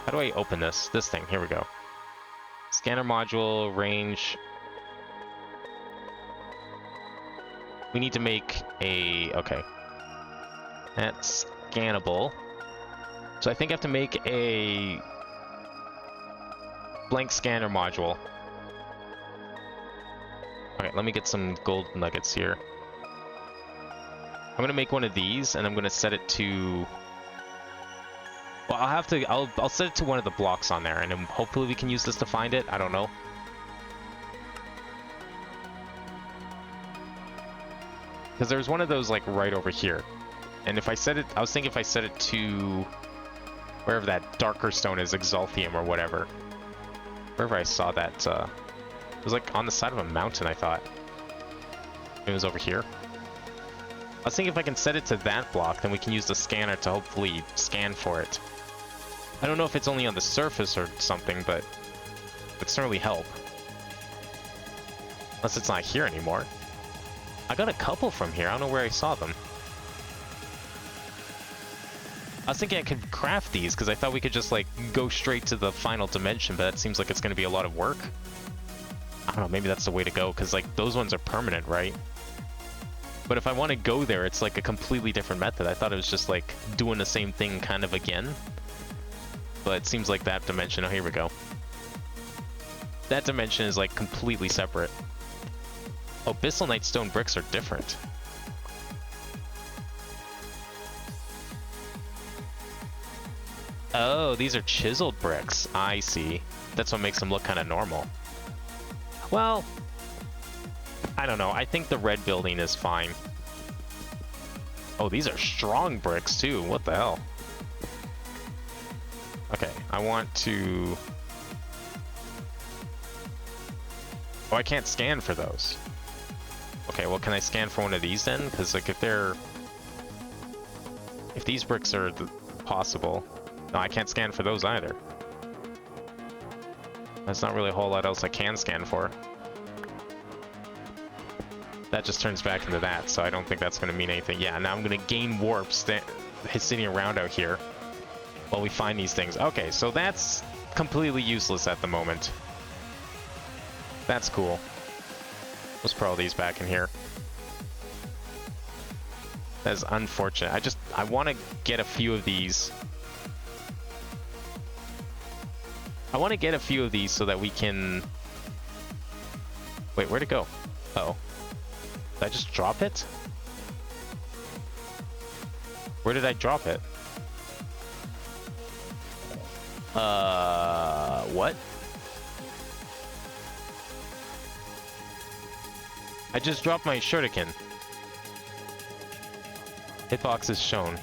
How do I open this? This thing, here we go. Scanner module, range. We need to make a... Okay. That's scannable. So I think I have to make a blank scanner module. Alright, let me get some gold nuggets here. I'm gonna make one of these, and I'm gonna set it to... Well, I'll set it to one of the blocks on there, and then hopefully we can use this to find it. I don't know. Because there's one of those, like, right over here. And if I set it... I was thinking if I set it to... wherever that darker stone is, Exalthium or whatever. Wherever I saw that, it was like on the side of a mountain, I thought. It was over here. I was thinking if I can set it to that block, then we can use the scanner to hopefully scan for it. I don't know if it's only on the surface or something, but it would certainly help. Unless it's not here anymore. I got a couple from here. I don't know where I saw them. I was thinking I could craft these, because I thought we could just, like, go straight to the final dimension, but that seems like it's going to be a lot of work. I don't know, maybe that's the way to go, because, like, those ones are permanent, right? But if I want to go there, it's, like, a completely different method. I thought it was just, like, doing the same thing kind of again. But it seems like that dimension... Oh, here we go. That dimension is, like, completely separate. Oh, Abyssal Night Stone bricks are different. Oh, these are chiseled bricks. I see. That's what makes them look kind of normal. Well, I don't know. I think the red building is fine. Oh, these are strong bricks too. What the hell? Okay, I want to... Oh, I can't scan for those. Okay, well, can I scan for one of these then? Because, like, if they're... If these bricks are possible... No, I can't scan for those either. There's not really a whole lot else I can scan for. That just turns back into that, so I don't think that's going to mean anything. Yeah, now I'm going to gain warp sitting around out here while we find these things. Okay, so that's completely useless at the moment. That's cool. Let's put all these back in here. That is unfortunate. I want to get a few of these. I want to get a few of these so that we can... Wait, where'd it go? Uh-oh. Did I just drop it? Where did I drop it? What? I just dropped my shuriken. Hitbox is shown.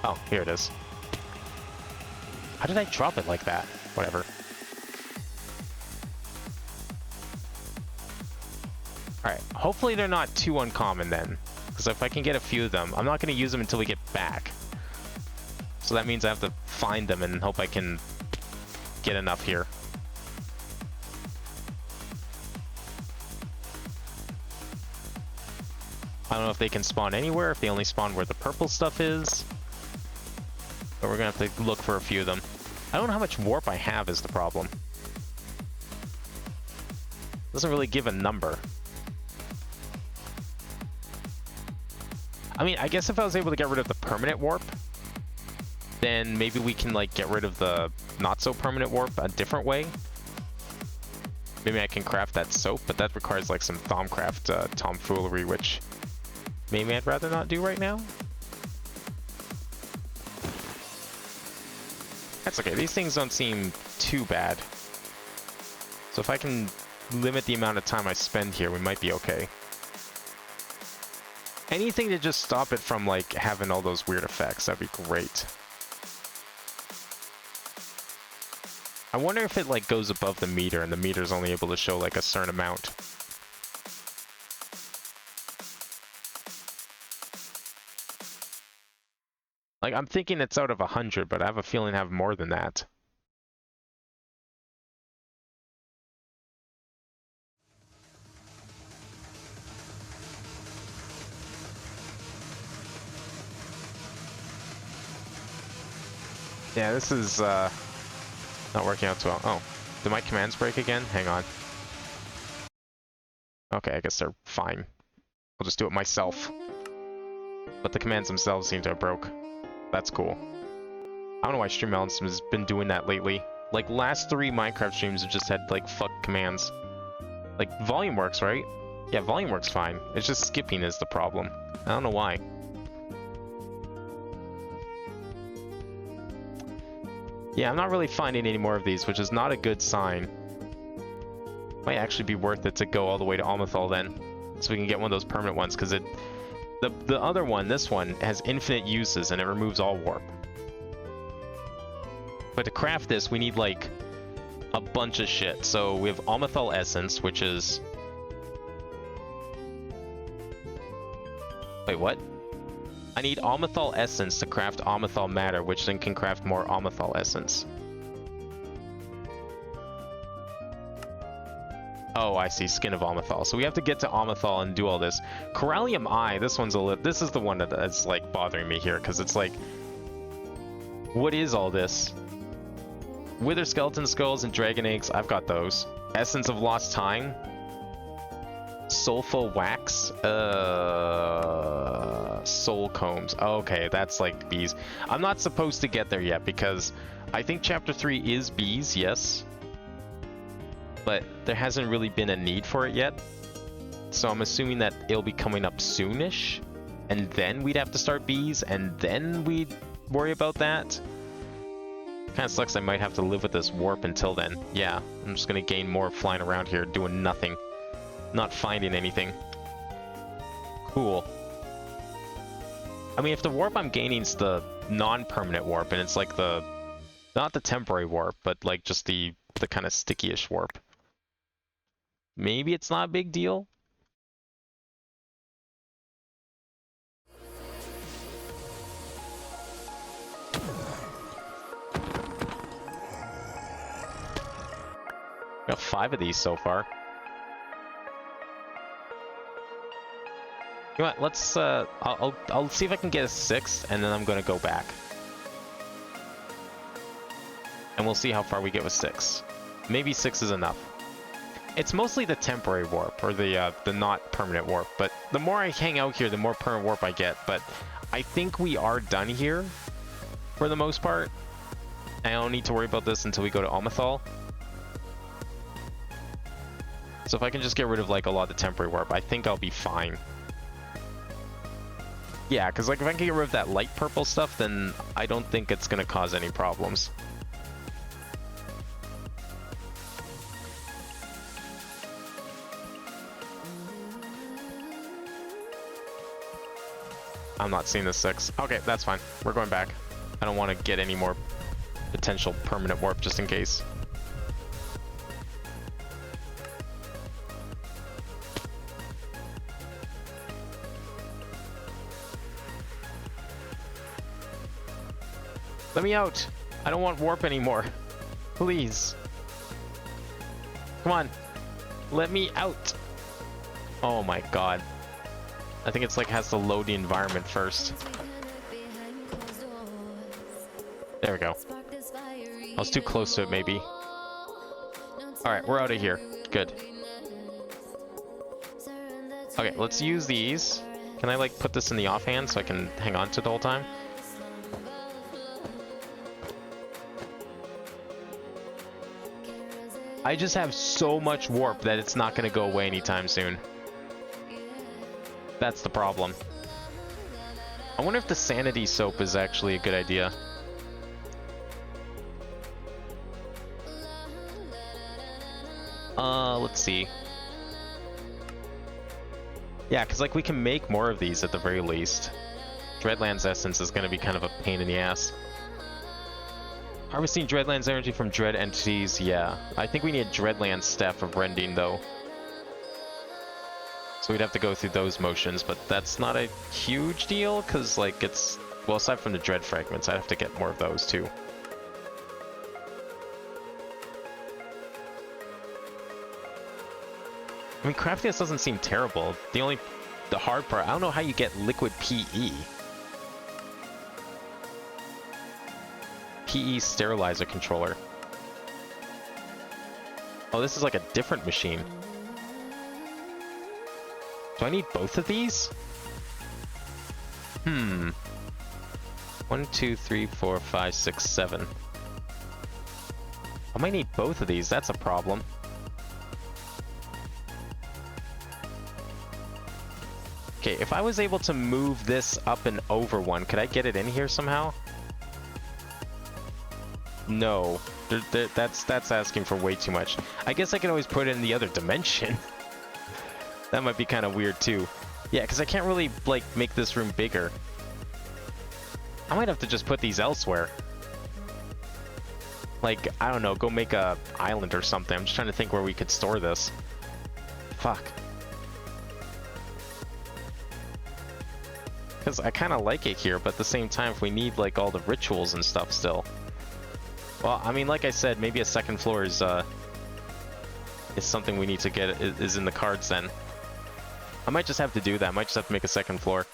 Oh, here it is. How did I drop it like that? Whatever. Alright, hopefully they're not too uncommon then. Because if I can get a few of them, I'm not going to use them until we get back. So that means I have to find them and hope I can get enough here. I don't know if they can spawn anywhere, if they only spawn where the purple stuff is. But we're going to have to look for a few of them. I don't know how much warp I have is the problem. Doesn't really give a number. I mean, I guess if I was able to get rid of the permanent warp, then maybe we can like get rid of the not so permanent warp a different way. Maybe I can craft that soap, but that requires like some Thaumcraft tomfoolery, which maybe I'd rather not do right now. That's okay, these things don't seem too bad. So if I can limit the amount of time I spend here, we might be okay. Anything to just stop it from like having all those weird effects, that'd be great. I wonder if it like goes above the meter and the meter's only able to show like a certain amount. Like I'm thinking it's out of 100, but I have a feeling I have more than that. Yeah, this is not working out too well. Oh, did my commands break again? Hang on. Okay, I guess they're fine. I'll just do it myself. But the commands themselves seem to have broke. That's cool. I don't know why Stream Elements has been doing that lately. Like, last 3 Minecraft streams have just had, like, fuck commands. Like, volume works, right? Yeah, volume works fine. It's just skipping is the problem. I don't know why. Yeah, I'm not really finding any more of these, which is not a good sign. Might actually be worth it to go all the way to Almathol then, so we can get one of those permanent ones, because the other one, this one, has infinite uses and it removes all warp. But to craft this, we need like a bunch of shit. So we have Almathol Essence, which is... Wait, what? I need Almathol Essence to craft Almathol Matter, which then can craft more Almathol Essence. Oh, I see. Skin of Almathol. So we have to get to Almathol and do all this. Corallium Eye, this one's a little... This is the one that's, like, bothering me here, because it's like... What is all this? Wither Skeleton Skulls and Dragon Eggs, I've got those. Essence of Lost Time. Soulful Wax. Soul Combs. Okay, that's like bees. I'm not supposed to get there yet, because I think Chapter 3 is bees, yes. But there hasn't really been a need for it yet. So I'm assuming that it'll be coming up soonish. And then we'd have to start bees, and then we'd worry about that. Kinda sucks I might have to live with this warp until then. Yeah, I'm just gonna gain more flying around here doing nothing. Not finding anything. Cool. I mean, if the warp I'm gaining is the non-permanent warp, and it's like the... Not the temporary warp, but like just the kind of sticky-ish warp. Maybe it's not a big deal? Got 5 of these so far. You know what, let's, I'll see if I can get a 6th, and then I'm gonna go back. And we'll see how far we get with 6. Maybe 6 is enough. It's mostly the temporary warp, or the not permanent warp, but the more I hang out here, the more permanent warp I get, but I think we are done here, for the most part. I don't need to worry about this until we go to Almathol. So if I can just get rid of like a lot of the temporary warp, I think I'll be fine. Yeah, because like if I can get rid of that light purple stuff, then I don't think it's gonna cause any problems. I'm not seeing the 6. Okay, that's fine. We're going back. I don't want to get any more potential permanent warp just in case. Let me out. I don't want warp anymore. Please. Come on. Let me out. Oh my god. I think it's like has to load the environment first. There we go. I was too close to it maybe. Alright, we're out of here. Good. Okay, let's use these. Can I like put this in the offhand so I can hang on to it the whole time? I just have so much warp that it's not going to go away anytime soon. That's the problem. I wonder if the sanity soap is actually a good idea. Let's see. Yeah, because like we can make more of these at the very least. Dreadlands Essence is going to be kind of a pain in the ass. Harvesting Dreadlands energy from Dread entities, yeah. I think we need Dreadlands Staff of Rending though. So we'd have to go through those motions, but that's not a huge deal, because, like, it's... Well, aside from the Dread Fragments, I'd have to get more of those, too. I mean, crafting this doesn't seem terrible. The hard part, I don't know how you get Liquid PE. PE Sterilizer Controller. Oh, this is like a different machine. Do I need both of these? 1, 2, 3, 4, 5, 6, 7. I might need both of these. That's a problem. Okay, if I was able to move this up and over one, could I get it in here somehow? No. That's asking for way too much. I guess I can always put it in the other dimension. That might be kind of weird too. Yeah, because I can't really, like, make this room bigger. I might have to just put these elsewhere. Like, I don't know, go make a island or something. I'm just trying to think where we could store this. Fuck. Because I kind of like it here, but at the same time, if we need, like, all the rituals and stuff still. Well, I mean, like I said, maybe a second floor is something we need to get, is in the cards then. I might just have to do that. I might just have to make a second floor.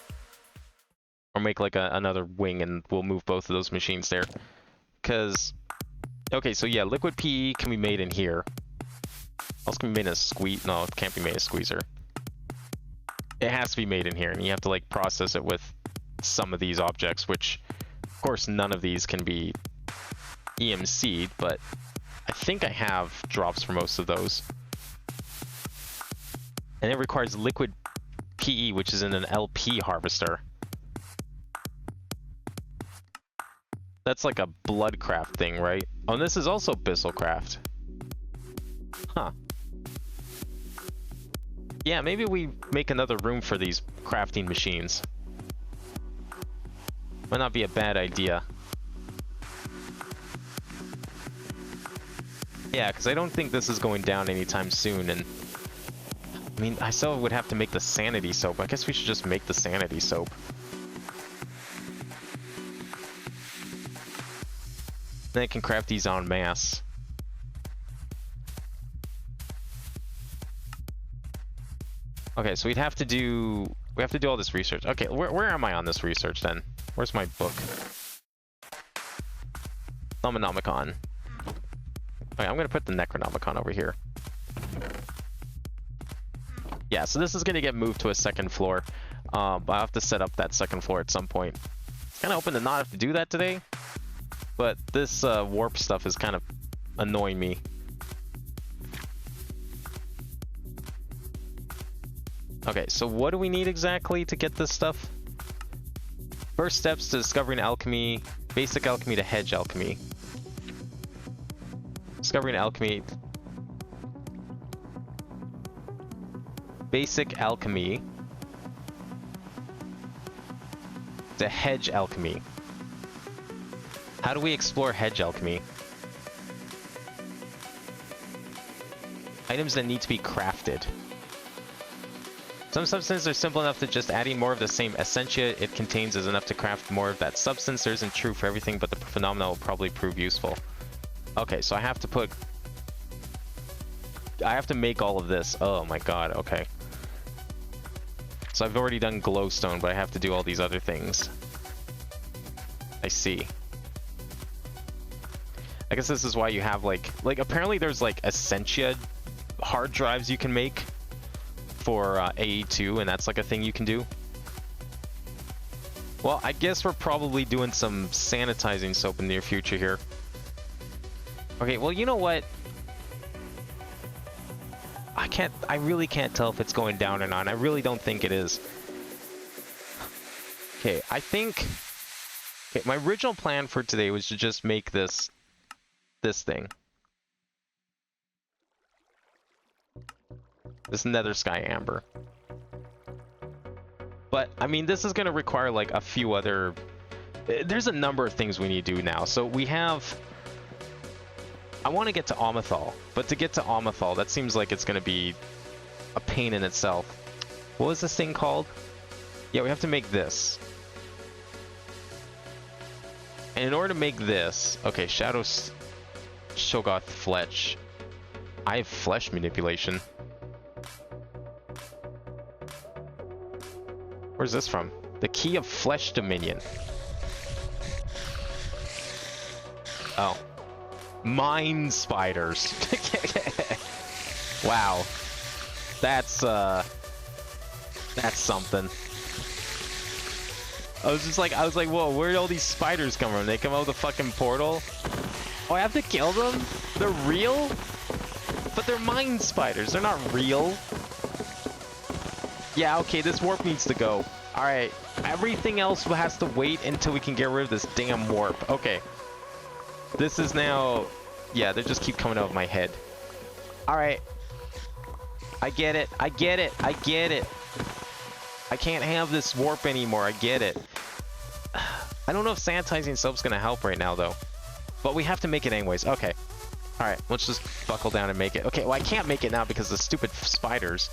Or make like another wing and we'll move both of those machines there. Because, okay, so yeah, liquid PE can be made in here. Also can be made in a squeeze. No, it can't be made in a squeezer. It has to be made in here, and you have to like process it with some of these objects, which, of course, none of these can be EMC'd, but I think I have drops for most of those. And it requires liquid PE, which is in an LP harvester. That's like a Bloodcraft thing, right? Oh, and this is also Meatballcraft. Huh. Yeah, maybe we make another room for these crafting machines. Might not be a bad idea. Yeah, because I don't think this is going down anytime soon, and... I mean, I still would have to make the sanity soap. I guess we should just make the sanity soap. Then I can craft these en masse. Okay, so we have to do all this research. Okay, where am I on this research then? Where's my book? Thaumonomicon. Okay, I'm gonna put the Necronomicon over here. Yeah, so this is gonna get moved to a second floor. But I'll have to set up that second floor at some point. Kind of hoping to not have to do that today, but this warp stuff is kind of annoying me. Okay, so what do we need exactly to get this stuff? First steps to discovering alchemy. Basic alchemy to hedge alchemy. Discovering alchemy. Basic alchemy to hedge alchemy. How do we explore hedge alchemy? Items that need to be crafted. Some substances are simple enough that just adding more of the same essentia it contains is enough to craft more of that substance. There isn't true for everything, but the phenomena will probably prove useful. Okay, so I have to put... I have to make all of this. Oh my god, okay. So I've already done glowstone, but I have to do all these other things. I see. I guess this is why you have like apparently there's like essentia hard drives you can make for AE2, and that's like a thing you can do. Well, I guess we're probably doing some sanitizing soap in the near future here. Okay, well, you know what? I really can't tell if it's going down or not. I really don't think it is. Okay, I think... Okay, my original plan for today was to just make this thing. This nether sky amber. But, I mean, this is going to require, like, a few other... There's a number of things we need to do now. So we have... I want to get to Omethal, but to get to Omethal, that seems like it's going to be a pain in itself. What was this thing called? Yeah, we have to make this. And in order to make this... Okay, Shadow Shogoth Fletch. I have flesh manipulation. Where's this from? The Key of Flesh Dominion. Oh. Mine spiders. Wow. That's something. I was like, whoa, where did all these spiders come from? They come out of the fucking portal? Oh, I have to kill them? They're real? But they're mine spiders, they're not real. Yeah, okay, this warp needs to go. Alright, everything else has to wait until we can get rid of this damn warp. Okay. This is now... Yeah, they just keep coming out of my head. Alright. I get it. I get it. I get it. I can't have this warp anymore. I get it. I don't know if sanitizing soap's gonna help right now, though. But we have to make it anyways. Okay. Alright, let's just buckle down and make it. Okay, well, I can't make it now because of the stupid spiders.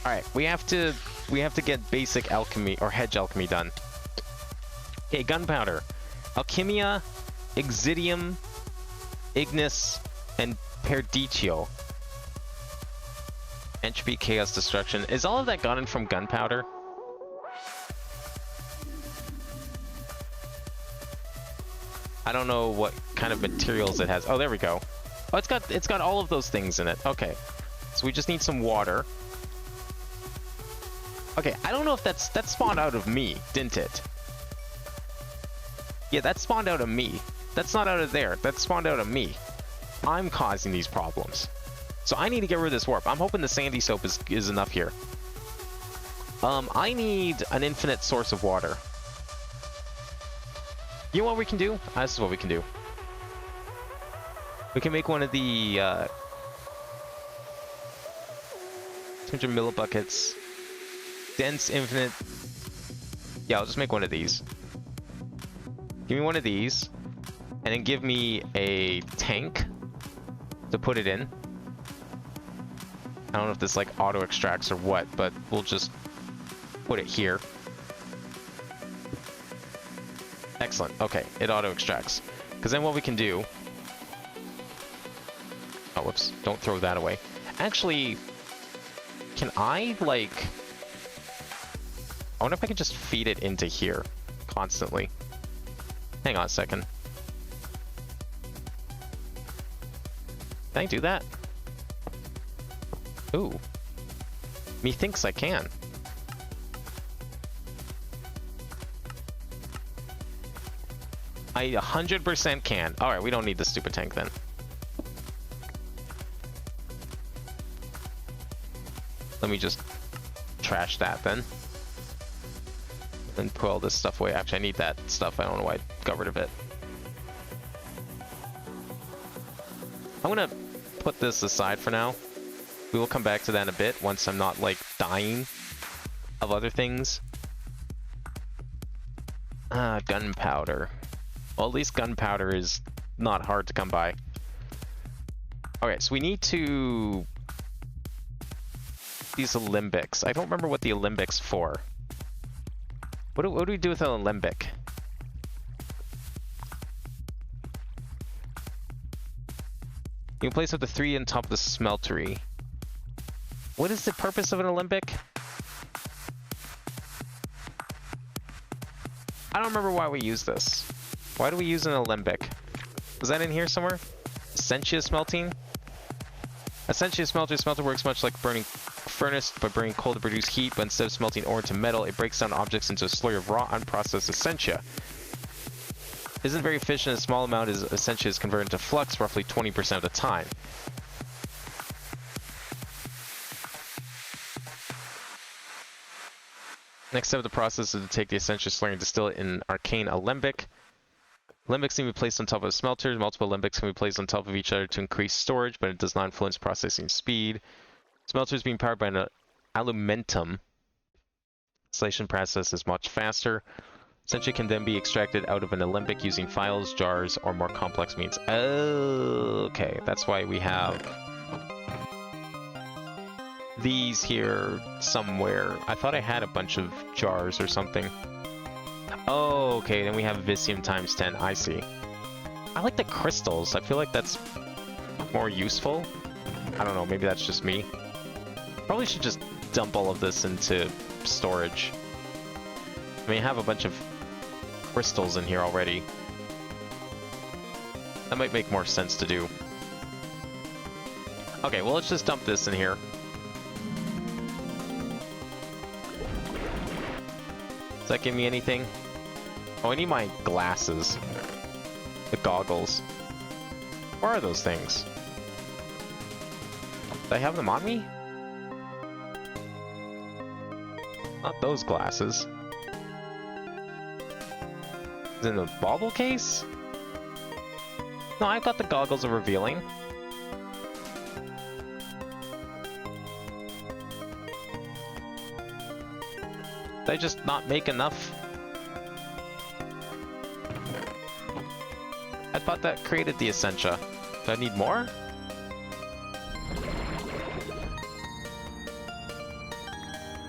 Alright, we have to get basic alchemy, or hedge alchemy done. Okay, gunpowder. Alchemia, Exidium, Ignis, and Perdicio. Entropy, Chaos, Destruction. Is all of that gotten from gunpowder? I don't know what kind of materials it has. Oh, there we go. Oh, it's got all of those things in it. Okay. So we just need some water. Okay, I don't know if that spawned out of me, didn't it? Yeah, that spawned out of me. That's not out of there. That spawned out of me. I'm causing these problems. So I need to get rid of this warp. I'm hoping the sandy soap is enough here. I need an infinite source of water. You know what we can do? This is what we can do. We can make one of the 200 millibuckets. Dense infinite. Yeah, I'll just make one of these. Give me one of these. And then give me a tank to put it in. I don't know if this like auto extracts or what, but we'll just put it here. Excellent. Okay, it auto extracts. Because then what we can do... Oh, whoops. Don't throw that away. Actually, can I, like... I wonder if I could just feed it into here constantly. Hang on a second. Can I do that? Ooh. Methinks I can. I 100% can. Alright, we don't need the stupid tank then. Let me just trash that then. And put all this stuff away. Actually, I need that stuff. I don't know why I got rid of it. I'm gonna put this aside for now. We will come back to that in a bit once I'm not, like, dying of other things. Gunpowder. Well, at least gunpowder is not hard to come by. Okay, so we need to... These alembics. I don't remember what the alembic's for. What do we do with an alembic? You can place up to 3 on top of the smeltery. What is the purpose of an alembic? I don't remember why we use this. Why do we use an alembic? Was that in here somewhere? Essentia smelting? Essentia smelter works much like burning furnace by burning coal to produce heat, but instead of smelting ore into metal, it breaks down objects into a slurry of raw, unprocessed essentia. Isn't very efficient. A small amount of essentia is converted into flux roughly 20% of the time. Next step of the process is to take the essentia slurry and distill it in an arcane alembic. Alembics can be placed on top of smelters. Multiple alembics can be placed on top of each other to increase storage, but it does not influence processing speed. Smelters being powered by an alumentum. Installation process is much faster. Essentia can then be extracted out of an alembic using files, jars, or more complex means. Oh, okay, that's why we have these here somewhere. I thought I had a bunch of jars or something. Oh, okay, then we have Vicium times 10. I see. I like the crystals. I feel like that's more useful. I don't know, maybe that's just me. Probably should just dump all of this into storage. I mean, I have a bunch of crystals in here already. That might make more sense to do. Okay, well, let's just dump this in here. Does that give me anything? Oh, I need my glasses. The goggles. Where are those things? Do I have them on me? Not those glasses. Is it in the bauble case? No, I've got the goggles of revealing. Did I just not make enough? I thought that created the essentia. Do I need more?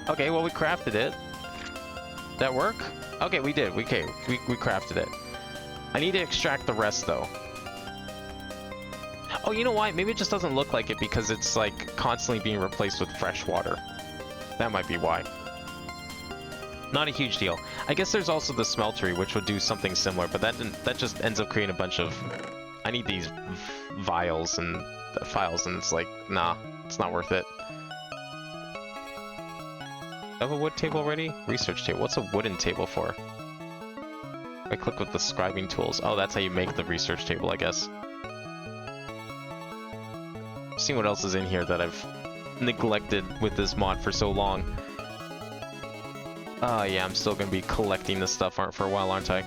Okay, well, we crafted it. Did that work? Okay, we did. We crafted it. I need to extract the rest, though. Oh, you know why? Maybe it just doesn't look like it because it's, like, constantly being replaced with fresh water. That might be why. Not a huge deal. I guess there's also the smeltery, which would do something similar, but that just ends up creating a bunch of... I need these vials and files, and it's like, nah, it's not worth it. I have a wood table already? Research table. What's a wooden table for? I click with the scribing tools. Oh, that's how you make the research table, I guess. Seeing what else is in here that I've neglected with this mod for so long. Yeah, I'm still gonna be collecting this stuff for a while, aren't I?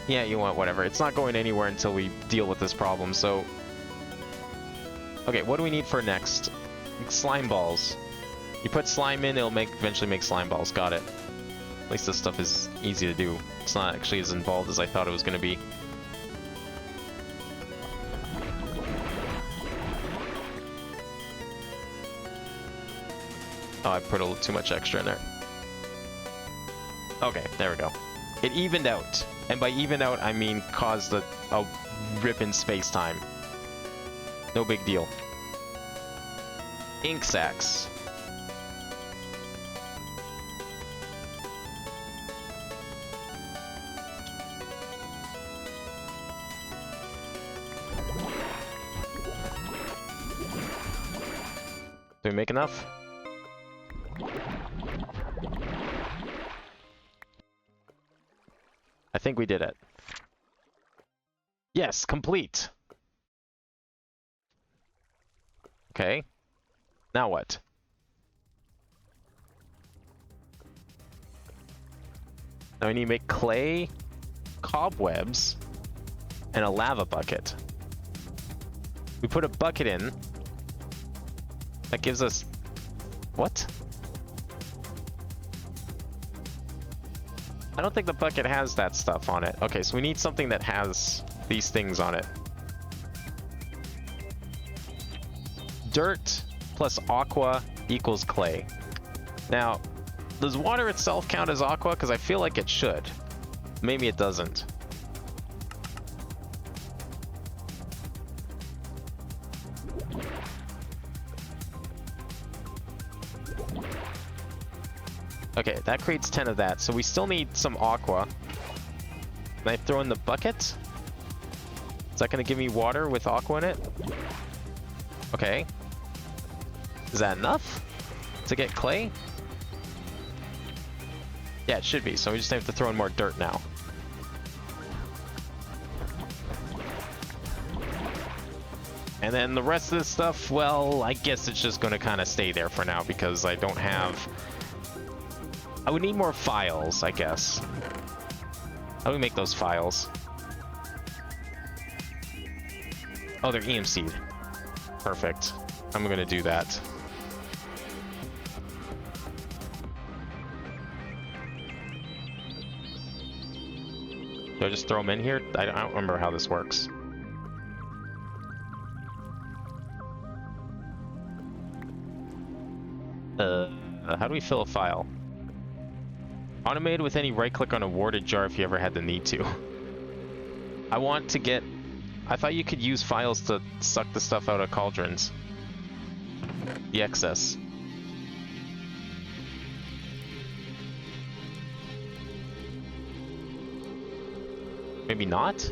Yeah, you want whatever. It's not going anywhere until we deal with this problem, so... Okay, what do we need for next? Slime balls. You put slime in, it'll eventually make slime balls. Got it. At least this stuff is easy to do. It's not actually as involved as I thought it was going to be. Oh, I put a little too much extra in there. Okay, there we go. It evened out. And by evened out, I mean caused a rip in space-time. No big deal. Ink sacs. Did we make enough? I think we did it. Yes, complete. Okay. Now what? Now we need to make clay, cobwebs, and a lava bucket. We put a bucket in. That gives us... What? I don't think the bucket has that stuff on it. Okay, so we need something that has these things on it. Dirt plus aqua equals clay. Now, does water itself count as aqua? Because I feel like it should. Maybe it doesn't. Okay, that creates 10 of that, so we still need some aqua. Can I throw in the bucket? Is that going to give me water with aqua in it? Okay. Is that enough to get clay? Yeah, it should be, so we just have to throw in more dirt now. And then the rest of this stuff, well, I guess it's just going to kind of stay there for now because I don't have... I would need more files, I guess. How do we make those files? Oh, they're EMC'd. Perfect. I'm gonna do that. Do I just throw them in here? I don't remember how this works. How do we fill a file? Automated with any right click on a warded jar if you ever had the need to. I want to get... I thought you could use files to suck the stuff out of cauldrons. The excess. Maybe not?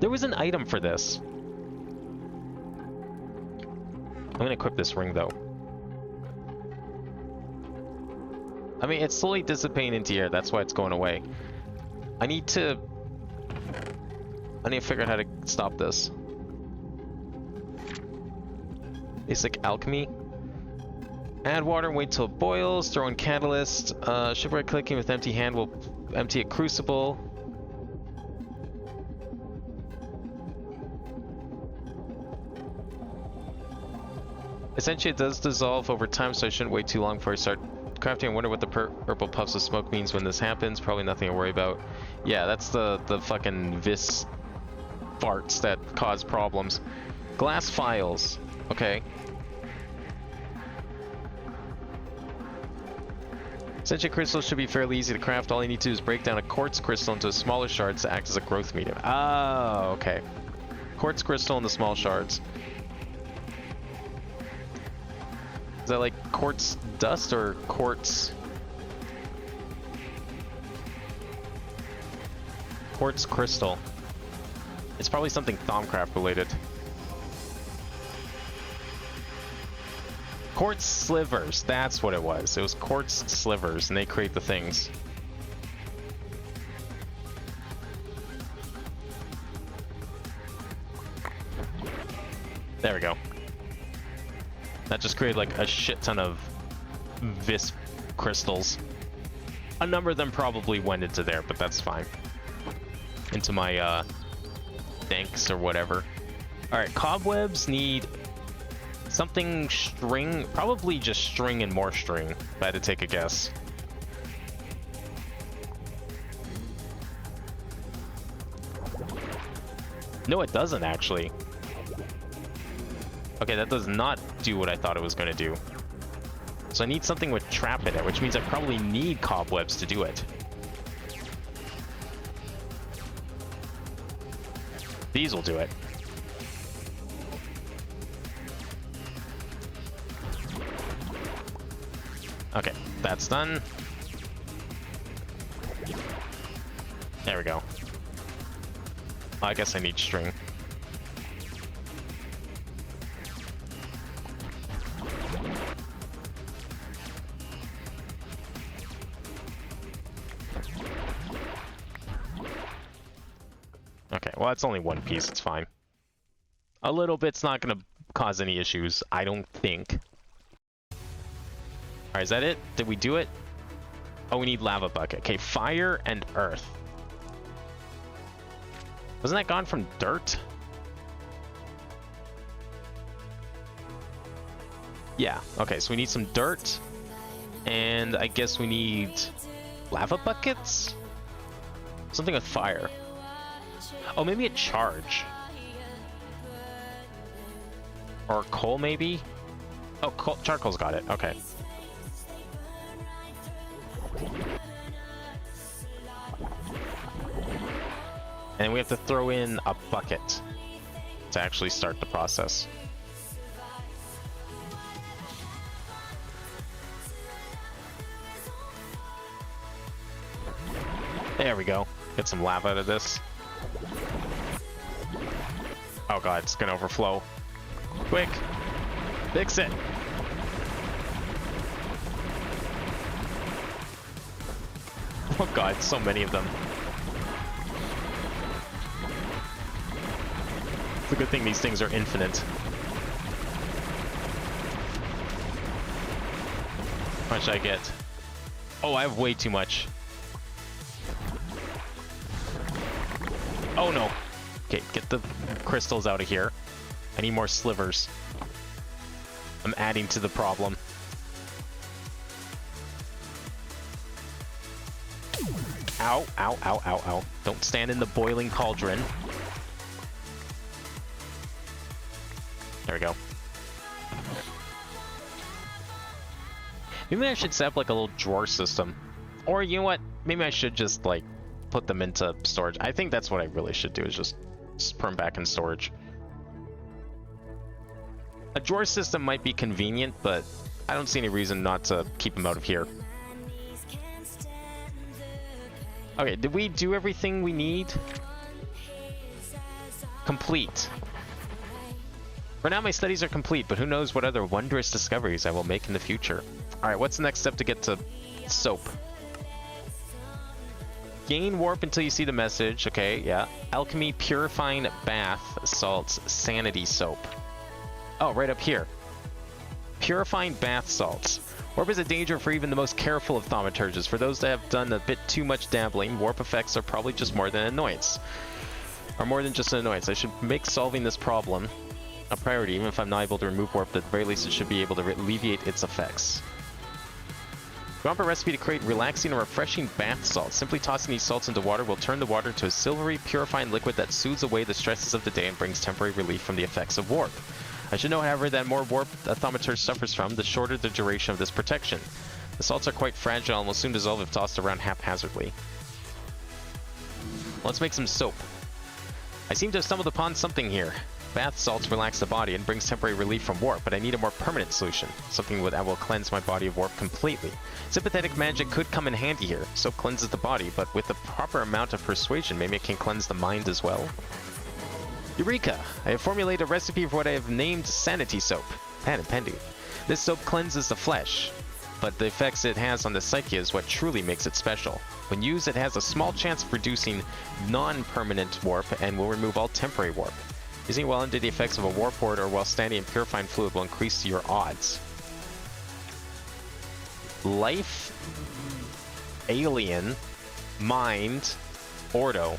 There was an item for this. I'm gonna equip this ring though. I mean, it's slowly dissipating into air. That's why it's going away. I need to figure out how to stop this. Basic alchemy. Add water and wait till it boils. Throw in catalyst. Shipwreck clicking with empty hand will empty a crucible. Essentially, it does dissolve over time, so I shouldn't wait too long before I start crafting. I wonder what the purple puffs of smoke means when this happens. Probably nothing to worry about. Yeah, that's the fucking vis farts that cause problems. Glass files. Okay. Essentially, crystals should be fairly easy to craft. All you need to do is break down a quartz crystal into smaller shards to act as a growth medium. Oh, okay. Quartz crystal into small shards. Is that like quartz dust or quartz? Quartz crystal. It's probably something Thaumcraft related. Quartz slivers, that's what it was. It was quartz slivers, and they create the things. There we go. That just created like a shit ton of vis crystals. A number of them probably went into there, but that's fine. Into my danks or whatever. Alright, cobwebs need something string, probably just string and more string, if I had to take a guess. No, it doesn't actually. Okay, that does not do what I thought it was going to do. So I need something with trap in it, which means I probably need cobwebs to do it. These will do it. Okay, that's done. There we go. I guess I need string. Okay, well, it's only one piece, it's fine. A little bit's not gonna cause any issues, I don't think. Alright, is that it? Did we do it? Oh, we need lava bucket. Okay, fire and earth. Wasn't that gone from dirt? Yeah, okay, so we need some dirt. And I guess we need lava buckets? Something with fire. Oh, maybe a charge. Or coal, maybe? Oh, coal, charcoal's got it. Okay. And we have to throw in a bucket to actually start the process. There we go. Get some lava out of this. Oh god, it's gonna overflow. Quick! Fix it! Oh god, so many of them. It's a good thing these things are infinite. How much should I get? Oh, I have way too much. Oh no. Okay, get the crystals out of here. I need more slivers. I'm adding to the problem. Ow, ow, ow, ow, ow. Don't stand in the boiling cauldron. There we go. Maybe I should set up like a little drawer system. Or you know what? Maybe I should just like put them into storage. I think that's what I really should do, is just put them back in storage. A drawer system might be convenient, but I don't see any reason not to keep them out of here. Okay, did we do everything we need? Complete. For now, my studies are complete, but who knows what other wondrous discoveries I will make in the future. Alright, what's the next step to get to soap? Gain warp until you see the message. Okay, yeah. Alchemy purifying bath salts sanity soap. Oh, right up here. Purifying bath salts. Warp is a danger for even the most careful of thaumaturges. For those that have done a bit too much dabbling, warp effects are probably just more than an annoyance. Or more than just an annoyance. I should make solving this problem a priority. Even if I'm not able to remove warp, at the very least it should be able to alleviate its effects. We want a recipe to create relaxing and refreshing bath salts. Simply tossing these salts into water will turn the water into a silvery, purifying liquid that soothes away the stresses of the day and brings temporary relief from the effects of warp. I should know, however, that more warp a thaumaturge suffers from, the shorter the duration of this protection. The salts are quite fragile and will soon dissolve if tossed around haphazardly. Let's make some soap. I seem to have stumbled upon something here. Bath salts relax the body and brings temporary relief from warp, but I need a more permanent solution. Something that will cleanse my body of warp completely. Sympathetic magic could come in handy here. Soap cleanses the body, but with the proper amount of persuasion, maybe it can cleanse the mind as well. Eureka! I have formulated a recipe for what I have named Sanity Soap. Pan and Pendu. This soap cleanses the flesh, but the effects it has on the psyche is what truly makes it special. When used, it has a small chance of producing non-permanent warp and will remove all temporary warp. Using it while under the effects of a warp ward or while standing in purifying fluid will increase your odds. Life, Alien, Mind, Ordo,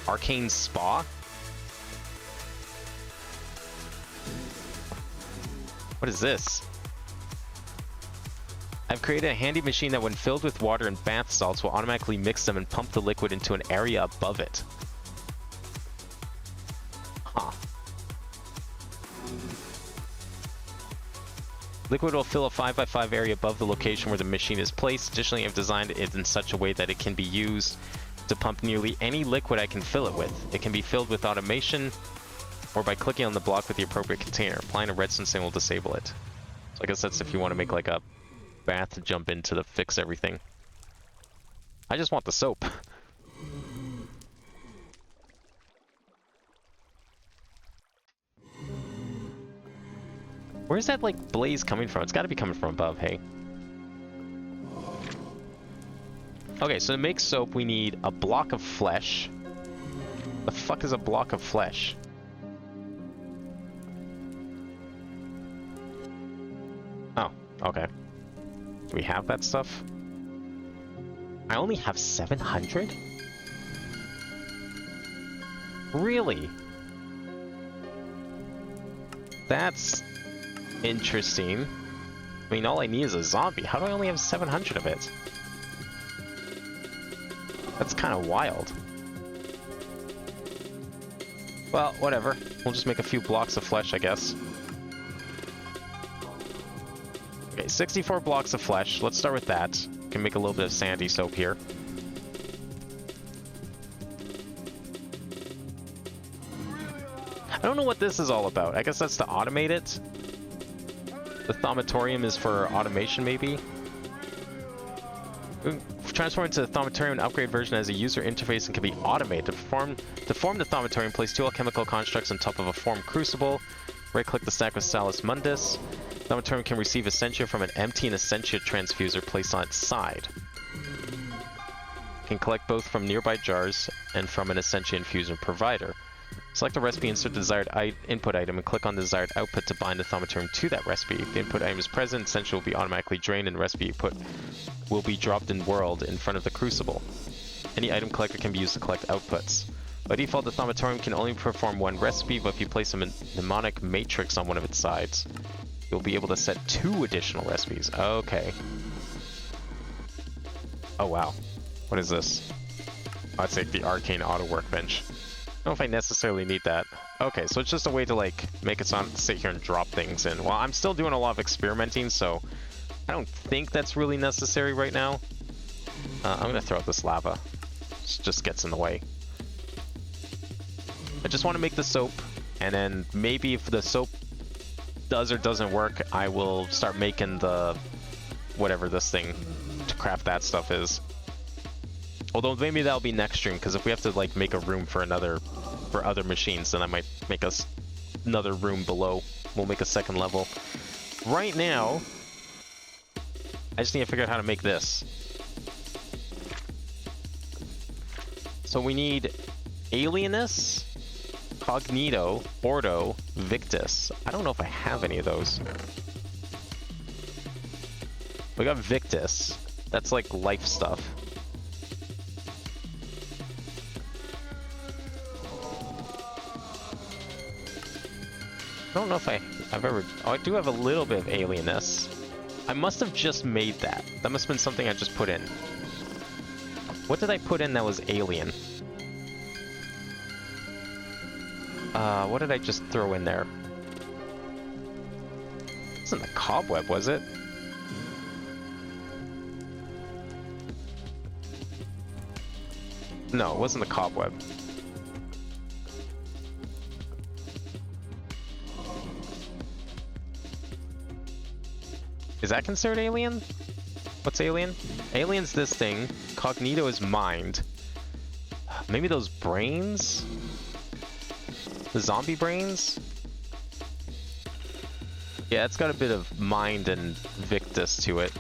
Arcane Spa? What is this? I've created a handy machine that when filled with water and bath salts will automatically mix them and pump the liquid into an area above it. Huh. Liquid will fill a 5x5 area above the location where the machine is placed. Additionally, I've designed it in such a way that it can be used to pump nearly any liquid I can fill it with. It can be filled with automation or by clicking on the block with the appropriate container. Applying a redstone sign will disable it. So I guess that's if you want to make like a bath to jump into to fix everything. I just want the soap. Where's that like blaze coming from? It's got to be coming from above, hey? Okay, so to make soap we need a block of flesh. The fuck is a block of flesh? Okay. Do we have that stuff? I only have 700? Really? That's interesting. I mean, all I need is a zombie. How do I only have 700 of it? That's kind of wild. Well, whatever. We'll just make a few blocks of flesh, I guess. Okay, 64 blocks of flesh. Let's start with that. Can make a little bit of sandy soap here. I don't know what this is all about. I guess that's to automate it. The thaumatorium is for automation, maybe? Transform into the thaumatorium, an upgrade version has a user interface and can be automated. To form the thaumatorium, place two alchemical constructs on top of a formed crucible. Right-click the stack with Salus Mundus. Thaumatorium can receive Essentia from an empty and Essentia transfuser placed on its side. Can collect both from nearby jars and from an Essentia infusion provider. Select a recipe, insert the desired input item, and click on the desired output to bind the thaumatorium to that recipe. If the input item is present, Essentia will be automatically drained and the recipe input will be dropped in world in front of the crucible. Any item collector can be used to collect outputs. By default, the thaumatorium can only perform one recipe, but if you place a mnemonic matrix on one of its sides, you'll be able to set 2 additional recipes. Okay. Oh wow. What is this? Oh, it's like the arcane auto workbench. I don't know if I necessarily need that. Okay, so it's just a way to like make it sit here and drop things in. Well, I'm still doing a lot of experimenting, so I don't think that's really necessary right now. I'm gonna throw out this lava. It just gets in the way. I just want to make the soap, and then maybe if the soap does or doesn't work, I will start making the whatever this thing to craft that stuff is. Although maybe that'll be next stream, because if we have to like make a room for other machines, then I might make us another room below. We'll make a second level. Right now, I just need to figure out how to make this. So we need Alienus, Cognito, Ordo, Victus. I don't know if I have any of those. We got Victus. That's like life stuff. I don't know if I've ever... Oh, I do have a little bit of alienness. I must have just made that. That must have been something I just put in. What did I put in that was alien? What did I just throw in there? It wasn't the cobweb, was it? No, it wasn't the cobweb. Is that considered alien? What's alien? Alien's this thing. Cognito is mind. Maybe those brains? The zombie brains? Yeah, it's got a bit of mind and Victus to it.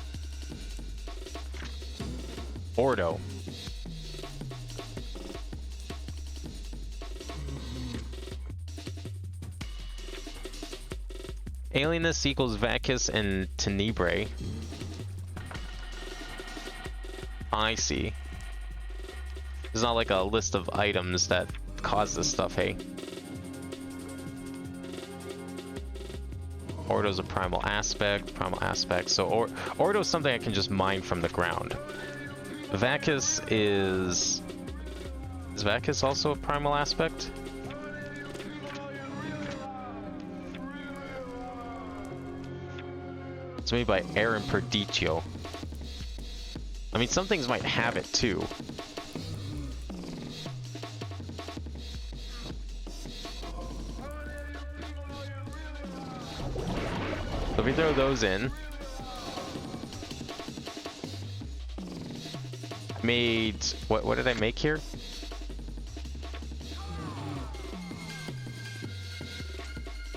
Ordo. Alienness equals Vacus and Tenebrae. I see. There's not like a list of items that cause this stuff, hey? Ordo's a primal aspect, so Ordo's something I can just mine from the ground. Vacus is... Is Vacus also a primal aspect? It's made by Aaron Perdicio. I mean, some things might have it too. So if we throw those in, made what did I make here?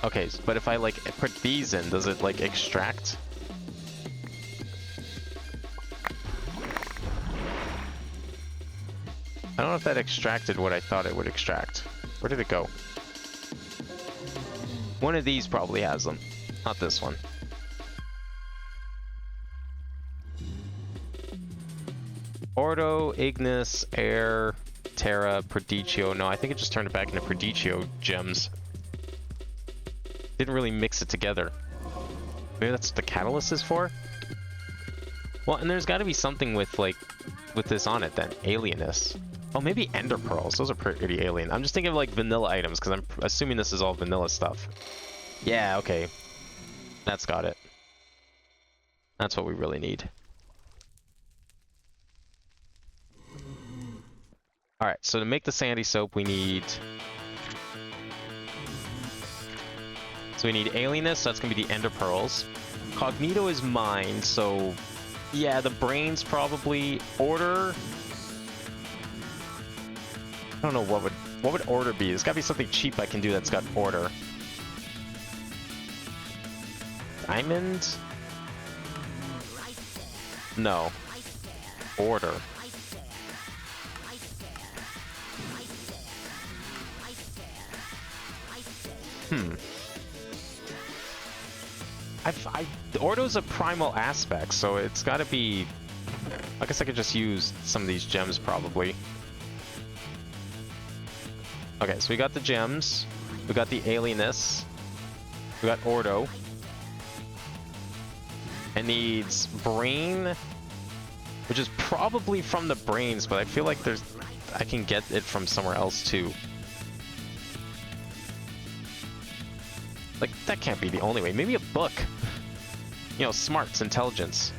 Okay, but if I like put these in, does it like extract? I don't know if that extracted what I thought it would extract. Where did it go? One of these probably has them, not this one. Ordo, Ignis, Air, Terra, Prodicio. No, I think it just turned it back into Prodicio gems. Didn't really mix it together. Maybe that's what the catalyst is for? Well, and there's got to be something with, like, with this on it then. Alienness. Oh, maybe Ender Pearls. Those are pretty alien. I'm just thinking of, like, vanilla items, because I'm assuming this is all vanilla stuff. Yeah, okay. That's got it. That's what we really need. Alright, so to make the sandy soap, we need... So we need alienness, so that's going to be the Ender Pearls. Cognito is mine, so... Yeah, the brains probably. Order... I don't know what would order be. There's got to be something cheap I can do that's got order. Diamond? No. Order. Ordo's a primal aspect, so it's gotta be... I guess I could just use some of these gems, probably. Okay, so we got the gems. We got the alienness. We got Ordo. It needs brain, which is probably from the brains, but I feel like I can get it from somewhere else, too. Like, that can't be the only way. Maybe a book. You know, smarts, intelligence.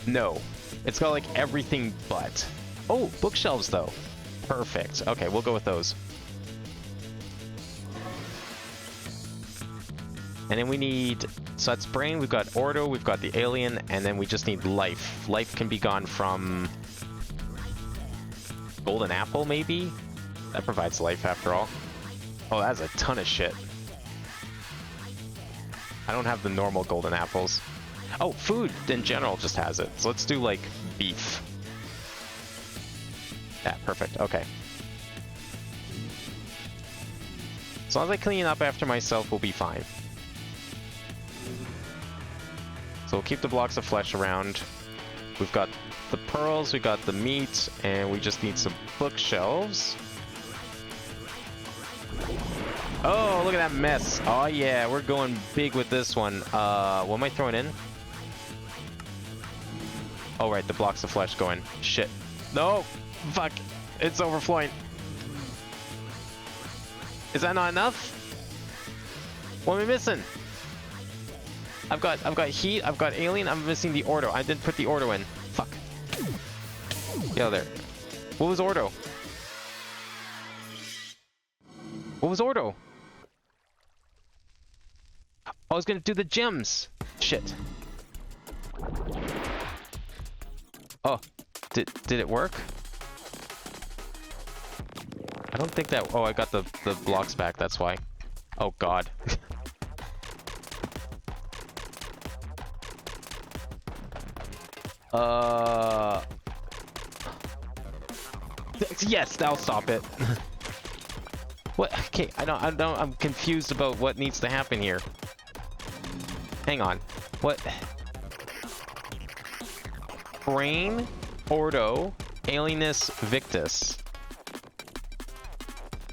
No. It's got, like, everything but. Oh, bookshelves, though. Perfect. Okay, we'll go with those. And then we need... So that's brain, we've got Ordo, we've got the alien, and then we just need life. Life can be gone from... Golden apple, maybe? That provides life, after all. Oh, that's a ton of shit. I don't have the normal golden apples. Oh, food in general just has it. So let's do, like, beef. Yeah, perfect. Okay. As long as I clean up after myself, we'll be fine. So we'll keep the blocks of flesh around. We've got the pearls, we got the meat, and we just need some bookshelves. Oh, look at that mess. Oh yeah, we're going big with this one. What am I throwing in? Oh right, the blocks of flesh going. Shit. No! Fuck! It's overflowing. Is that not enough? What am I missing? I've got heat, I've got alien, I'm missing the Ordo. I didn't put the Ordo in. Fuck. Get out of there. What was Ordo? What was Ordo? I was gonna do the gems. Shit. Oh, did it work? I don't think that... Oh, I got the blocks back, that's why. Oh god. Yes, that'll stop it. What? Okay, I'm confused about what needs to happen here. Hang on. What? Brain, Ordo, Alienness, Victus.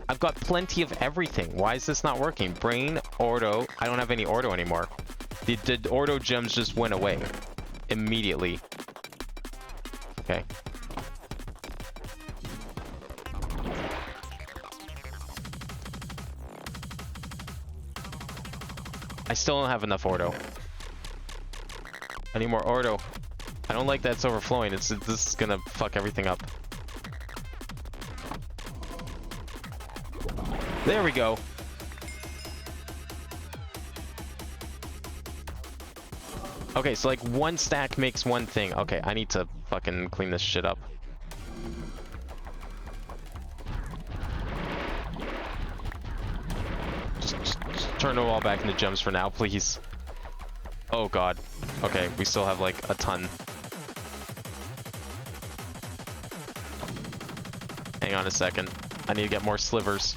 I've got plenty of everything. Why is this not working? Brain, Ordo. I don't have any Ordo anymore. The Ordo gems just went away. Immediately. Okay. I still don't have enough Ordo. I need more Ordo. I don't like that it's overflowing. This is gonna fuck everything up. There we go. Okay, so like one stack makes one thing. Okay, I need to fucking clean this shit up. Just turn it all back into gems for now, please. Oh god. Okay, we still have like a ton. Hang on a second. I need to get more slivers.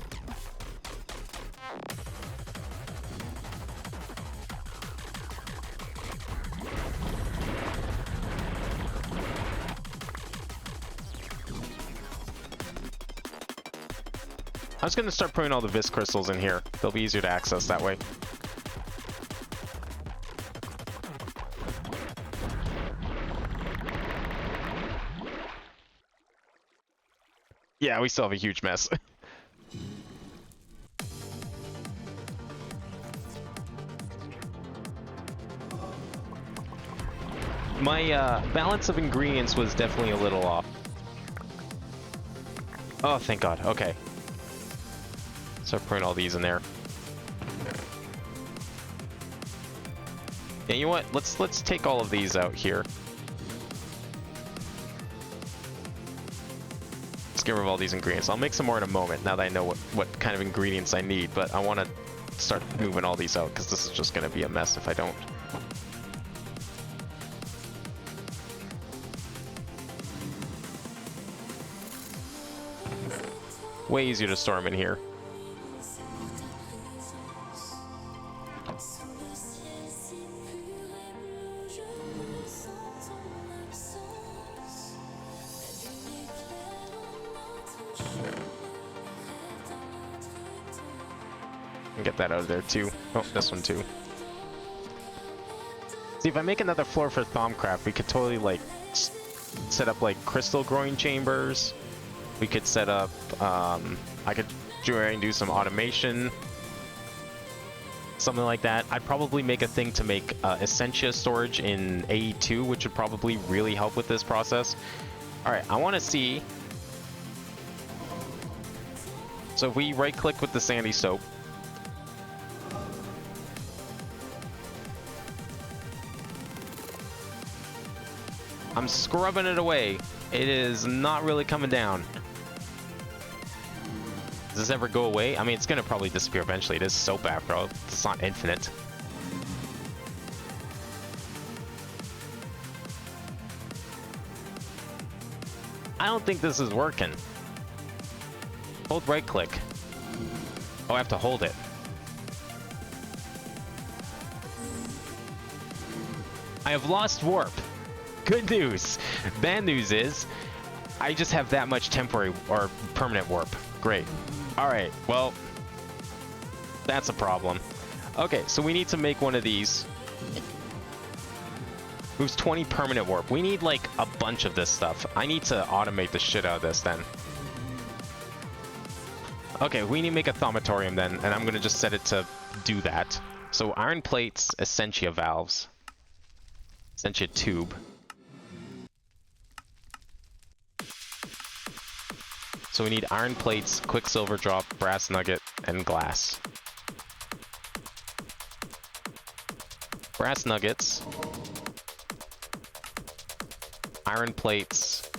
I was gonna start putting all the vis crystals in here. They'll be easier to access that way. Yeah, we still have a huge mess. My balance of ingredients was definitely a little off. Oh, thank God. Okay. Start putting all these in there. Yeah, you know what? Let's take all of these out here. Let's get rid of all these ingredients. I'll make some more in a moment now that I know what kind of ingredients I need, but I want to start moving all these out because this is just going to be a mess if I don't. Way easier to store them in here. Get that out of there too. Oh, this one too. See, if I make another floor for Thaumcraft, we could totally like set up like crystal growing chambers. We could set up, I could try and do some automation. Something like that. I'd probably make a thing to make Essentia storage in AE2, which would probably really help with this process. Alright, I want to see. So if we right click with the sandy soap. I'm scrubbing it away. It is not really coming down. Does this ever go away? I mean, it's gonna probably disappear eventually. It is soap after all. It's not infinite. I don't think this is working. Hold right click. Oh, I have to hold it. I have lost warp. Good news. Bad news is I just have that much temporary or permanent warp. Great. Alright, well, that's a problem. Okay, so we need to make one of these. Moves 20 permanent warp. We need like a bunch of this stuff. I need to automate the shit out of this then. Okay, we need to make a thaumatorium then, and I'm gonna just set it to do that. So iron plates, Essentia valves. Essentia tube. So we need iron plates, quicksilver drop, brass nugget, and glass. Brass nuggets. Iron plates.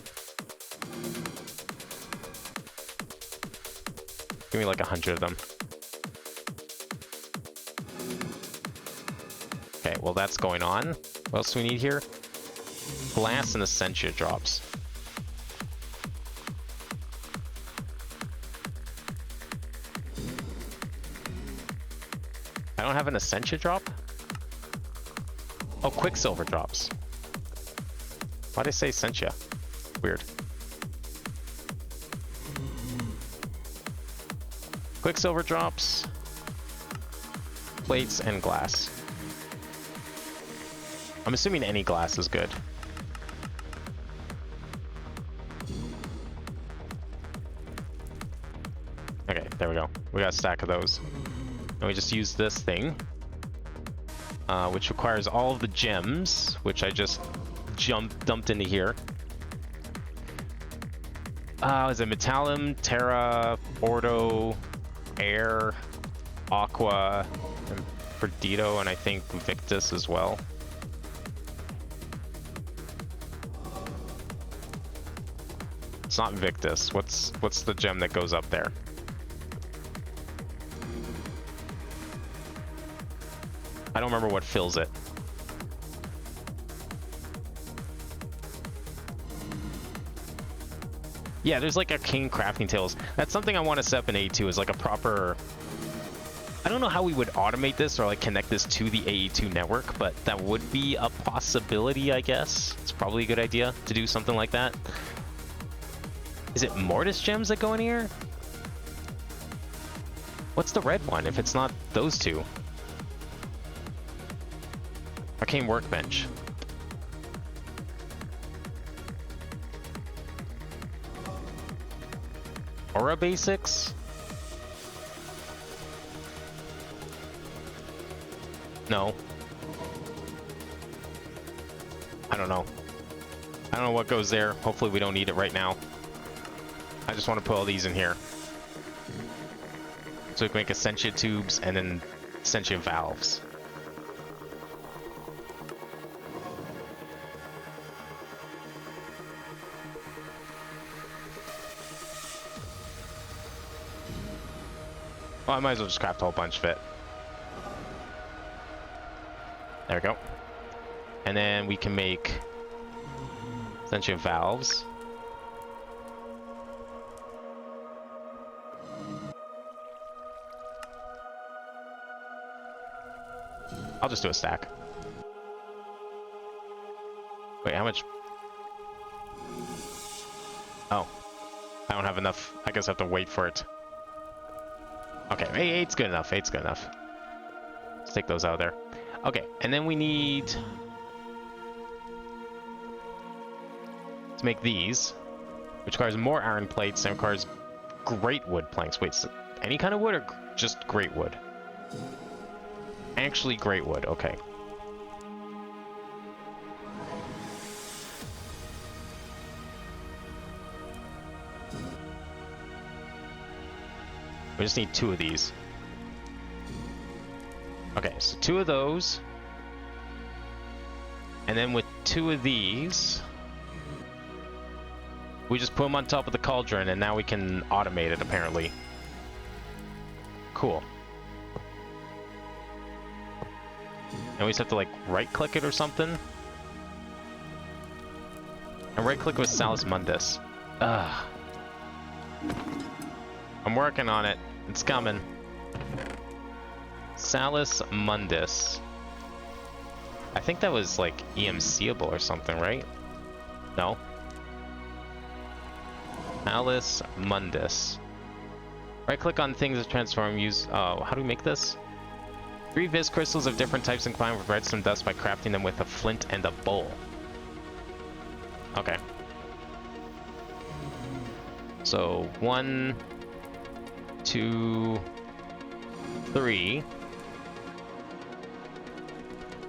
Give me like 100 of them. Okay, well that's going on. What else do we need here? Glass and Essentia drops. I don't have an Essentia drop? Oh, Quicksilver drops. Why'd I say Essentia? Weird. Quicksilver drops. Plates and glass. I'm assuming any glass is good. Okay, there we go. We got a stack of those. And we just use this thing, which requires all of the gems, which I just dumped into here. Is it Metallum, Terra, Ordo, Air, Aqua, and Perdido, and I think Victus as well. It's not Victus. What's the gem that goes up there? I don't remember what fills it. Yeah, there's like arcane crafting tables. That's something I want to set up in AE2 is like a proper... I don't know how we would automate this or like connect this to the AE2 network, but that would be a possibility, I guess. It's probably a good idea to do something like that. Is it Mortis gems that go in here? What's the red one if it's not those two? Arcane Workbench. Aura Basics? No. I don't know. I don't know what goes there. Hopefully we don't need it right now. I just want to put all these in here. So we can make Essentia tubes and then Essentia valves. Well, I might as well just craft a whole bunch of it. There we go. And then we can make Essentia valves. I'll just do a stack. Wait, how much? Oh. I don't have enough. I guess I have to wait for it. Okay, 8's good enough. 8's good enough. Let's take those out of there. Okay, and then we need to make these, which requires more iron plates and requires great wood planks. Wait, so any kind of wood or just great wood? Actually, great wood. Okay. We just need 2 of these. Okay, so 2 of those. And then with 2 of these, we just put them on top of the cauldron and now we can automate it, apparently. Cool. And we just have to, like, right-click it or something? And right-click with Salus Mundus. Ugh. I'm working on it. It's coming. Salus Mundus. I think that was, like, EMCable or something, right? No? Salus Mundus. Right-click on things to transform, use... Oh, how do we make this? 3 vis crystals of different types and combine with redstone dust by crafting them with a flint and a bowl. Okay. So, 1, 2, 3.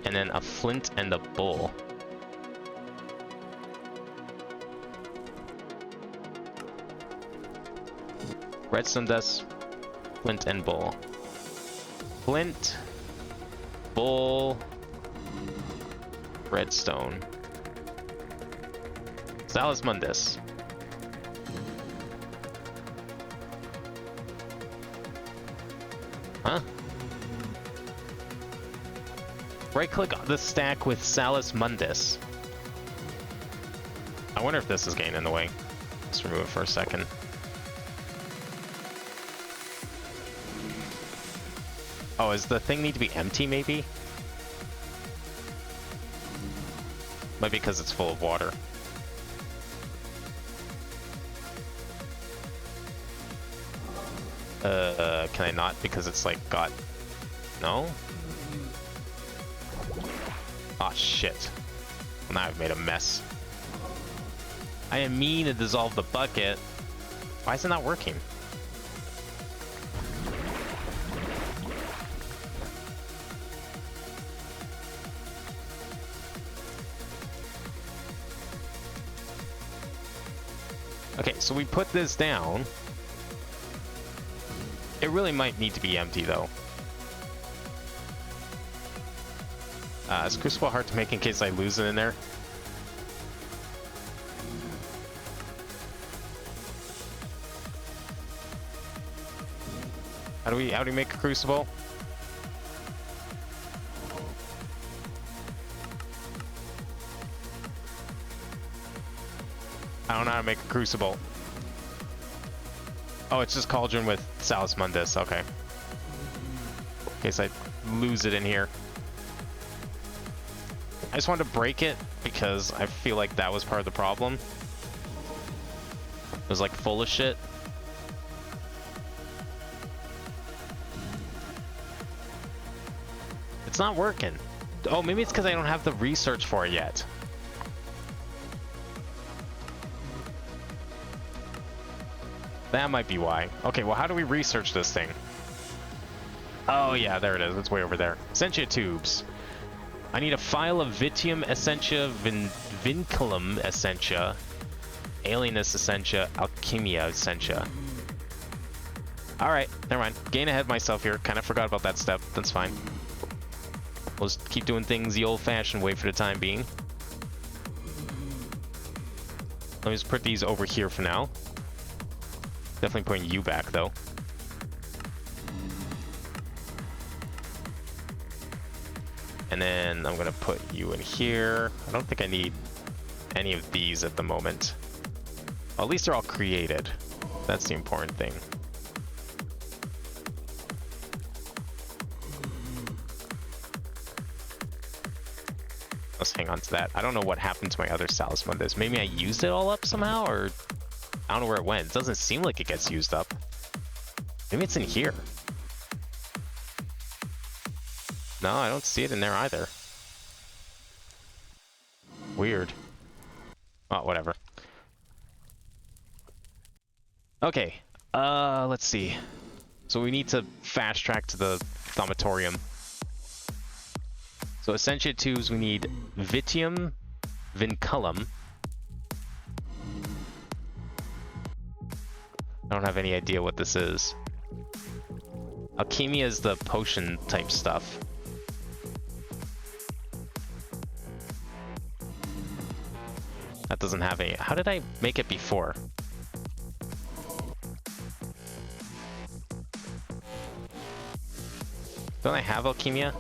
And then a flint and a bowl. Redstone dust, flint and bowl. Flint, bowl, redstone. Salus Mundus. Huh? Right-click on the stack with Salus Mundus. I wonder if this is getting in the way. Let's remove it for a second. Oh, does the thing need to be empty, maybe? Might be because it's full of water. Can I not? Because it's like got... No? Aw, shit. Well, now I've made a mess. I am mean to dissolve the bucket. Why is it not working? Okay, so we put this down. It really might need to be empty, though. Is Crucible hard to make in case I lose it in there? How do we make a Crucible? I don't know how to make a Crucible. Oh, it's just Cauldron with Salus Mundus. Okay. In case I lose it in here. I just wanted to break it because I feel like that was part of the problem. It was like full of shit. It's not working. Oh, maybe it's because I don't have the research for it yet. That might be why. Okay, well, how do we research this thing? Oh, yeah, there it is. It's way over there. Essentia tubes. I need a file of Vitium Essentia, Vinculum Essentia, Alienus Essentia, Alchemia Essentia. Alright, never mind. Getting ahead of myself here. Kind of forgot about that step. That's fine. We'll just keep doing things the old-fashioned way for the time being. Let me just put these over here for now. Definitely putting you back, though. And then I'm going to put you in here. I don't think I need any of these at the moment. Well, at least they're all created. That's the important thing. Let's hang on to that. I don't know what happened to my other talisman. Maybe I used it all up somehow, or I don't know where it went. It doesn't seem like it gets used up. Maybe it's in here. No, I don't see it in there either. Weird. Oh, whatever. Okay. Let's see. So we need to fast track to the thaumatorium. So Essentia tubes, we need Vitium Vinculum. I don't have any idea what this is. Alchemia is the potion type stuff. That doesn't have any. How did I make it before? Don't I have Alchemia?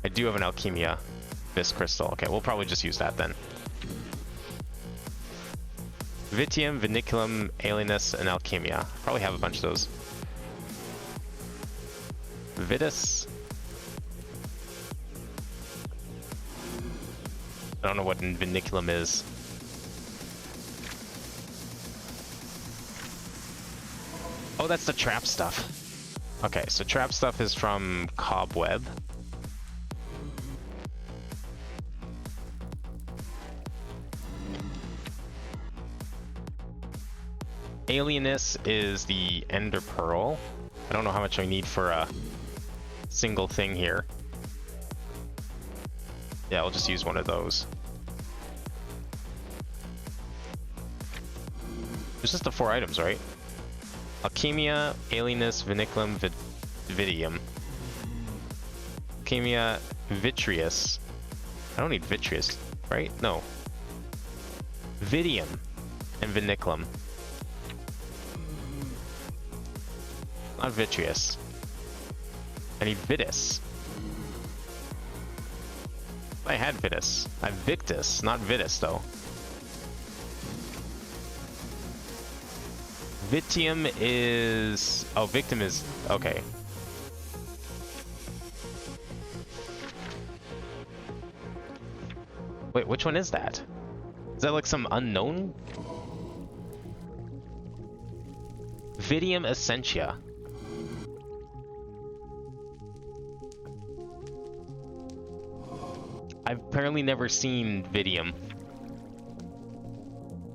I do have an Alchemia Vis Crystal. Okay, we'll probably just use that then. Vitium, Vinculum, Alienus, and Alchemia. Probably have a bunch of those. Vitus. I don't know what Vinculum is. Oh, that's the trap stuff. Okay, so trap stuff is from Cobweb. Alienus is the Ender Pearl. I don't know how much I need for a single thing here. Yeah, I'll just use one of those. There's just the 4 items, right? Alchemia, Alienus, Vinculum, Vitium. Alchemia, Vitreous. I don't need Vitreous, right? No. Vitium and Vinculum. Not Vitreous. I need Vitus. I had Vitus. I have Victus, not Vitus though. Vitium is... Oh, Victim is... Okay. Wait, which one is that? Is that like some unknown? Vitium Essentia. I've apparently never seen Vitium.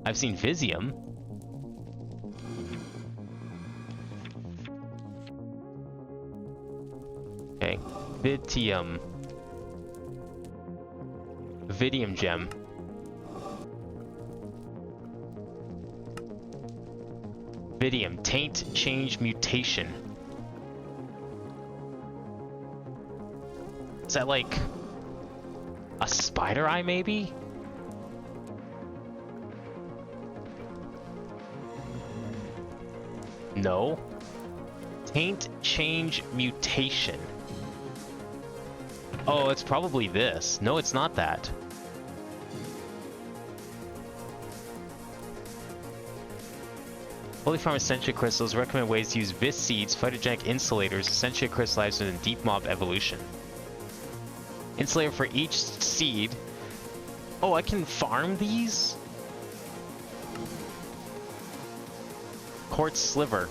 I've seen Visium. Okay, Vitium. Vitium gem. Vitium, taint, change, mutation. Is that like a spider eye, maybe? No. Taint, change, mutation. Oh, it's probably this. No, it's not that. Fully formed Essentia crystals recommend ways to use Vis seeds, phytogenic insulators, Essentia crystallized in deep mob evolution. Insulator for each seed. Oh, I can farm these? Quartz sliver.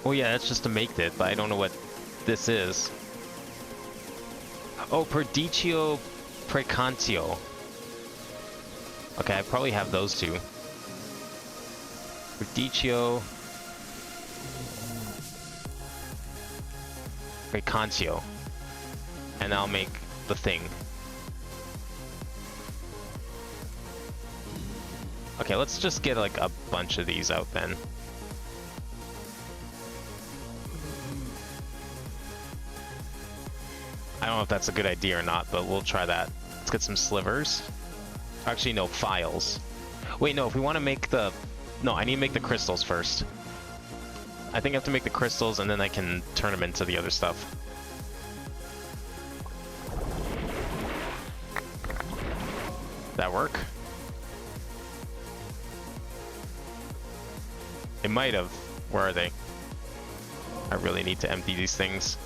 Oh yeah, that's just to make it, but I don't know what this is. Oh, Perdicio Precantio. Okay, I probably have those two. Perdicio Precantio. And I'll make the thing. Okay, let's just get like a bunch of these out then. I don't know if that's a good idea or not, but we'll try that. Let's get some slivers. Actually, no, files. Wait, no, if we want to make the... No, I need to make the crystals first. I think I have to make the crystals and then I can turn them into the other stuff. That work? It might have. Where are they? I really need to empty these things.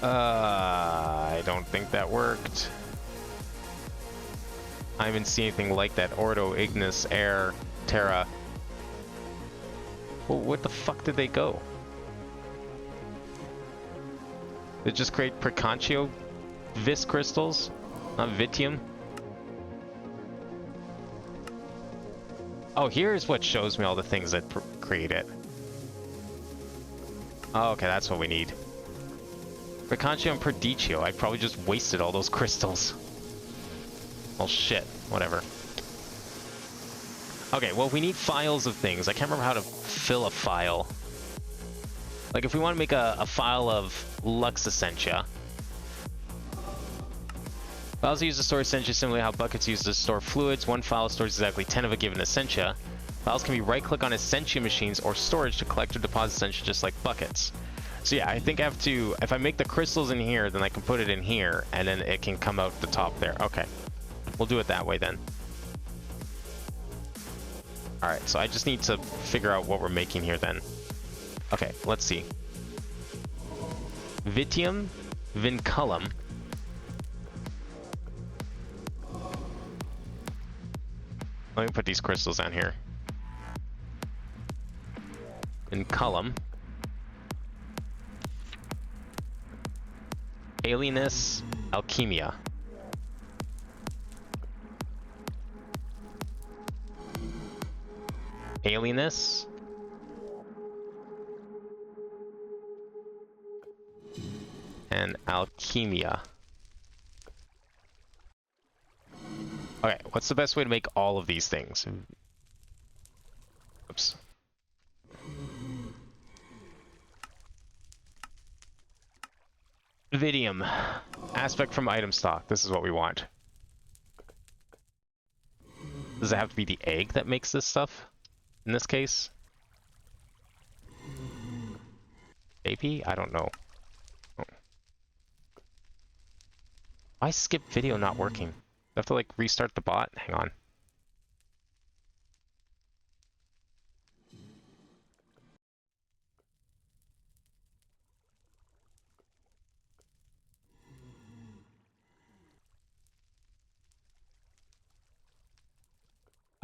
I don't think that worked. I haven't seen anything like that. Ordo, Ignis, Air, Terra. Well, what the fuck did they go? They just create Precantio Vis crystals, not Vitium. Oh, here's what shows me all the things that create it. Oh, okay, that's what we need. Precantio and Perdicio. I probably just wasted all those crystals. Well, shit. Whatever. Okay, well, we need files of things. I can't remember how to fill a file. Like, if we want to make a file of Lux Essentia. Files are used to store Essentia similarly how buckets used to store fluids. One file stores exactly 10 of a given Essentia. Files can be right-click on Essentia machines or storage to collect or deposit Essentia just like buckets. So yeah, I think I have to... If I make the crystals in here, then I can put it in here, and then it can come out the top there. Okay. We'll do it that way then. Alright, so I just need to figure out what we're making here then. Okay, let's see. Vitium, Vinculum. Let me put these crystals down here. Vinculum. Alienus, Alchemia. Alienus. And Alchemia. Okay, what's the best way to make all of these things? Oops. Vidium. Aspect from item stock. This is what we want. Does it have to be the egg that makes this stuff? In this case? Maybe? I don't know. Oh. Why is skip video not working? Do I have to like restart the bot? Hang on.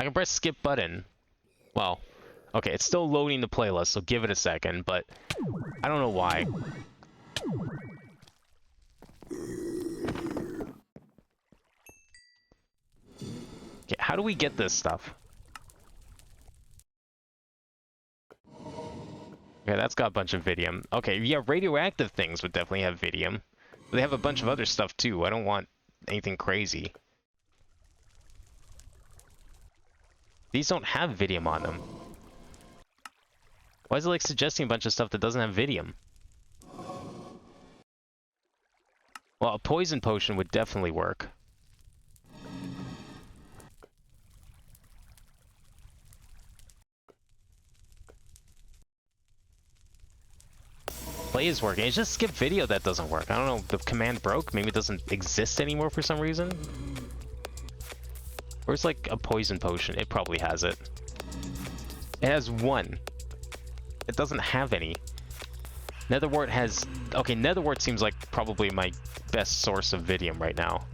I can press skip button. Well, okay, it's still loading the playlist, so give it a second, but I don't know why. Okay, how do we get this stuff? Okay, that's got a bunch of Vidium. Okay, yeah, radioactive things would definitely have Vidium. But they have a bunch of other stuff too. I don't want anything crazy. These don't have Vidium on them. Why is it like suggesting a bunch of stuff that doesn't have Vidium? Well, a poison potion would definitely work. Play is working. It's just skip video that doesn't work. I don't know. The command broke. Maybe it doesn't exist anymore for some reason. Where's like a poison potion? It probably has it. It has one. It doesn't have any. Netherwort has... Okay, Netherwort seems like probably my best source of Vidium right now.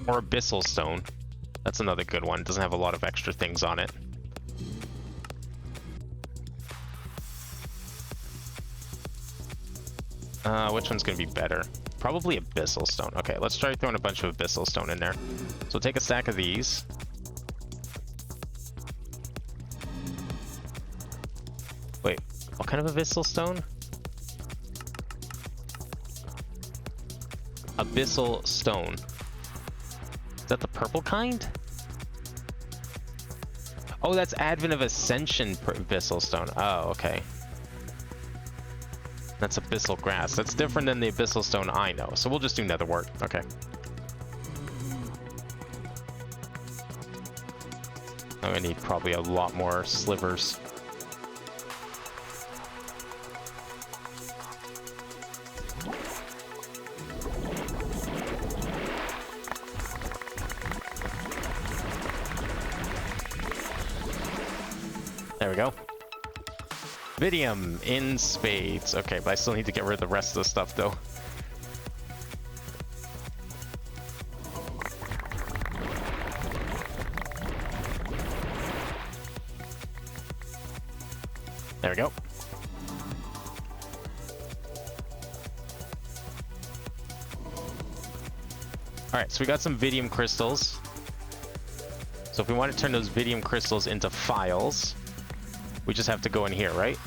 Or Abyssal Stone. That's another good one. Doesn't have a lot of extra things on it. Which one's gonna be better? Probably Abyssal Stone. Okay, let's try throwing a bunch of Abyssal Stone in there. So take a stack of these. Wait, what kind of Abyssal Stone? Abyssal Stone. Is that the purple kind? Oh, that's Advent of Ascension Abyssal Stone. Oh, okay. That's Abyssal Grass. That's different than the Abyssal Stone I know. So we'll just do Netherwort. Okay. I'm gonna need probably a lot more slivers. There we go. Vidium in spades. Okay, but I still need to get rid of the rest of the stuff though. There we go. Alright, so we got some Vidium crystals. So if we want to turn those Vidium crystals into files, we just have to go in here, right?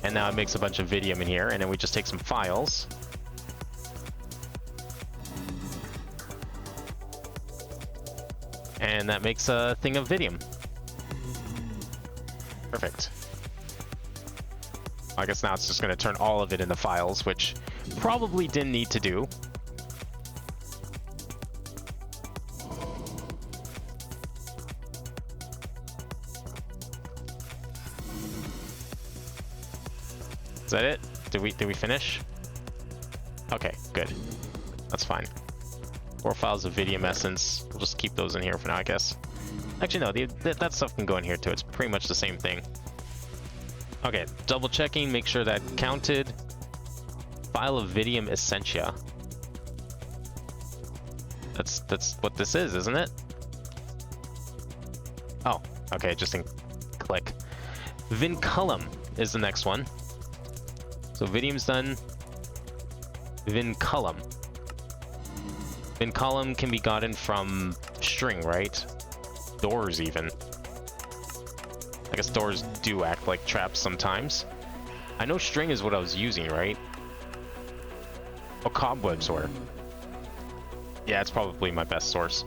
And now it makes a bunch of Vidium in here, and then we just take some files. And that makes a thing of Vidium. Perfect. I guess now it's just going to turn all of it into files, which probably didn't need to do. Is that it? Did we finish? Okay, good. That's fine. 4 files of Vidium Essence. We'll just keep those in here for now, I guess. Actually, no, that stuff can go in here too. It's pretty much the same thing. Okay, double checking, make sure that counted. File of Vidium Essentia. That's what this is, isn't it? Oh, okay, just click. Vinculum is the next one. So Vidium's done. Vinculum. Vinculum can be gotten from string, right? Doors, even. I guess doors do act like traps sometimes. I know string is what I was using, right? Oh, cobwebs were. Yeah, it's probably my best source.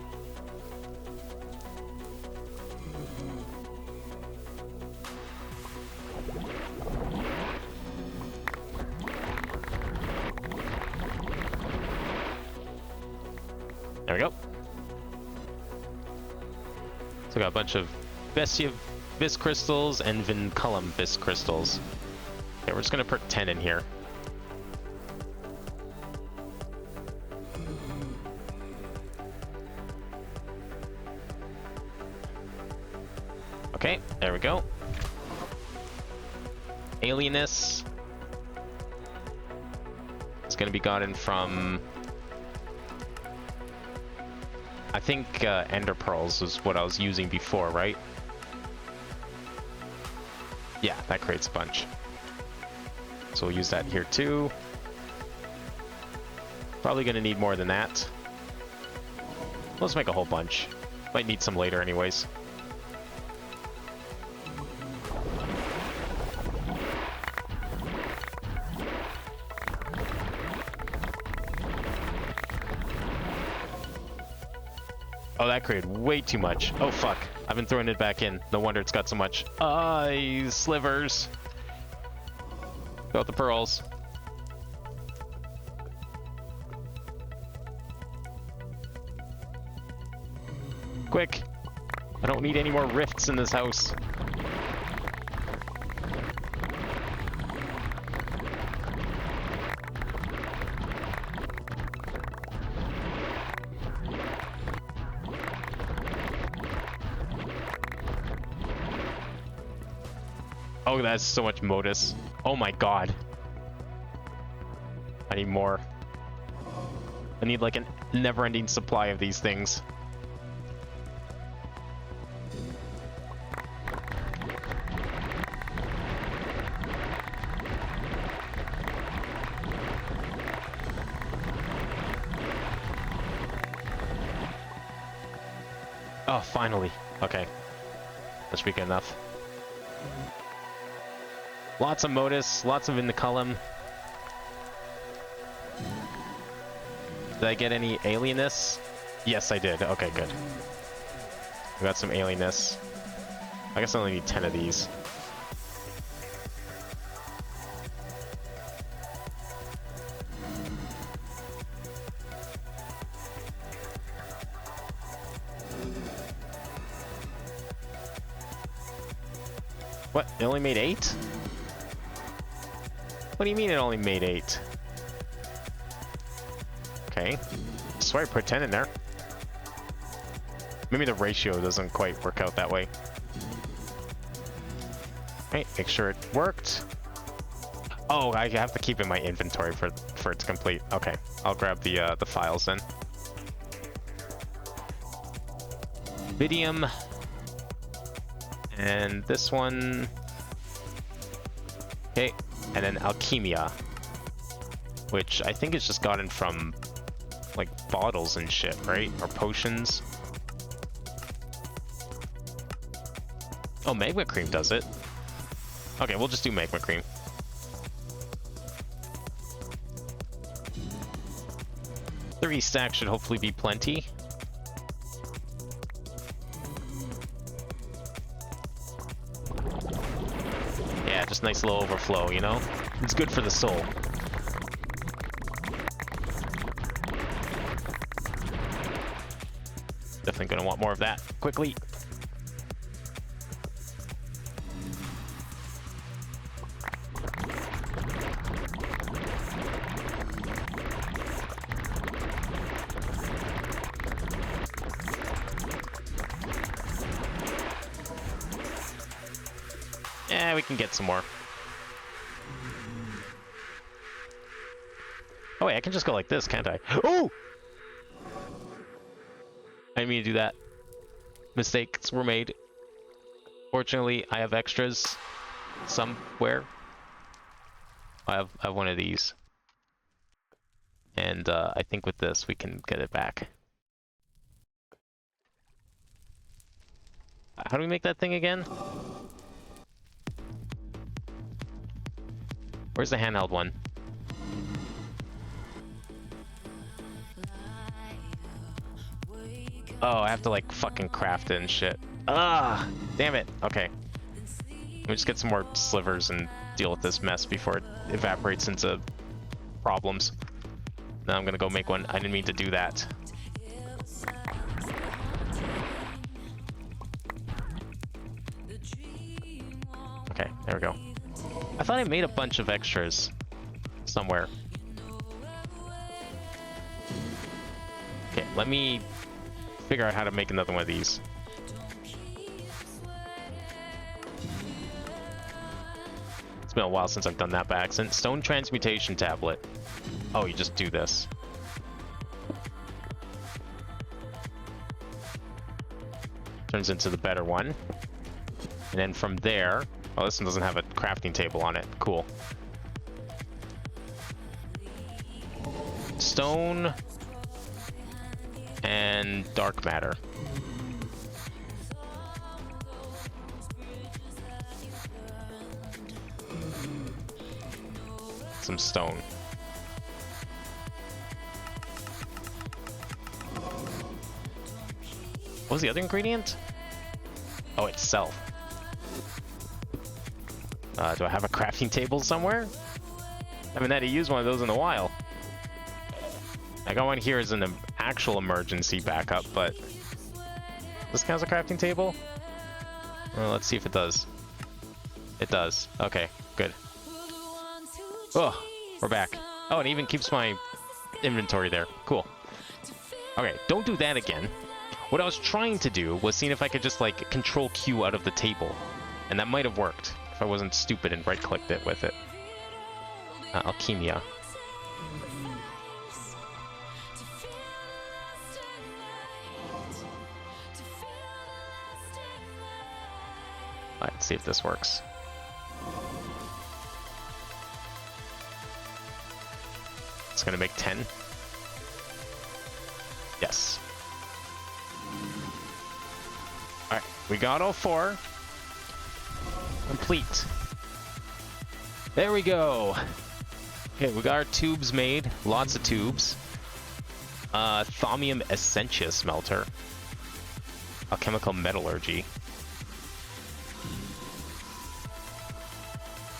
There we go. So we got a bunch of Bestia Bis crystals and Vinculum Bis crystals. Okay, we're just gonna put 10 in here. Okay, there we go. Alienus. It's gonna be gotten from... I think Ender Pearls is what I was using before, right? Yeah, that creates a bunch. So we'll use that here too. Probably gonna need more than that. Let's make a whole bunch. Might need some later anyways. Oh, that created way too much. Oh, fuck. I've been throwing it back in. No wonder it's got so much. Slivers. Got the pearls. Quick. I don't need any more rifts in this house. Oh, that's so much Modus. Oh my god. I need more. I need like a never-ending supply of these things. Oh, finally. Okay. That should be good enough. Lots of modus, lots of in the column. Did I get any alienness? Yes, I did. Okay, good. We got some alienness. I guess I only need 10 of these. What? It only made 8? What do you mean it only made 8? Okay. I swear I put 10 in there. Maybe the ratio doesn't quite work out that way. Okay, make sure it worked. Oh, I have to keep in my inventory for it to complete. Okay, I'll grab the files then. Vidium. And this one. Okay, and then alchemia, which I think is just gotten from like bottles and shit, right? Or potions. Oh, magma cream does it. Okay, we'll just do magma cream. Three stacks should hopefully be plenty. Yeah, just nice little overflow, you know? It's good for the soul. Definitely gonna want more of that quickly. Yeah, we can get some more. Oh wait, I can just go like this, can't I? Oh! I didn't mean to do that. Mistakes were made. Fortunately, I have extras somewhere. I have one of these. And I think with this we can get it back. How do we make that thing again? Where's the handheld one? Oh, I have to like fucking craft it and shit. Ah, damn it. Okay. Let me just get some more slivers and deal with this mess before it evaporates into problems. Now I'm gonna go make one. I didn't mean to do that. Okay, there we go. I thought I made a bunch of extras somewhere. Okay, let me figure out how to make another one of these. It's been a while since I've done that by accident. Stone transmutation tablet. Oh, you just do this. Turns into the better one. And then from there... Oh, this one doesn't have a crafting table on it. Cool. Stone... and dark matter. Some stone. What was the other ingredient? Oh, itself. Do I have a crafting table somewhere? I haven't had to use one of those in a while. I got one here as an actual emergency backup, but... This counts as a crafting table? Well, let's see if it does. It does. Okay, good. Oh, we're back. Oh, it even keeps my inventory there. Cool. Okay, don't do that again. What I was trying to do was seeing if I could just, like, control Q out of the table. And that might have worked, if I wasn't stupid and right-clicked it with it. Alchemia. Let's see if this works. It's gonna make 10. Alright, we got all 4. Complete. There we go. Okay, we got our tubes made. Lots of tubes. Thaumium essentia smelter. Alchemical metallurgy.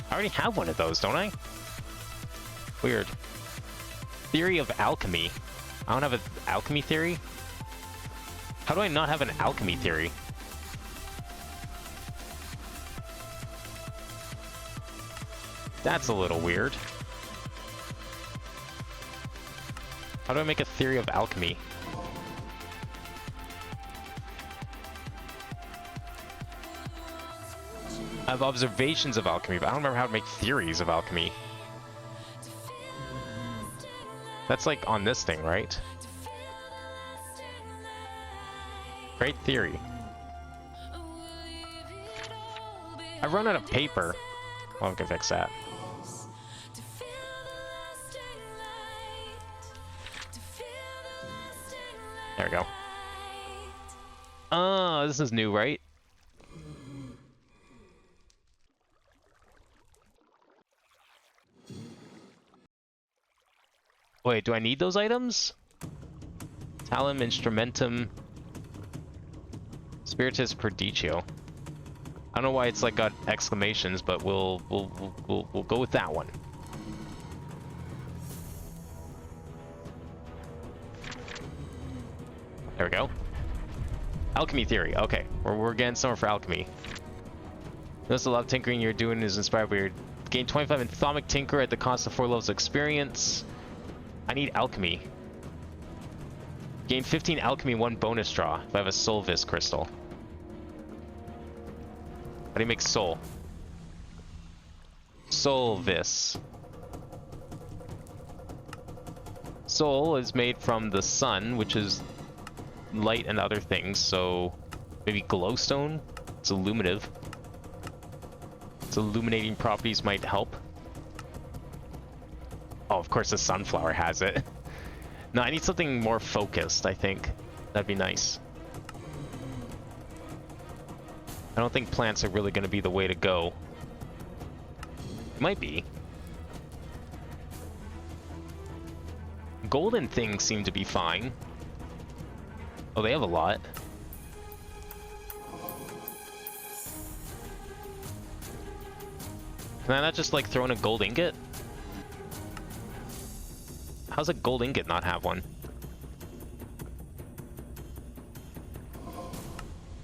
I already have one of those, don't I? Weird. Theory of alchemy. I don't have an alchemy theory? How do I not have an alchemy theory? That's a little weird. How do I make a theory of alchemy? I have observations of alchemy, but I don't remember how to make theories of alchemy. That's like on this thing, right? Great theory. I've run out of paper. Well, I can fix that. There we go. Oh, this is new, right? Wait, do I need those items? Talum, Instrumentum, Spiritus Perdicio. I don't know why it's like got exclamations, but we'll go with that one. There we go. Alchemy theory. Okay, we're getting somewhere for alchemy. Notice a lot of tinkering you're doing is inspired by your gain 25 in Thaumic Tinker at the cost of 4 levels of experience. I need alchemy. Gain 15 alchemy, 1 bonus draw if I have a Solvis crystal. How do you make soul? Solvis. Soul is made from the sun, which is light and other things, so maybe glowstone? It's illuminative. Its illuminating properties might help. Oh, of course the sunflower has it. No, I need something more focused, I think. That'd be nice. I don't think plants are really going to be the way to go. Might be. Golden things seem to be fine. Oh, they have a lot. Can I not just, like, throw in a gold ingot? How's a gold ingot not have one?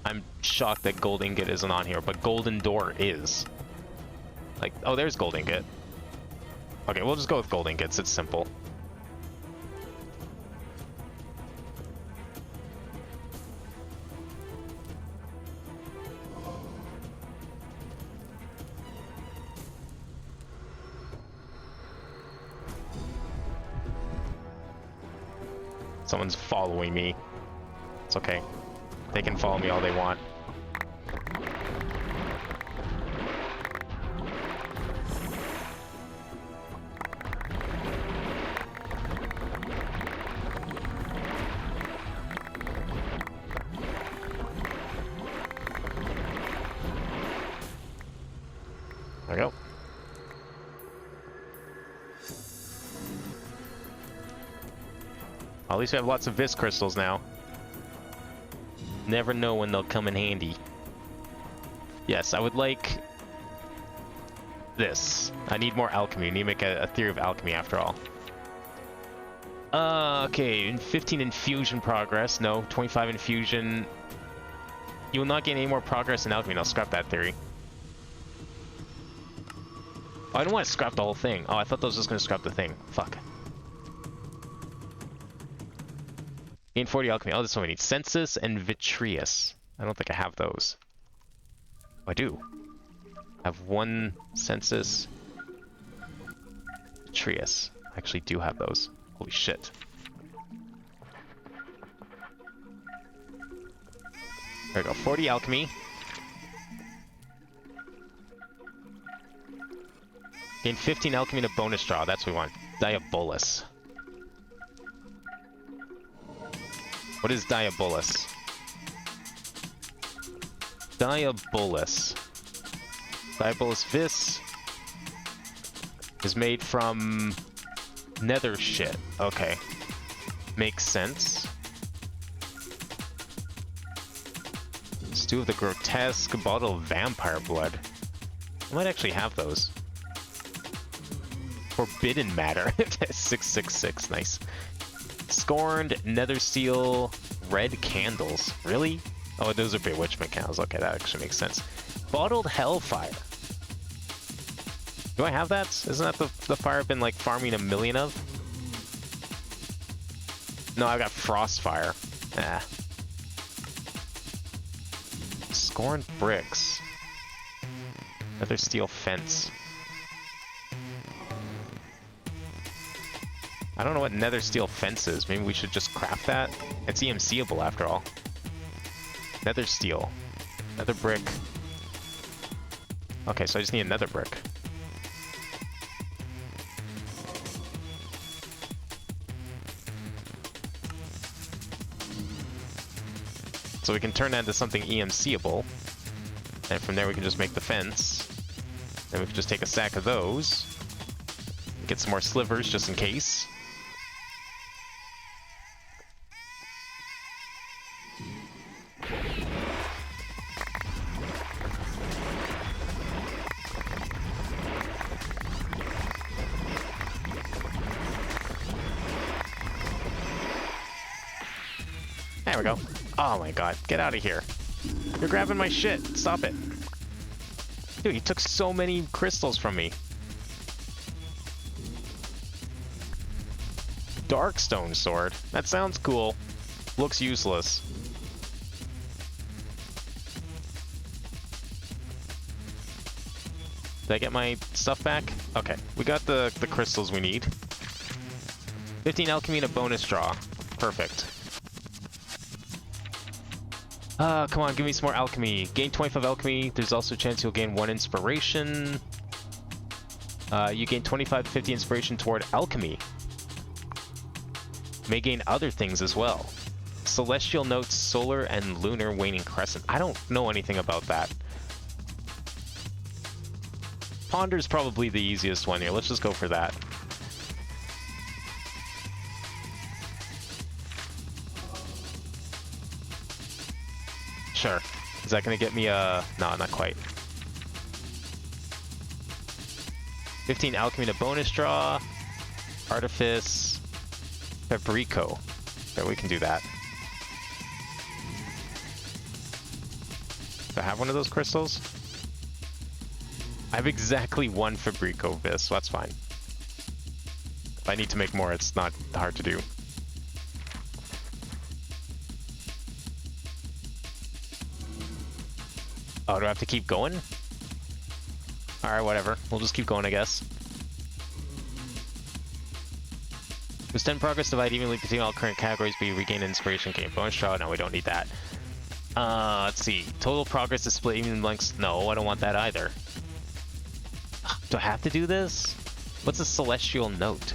I'm shocked that gold ingot isn't on here, but golden door is. Like, oh, there's gold ingot. Okay, we'll just go with gold ingots. It's simple. Someone's following me. It's okay. They can follow me all they want. There we go. At least we have lots of Vis crystals now. Never know when they'll come in handy. Yes, I would like this. I need more alchemy. I need to make a theory of alchemy after all. Okay, 15 infusion progress. No, 25 infusion. You will not gain any more progress in alchemy. I'll scrap that theory. Oh, I don't want to scrap the whole thing. Oh, I thought that was just going to scrap the thing. Fuck. Gain 40 alchemy. Oh, this one we need. Census and Vitreous. I don't think I have those. Oh, I do. I have 1 Census. Vitreous. I actually do have those. Holy shit. There we go. 40 alchemy. Gain 15 alchemy to bonus draw. That's what we want. Diabolus. What is Diabolus? Diabolus. Diabolus Vis is made from nether shit. Okay. Makes sense. Stew of the Grotesque, bottle of vampire blood. I might actually have those. Forbidden matter. 666, nice. Scorned, nether steel, red candles. Really? Oh, those are bewitchment candles. Okay, that actually makes sense. Bottled hellfire. Do I have that? Isn't that the fire I've been like farming a million of? No, I've got frostfire. Ah. Scorned bricks. Nether steel fence. I don't know what nether steel fence is. Maybe we should just craft that? It's EMCable after all. Nether steel. Nether brick. Okay, so I just need a nether brick. So we can turn that into something EMCable. And from there we can just make the fence. Then we can just take a stack of those. Get some more slivers just in case. There we go. Oh my god, get out of here. You're grabbing my shit. Stop it. Dude, he took so many crystals from me. Darkstone sword. That sounds cool. Looks useless. Did I get my stuff back? Okay, we got the crystals we need. 15 alchemy and a bonus draw. Perfect. Come on, give me some more alchemy. Gain 25 alchemy. There's also a chance you'll gain 1 inspiration. You gain 25 to 50 inspiration toward alchemy. May gain other things as well. Celestial notes, solar and lunar waning crescent. I don't know anything about that. Ponder's probably the easiest one here. Let's just go for that. Sure. Is that gonna get me a... No, not quite. 15 alchemy to bonus draw. Artifice. Fabrico. Okay, we can do that. Do I have one of those crystals? I have exactly 1 Fabrico Vis, so that's fine. If I need to make more, it's not hard to do. Oh, do I have to keep going? Alright, whatever. We'll just keep going, I guess. With 10 progress, divide evenly between all current categories, but you regain inspiration, gain bonus draw. No, we don't need that. Let's see. Total progress is split even lengths. No, I don't want that either. Do I have to do this? What's a celestial note?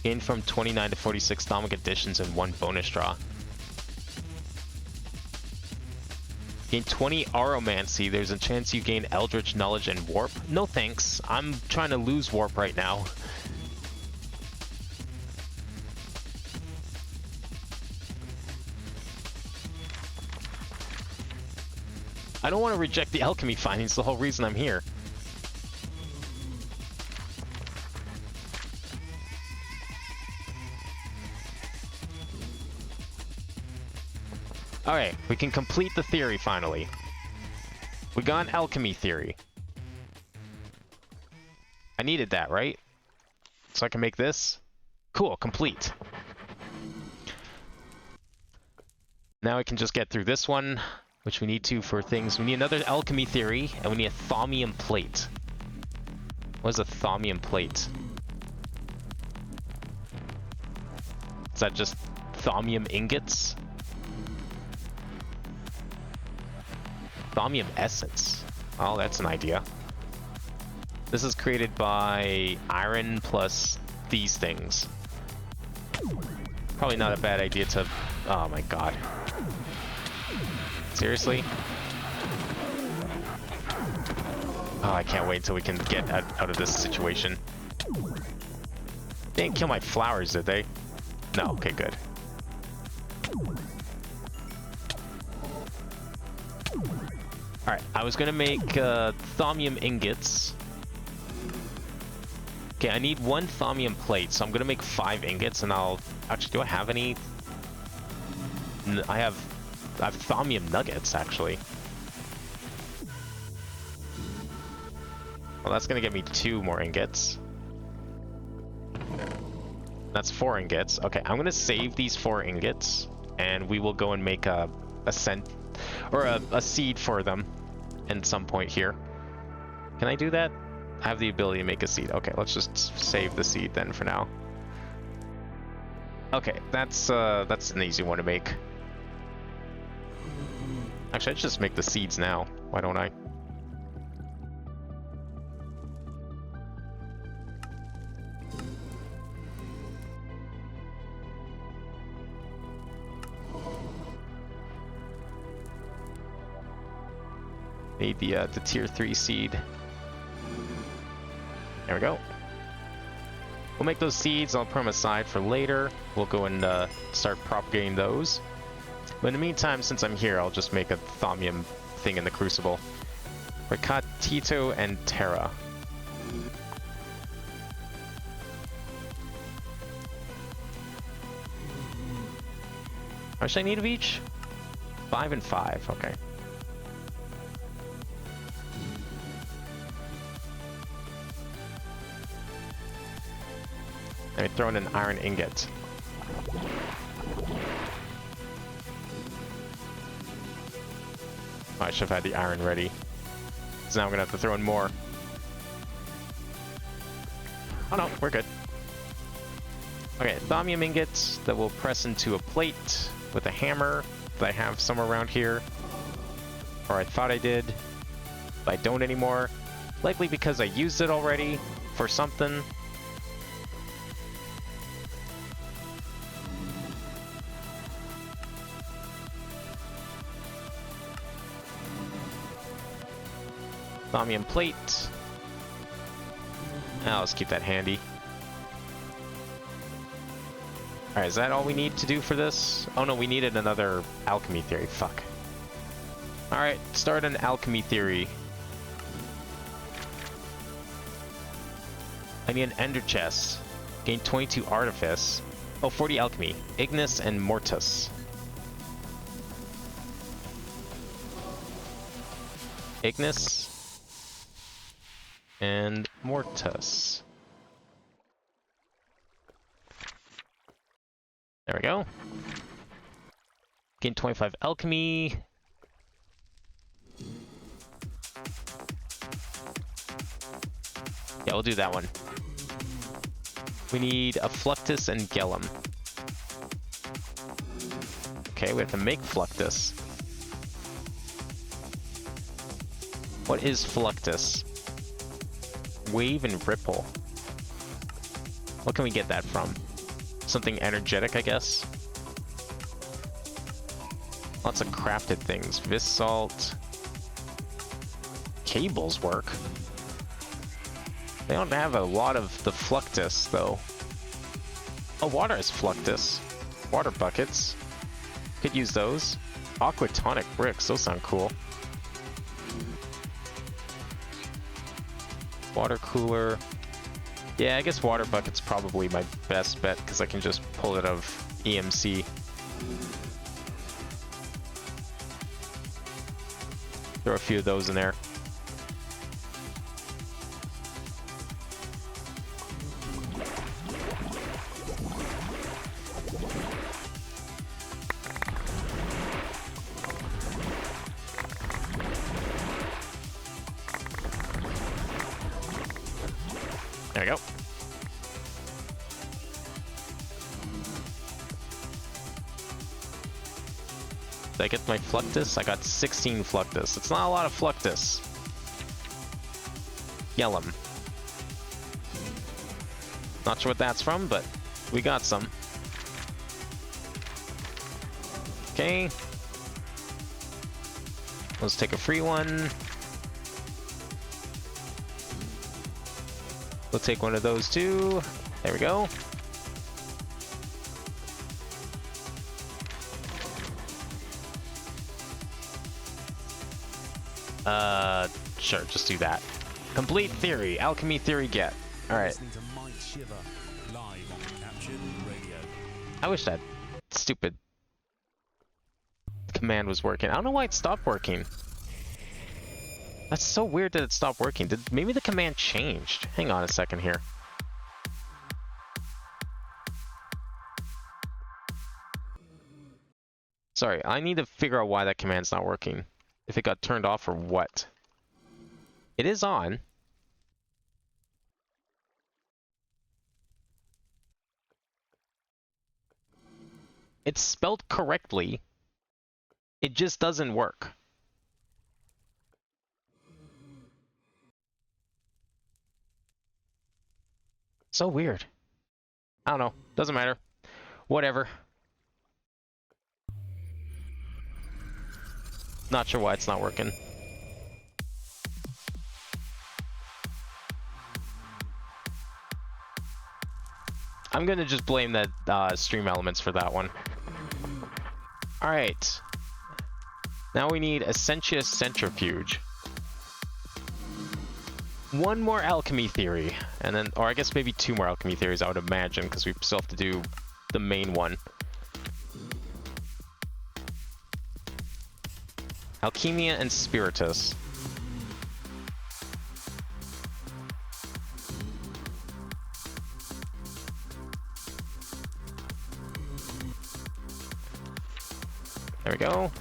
Gain from 29 to 46 stomach additions and 1 bonus draw. Gain 20 Aromancy. There's a chance you gain Eldritch Knowledge and Warp. No thanks. I'm trying to lose Warp right now. I don't want to reject the alchemy findings, the whole reason I'm here. Alright, we can complete the theory finally. We got an alchemy theory. I needed that, right? So I can make this? Cool, complete. Now I can just get through this one, which we need to for things. We need another alchemy theory, and we need a thaumium plate. What is a thaumium plate? Is that just thaumium ingots? Thaumium essence. Oh, that's an idea. This is created by iron plus these things. Probably not a bad idea to... Oh my god. Seriously? Oh, I can't wait until we can get out of this situation. They didn't kill my flowers, did they? No, okay, good. Alright, I was gonna make thaumium ingots. Okay, I need 1 thaumium plate, so I'm gonna make 5 ingots, and I'll... Actually, do I have any? I have thaumium nuggets, actually. Well, that's gonna get me 2 more ingots. That's 4 ingots. Okay, I'm gonna save these 4 ingots, and we will go and make a scent or a seed for them at some point here. Can I do that? I have the ability to make a seed. Okay, let's just save the seed then for now. Okay, that's an easy one to make. Actually, I should just make the seeds now. Why don't I? Need the tier 3 seed. There we go. We'll make those seeds. I'll put them aside for later. We'll go and start propagating those. But in the meantime, since I'm here, I'll just make a thaumium thing in the crucible. Ricatito and Terra. How much I need of each? 5 and 5. Okay. Let me throw in an iron ingot. Oh, I should have had the iron ready. So now I'm gonna have to throw in more. Oh no, we're good. Okay, thaumium ingots that will press into a plate with a hammer that I have somewhere around here. Or I thought I did, but I don't anymore. Likely because I used it already for something. Thaumium plate. Now let's keep that handy. Alright, is that all we need to do for this? Oh no, we needed another alchemy theory. Fuck. Alright, start an alchemy theory. I need an ender chest. Gain 22 artifice. Oh, 40 alchemy. Ignis and Mortis. Ignis and Mortis. There we go. Gain 25 alchemy. Yeah, we'll do that one. We need a Fluctus and Gellum. Okay, we have to make Fluctus. What is Fluctus? Wave and Ripple. What can we get that from? Something energetic, I guess? Lots of crafted things. Visalt. Cables work. They don't have a lot of the Fluctus, though. Oh, water is Fluctus. Water buckets. Could use those. Aquatonic bricks, those sound cool. Water cooler. Yeah, I guess water bucket's probably my best bet because I can just pull it out of EMC. Throw a few of those in there. There we go. Did I get my Fluctus? I got 16 Fluctus. It's not a lot of Fluctus. Yellum. Not sure what that's from, but we got some. Okay. Let's take a free one. We'll take one of those too. There we go. Sure, just do that. Complete theory, alchemy theory get. Alright. I wish that stupid command was working. I don't know why it stopped working. That's so weird that it stopped working. Maybe the command changed? Hang on a second here. Sorry, I need to figure out why that command's not working. If it got turned off or what. It is on. It's spelled correctly. It just doesn't work. So weird. I don't know. Doesn't matter. Whatever. Not sure why it's not working. I'm gonna just blame that stream elements for that one. Alright. Now we need Essentious Centrifuge. One more alchemy theory, and then, or I guess maybe two more alchemy theories, I would imagine, because we still have to do the main one. Alchemia and Spiritus. There we go.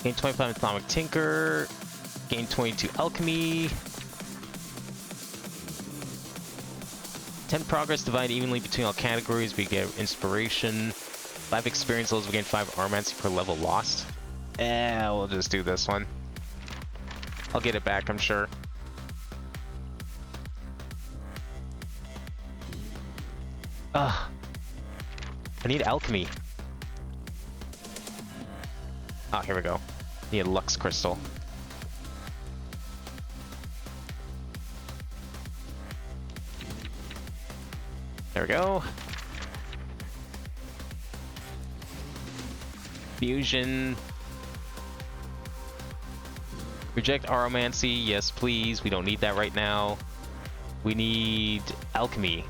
Gain 25 Atomic Tinker. Gain 22 Alchemy. 10 Progress divided evenly between all categories. We get Inspiration. 5 Experience levels. We gain 5 Armancy per level lost. We'll just do this one. I'll get it back, I'm sure. Ugh. I need Alchemy. Oh, here we go. Need a Lux Crystal. There we go. Fusion. Reject Aromancy. Yes, please. We don't need that right now. We need Alchemy.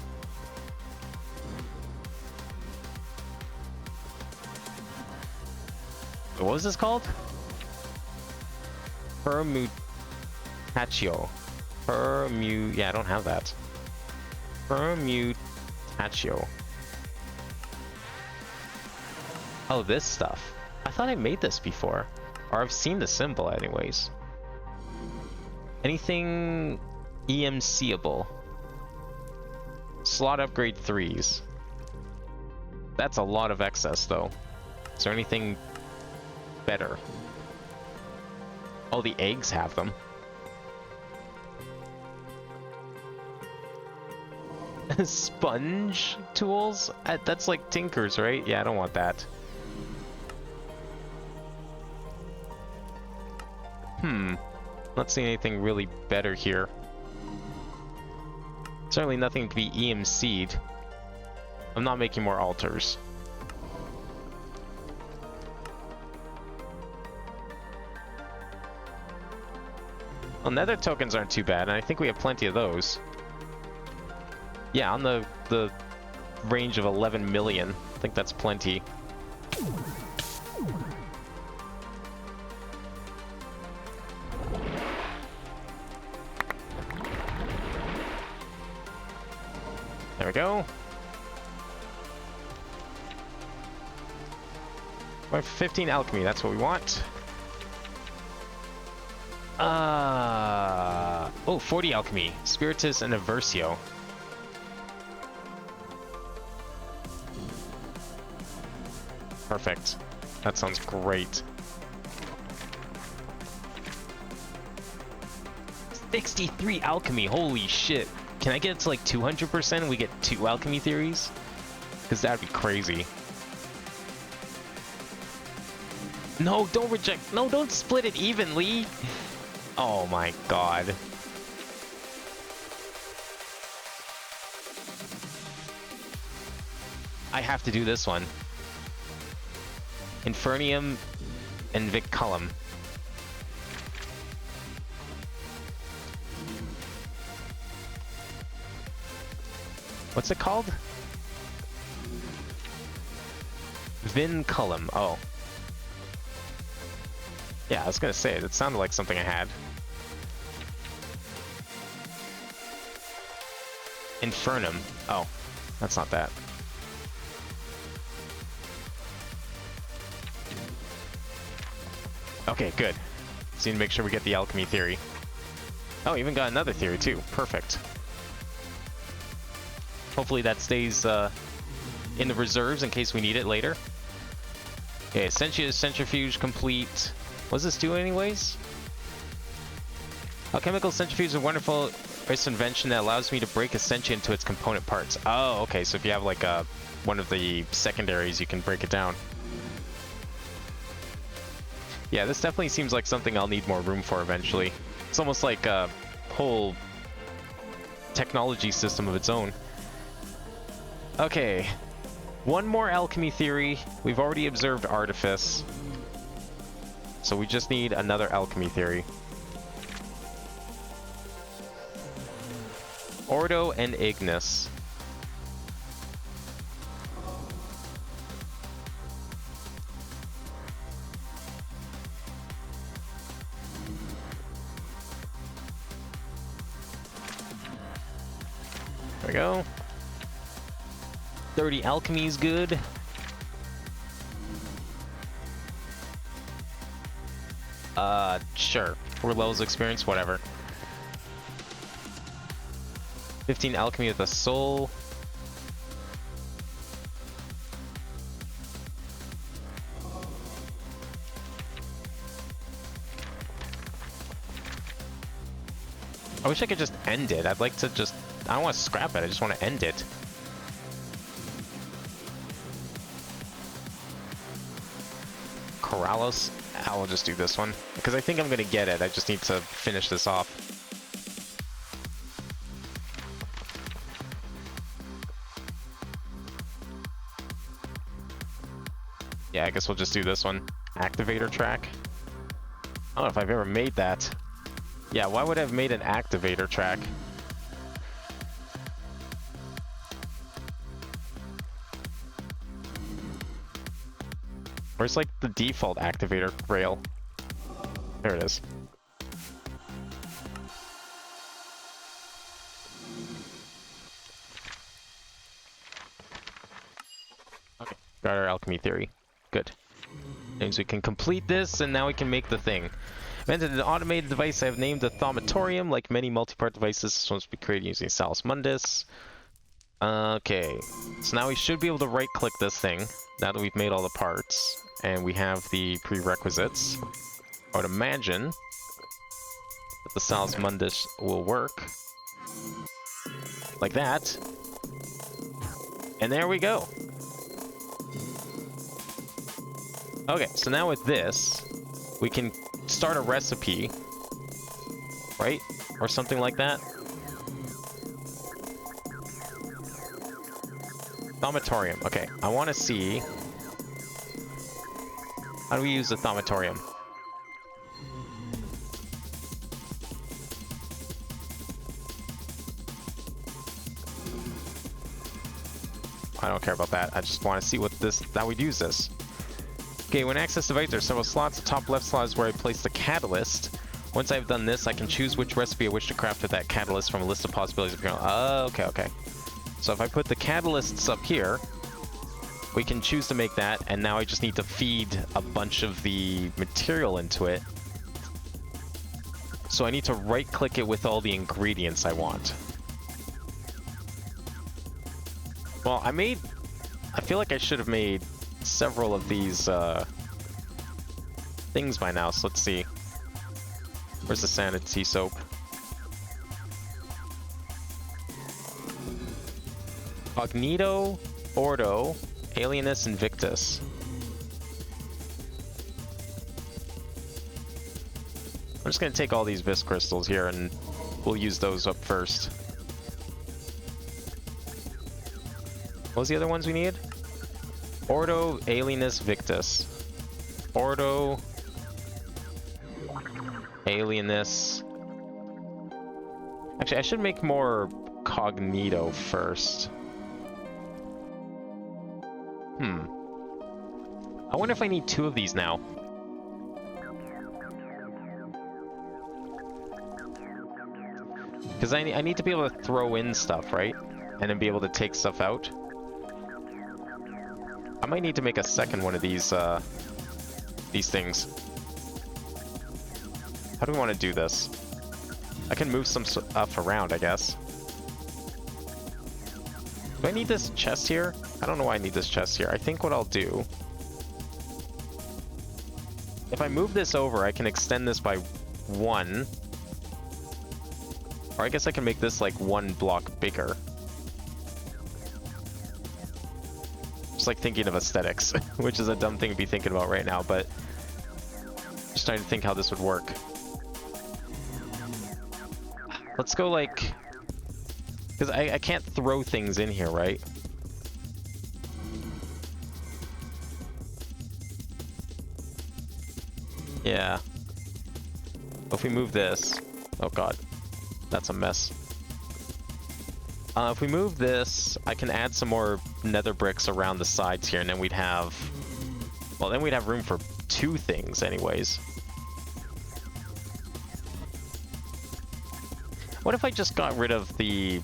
What was this called? Permutatio. Yeah, I don't have that. Permutatio. Oh, this stuff. I thought I made this before. Or I've seen the symbol anyways. Anything EMCable. Slot upgrade 3s. That's a lot of excess though. Is there anything better? Oh, the eggs have them. Sponge tools? That's like Tinker's, right? Yeah, I don't want that. Not seeing anything really better here. Certainly nothing to be EMC'd. I'm not making more altars. Well, nether tokens aren't too bad, and I think we have plenty of those. Yeah, on the range of 11 million. I think that's plenty. There we go. We're 15 alchemy, that's what we want. Oh, 40 alchemy. Spiritus and Aversio. Perfect. That sounds great. 63 alchemy, holy shit. Can I get it to like 200% and we get 2 alchemy theories? Because that'd be crazy. No, don't reject. No, don't split it evenly. Oh my god. I have to do this one. Infernium and Viculum. What's it called? Vinculum. Oh. Yeah, I was gonna say, that sounded like something I had. Infernum. Oh, that's not that. Okay, good. Just need to make sure we get the alchemy theory. Oh, even got another theory too. Perfect. Hopefully that stays in the reserves in case we need it later. Okay, Sentia Centrifuge complete. What does this do anyways? Alchemical Centrifuge is a wonderful invention that allows me to break a Sentia into its component parts. Oh, okay, so if you have like one of the secondaries, you can break it down. Yeah, this definitely seems like something I'll need more room for eventually. It's almost like a whole technology system of its own. Okay, one more alchemy theory. We've already observed artifice. So we just need another alchemy theory. Ordo and Ignis. There we go. 30 alchemy is good. Sure. 4 levels of experience, whatever. 15 alchemy with a soul. I wish I could just end it. I'd like to just... I don't want to scrap it, I just want to end it. Corrales? I'll just do this one. Because I think I'm going to get it. I just need to finish this off. Yeah, I guess we'll just do this one. Activator track. I don't know if I've ever made that. Yeah, why would I have made an activator track? Where's like the default activator rail? There it is. Okay, got our alchemy theory. Good. Means we can complete this, and now we can make the thing. Invented an automated device I have named the Thaumatorium. Like many multi-part devices, this one's been created using Salus Mundus. Okay, so now we should be able to right-click this thing, now that we've made all the parts, and we have the prerequisites. I would imagine that the Salus Mundus will work. Like that. And there we go. Okay, so now with this, we can start a recipe, right? Or something like that. Thaumatorium. Okay, I want to see... How do we use the Thaumatorium? I don't care about that. I just want to see what this... how we'd use this. Okay, when access device, there are several slots. The top left slot is where I place the catalyst. Once I've done this, I can choose which recipe I wish to craft with that catalyst from a list of possibilities. Okay, okay. So if I put the catalysts up here, we can choose to make that, and now I just need to feed a bunch of the material into it. So I need to right-click it with all the ingredients I want. Well, I feel like I should have made several of these things by now, so let's see. Where's the sanity soap? Cognito, Ordo, Alienus, Invictus. I'm just gonna take all these Vis crystals here and we'll use those up first. What was the other ones we need? Ordo, Alienus, Victus. Ordo, Alienus. Actually, I should make more Cognito first. I wonder if I need 2 of these now. Because I need to be able to throw in stuff, right? And then be able to take stuff out. I might need to make a second one of these things. How do we want to do this? I can move some stuff around, I guess. Do I need this chest here? I don't know why I need this chest here. I think what I'll do... If I move this over, I can extend this by 1. Or I guess I can make this like 1 block bigger. Just like thinking of aesthetics, which is a dumb thing to be thinking about right now, but... Just trying to think how this would work. Let's go like... Because I can't throw things in here, right? Yeah. If we move this... Oh god. That's a mess. If we move this, I can add some more nether bricks around the sides here, and then we'd have... Well, then we'd have room for 2 things anyways. What if I just got rid of the...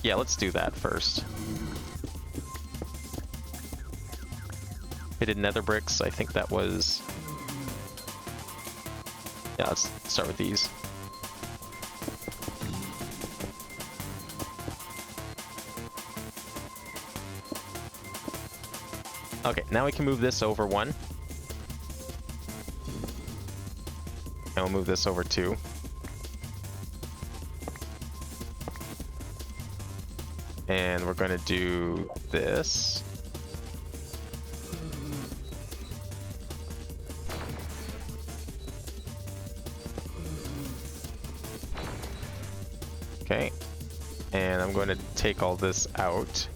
Yeah, let's do that first. Hidden nether bricks, I think that was... Yeah, let's start with these. Okay, now we can move this over 1. And we'll move this over 2. And we're going to do this. Okay. And I'm going to take all this out.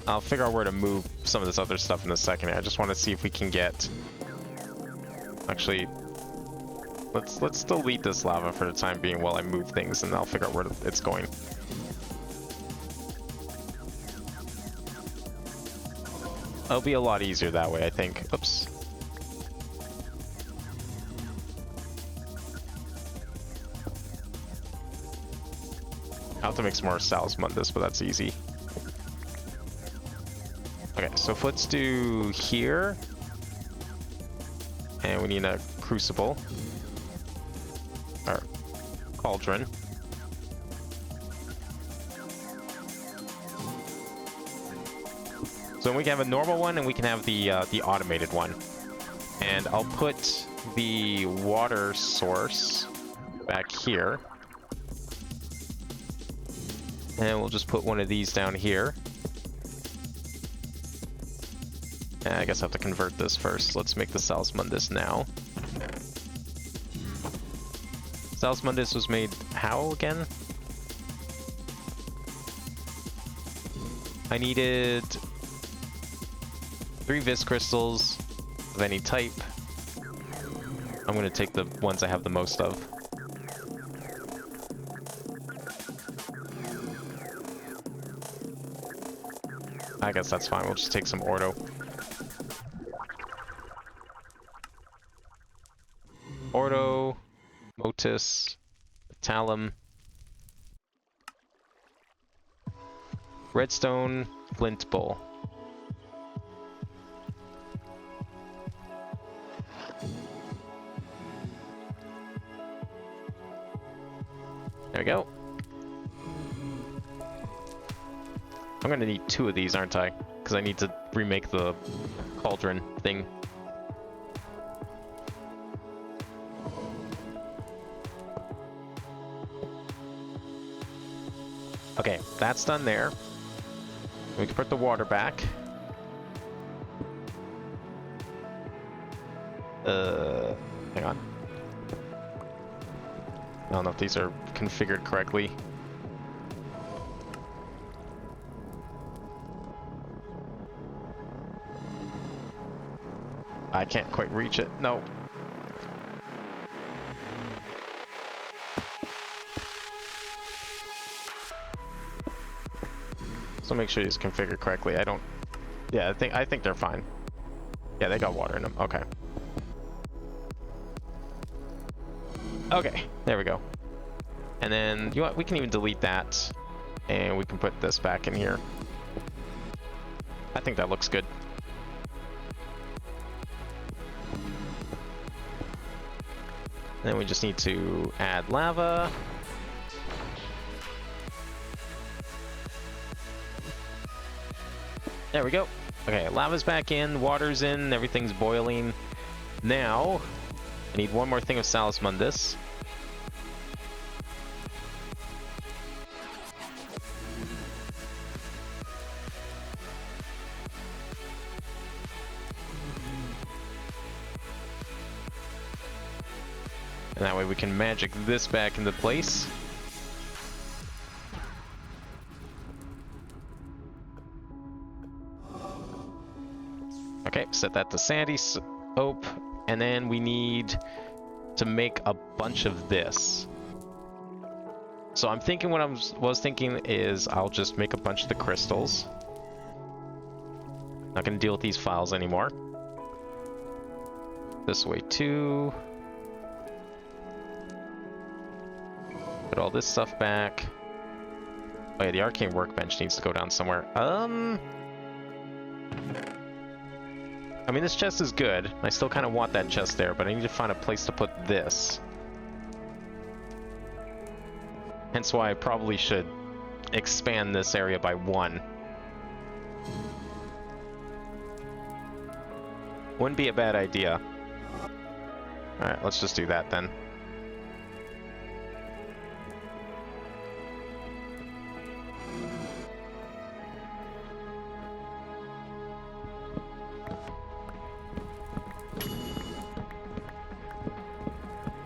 I'll figure out where to move some of this other stuff in a second. I just want to see if we can get... Actually... Let's delete this lava for the time being while I move things, and I'll figure out where it's going. It'll be a lot easier that way, I think. Oops. I'll have to make some more Sal's Mundus, but that's easy. Okay, so if let's do here. And we need a crucible. Or cauldron. So we can have a normal one and we can have the automated one. And I'll put the water source back here. And we'll just put one of these down here. And I guess I have to convert this first. Let's make the Sal's Mundus now. Sal's Mundus was made how again? I needed 3 Vis crystals of any type. I'm going to take the ones I have the most of. I guess that's fine. We'll just take some Ordo. Ordo, Motus, Talum, Redstone, Flint Bowl. There we go. I'm gonna need 2 of these, aren't I? Because I need to remake the cauldron thing. that's done there. We can put the water back. Hang on. I don't know if these are configured correctly. I can't quite reach it. No. So make sure it's configured correctly. I don't. Yeah, I think they're fine. Yeah, they got water in them. Okay. Okay, there we go. And then you know what? We can even delete that, and we can put this back in here. I think that looks good. And then we just need to add lava. There we go. Okay, lava's back in, water's in, everything's boiling. Now, I need one more thing of Salus Mundus. And that way we can magic this back into place. Okay, set that to sandy soap, and then we need to make a bunch of this. So I'm thinking what I was thinking is I'll just make a bunch of the crystals. Not gonna deal with these files anymore. This way too. Put all this stuff back. Oh yeah, the arcane workbench needs to go down somewhere. I mean, this chest is good. I still kind of want that chest there, but I need to find a place to put this. Hence why I probably should expand this area by 1. Wouldn't be a bad idea. Alright, let's just do that then.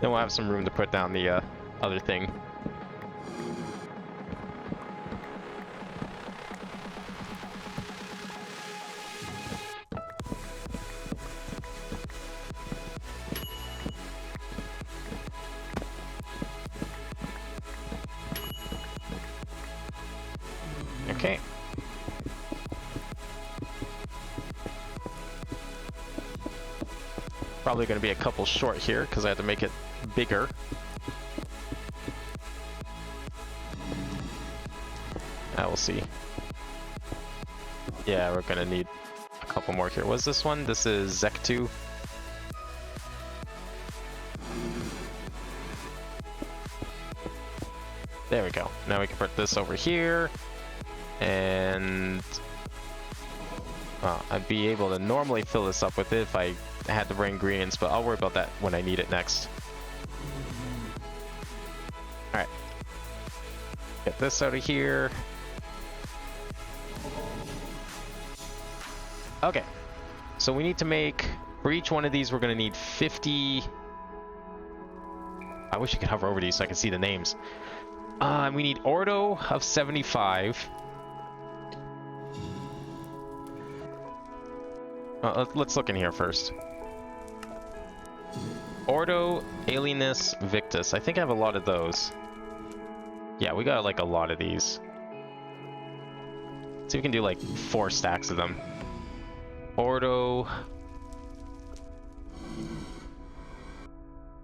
Then we'll have some room to put down the other thing. Okay. Probably going to be a couple short here because I had to make it bigger. We'll see. Yeah, we're gonna need a couple more here. What's this one? This is Zek 2. There we go. Now we can put this over here. And I'd be able to normally fill this up with it if I had the right ingredients, but I'll worry about that when I need it next. Alright. Get this out of here. Okay. So we need to make, for each one of these, we're going to need 50... I wish you could hover over these so I can see the names. We need Ordo of 75. Let's look in here first. Ordo, Alienus, Victus. I think I have a lot of those. Yeah, we got like a lot of these. So we can do like 4 stacks of them. Ordo.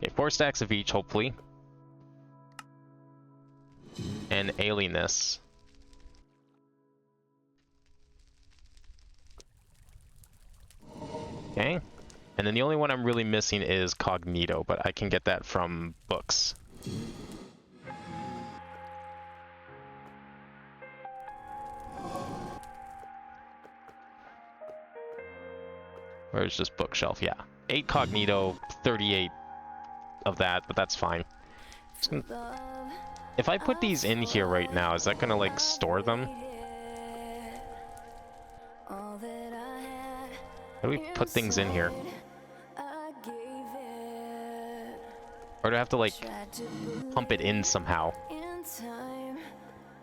Okay, 4 stacks of each, hopefully. And Alienus. Okay. And then the only one I'm really missing is Cognito, but I can get that from books. Where's this bookshelf? Yeah. 8 Cognito, 38 of that, but that's fine. If I put these in here right now, is that gonna like store them? How do we put things in here? Or do I have to like pump it in somehow?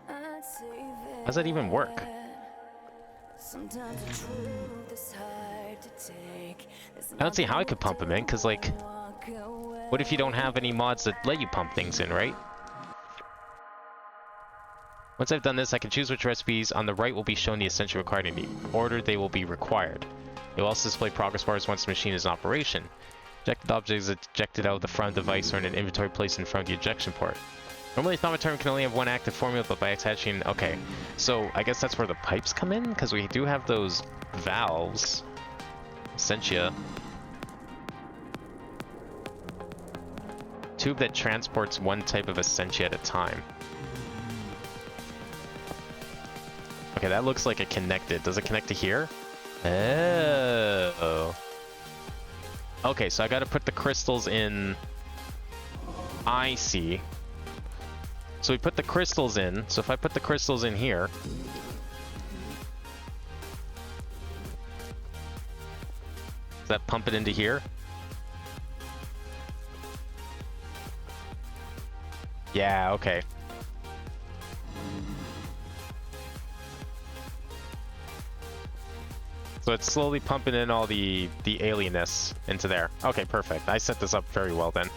How does that even work? I don't see how I could pump them in, because like, what if you don't have any mods that let you pump things in, right? Once I've done this, I can choose which recipes. On the right will be shown the essential required in the order they will be required. It will also display progress bars once the machine is in operation. Ejected objects ejected out of the front device or in an inventory placed in front of the ejection port. Normally, Thaumaturm can only have one active formula, but by attaching... Okay, so I guess that's where the pipes come in, because we do have those valves. Essentia. Tube that transports one type of Essentia at a time. Okay, that looks like it connected. Does it connect to here? Oh. Okay, so I gotta put the crystals in... I see. So we put the crystals in. So if I put the crystals in here... Does that pump it into here? Yeah, okay. So it's slowly pumping in all the alienness into there. Okay, perfect. I set this up very well then.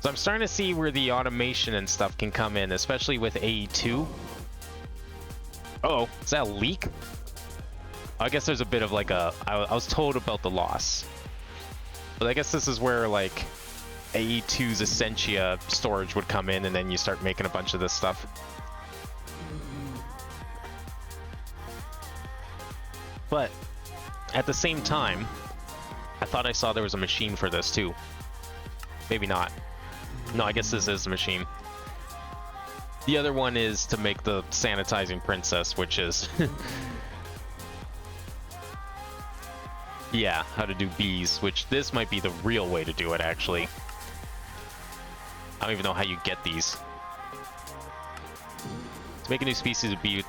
So I'm starting to see where the automation and stuff can come in, especially with AE2. Uh-oh, is that a leak? I guess there's a bit of like a... I was told about the loss. But I guess this is where like AE2's Essentia storage would come in, and then you start making a bunch of this stuff. But at the same time, I thought I saw there was a machine for this too. Maybe not. No, I guess this is the machine. The other one is to make the sanitizing princess, which is... yeah, how to do bees, which this might be the real way to do it, actually. I don't even know how you get these. To make a new species of bee,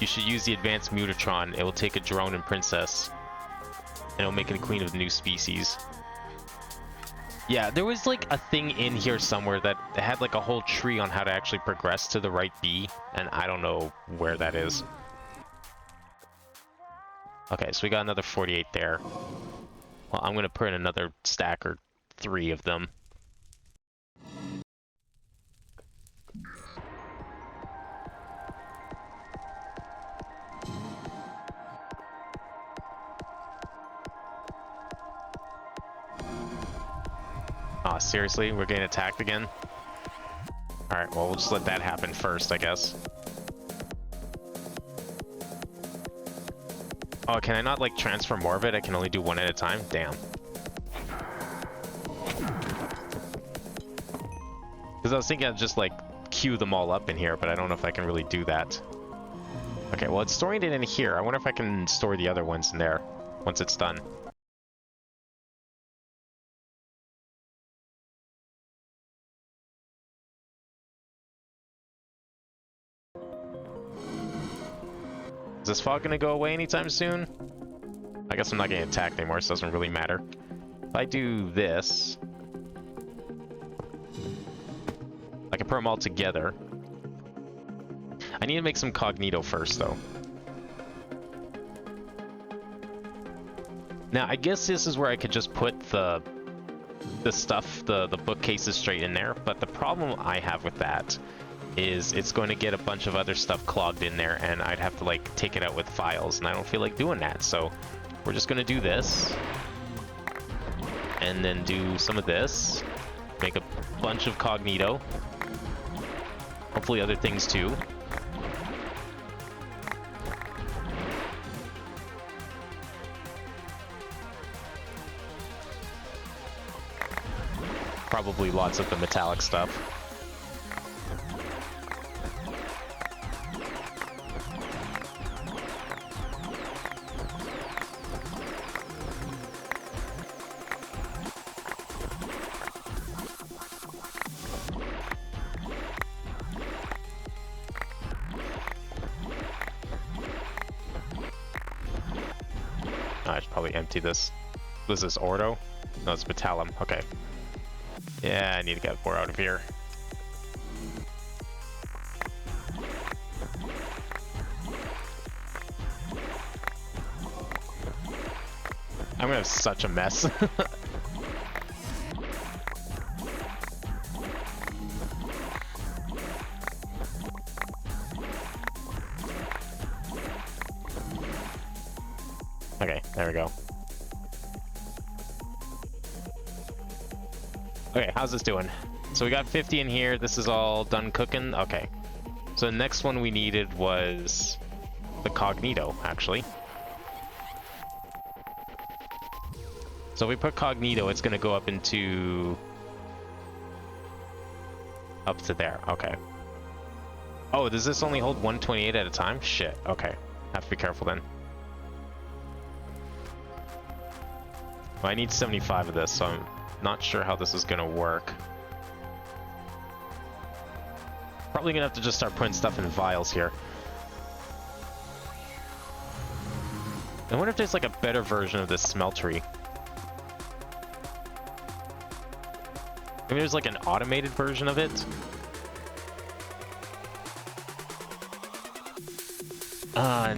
you should use the advanced Mutatron. It will take a drone and princess, and it'll make it a queen of the new species. Yeah, there was like a thing in here somewhere that had like a whole tree on how to actually progress to the right bee, and I don't know where that is. Okay, so we got another 48 there. Well, I'm gonna put in another stack or 3 of them. Aw, seriously? We're getting attacked again? Alright, well, we'll just let that happen first, I guess. Oh, can I not, like, transfer more of it? I can only do one at a time? Damn. Because I was thinking I'd just, like, queue them all up in here, but I don't know if I can really do that. Okay, well, it's storing it in here. I wonder if I can store the other ones in there once it's done. Is this fog gonna go away anytime soon? I guess I'm not getting attacked anymore, so it doesn't really matter. If I do this... I can put them all together. I need to make some cognito first, though. Now, I guess this is where I could just put the stuff, the bookcases straight in there, but the problem I have with that is it's going to get a bunch of other stuff clogged in there, and I'd have to like take it out with files, and I don't feel like doing that. So we're just going to do this, and then do some of this, make a bunch of cognito, hopefully other things too. Probably lots of the metallic stuff. I should probably empty this. Was this Ordo? No, it's Metallum. Okay. Yeah, I need to get more out of here. I'm gonna have such a mess. Okay, there we go. Okay, how's this doing? So we got 50 in here. This is all done cooking. Okay. So the next one we needed was the Cognito, actually. So if we put Cognito, it's going to go up into... up to there. Okay. Oh, does this only hold 128 at a time? Shit. Okay. Have to be careful then. Well, I need 75 of this, so I'm not sure how this is going to work. Probably going to have to just start putting stuff in vials here. I wonder if there's like a better version of this smeltery. Maybe there's like an automated version of it.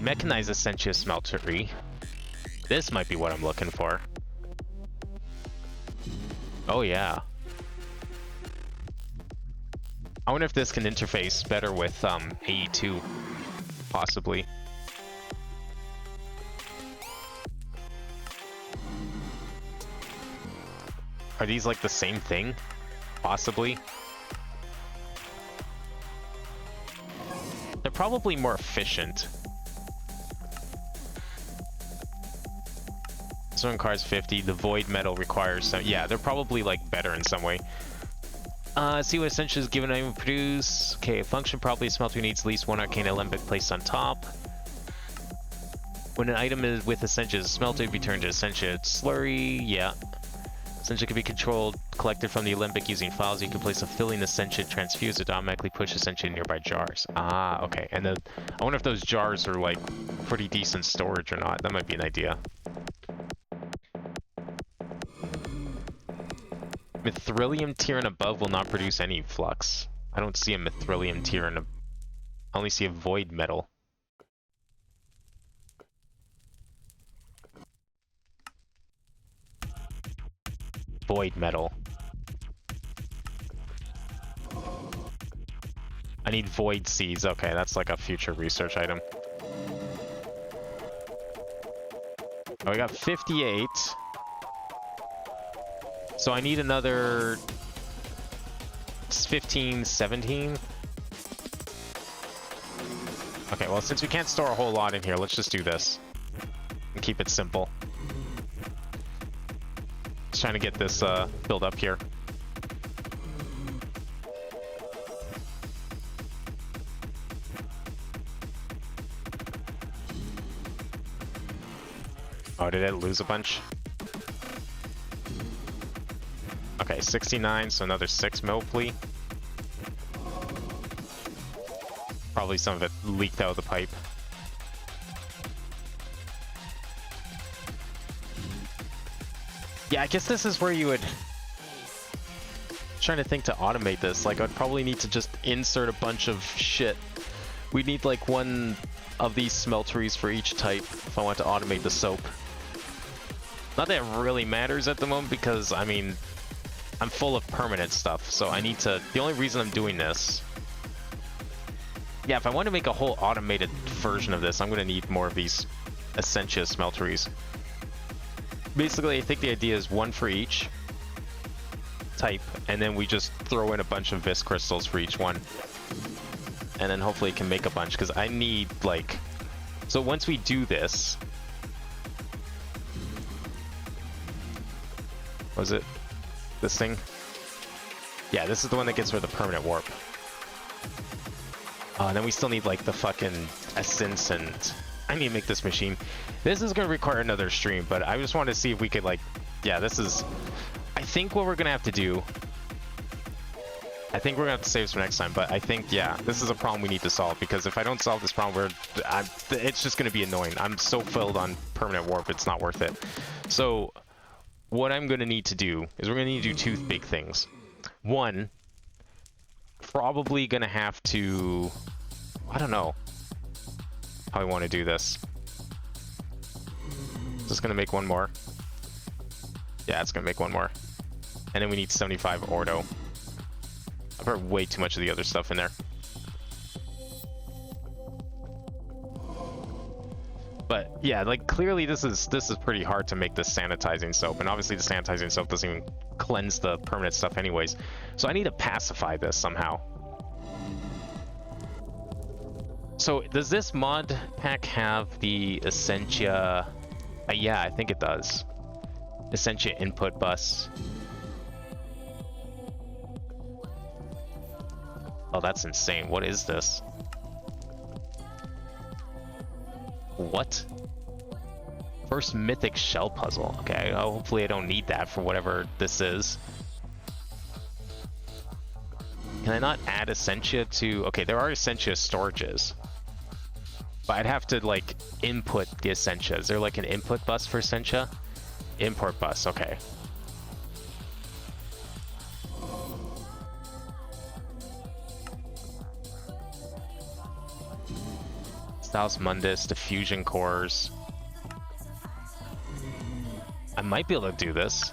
Mechanized Essentia smeltery. This might be what I'm looking for. Oh yeah. I wonder if this can interface better with AE2, possibly. Are these like the same thing? Possibly. They're probably more efficient. This one requires 50. The void metal requires some. Yeah, they're probably like better in some way. See what essential is given item produce. Okay, function properly, smelter needs at least one arcane alembic placed on top. When an item is with essentials smelted, be turned to essential slurry. Yeah. Essential can be controlled, collected from the alembic using files. You can place a filling essential, transfuse it, automatically push essential in nearby jars. Ah, okay. And then I wonder if those jars are like pretty decent storage or not. That might be an idea. Mithrilium tier and above will not produce any flux. I don't see a mithrilium tier and I only see a void metal. Void metal. I need void seeds. Okay, that's like a future research item. Oh, we got 58. So I need another 15, 17. Okay, well, since we can't store a whole lot in here, let's just do this and keep it simple. Just trying to get this build up here. Oh, did it lose a bunch? Okay, 69, so another 6 mil plea. Probably some of it leaked out of the pipe. Yeah, I guess this is where you would... Trying to think to automate this. Like, I'd probably need to just insert a bunch of shit. We'd need like one of these smelteries for each type if I want to automate the soap. Not that it really matters at the moment because, I mean, I'm full of permanent stuff, so I need to... The only reason I'm doing this... Yeah, if I want to make a whole automated version of this, I'm going to need more of these Essentia smelteries. Basically, I think the idea is one for each type, and then we just throw in a bunch of Vis crystals for each one. And then hopefully it can make a bunch, because I need, like... So once we do this... Was it this thing? Yeah, this is the one that gets rid of the permanent warp. And then we still need like the fucking essence, and I need to make this machine. This is going to require another stream, but I just wanted to see if we could like, yeah, this is, I think what we're going to have to do I think we're gonna have to save this for next time, but I think, yeah, this is a problem we need to solve, because if I don't solve this problem, it's just gonna be annoying. I'm so filled on permanent warp, it's not worth it. So, what I'm gonna need to do is we're gonna need to do two big things. One, probably gonna have to... I don't know how I want to do this. Just gonna make one more. Yeah, it's gonna make one more. And then we need 75 ordo. I've heard way too much of the other stuff in there. But yeah, like clearly this is pretty hard to make this sanitizing soap, and obviously the sanitizing soap doesn't even cleanse the permanent stuff anyways. So I need to pacify this somehow. So does this mod pack have the Essentia? Yeah, I think it does. Essentia input bus. Oh, that's insane. What is this? What? First mythic shell puzzle. Okay, hopefully I don't need that for whatever this is. Can I not add Essentia to... Okay, there are Essentia storages. But I'd have to, like, input the Essentia. Is there, like, an input bus for Essentia? Import bus, okay. Stalos Mundus, diffusion cores. I might be able to do this.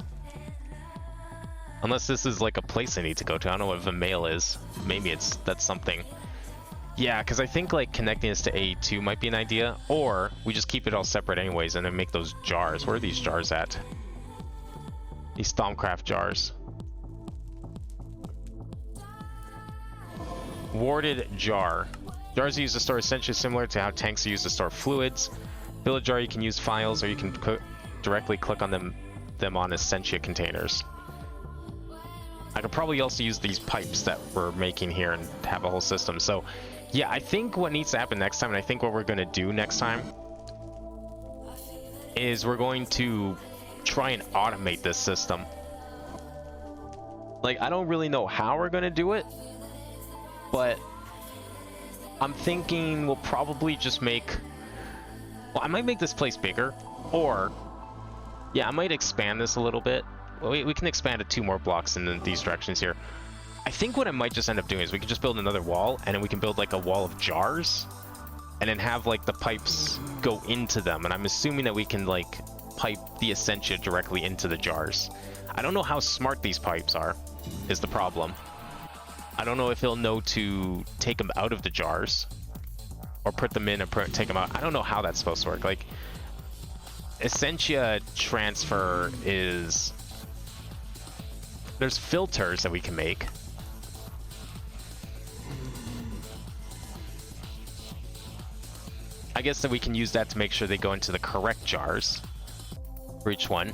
Unless this is like a place I need to go to. I don't know what Vimail is. Maybe that's something. Yeah, because I think like connecting this to A2 might be an idea. Or we just keep it all separate anyways and then make those jars. Where are these jars at? These Stormcraft jars. Warded jar. Jars are used to store Essentia, similar to how tanks are used to store fluids. Build a jar, you can use files, or you can directly click on them on Essentia containers. I could probably also use these pipes that we're making here and have a whole system. So, yeah, I think what needs to happen next time, and I think what we're going to do next time, is we're going to try and automate this system. Like, I don't really know how we're going to do it, but I'm thinking we'll probably just make... Well, I might make this place bigger, or... Yeah, I might expand this a little bit. Well, we can expand it 2 more blocks in these directions here. I think what I might just end up doing is we can just build another wall, and then we can build like a wall of jars, and then have like the pipes go into them, and I'm assuming that we can like pipe the Essentia directly into the jars. I don't know how smart these pipes are, is the problem. I don't know if he'll know to take them out of the jars or put them in and take them out. I don't know how that's supposed to work. Like, Essentia transfer is... There's filters that we can make. I guess that we can use that to make sure they go into the correct jars for each one.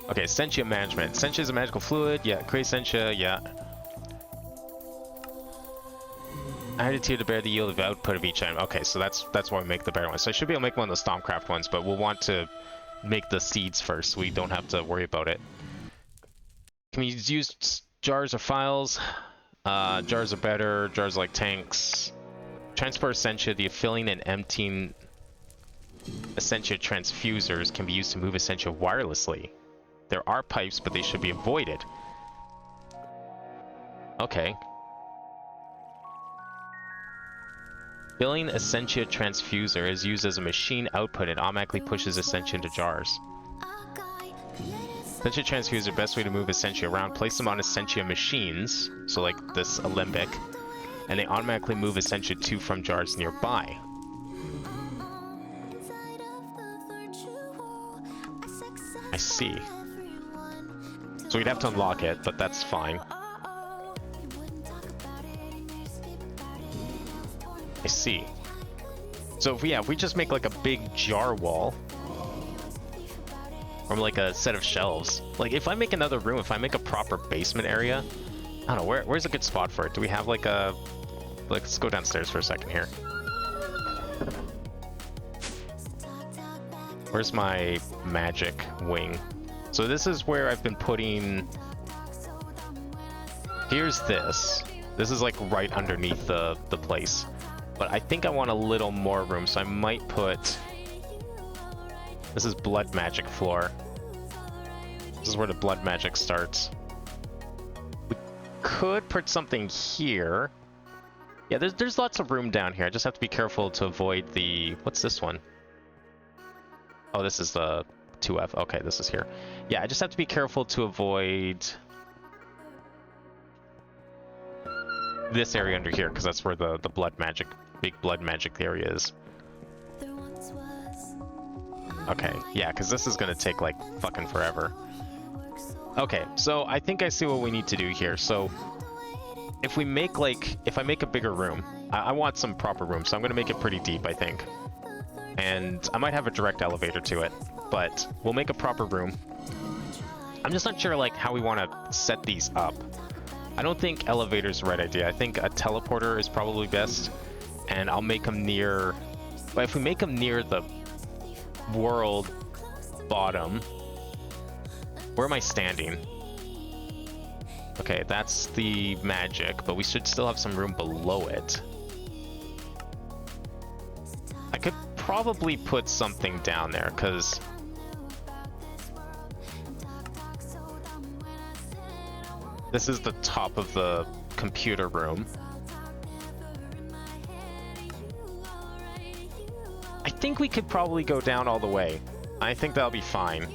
Okay, Essentia management. Essentia is a magical fluid. Yeah, create Essentia. Yeah. Added to bear the yield of output of each item. Okay, so that's why we make the bear one. So I should be able to make one of the Stormcraft ones, but we'll want to make the seeds first, so we don't have to worry about it. Can we use jars or files? Jars are better. Jars are like tanks. Transport Essentia. The filling and emptying Essentia transfusers can be used to move Essentia wirelessly. There are pipes, but they should be avoided. Okay. Filling Essentia transfuser is used as a machine output and automatically pushes Essentia into jars. Essentia transfuser, best way to move Essentia around. Place them on Essentia machines, so like this Alembic, and they automatically move Essentia to from jars nearby. I see. So we'd have to unlock it, but that's fine. I see. So if we just make like a big jar wall, or like a set of shelves. Like if I make another room, if I make a proper basement area, I don't know, where's a good spot for it? Do we have like a... Let's go downstairs for a second here. Where's my magic wing? So this is where I've been putting here's this. This is like right underneath the place. But I think I want a little more room, so I might put... This is blood magic floor. This is where the blood magic starts. We could put something here. Yeah, there's lots of room down here. I just have to be careful to avoid the... What's this one? Oh, this is the 2F. Okay, this is here. Yeah, I just have to be careful to avoid this area under here, because that's where the blood magic, big blood magic area is. Okay, yeah, because this is going to take, like, fucking forever. Okay, so I think I see what we need to do here. So, if we make, like, if I make a bigger room, I want some proper room, so I'm going to make it pretty deep, I think. And I might have a direct elevator to it, but we'll make a proper room. I'm just not sure, like, how we want to set these up. I don't think elevator's the right idea. I think a teleporter is probably best, and I'll make them near... But if we make them near the world bottom... Where am I standing? Okay, that's the magic, but we should still have some room below it. I could probably put something down there, because... This is the top of the computer room. I think we could probably go down all the way. I think that'll be fine.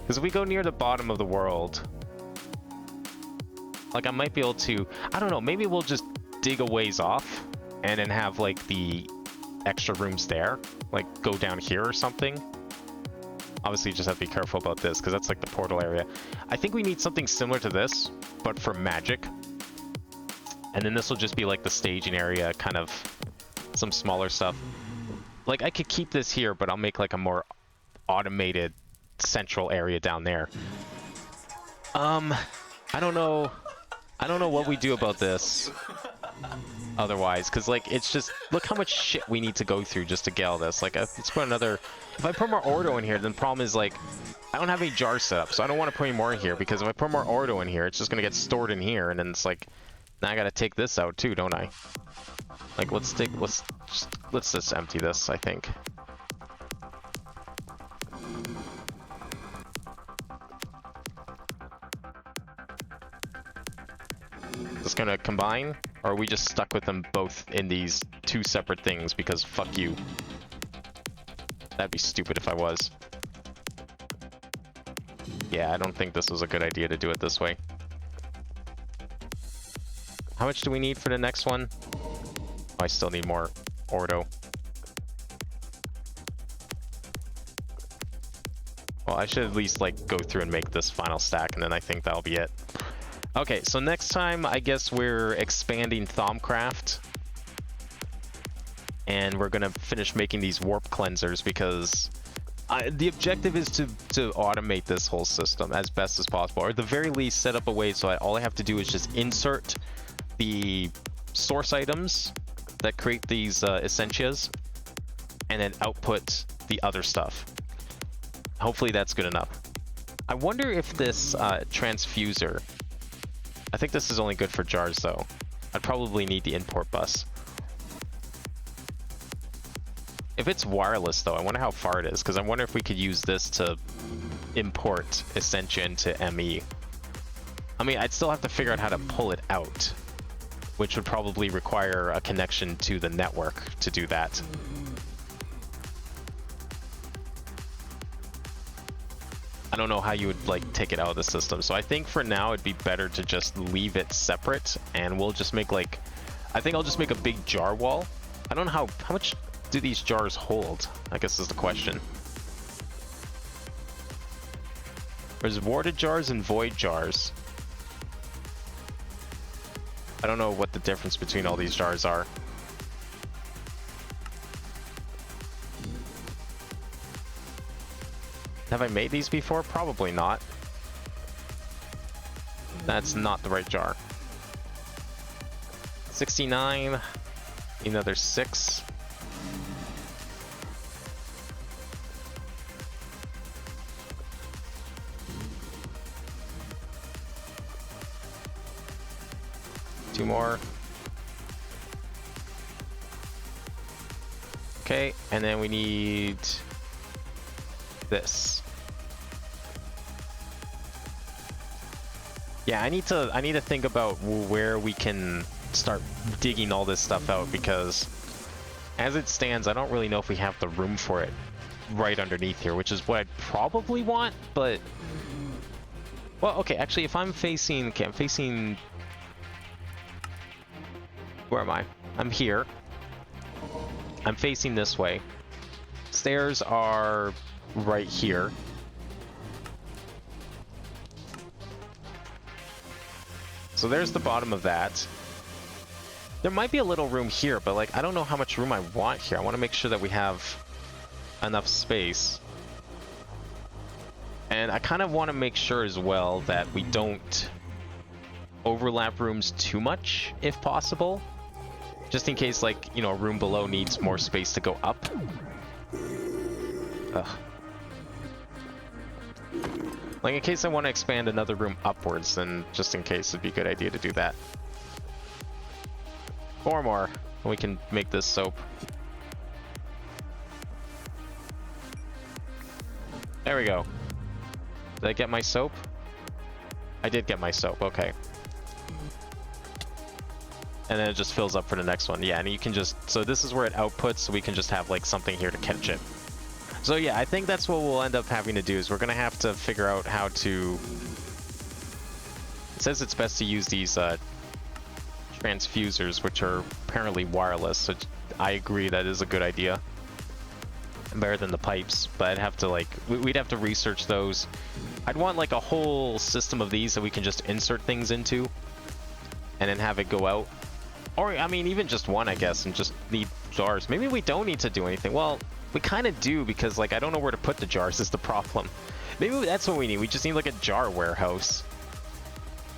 Because if we go near the bottom of the world... Like, I might be able to... I don't know, maybe we'll just dig a ways off and then have, like, the extra rooms there. Like, go down here or something. Obviously, you just have to be careful about this, because that's, like, the portal area. I think we need something similar to this, but for magic. And then this will just be, like, the staging area, kind of some smaller stuff. Like, I could keep this here, but I'll make, like, a more automated central area down there. I don't know. I don't know what we do about this otherwise, because, like, it's just... Look how much shit we need to go through just to get all this. Like, let's put another... If I put more Ordo in here, then the problem is, like, I don't have any jars set up, so I don't want to put any more in here, because if I put more Ordo in here, it's just going to get stored in here, and then it's like... Now I got to take this out, too, don't I? Like, let's just empty this, I think. Just gonna combine, or are we just stuck with them both in these two separate things because fuck you? That'd be stupid if I was. Yeah, I don't think this was a good idea to do it this way. How much do we need for the next one? Oh, I still need more Ordo. Well, I should at least, like, go through and make this final stack, and then I think that'll be it. Okay, so next time, I guess we're expanding Thaumcraft. And we're gonna finish making these warp cleansers, because the objective is to automate this whole system as best as possible. Or at the very least, set up a way so all I have to do is just insert the source items that create these essentias, and then output the other stuff. Hopefully that's good enough. I wonder if this transfuser... I think this is only good for jars, though. I'd probably need the import bus. If it's wireless, though, I wonder how far it is, because I wonder if we could use this to import Essentia into ME. I mean, I'd still have to figure out how to pull it out, which would probably require a connection to the network to do that. I don't know how you would, like, take it out of the system. So I think for now it'd be better to just leave it separate, and we'll just make, like... I think I'll just make a big jar wall. I don't know how much do these jars hold, I guess is the question. There's warded jars and void jars. I don't know what the difference between all these jars are. Have I made these before? Probably not. That's not the right jar. 69. Another 6. 2 more. Okay, and then we need this. Yeah, I need to think about where we can start digging all this stuff out, because as it stands, I don't really know if we have the room for it right underneath here, which is what I'd probably want, but... Well, okay, actually, if I'm facing... Okay, I'm facing... Where am I? I'm here. I'm facing this way. Stairs are right here. So there's the bottom of that. There might be a little room here, but like I don't know how much room I want here. I want to make sure that we have enough space. And I kind of want to make sure as well that we don't overlap rooms too much, if possible. Just in case, like, you know, a room below needs more space to go up. Ugh. Like, in case I want to expand another room upwards, then just in case, it'd be a good idea to do that. 4 more, and we can make this soap. There we go. Did I get my soap? I did get my soap, okay. And then it just fills up for the next one. Yeah, and you can just... So this is where it outputs, so we can just have, like, something here to catch it. So yeah, I think that's what we'll end up having to do, is we're going to have to figure out how to... It says it's best to use these transfusers, which are apparently wireless, so I agree that is a good idea. Better than the pipes, but I'd have to, like... We'd have to research those. I'd want, like, a whole system of these that we can just insert things into, and then have it go out. Or, I mean, even just one, I guess, and just need jars. Maybe we don't need to do anything. Well... We kind of do, because, like, I don't know where to put the jars is the problem. Maybe that's what we need. We just need, like, a jar warehouse.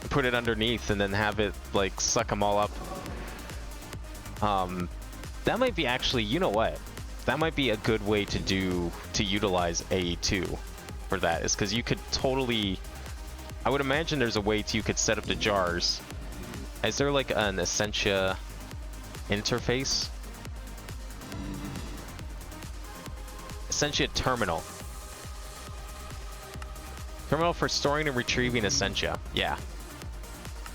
Put it underneath and then have it, like, suck them all up. That might be actually, you know what? That might be a good way to utilize AE2 for that. Is because you could totally... I would imagine there's a way you could set up the jars. Is there, like, an Essentia interface? Essentia terminal. Terminal for storing and retrieving Essentia. Yeah.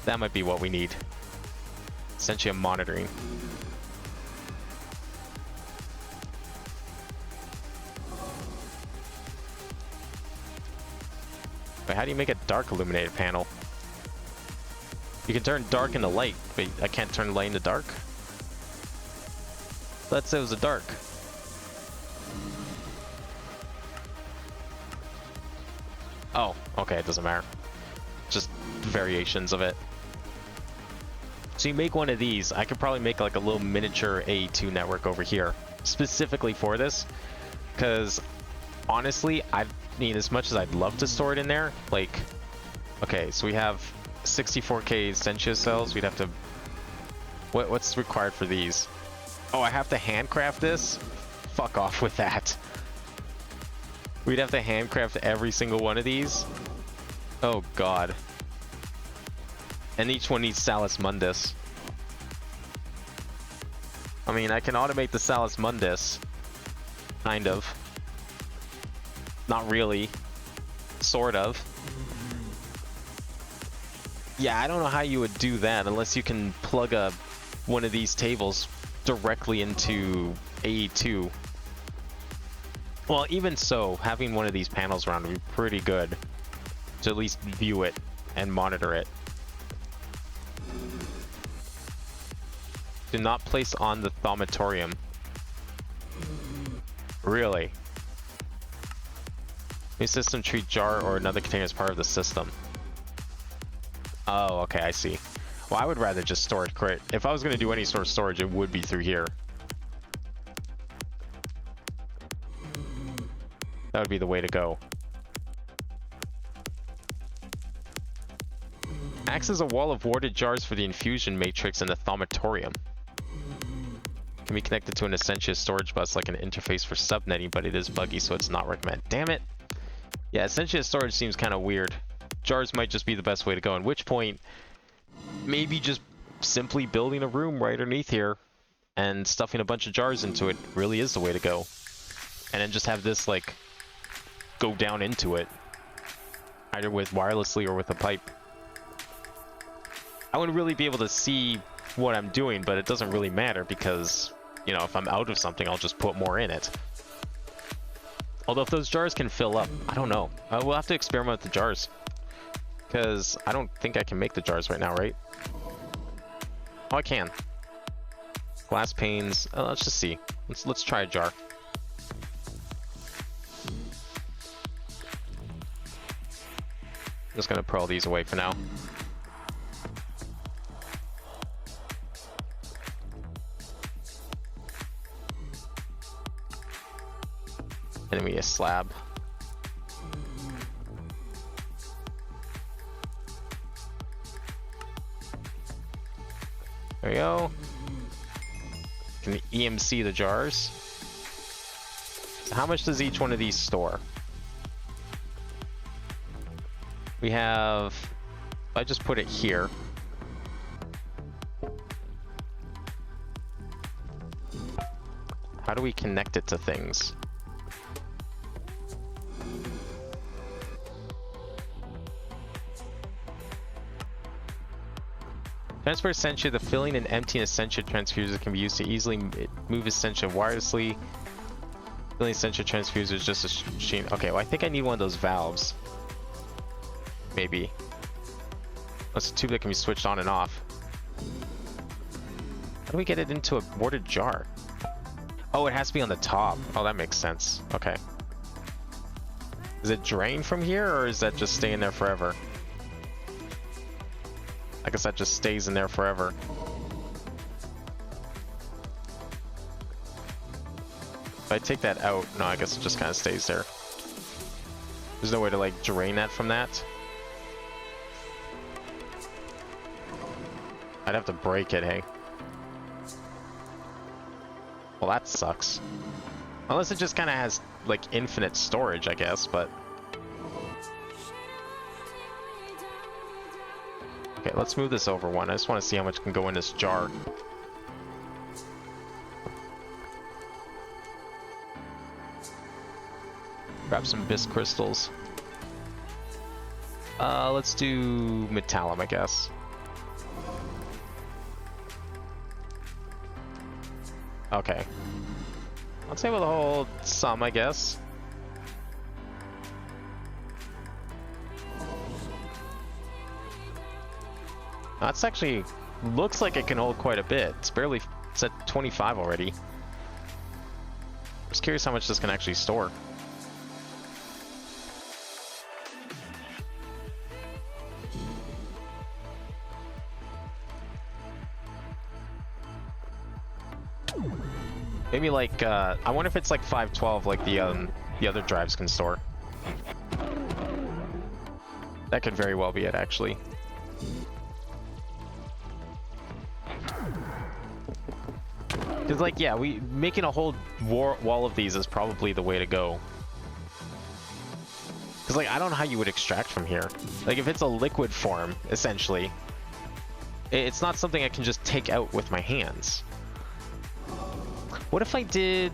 That might be what we need. Essentia monitoring. Wait, how do you make a dark illuminated panel? You can turn dark into light, but I can't turn light into dark? Let's say it was a dark. Oh, okay, it doesn't matter. Just variations of it. So you make one of these. I could probably make like a little miniature AE2 network over here, specifically for this. Because, honestly, I mean, as much as I'd love to store it in there, like... Okay, so we have 64K Essentia cells. We'd have to... What's required for these? Oh, I have to handcraft this? Fuck off with that. We'd have to handcraft every single one of these. Oh god. And each one needs Salus Mundus. I mean, I can automate the Salus Mundus. Kind of. Not really. Sort of. Yeah, I don't know how you would do that unless you can plug one of these tables directly into AE2. Well, even so, having one of these panels around would be pretty good to at least view it and monitor it. Do not place on the thaumatorium. Really? New system treat jar or another container as part of the system. Oh, okay, I see. Well, I would rather just store it. If I was going to do any sort of storage, it would be through here. That would be the way to go. Acts as a wall of warded jars for the infusion matrix in the thaumatorium. Can be connected to an Essentia storage bus like an interface for subnetting, but it is buggy, so it's not recommended. Damn it! Yeah, Essentia storage seems kind of weird. Jars might just be the best way to go, at which point, maybe just simply building a room right underneath here and stuffing a bunch of jars into it really is the way to go. And then just have this, like, go down into it, either with wirelessly or with a pipe. I wouldn't really be able to see what I'm doing, but it doesn't really matter because, you know, if I'm out of something, I'll just put more in it. Although if those jars can fill up, I don't know. We'll have to experiment with the jars. Because I don't think I can make the jars right now, right? Oh, I can. Glass panes. Let's just see. Let's try a jar. I'm just gonna put all these away for now. And then we get a slab. There we go. Can EMC the jars. So how much does each one of these store? We have, I just put it here. How do we connect it to things? Transfer Essentia, the filling and emptying Essentia transfuser can be used to easily move Essentia wirelessly. Filling Essentia transfuser is just a machine. Okay, well I think I need one of those valves. Maybe. That's a tube that can be switched on and off. How do we get it into a boarded jar? Oh, it has to be on the top. Oh, that makes sense. Okay. Is it drain from here, or is that just staying there forever? I guess that just stays in there forever. If I take that out, no, I guess it just kind of stays there. There's no way to like drain that from that. I'd have to break it, hey. Well, that sucks. Unless it just kind of has like infinite storage, I guess, but... Okay, let's move this over one. I just want to see how much can go in this jar. Grab some bisque crystals. Let's do metallum, I guess. Okay. I'll say we'll hold some, I guess. That's actually looks like it can hold quite a bit. It's at 25 already. Just curious how much this can actually store. Maybe like, I wonder if it's like 512 like the other drives can store. That could very well be it, actually. Because, like, yeah, making a whole wall of these is probably the way to go. Because, like, I don't know how you would extract from here. Like, if it's a liquid form, essentially, it's not something I can just take out with my hands. What if I did...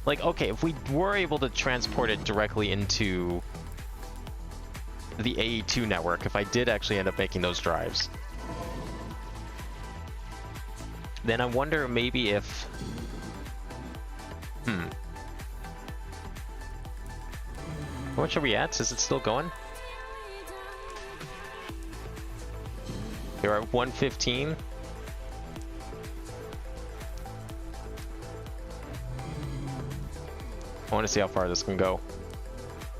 Like, okay, if we were able to transport it directly into the AE2 network, if I did actually end up making those drives, then I wonder maybe if... How much are we at? Is it still going? We're at 115. I want to see how far this can go.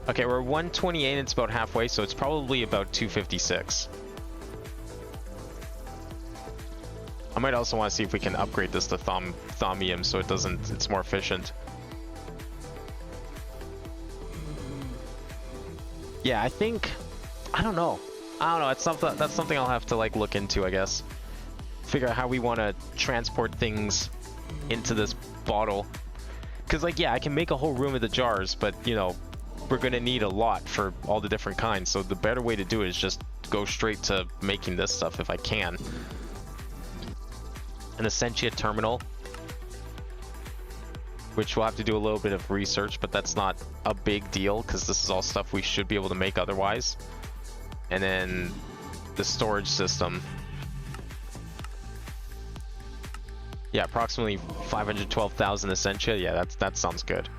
Okay, we're 128 and it's about halfway, so it's probably about 256. I might also want to see if we can upgrade this to thaumium so it's more efficient. Yeah, I don't know. That's something I'll have to like look into, I guess. Figure out how we want to transport things into this bottle. Because, like, yeah, I can make a whole room of the jars, but, you know, we're going to need a lot for all the different kinds. So the better way to do it is just go straight to making this stuff if I can. an Essentia terminal, which we'll have to do a little bit of research, but that's not a big deal because this is all stuff we should be able to make otherwise. And then the storage system. Yeah, approximately 512,000 Essentia. Yeah, that sounds good.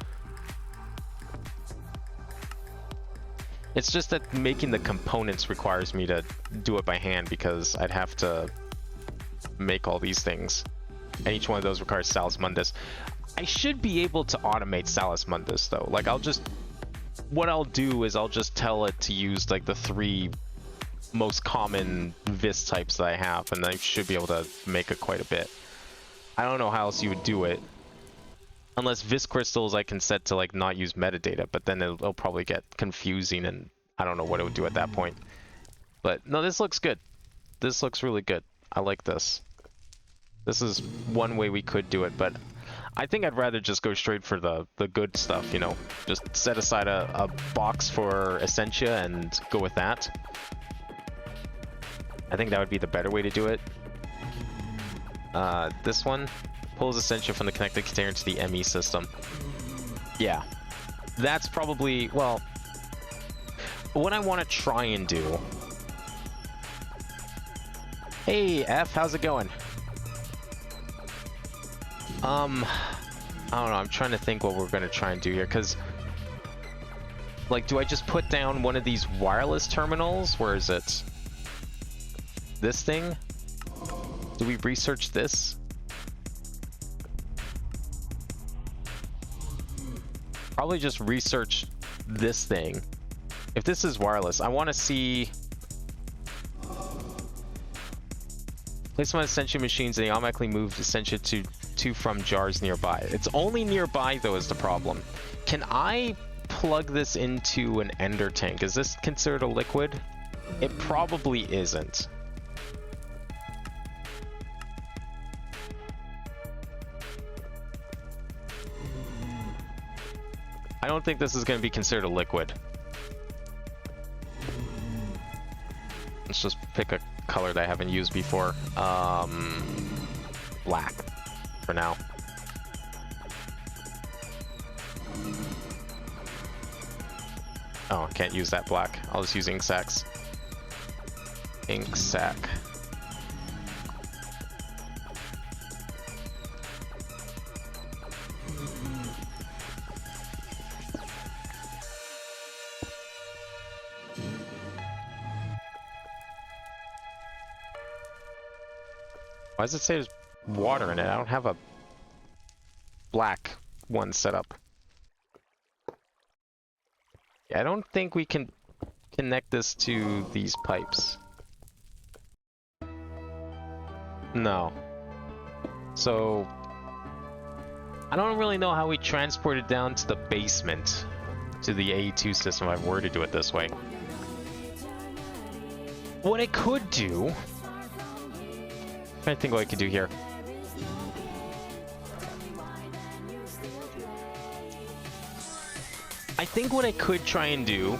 It's just that making the components requires me to do it by hand because I'd have to make all these things. And each one of those requires Salus Mundus. I should be able to automate Salus Mundus though. Like what I'll do is I'll just tell it to use like the 3 most common vis types that I have, and I should be able to make it quite a bit. I don't know how else you would do it. Unless vis crystals I can set to like not use metadata, but then it'll probably get confusing and I don't know what it would do at that point. But no, this looks good. This looks really good. I like this. This is one way we could do it, but I think I'd rather just go straight for the good stuff, you know. Just set aside a box for Essentia and go with that. I think that would be the better way to do it. This one pulls Essentia from the connected container to the ME system. Yeah, that's probably, well, what I want to try and do. Hey, F, how's it going? I don't know, I'm trying to think what we're going to try and do here, because, like, do I just put down one of these wireless terminals? Where is it? This thing? Do we research this? Probably just research this thing. If this is wireless, I want to see... Place them on Essentia machines and they automatically move Essentia to from jars nearby. It's only nearby though is the problem. Can I plug this into an ender tank? Is this considered a liquid? It probably isn't. I don't think this is going to be considered a liquid. Let's just pick a color that I haven't used before. Black for now. Oh, can't use that black. I'll just use ink sacks. Ink sac. Why does it say there's water in it? I don't have a black one set up. Yeah, I don't think we can connect this to these pipes. No. So, I don't really know how we transport it down to the basement, to the A2 system if I were to do it this way. What I could do... I think what I could do here. I think what I could try and do...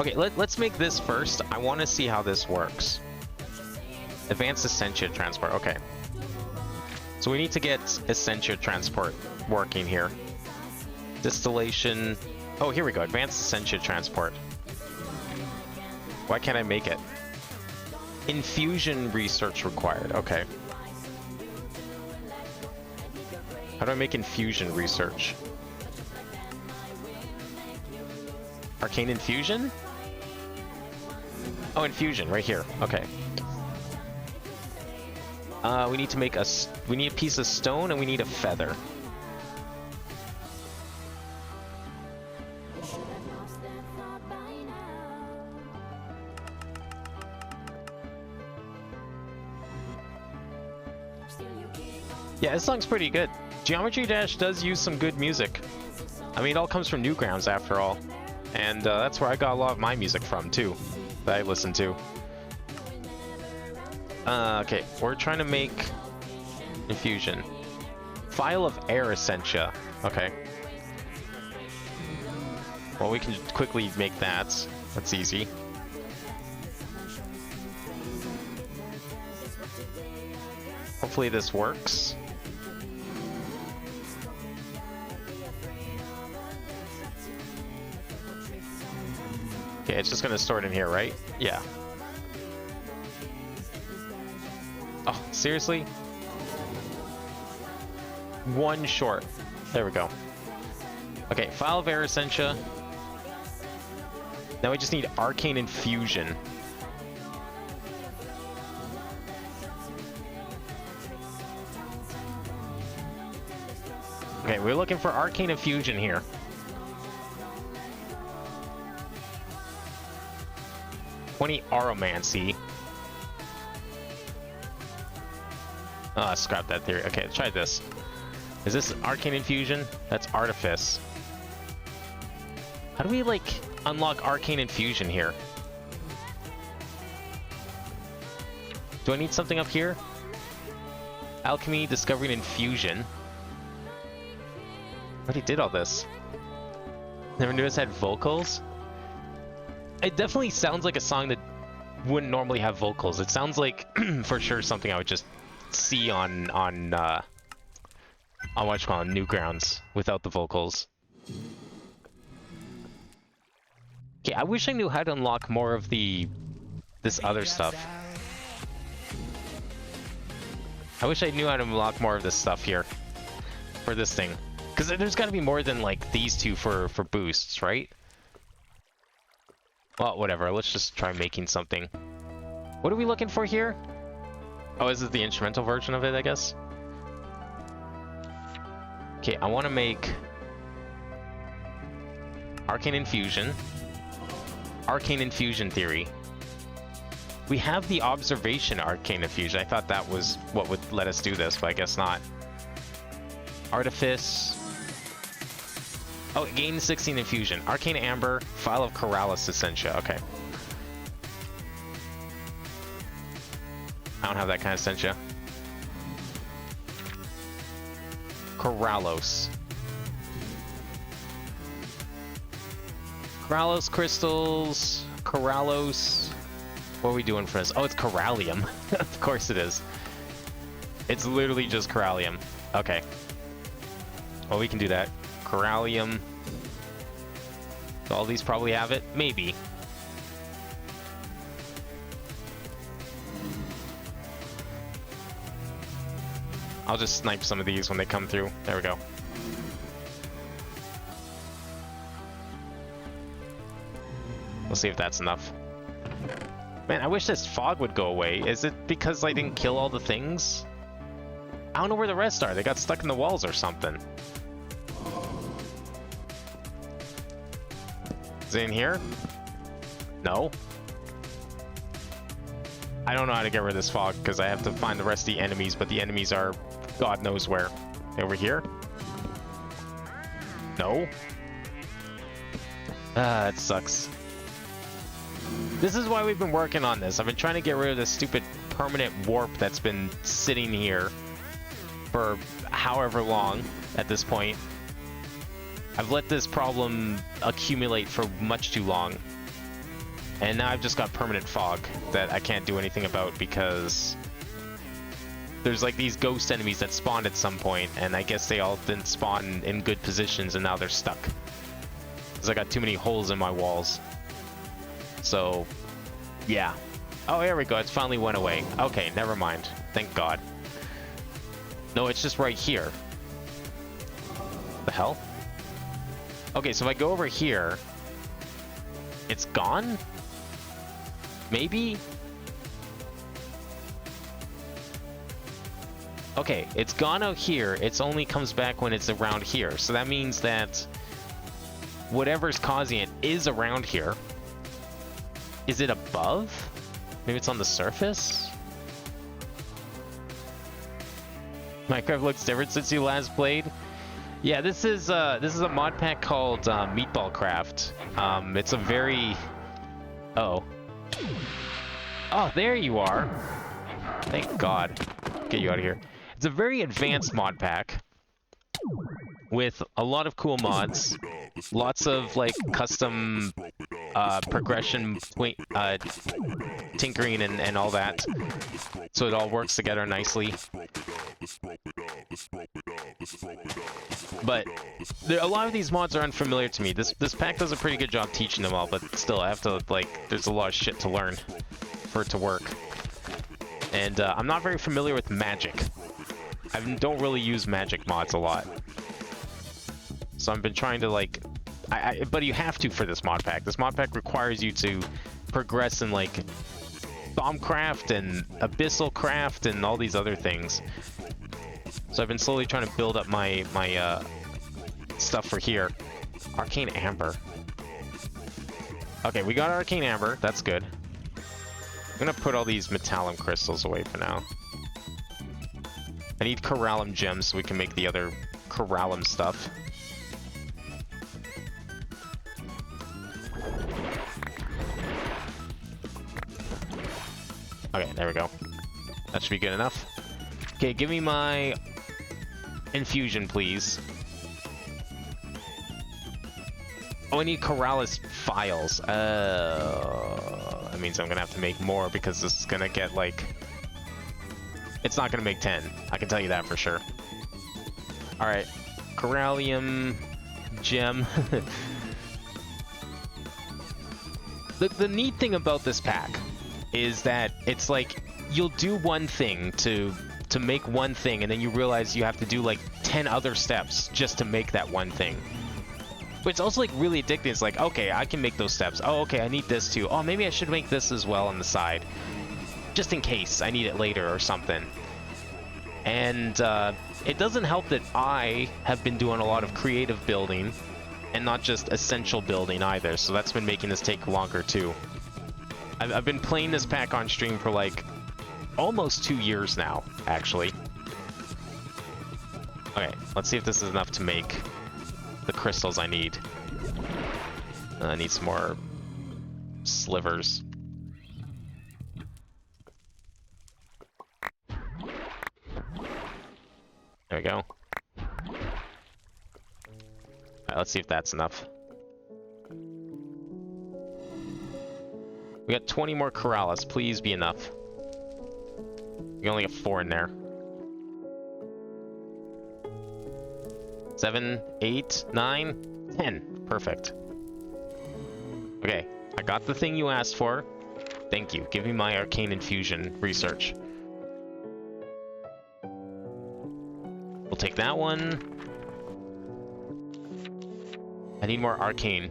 Okay, let's make this first. I want to see how this works. Advanced Essentia transport. Okay. So we need to get Essentia transport working here. Distillation. Oh, here we go. Advanced Essentia transport. Why can't I make it? Infusion research required. Okay. How do I make infusion research? Arcane infusion? Oh, infusion right here. Okay. We need to make we need a piece of stone and we need a feather. Yeah, this song's pretty good. Geometry Dash does use some good music. I mean, it all comes from Newgrounds after all. And that's where I got a lot of my music from, too. That I listen to. Okay, we're trying to make infusion. File of air essentia. Okay. Well, we can quickly make that. That's easy. Hopefully this works. Okay, it's just gonna store it in here, right? Yeah. Oh, seriously? One short. There we go. Okay, File of Air Essentia. Now we just need Arcane Infusion. Okay, we're looking for Arcane Infusion here. "20 Aromancy." Scrap that theory. Okay, let's try this. Is this Arcane Infusion? That's Artifice. How do we, like, unlock Arcane Infusion here? Do I need something up here? Alchemy, Discovery, and Infusion. I already did all this. Never knew this had vocals? It definitely sounds like a song that wouldn't normally have vocals. It sounds like, for sure, something I would just see on what you call it, Newgrounds without the vocals. Okay, I wish I knew how to unlock more of this other stuff. I wish I knew how to unlock more of this stuff here for this thing, because there's got to be more than like these two for boosts, right? Well, whatever. Let's just try making something. What are we looking for here? Oh, is this the instrumental version of it, I guess? Okay, I want to make Arcane Infusion. Arcane Infusion Theory. We have the Observation Arcane Infusion. I thought that was what would let us do this, but I guess not. Artifice. Oh, gain 16 Infusion. Arcane Amber. File of Corrallus Essentia. Okay. I don't have that kind of Essentia. Corrallos. Corrallos crystals. Corrallos. What are we doing for this? Oh, it's Corallium. Of course it is. It's literally just Corallium. Okay. Well, we can do that. Corallium. So all these probably have it? Maybe. I'll just snipe some of these when they come through. There we go. We'll see if that's enough. Man, I wish this fog would go away. Is it because I didn't kill all the things? I don't know where the rest are. They got stuck in the walls or something. Is it in here? No. I don't know how to get rid of this fog because I have to find the rest of the enemies, but the enemies are God knows where. Over here? No. It sucks. This is why we've been working on this. I've been trying to get rid of this stupid permanent warp that's been sitting here for however long at this point. I've let this problem accumulate for much too long. And now I've just got permanent fog that I can't do anything about because there's like these ghost enemies that spawned at some point, and I guess they all didn't spawn in good positions and now they're stuck. Because I got too many holes in my walls. So, yeah. Oh, there we go. It finally went away. Okay, never mind. Thank God. No, it's just right here. The hell? Okay, so if I go over here, it's gone? Maybe? Okay, it's gone out here. It only comes back when it's around here. So that means that whatever's causing it is around here. Is it above? Maybe it's on the surface? Minecraft looks different since you last played. Yeah, this is a mod pack called Meatballcraft. It's a very... Uh-oh. Oh, there you are. Thank God. Get you out of here. It's a very advanced mod pack with a lot of cool mods, lots of like custom progression point, tinkering and all that, so it all works together nicely. But a lot of these mods are unfamiliar to me. This pack does a pretty good job teaching them all, but still, I have to, like, there's a lot of shit to learn for it to work. And I'm not very familiar with magic. I don't really use magic mods a lot. So I've been trying to, like, but you have to for this mod pack. This mod pack requires you to progress in, like, Bombcraft and Abyssal-craft and all these other things. So I've been slowly trying to build up my stuff for here. Arcane Amber. Okay, we got Arcane Amber. That's good. I'm gonna put all these Metallum crystals away for now. I need Corallum gems so we can make the other Corallum stuff. Okay, there we go. That should be good enough. Okay, give me my infusion, please. Oh, I need Corallus files. That means I'm gonna have to make more because this is gonna get, like... It's not gonna make 10. I can tell you that for sure. Alright. Corallium gem. The neat thing about this pack is that it's like you'll do one thing to make one thing, and then you realize you have to do like 10 other steps just to make that one thing. But it's also like really addicting. It's like, okay, I can make those steps. Oh, okay, I need this too. Oh, maybe I should make this as well on the side, just in case I need it later or something. And it doesn't help that I have been doing a lot of creative building and not just essential building either, so that's been making this take longer too. I've been playing this pack on stream for like almost 2 years now, actually. Okay, let's see if this is enough to make the crystals I need. I need some more slivers. There we go. Alright, let's see if that's enough. We got 20 more Corallus. Please be enough. We only have 4 in there. 7, 8, 9, 10. Perfect. Okay, I got the thing you asked for. Thank you. Give me my arcane infusion research. We'll take that one. I need more arcane.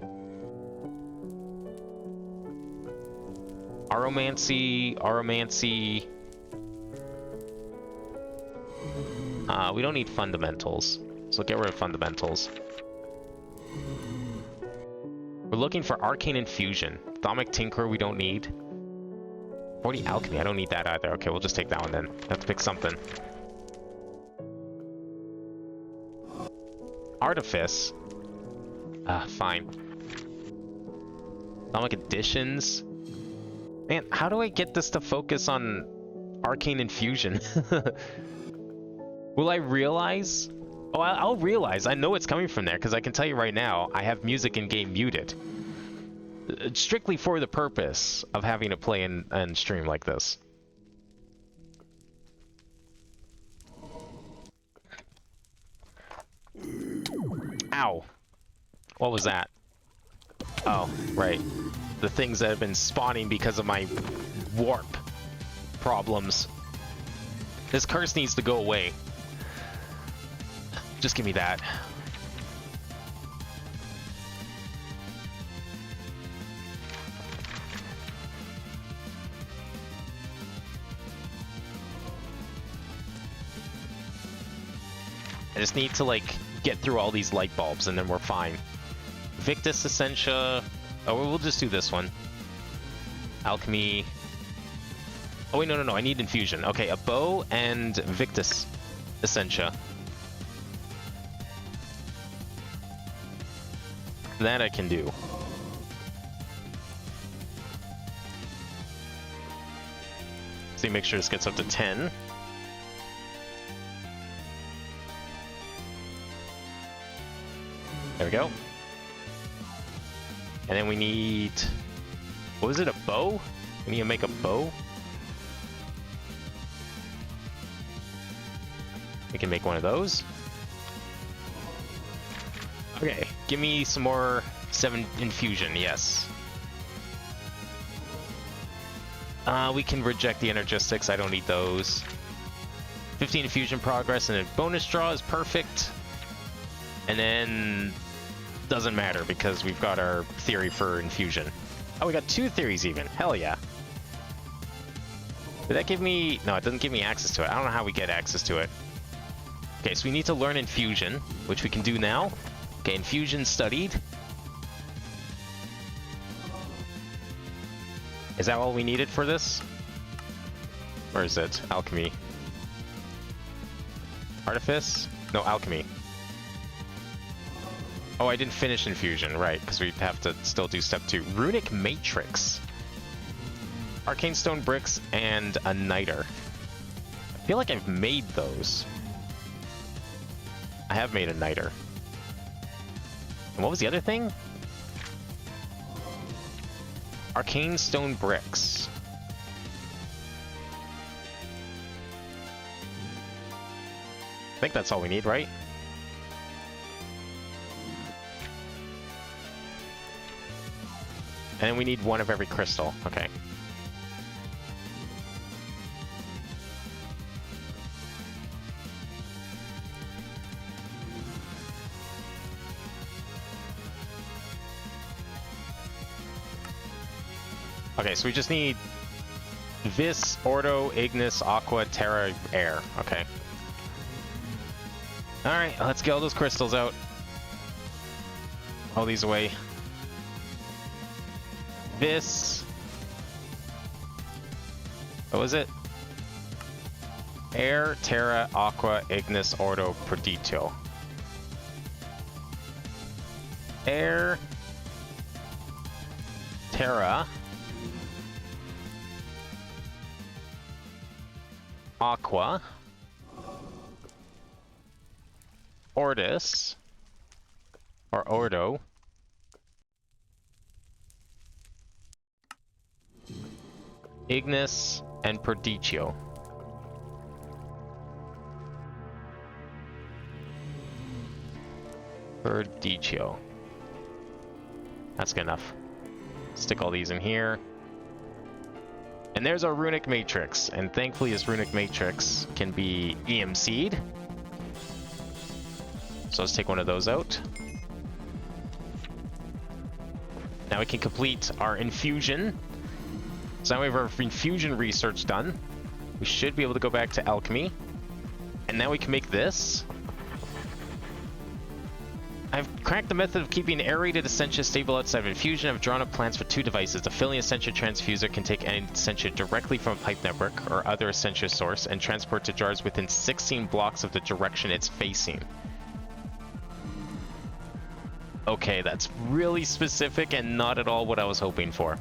Aromancy, Aromancy. We don't need fundamentals, so get rid of fundamentals. We're looking for arcane infusion. Thaumic Tinker we don't need. 40 alchemy, I don't need that either. Okay, we'll just take that one then. Have to pick something. Artifice. Fine. Thaumic additions. Man, how do I get this to focus on arcane infusion? Will I realize? Oh, I'll realize. I know it's coming from there, because I can tell you right now, I have music in-game muted. Strictly for the purpose of having it play and stream like this. Ow. What was that? Oh, right. The things that have been spawning because of my warp problems. This curse needs to go away. Just give me that. I just need to, like, get through all these light bulbs and then we're fine. Victus Essentia. Oh, we'll just do this one. Alchemy. Oh, wait, no. I need infusion. Okay, a bow and Victus Essentia. That I can do. So make sure this gets up to 10. There we go. And then we need... What was it, a bow? We need to make a bow? We can make one of those. Okay, give me some more 7 infusion, yes. We can reject the energistics, I don't need those. 15 infusion progress and a bonus draw is perfect. And then... Doesn't matter because we've got our theory for infusion. Oh, we got 2 theories even. Hell yeah. Did that give me... No, it doesn't give me access to it. I don't know how we get access to it. Okay, so we need to learn infusion, which we can do now. Okay, infusion studied. Is that all we needed for this? Or is it alchemy? Artifice? No, alchemy. Oh, I didn't finish infusion, right, because we have to still do step 2. Runic Matrix. Arcane Stone Bricks and a Niter. I feel like I've made those. I have made a Niter. And what was the other thing? Arcane Stone Bricks. I think that's all we need, right? And then we need 1 of every crystal. Okay. Okay, so we just need Vis, Ordo, Ignis, Aqua, Terra, Air. Okay. Alright, let's get all those crystals out. All these away. Vis. What was it? Air, Terra, Aqua, Ignis, Ordo, Proditio. Air, Terra, Aqua, Ordis, or Ordo, Ignis, and Proditio. Proditio. That's good enough. Stick all these in here. And there's our Runic Matrix. And thankfully this Runic Matrix can be EMC'd. So let's take one of those out. Now we can complete our infusion. So now we have our infusion research done. We should be able to go back to alchemy. And now we can make this. I've cracked the method of keeping aerated Essentia stable outside of infusion. I've drawn up plans for 2 devices. The filling Essentia transfuser can take any Essentia directly from a pipe network or other Essentia source and transport to jars within 16 blocks of the direction it's facing. Okay, that's really specific and not at all what I was hoping for.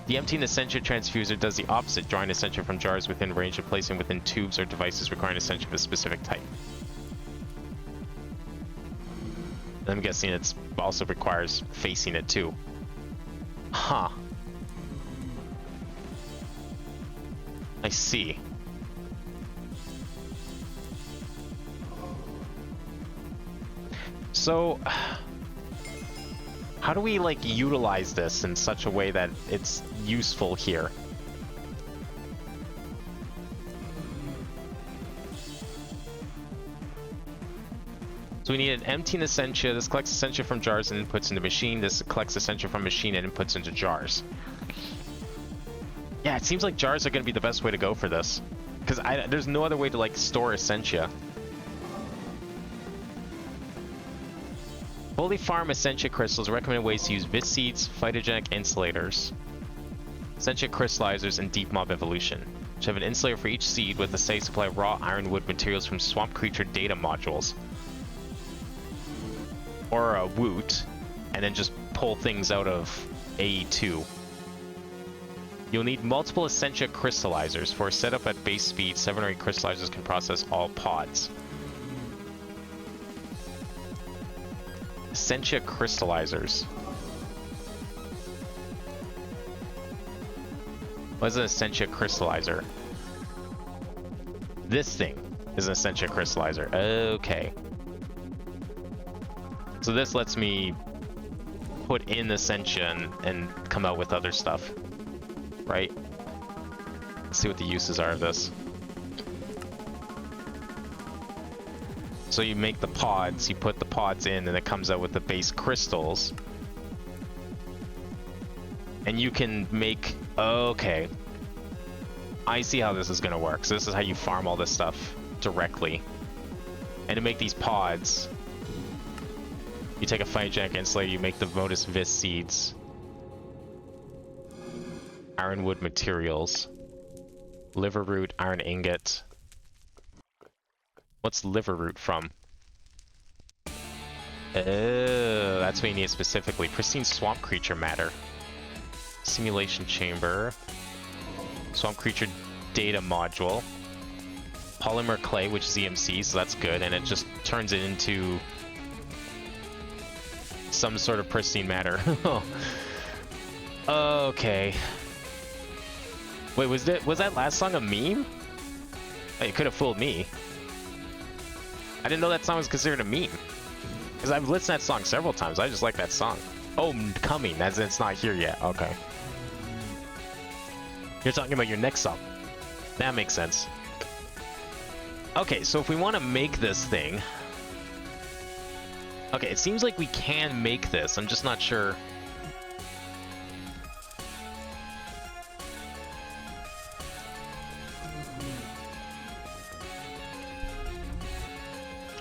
The emptying Essentia transfuser does the opposite, drawing Essentia from jars within range and placing within tubes or devices requiring Essentia of a specific type. I'm guessing it also requires facing it too. Huh. I see. So, how do we, like, utilize this in such a way that it's useful here? So we need an emptying Essentia. This collects Essentia from jars and inputs into machine. This collects Essentia from machine and inputs into jars. Yeah, it seems like jars are going to be the best way to go for this. Because there's no other way to, like, store Essentia. Fully farm Essentia crystals. Recommended ways to use Vis seeds, phytogenic insulators, Essentia crystallizers, and deep mob evolution, which have an insulator for each seed with a steady supply of raw ironwood materials from swamp creature data modules. Or a woot, and then just pull things out of AE2. You'll need multiple Essentia crystallizers. For a setup at base speed, 7 or 8 crystallizers can process all pods. Essentia crystallizers. What's an Essentia crystallizer? This thing is an Essentia crystallizer. Okay. So this lets me put in Ascension and come out with other stuff, right? Let's see what the uses are of this. So you make the pods, you put the pods in, and it comes out with the base crystals. And you can make... Okay. I see how this is going to work. So this is how you farm all this stuff directly. And to make these pods, you take a Phytogenetic Insulator, you make the Modus Vis seeds. Ironwood materials. Liver root, iron ingot. What's liver root from? Oh, that's what you need specifically. Pristine swamp creature matter. Simulation chamber. Swamp creature data module. Polymer clay, which is EMC, so that's good, and it just turns it into some sort of pristine matter. Okay. Wait, was that last song a meme? It could have fooled me. I didn't know that song was considered a meme. Because I've listened to that song several times. I just like that song. Oh, coming, as in it's not here yet. Okay. You're talking about your next song. That makes sense. Okay, so if we want to make this thing... Okay, it seems like we can make this. I'm just not sure...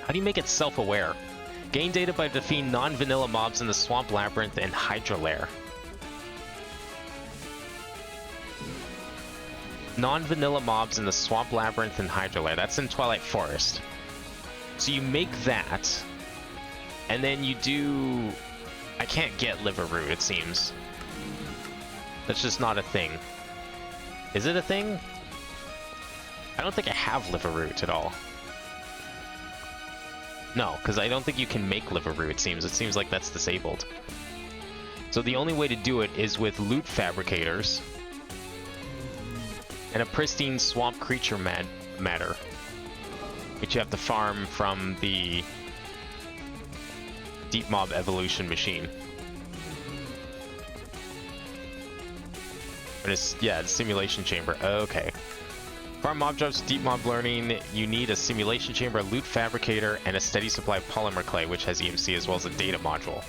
How do you make it self-aware? Gain data by defeating non-vanilla mobs in the Swamp Labyrinth and Hydra Lair. Non-vanilla mobs in the Swamp Labyrinth and Hydra Lair. That's in Twilight Forest. So you make that, and then you do... I can't get liver root, it seems. That's just not a thing. Is it a thing? I don't think I have liver root at all. No, because I don't think you can make liver root, it seems. It seems like that's disabled. So the only way to do it is with loot fabricators and a pristine swamp creature matter, which you have to farm from the Deep Mob Evolution machine. And it's, yeah, the simulation chamber. Okay. Farm mob jobs, deep mob learning, you need a simulation chamber, a loot fabricator, and a steady supply of polymer clay, which has EMC as well as a data module.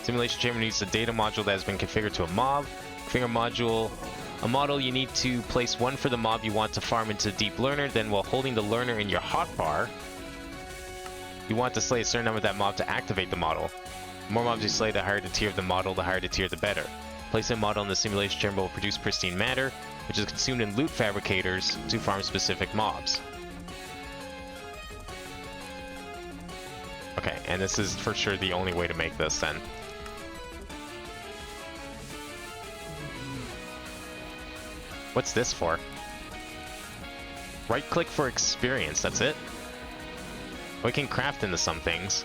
Simulation chamber needs a data module that has been configured to a mob. Configure module. A model you need to place one for the mob you want to farm into deep learner, then while holding the learner in your hotbar, you want to slay a certain number of that mob to activate the model. The more mobs you slay, the higher the tier of the model, the higher the tier, the better. Placing a model in the simulation chamber will produce pristine matter, which is consumed in loot fabricators to farm specific mobs. Okay, and this is for sure the only way to make this then. What's this for? Right click for experience, that's it? We can craft into some things.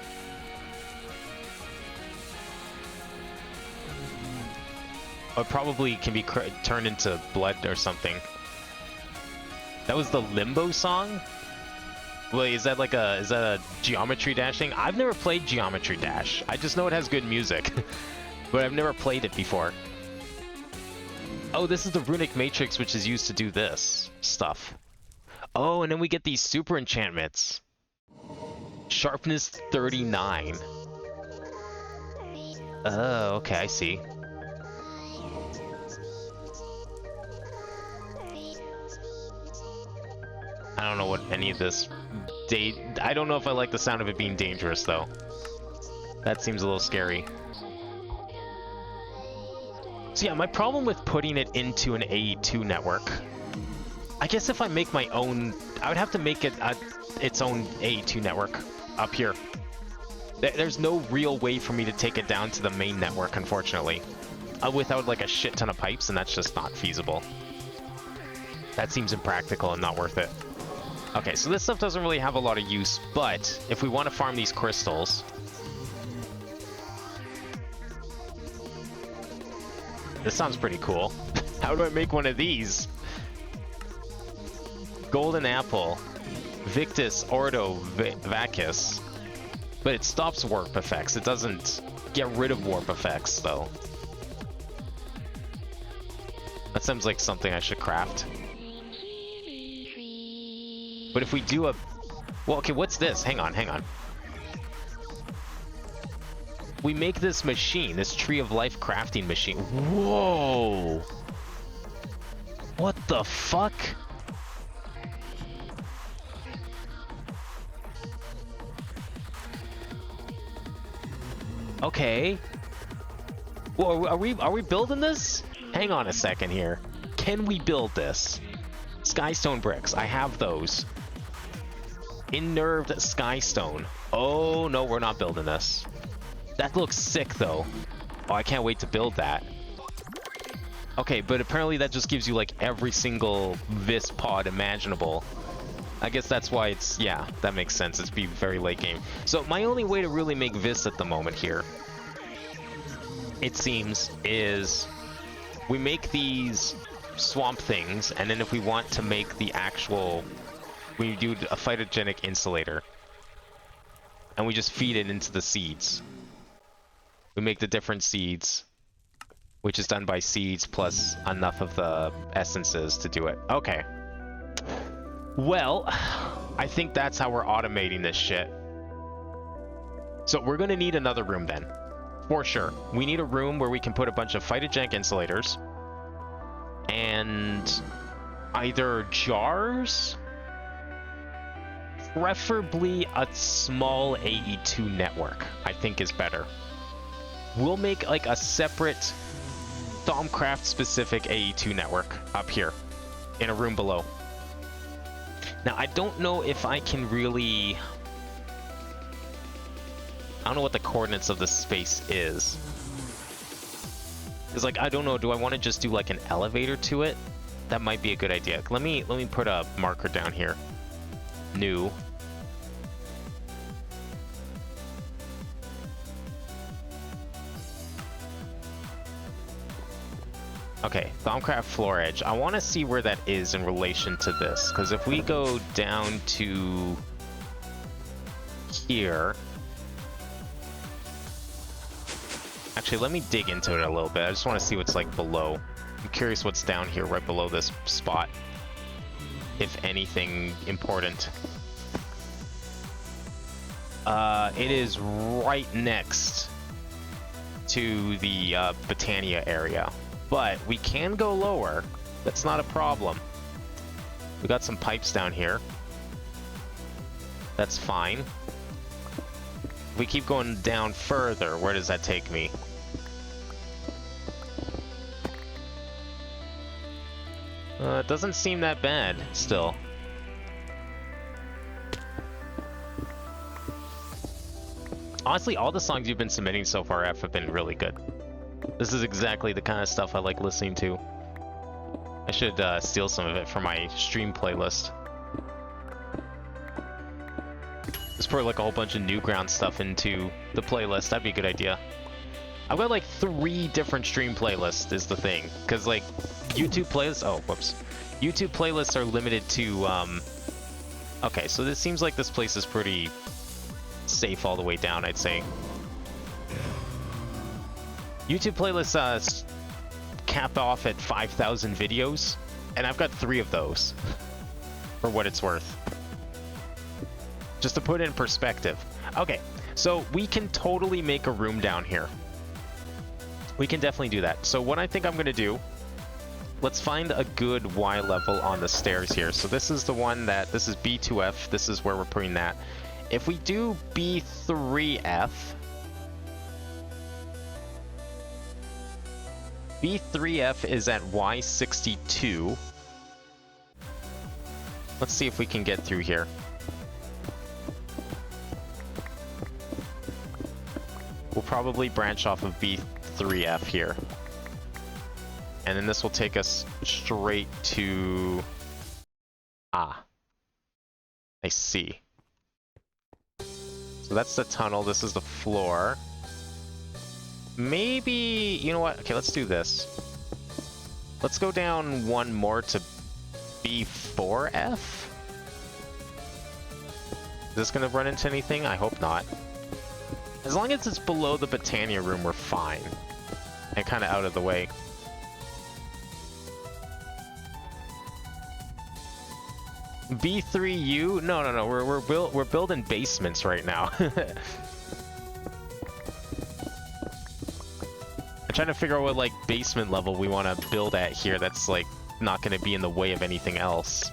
It probably can be turned into blood or something. That was the Limbo song? Wait, is that like a Geometry Dash thing? I've never played Geometry Dash. I just know it has good music. But I've never played it before. Oh, this is the Runic Matrix, which is used to do this stuff. Oh, and then we get these super enchantments. Sharpness 39. Oh, okay, I see. I don't know what any of this... I don't know if I like the sound of it being dangerous, though. That seems a little scary. So yeah, my problem with putting it into an AE2 network... I guess if I make my own... I would have to make it its own AE2 network up here. There's no real way for me to take it down to the main network, unfortunately. Without like a shit ton of pipes, and that's just not feasible. That seems impractical and not worth it. Okay, so this stuff doesn't really have a lot of use, but if we want to farm these crystals... This sounds pretty cool. How do I make one of these? Golden Apple. Victus Ordo Vacus. But it stops warp effects. It doesn't get rid of warp effects, though. That seems like something I should craft. But if we do a... Well, okay, what's this? Hang on, hang on. We make this machine, this Tree of Life crafting machine. Whoa! What the fuck? Okay. Well, are we building this? Hang on a second here. Can we build this? Skystone bricks. I have those. Innerved skystone. Oh no, we're not building this. That looks sick though. Oh, I can't wait to build that. Okay, but apparently that just gives you like every single vis pod imaginable. I guess that's why it's, yeah, that makes sense. It's be very late game. So my only way to really make vis at the moment here, it seems, is we make these swamp things, and then if we want to make the actual, we do a phytogenic insulator, and we just feed it into the seeds. We make the different seeds, which is done by seeds plus enough of the essences to do it. Okay. Well, I think that's how we're automating this shit. So we're gonna need another room then. For sure. We need a room where we can put a bunch of phytogenic insulators. And either jars, preferably a small AE2 network, I think is better. We'll make like a separate Meatballcraft specific AE2 network up here in a room below. Now I don't know if I can really, I don't know what the coordinates of the space is. It's like, I don't know, do I want to just do like an elevator to it? That might be a good idea. Let me put a marker down here. New. Okay, Meatballcraft floor edge. I want to see where that is in relation to this, because if we go down to here... Actually, let me dig into it a little bit. I just want to see what's like below. I'm curious what's down here right below this spot. If anything important. It is right next to the Botania area. But we can go lower. That's not a problem. We got some pipes down here. That's fine. If we keep going down further, where does that take me? It doesn't seem that bad, still. Honestly, all the songs you've been submitting so far have been really good. This is exactly the kind of stuff I like listening to. I should steal some of it for my stream playlist. Just put like a whole bunch of Newground stuff into the playlist. That'd be a good idea. I've got like 3 different stream playlists is the thing. Because like YouTube playlists... Oh, whoops. YouTube playlists are limited to... Okay, so this seems like this place is pretty safe all the way down, I'd say. YouTube playlists cap off at 5,000 videos, and I've got 3 of those, for what it's worth. Just to put it in perspective. Okay, so we can totally make a room down here. We can definitely do that. So what I think I'm going to do, let's find a good Y level on the stairs here. So this is the one that, this is B2F, this is where we're putting that. If we do B3F, B3F is at Y62. Let's see if we can get through here. We'll probably branch off of B3F here. And then this will take us straight to... Ah. I see. So that's the tunnel, this is the floor. Maybe, you know what? Okay, let's do this. Let's go down one more to B4F. Is this gonna run into anything? I hope not. As long as it's below the Botania room, we're fine. And kind of out of the way. B3U? No. We're building basements right now. I'm trying to figure out what like basement level we want to build at here. That's like not going to be in the way of anything else.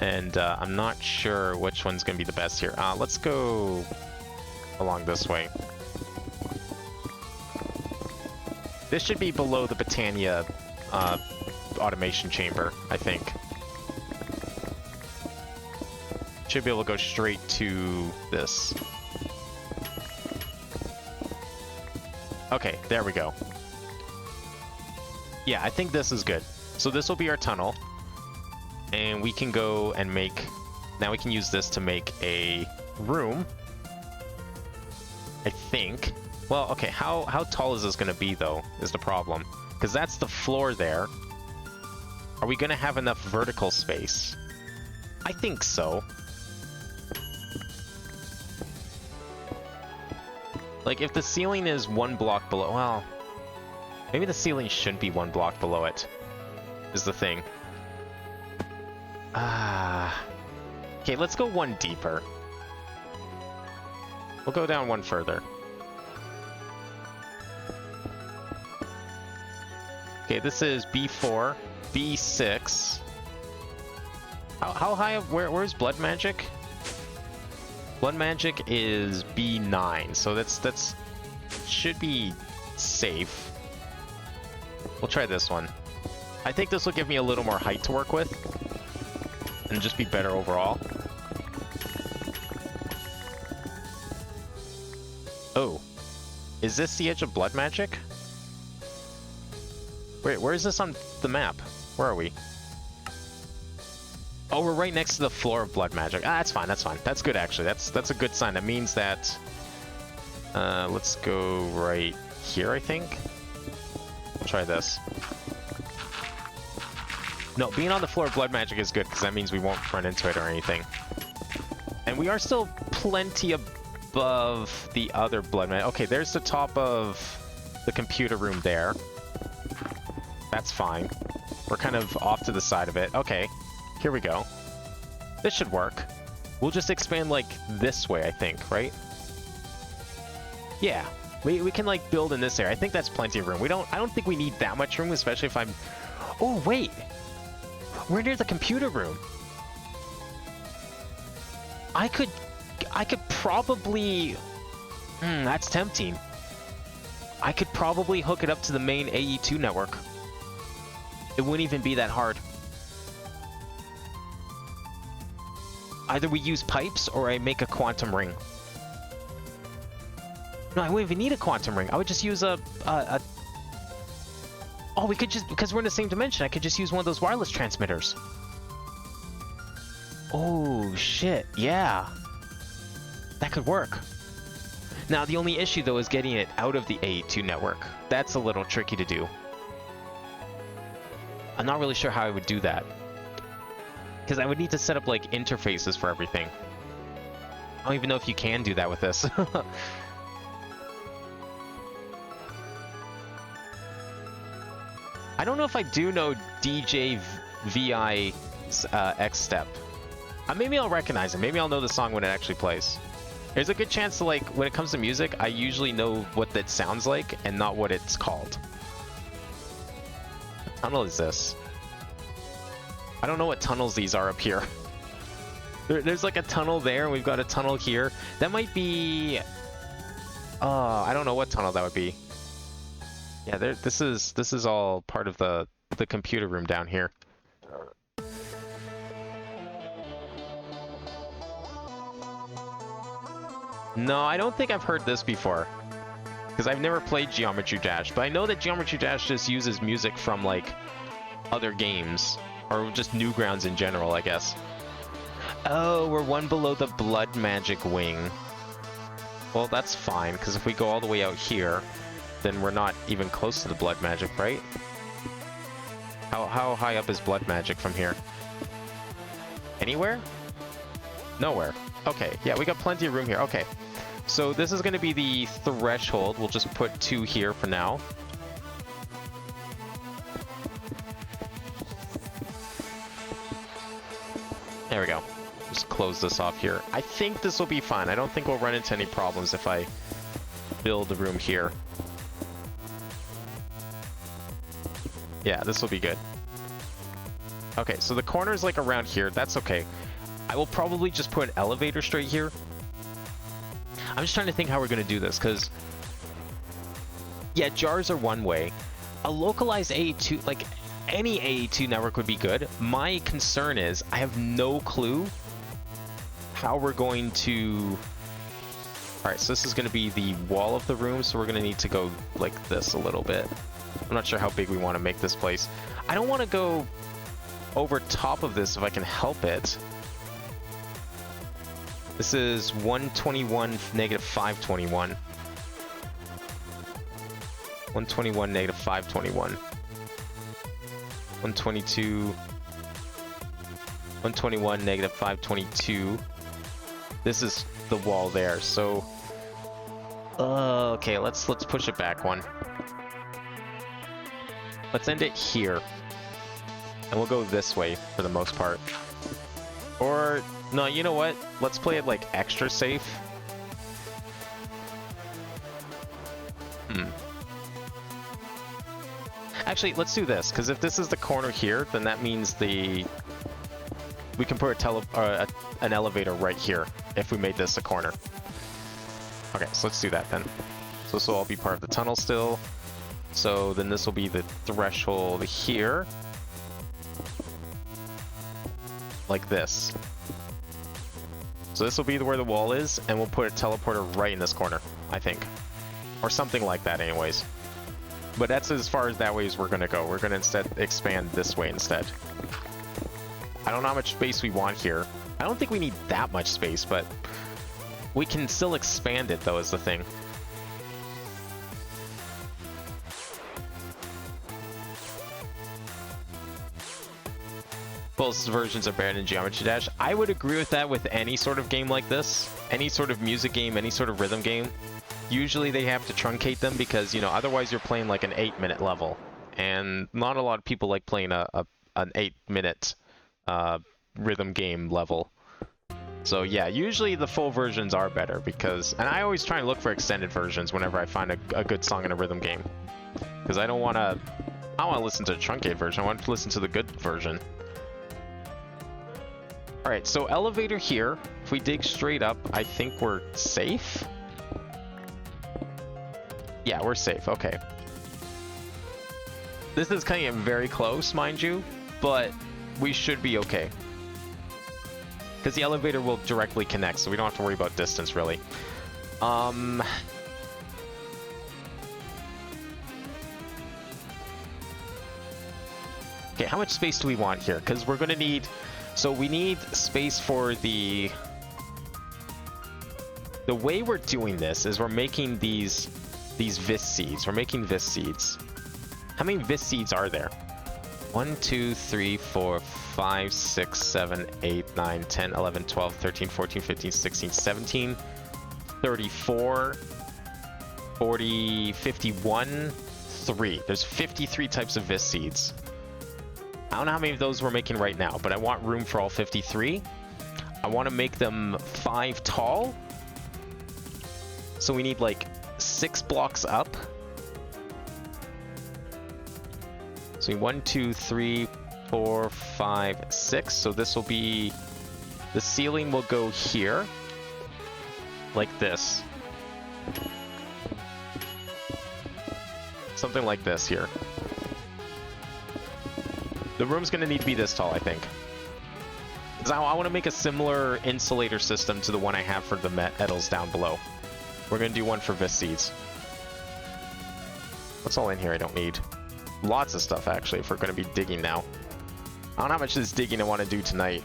And I'm not sure which one's going to be the best here. Let's go along this way. This should be below the Botania automation chamber, I think. Should be able to go straight to this. Okay, there we go. Yeah, I think this is good. So this will be our tunnel. And we can go and make... Now we can use this to make a room. I think. Well, okay, how tall is this going to be, though, is the problem. Because that's the floor there. Are we going to have enough vertical space? I think so. Like, if the ceiling is one block below... Well, maybe the ceiling shouldn't be one block below it, is the thing. Okay, let's go one deeper. We'll go down one further. Okay, this is B4, B6. How high? Where's Blood Magic? Blood Magic is B9, so that's should be safe. We'll try this one. I think this will give me a little more height to work with, and just be better overall. Oh, is this the edge of Blood Magic? Wait, where is this on the map? Where are we? Oh, we're right next to the floor of Blood Magic. That's fine, that's fine. That's good, actually. That's a good sign. That means that... let's go right here, I think. Try this. No, being on the floor of Blood Magic is good, because that means we won't run into it or anything. And we are still plenty above the other Blood Magic. Okay, there's the top of the computer room there. That's fine. We're kind of off to the side of it. Okay. Here we go. This should work. We'll just expand like this way, I think, right? Yeah. We can like build in this area. I think that's plenty of room. I don't think we need that much room, especially if I'm... Oh, wait! We're near the computer room. I could probably... that's tempting. I could probably hook it up to the main AE2 network. It wouldn't even be that hard. Either we use pipes or I make a quantum ring. No, I wouldn't even need a quantum ring. I would just use a... Oh, we could just... Because we're in the same dimension, I could just use one of those wireless transmitters. Oh, shit. Yeah. That could work. Now, the only issue, though, is getting it out of the AE2 network. That's a little tricky to do. I'm not really sure how I would do that. Because I would need to set up, like, interfaces for everything. I don't even know if you can do that with this. I don't know if I do know DJ VI's X-Step. Maybe I'll recognize it. Maybe I'll know the song when it actually plays. There's a good chance to, like, when it comes to music, I usually know what that sounds like and not what it's called. What tunnel is this? I don't know what tunnels these are up here. There's like a tunnel there, and we've got a tunnel here. That might be... I don't know what tunnel that would be. Yeah, this is all part of the computer room down here. No, I don't think I've heard this before. Because I've never played Geometry Dash, but I know that Geometry Dash just uses music from, like, other games. Or just Newgrounds in general, I guess. Oh, we're one below the Blood Magic wing. Well, that's fine, because if we go all the way out here, then we're not even close to the Blood Magic, right? How high up is blood magic from here? Anywhere? Nowhere. Okay, yeah, we got plenty of room here. Okay, so this is going to be the threshold. We'll just put 2 here for now. There we go. Just close this off here. I think this will be fine. I don't think we'll run into any problems if I build the room here. Yeah, this will be good. Okay, so the corner is like around here. That's okay. I will probably just put an elevator straight here. I'm just trying to think how we're going to do this, because... yeah, jars are one way. A localized AE2, like, any AE2 network would be good. My concern is, I have no clue how we're going to... Alright, so this is going to be the wall of the room, so we're going to need to go like this a little bit. I'm not sure how big we want to make this place. I don't want to go over top of this if I can help it. This is 121, negative 521. 121, negative 521. 122. 121, negative 522. This is the wall there, so... okay, let's push it back one. Let's end it here. And we'll go this way for the most part. Or, no, you know what? Let's play it like extra safe. Actually, let's do this, because if this is the corner here, then that means we can put an elevator right here if we made this a corner. Okay, so let's do that then. So this will all be part of the tunnel still. So then this will be the threshold here. Like this. So this will be where the wall is, and we'll put a teleporter right in this corner, I think. Or something like that anyways. But that's as far as that way as we're going to go. We're going to instead expand this way instead. I don't know how much space we want here. I don't think we need that much space, but we can still expand it though is the thing. Both versions are better than Geometry Dash. I would agree with that with any sort of game like this. Any sort of music game, any sort of rhythm game. Usually they have to truncate them because, you know, otherwise you're playing like an 8-minute level. And not a lot of people like playing an 8-minute rhythm game level. So yeah, usually the full versions are better because... And I always try and look for extended versions whenever I find a good song in a rhythm game. Because I don't want to listen to the truncated version, I want to listen to the good version. Alright, so elevator here. If we dig straight up, I think we're safe. Yeah, we're safe, okay. This is kind of very close, mind you, but we should be okay. Because the elevator will directly connect, so we don't have to worry about distance, really. Okay, how much space do we want here? Because we're going to need... So we need space for the... The way we're doing this is we're making these vis seeds. We're making vis seeds. How many vis seeds are there? 1, 2, 3, 4, 5, 6, 7, 8, 9, 10, 11, 12, 13, 14, 15, 16, 17, 34, 40, 51, 3. There's 53 types of vis seeds. I don't know how many of those we're making right now, but I want room for all 53. I want to make them 5 tall. So we need like 6 blocks up. So 1, 2, 3, 4, 5, 6. So this will be... The ceiling will go here. Like this. Something like this here. The room's going to need to be this tall, I think. Because I want to make a similar insulator system to the one I have for the metals down below. We're going to do one for vis seeds. What's all in here I don't need? Lots of stuff, actually, if we're going to be digging now. I don't know how much of this digging I want to do tonight.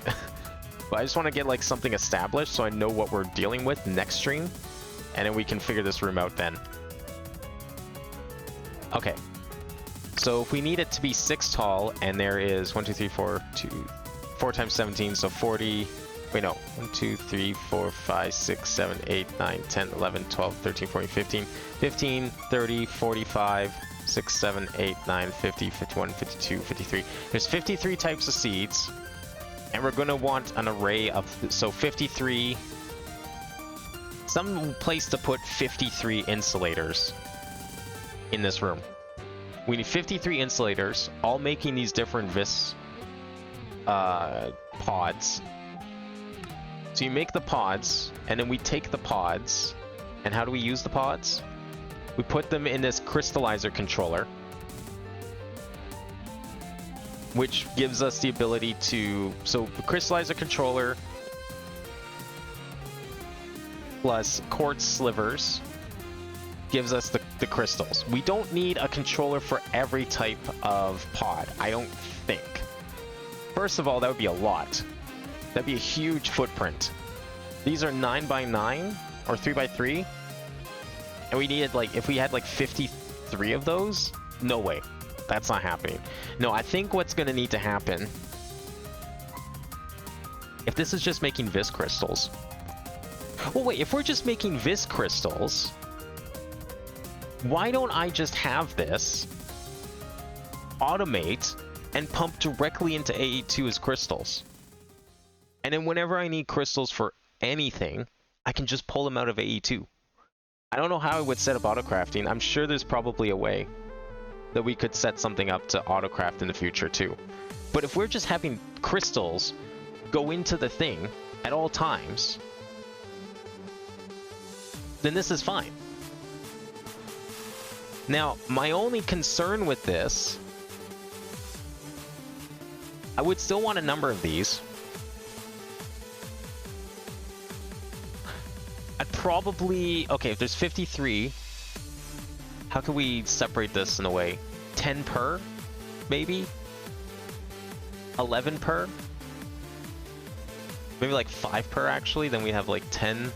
But I just want to get like something established so I know what we're dealing with next stream. And then we can figure this room out then. Okay. So if we need it to be 6 tall, and there is 1, 2, 3, 4 times 17, so 40. Wait, no. 1, 2, 3, 4, 5, 6, 7, 8, 9, 10, 11, 12, 13, 14, 15. 15, 30, 45, 6, 7, 8, 9, 50, 51, 52, 53. There's 53 types of seeds. And we're going to want an array of... So 53... Some place to put 53 insulators in this room. We need 53 insulators, all making these different pods. So you make the pods, and then we take the pods, and how do we use the pods? We put them in this crystallizer controller, which gives us the ability to... So the crystallizer controller plus quartz slivers gives us the crystals. We don't need a controller for every type of pod, I don't think. First of all, that would be a lot. That'd be a huge footprint. These are 9x9 or 3x3. And we needed, like, if we had like 53 of those, no way. That's not happening. No, I think what's going to need to happen, if this is just making vis crystals. Well, wait, if we're just making vis crystals, why don't I just have this automate and pump directly into AE2 as crystals? And then whenever I need crystals for anything, I can just pull them out of AE2. I don't know how I would set up autocrafting. I'm sure there's probably a way that we could set something up to autocraft in the future too. But if we're just having crystals go into the thing at all times, then this is fine. Now, my only concern with this, I would still want a number of these. I'd probably... Okay, if there's 53, how can we separate this in a way? 10 per, maybe? 11 per? Maybe like 5 per, actually? Then we have like 10.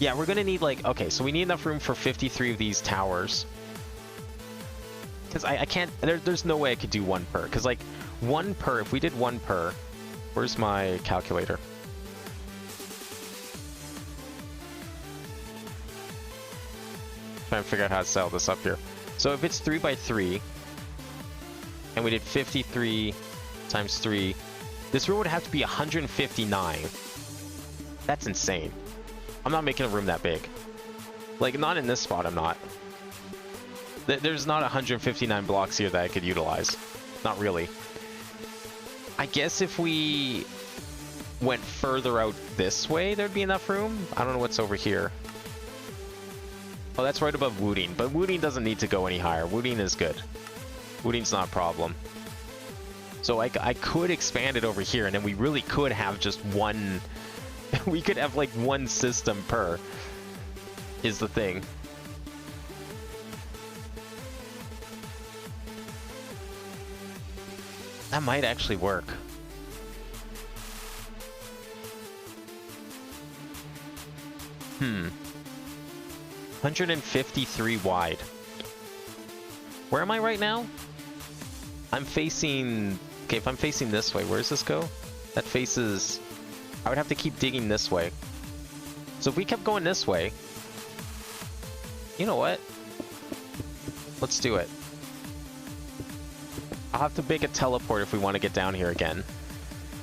Yeah, we're gonna need like... Okay, so we need enough room for 53 of these towers. Because I can't... There's no way I could do 1 per. Because like, 1 per... If we did 1 per... Where's my calculator? Trying to figure out how to set this up here. So if it's 3x3, and we did 53 times 3, this room would have to be 159. That's insane. I'm not making a room that big. Like, not in this spot, I'm not. There's not 159 blocks here that I could utilize. Not really. I guess if we went further out this way, there'd be enough room. I don't know what's over here. Oh, that's right above Wooding. But Wooding doesn't need to go any higher. Wooding is good. Wooding's not a problem. So I could expand it over here, and then we really could have just one... we could have like one system per, is the thing. That might actually work. 153 wide. Where am I right now? I'm facing... Okay, if I'm facing this way, where does this go? That faces... I would have to keep digging this way. So if we kept going this way... You know what? Let's do it. I'll have to make a teleport if we want to get down here again.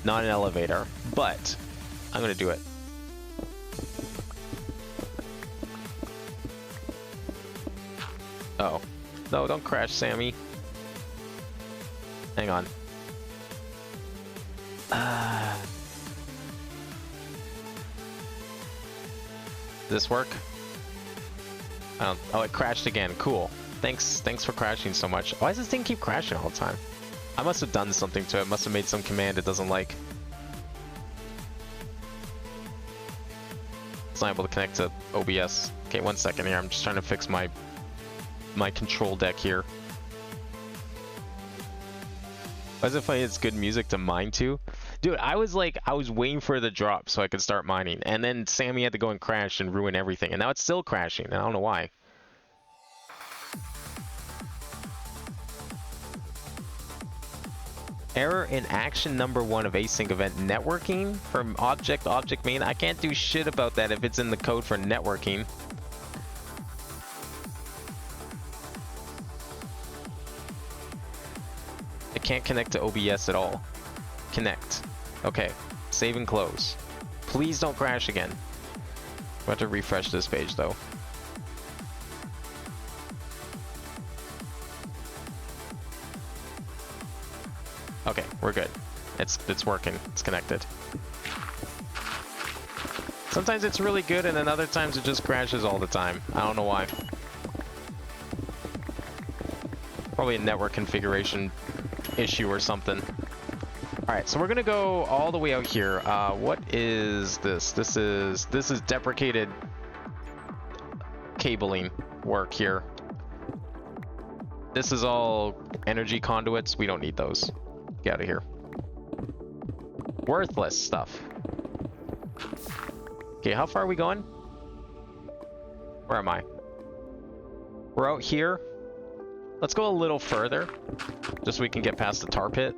Not an elevator, but I'm gonna do it. Oh. No, don't crash, Sammy. Hang on. Does this work? I don't... Oh, it crashed again. Cool. Thanks for crashing so much. Why does this thing keep crashing all the time? I must have done something to it. Must have made some command it doesn't like. It's not able to connect to OBS. Okay, 1 second here. I'm just trying to fix my control deck here. As if it's good music to mine to. Dude, I was waiting for the drop so I could start mining, and then Sammy had to go and crash and ruin everything, and now it's still crashing, and I don't know why. Error in action number 1 of async event networking from object main. I can't do shit about that if it's in the code for networking. It can't connect to OBS at all. Connect. Okay. Save and close. Please don't crash again. We have to refresh this page though. Okay, we're good. It's working. It's connected. Sometimes it's really good, and then other times it just crashes all the time. I don't know why. Probably a network configuration issue or something. Alright, so we're gonna go all the way out here. What is this? This is deprecated cabling work here. This is all energy conduits. We don't need those. Get out of here. Worthless stuff. Okay, how far are we going? Where am I? We're out here. Let's go a little further, just so we can get past the tar pit.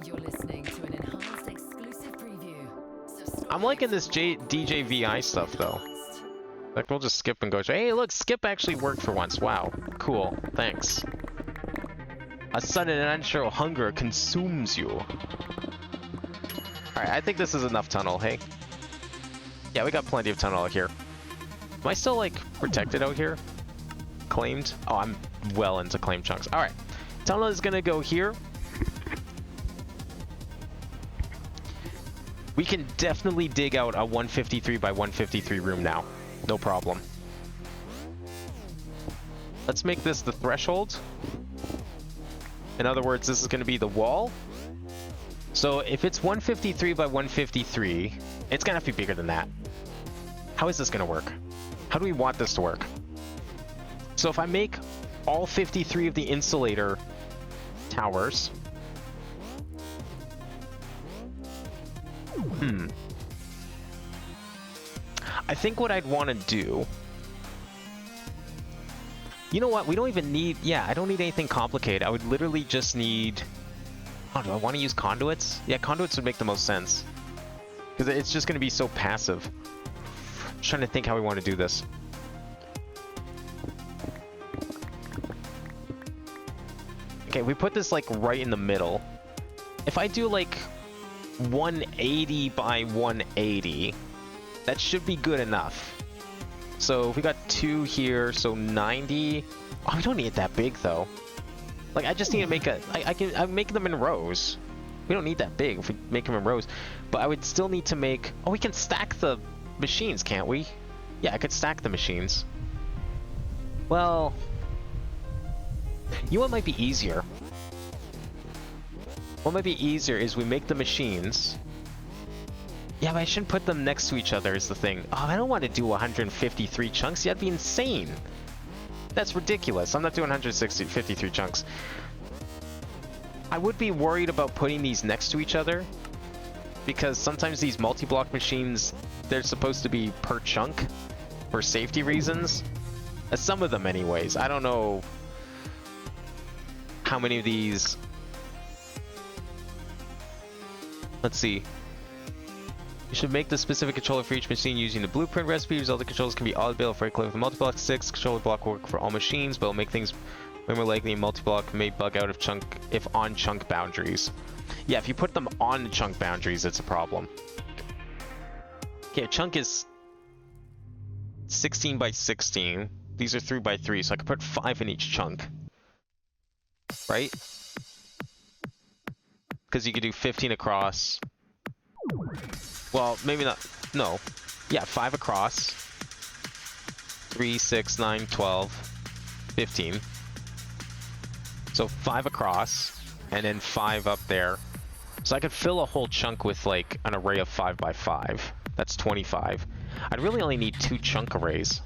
You're listening to an enhanced exclusive preview.
I'm liking this DJVI stuff though. Like, we'll just skip and go. Hey, look, skip actually worked for once. Wow, cool. Thanks. A sudden and unsure hunger consumes you. Alright, I think this is enough tunnel, hey? Yeah, we got plenty of tunnel out here. Am I still, like, protected out here? Claimed? Oh, I'm well into claim chunks. Alright, tunnel is gonna go here. We can definitely dig out a 153 by 153 room now. No problem. Let's make this the threshold. In other words, this is going to be the wall. So if it's 153 by 153, it's going to have to be bigger than that. How is this going to work? How do we want this to work? So if I make all 53 of the insulator towers... I think what I'd want to do... You know what? We don't even need... Yeah, I don't need anything complicated. I would literally just need... Oh, do I want to use conduits? Yeah, conduits would make the most sense. Because it's just going to be so passive. I'm trying to think how we want to do this. Okay, we put this, like, right in the middle. If I do, like, 180 by 180, that should be good enough. So if we got 2 here, so 90. Oh, we don't need it that big though. Like, I just need to make a... I make them in rows. We don't need that big if we make them in rows. But I would still need to make... Oh, we can stack the machines, can't we? Yeah, I could stack the machines. Well... You know what might be easier? What might be easier is we make the machines... Yeah, but I shouldn't put them next to each other is the thing. Oh, I don't want to do 153 chunks. That'd be insane. That's ridiculous. I'm not doing 153 chunks. I would be worried about putting these next to each other, because sometimes these multi-block machines, they're supposed to be per chunk for safety reasons. Some of them anyways. I don't know how many of these... Let's see. You should make the specific controller for each machine using the blueprint recipe. Resulting controllers can be automated for equivalent with multi-block 6. Controller block will work for all machines, but will make things way more likely multi-block may bug out if on chunk boundaries. Yeah, if you put them on the chunk boundaries, it's a problem. Okay, a chunk is 16 by 16. These are 3 by 3, so I could put 5 in each chunk. Right? Because you could do 15 across. Well, maybe not. No. Yeah, 5 across. 3, 6, 9, 12, 15. So 5 across, and then 5 up there. So I could fill a whole chunk with, like, an array of 5 by 5. That's 25. I'd really only need 2 chunk arrays.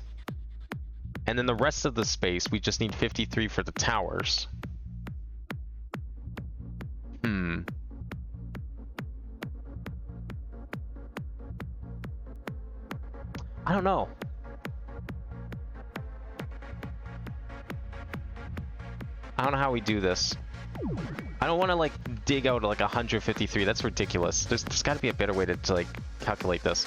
And then the rest of the space, we just need 53 for the towers. I don't know. I don't know how we do this. I don't want to like dig out like 153. That's ridiculous. There's got to be a better way to like calculate this.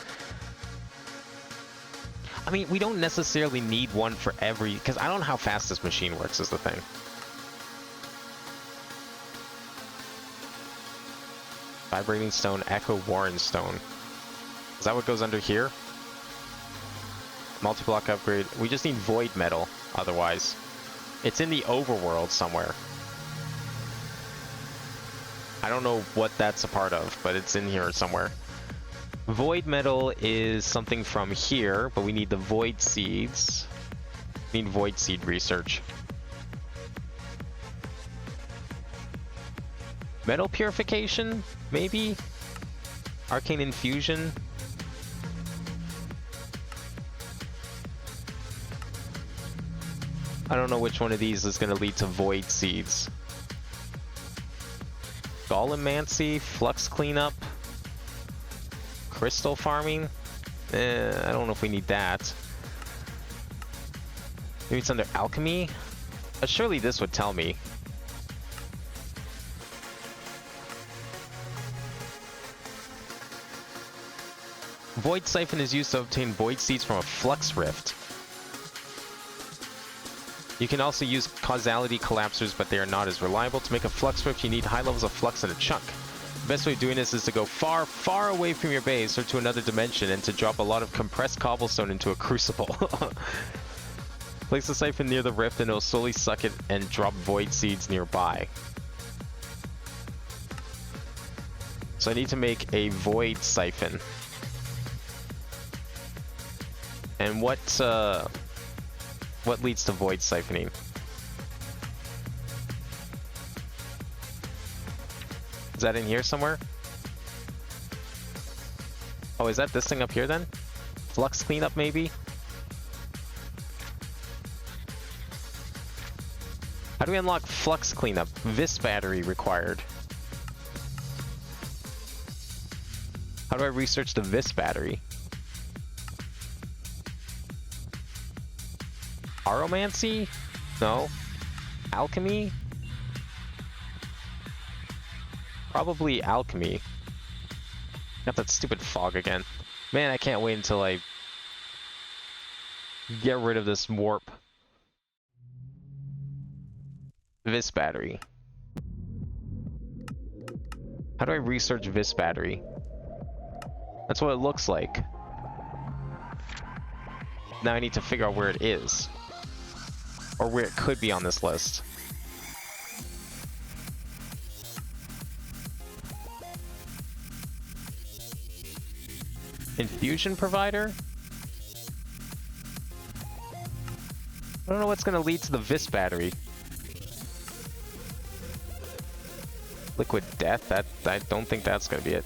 I mean, we don't necessarily need one for every, because I don't know how fast this machine works is the thing. Vibrating stone, echo Warren stone. Is that what goes under here? Multi-block upgrade. We just need void metal otherwise. It's in the overworld somewhere. I don't know what that's a part of, but it's in here somewhere. Void metal is something from here, but we need the void seeds. We need void seed research. Metal purification, maybe? Arcane infusion? I don't know which one of these is going to lead to void seeds. Golemancy, flux cleanup, crystal farming. I don't know if we need that. Maybe it's under alchemy. Surely this would tell me. Void siphon is used to obtain void seeds from a flux rift. You can also use causality collapsers, but they are not as reliable. To make a flux rift, you need high levels of flux in a chunk. The best way of doing this is to go far, far away from your base or to another dimension and to drop a lot of compressed cobblestone into a crucible. Place the siphon near the rift and it'll slowly suck it and drop void seeds nearby. So I need to make a void siphon. And what leads to void siphoning? Is that in here somewhere? Oh, is that this thing up here then? Flux cleanup maybe? How do we unlock flux cleanup? Vis battery required. How do I research the Vis battery? Aromancy? No. Alchemy? Probably alchemy. Got that stupid fog again. Man, I can't wait until I get rid of this warp. Vis battery. How do I research Vis battery? That's what it looks like. Now I need to figure out where it is. Or where it could be on this list. Infusion provider? I don't know what's going to lead to the Vis battery. Liquid death? I don't think that's going to be it.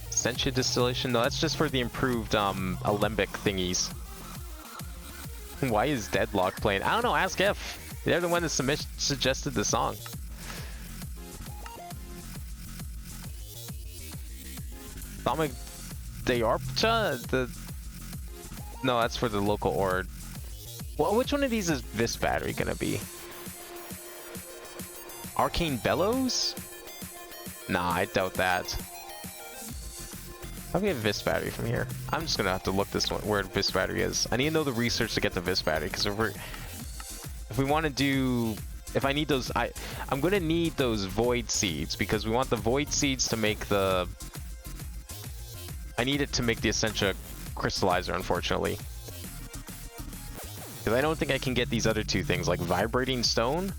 Sentia distillation? No, that's just for the improved alembic thingies. Why is Deadlock playing? I don't know, ask F. They're the one that suggested the song. Atomic Diorpcha? No, that's for the local ord. Well, which one of these is this battery gonna be? Arcane Bellows? Nah, I doubt that. How do we get Vis battery from here? I'm just gonna have to look this one where Vis battery is. I need to know the research to get the Vis battery because if we want to do, if I need those, I'm gonna need those void seeds because we want the void seeds to make the. I need it to make the Essentia crystallizer, unfortunately, because I don't think I can get these other two things like vibrating stone.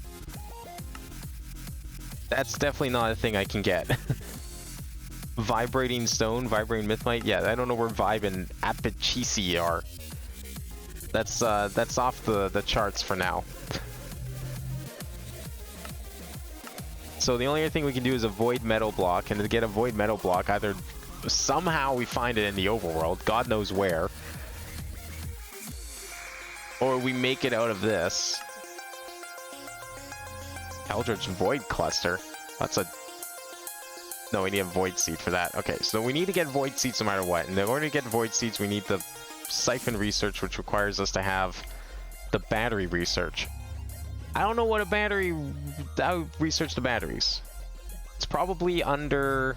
That's definitely not a thing I can get. Vibrating stone, vibrating mythmite. Yeah, I don't know where Vibe and Apachisi are. That's off the charts for now. So the only other thing we can do is a void metal block, and to get a void metal block, either somehow we find it in the overworld, God knows where, or we make it out of this. Eldritch Void Cluster. That's a... No, we need a Void Seed for that. Okay, so we need to get Void Seeds no matter what. And in order to get Void Seeds, we need the Siphon Research, which requires us to have the Battery Research. I don't know what a battery... How research the batteries. It's probably under...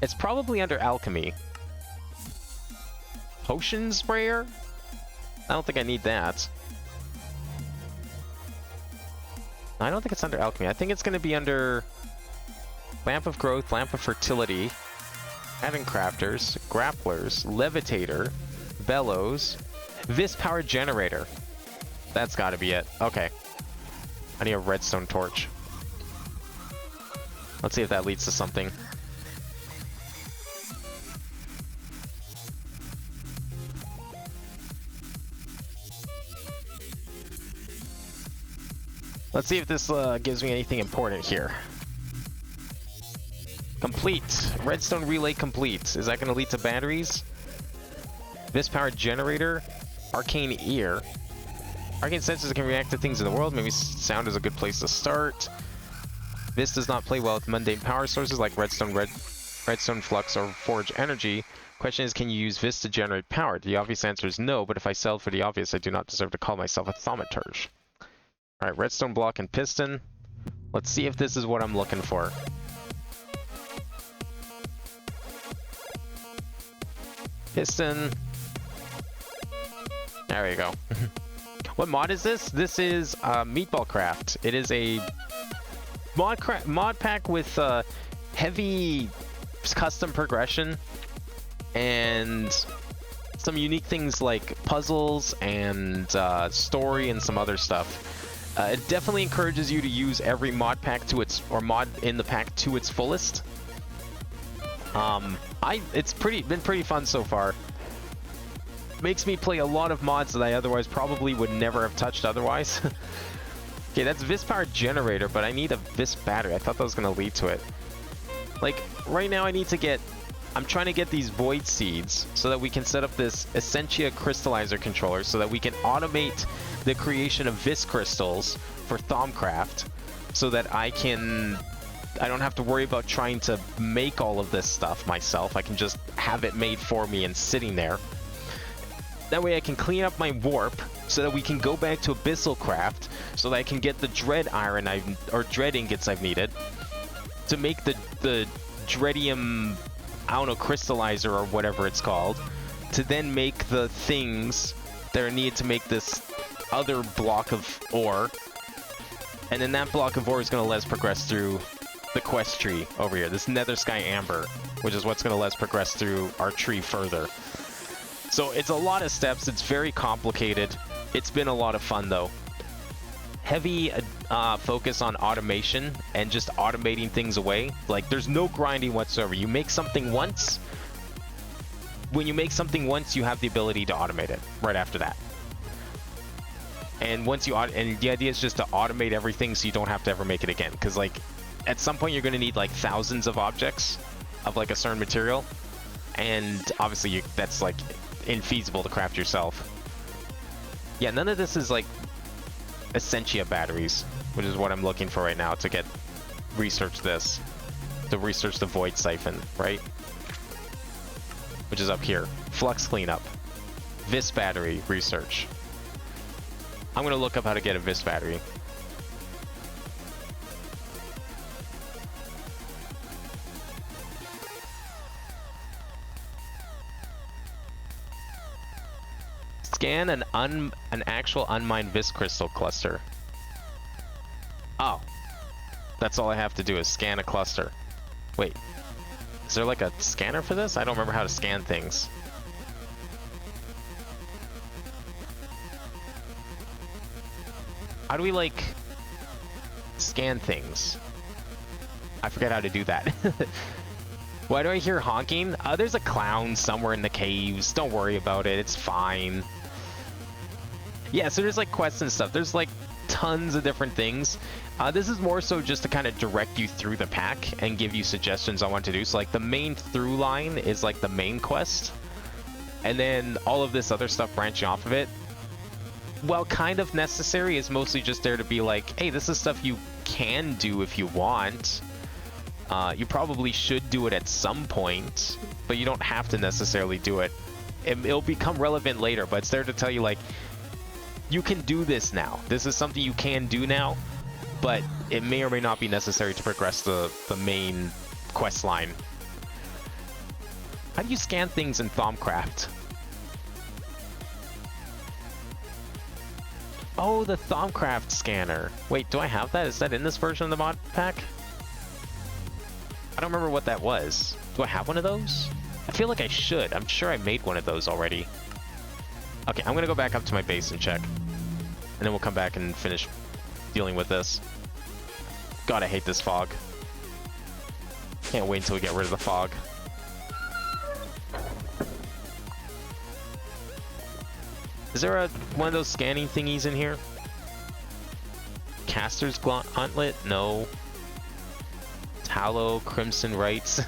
It's probably under alchemy. Potion sprayer? I don't think I need that. I don't think it's under alchemy. I think it's going to be under lamp of growth, lamp of fertility, adding crafters, grapplers, levitator, bellows, vis power generator. That's got to be it. Okay. I need a redstone torch. Let's see if that leads to something. Let's see if this gives me anything important here. Complete. Redstone relay complete. Is that going to lead to batteries? This power generator. Arcane ear. Arcane senses can react to things in the world. Maybe sound is a good place to start. This does not play well with mundane power sources like redstone flux or forge energy. Question is, can you use this to generate power? The obvious answer is no, but if I sell for the obvious, I do not deserve to call myself a thaumaturge. Alright, redstone block and piston. Let's see if this is what I'm looking for. Piston. There we go. What mod is this? This is Meatballcraft. It is a mod pack with heavy custom progression and some unique things like puzzles and story and some other stuff. It definitely encourages you to use every mod pack to its, or mod in the pack to its fullest. It's been pretty fun so far. Makes me play a lot of mods that I otherwise probably would never have touched otherwise. Okay, that's vis power generator, but I need a vis battery. I thought that was gonna lead to it. Like right now, I'm trying to get these void seeds so that we can set up this Essentia crystallizer controller so that we can automate the creation of vis crystals for Thaumcraft, so that I don't have to worry about trying to make all of this stuff myself. I can just have it made for me and sitting there. That way I can clean up my warp so that we can go back to Abyssalcraft so that I can get the dread iron or dread ingots I've needed to make the dreadium, I don't know, crystallizer or whatever it's called, to then make the things that are needed to make this other block of ore. And then that block of ore is going to let us progress through the quest tree over here, this Nether Sky Amber, which is what's going to let us progress through our tree further. So it's a lot of steps. It's very complicated. It's been a lot of fun though. Heavy focus on automation and just automating things away. Like there's no grinding whatsoever. You make something once. When you make something once, you have the ability to automate it right after that. And once and the idea is just to automate everything so you don't have to ever make it again. Because like at some point you're going to need like thousands of objects of like a certain material. And obviously that's like infeasible to craft yourself. Yeah, none of this is like Essentia batteries, which is what I'm looking for right now to research this. To research the void siphon, right? Which is up here. Flux cleanup. Vis battery research. I'm gonna look up how to get a Vis battery. Scan an actual unmined Vis crystal cluster. Oh. That's all I have to do is scan a cluster. Wait. Is there like a scanner for this? I don't remember how to scan things. How do we like scan things? I forget how to do that. Why do I hear honking? There's a clown somewhere in the caves. Don't worry about it. It's fine. Yeah, so there's like quests and stuff. There's like tons of different things. This is more so just to kind of direct you through the pack and give you suggestions on what to do. So like the main through line is like the main quest. And then all of this other stuff branching off of it, while kind of necessary, is mostly just there to be like, hey, this is stuff you can do if you want. You probably should do it at some point, but you don't have to necessarily do it. It'll become relevant later, but it's there to tell you like, you can do this now. This is something you can do now, but it may or may not be necessary to progress the main quest line. How do you scan things in Thaumcraft? Oh, the Thaumcraft scanner. Wait, do I have that? Is that in this version of the mod pack? I don't remember what that was. Do I have one of those? I feel like I should. I'm sure I made one of those already. Okay, I'm gonna go back up to my base and check. And then we'll come back and finish dealing with this. God, I hate this fog. Can't wait until we get rid of the fog. Is there one of those scanning thingies in here? Caster's Gauntlet? No. Tallow, Crimson Rites.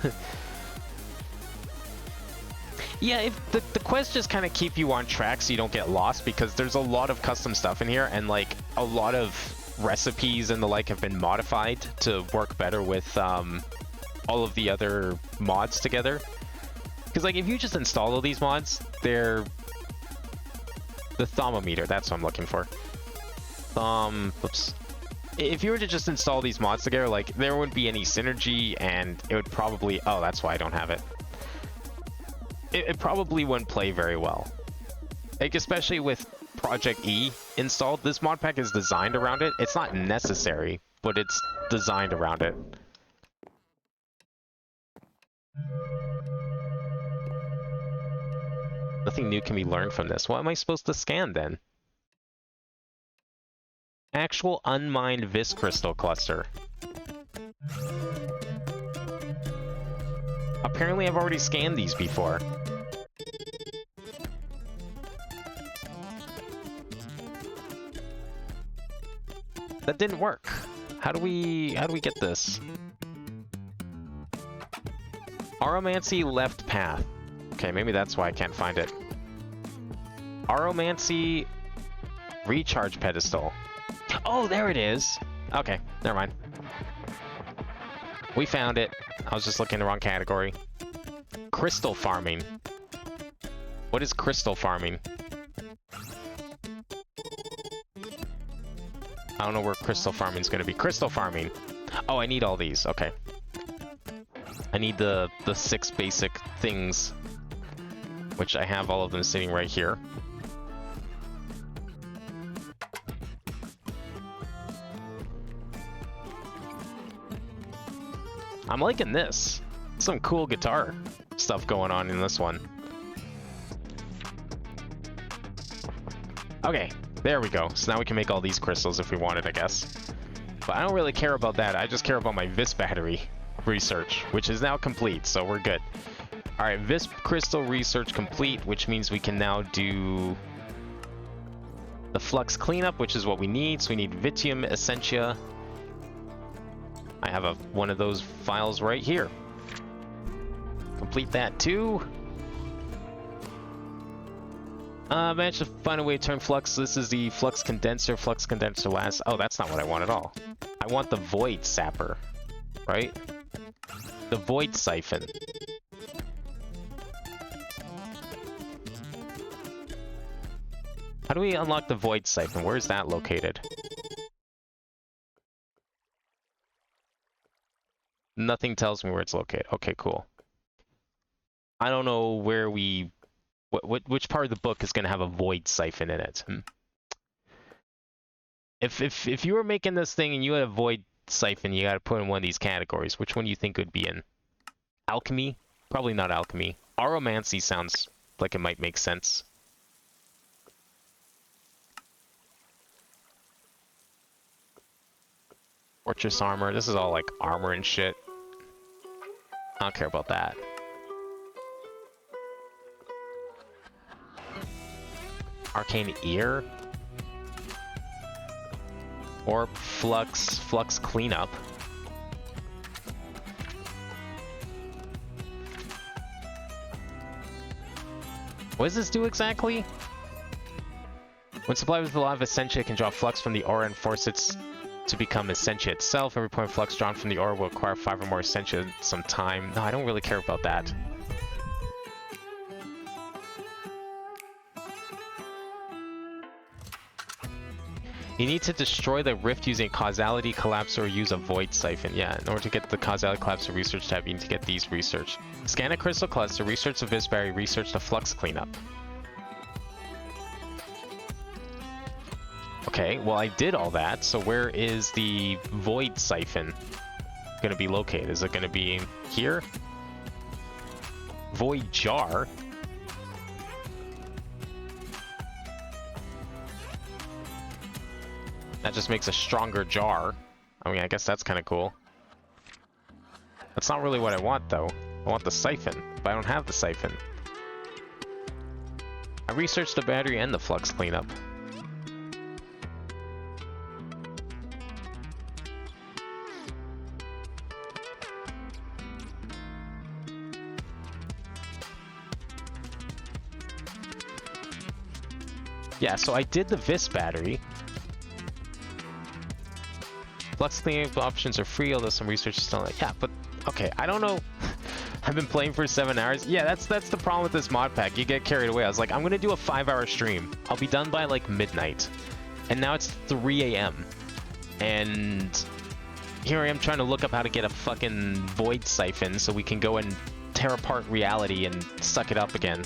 Yeah, if the quests just kind of keep you on track so you don't get lost, because there's a lot of custom stuff in here, and like a lot of recipes and the like have been modified to work better with all of the other mods together. Because like if you just install all these mods, they're the thermometer, that's what I'm looking for. Oops. If you were to just install these mods together, like there wouldn't be any synergy, and it would probably, oh, that's why I don't have it. It probably wouldn't play very well. Like, especially with Project E installed, this mod pack is designed around it. It's not necessary, but it's designed around it. Nothing new can be learned from this. What am I supposed to scan then? Actual unmined Vis crystal cluster. Apparently I've already scanned these before. That didn't work. How do we get this? Aromancy left path. Okay, maybe that's why I can't find it. Aromancy recharge pedestal. Oh, there it is. Okay, never mind. We found it. I was just looking in the wrong category. Crystal farming. What is crystal farming? I don't know where crystal farming is going to be. Crystal farming. Oh, I need all these. Okay. I need the 6 basic things, which I have all of them sitting right here. I'm liking this. Some cool guitar stuff going on in this one. Okay, there we go. So now we can make all these crystals if we wanted, I guess. But I don't really care about that. I just care about my Vis battery research, which is now complete, so we're good. Alright, Vis crystal research complete, which means we can now do the flux cleanup, which is what we need. So we need Vitium Essentia. I have one of those files right here. Complete that too. Managed to find a way to turn flux. This is the flux condenser last. Oh, that's not what I want at all. I want the void sapper, right? The void siphon. How do we unlock the void siphon? Where is that located? Nothing tells me where it's located. Okay, cool. I don't know where we... which part of the book is going to have a void siphon in it? If you were making this thing and you had a void siphon, you got to put in one of these categories. Which one do you think would be in? Alchemy? Probably not alchemy. Aromancy sounds like it might make sense. Fortress armor. This is all like armor and shit. I don't care about that. Arcane ear. Or flux cleanup. What does this do exactly? When supplied with a lot of Essentia, it can draw flux from the aura and force it to become Essentia itself. Every point of flux drawn from the aura will acquire 5 or more Essentia in some time. No, I don't really care about that. You need to destroy the rift using causality collapse or use a void siphon. Yeah, in order to get the causality collapse or research tab, you need to get these research. Scan a crystal cluster, research the vis barrier, research the flux cleanup. Okay, well I did all that, so where is the void siphon gonna be located? Is it gonna be here? Void jar? That just makes a stronger jar. I mean, I guess that's kind of cool. That's not really what I want, though. I want the siphon, but I don't have the siphon. I researched the battery and the flux cleanup. Yeah, so I did the vis battery. Flux cleanup options are free, although some research is still like, yeah, but okay, I don't know. I've been playing for 7 hours. Yeah, that's the problem with this mod pack. You get carried away. I was like, I'm gonna do a 5-hour stream. I'll be done by like midnight. And now it's 3 a.m. And here I am trying to look up how to get a fucking void siphon so we can go and tear apart reality and suck it up again.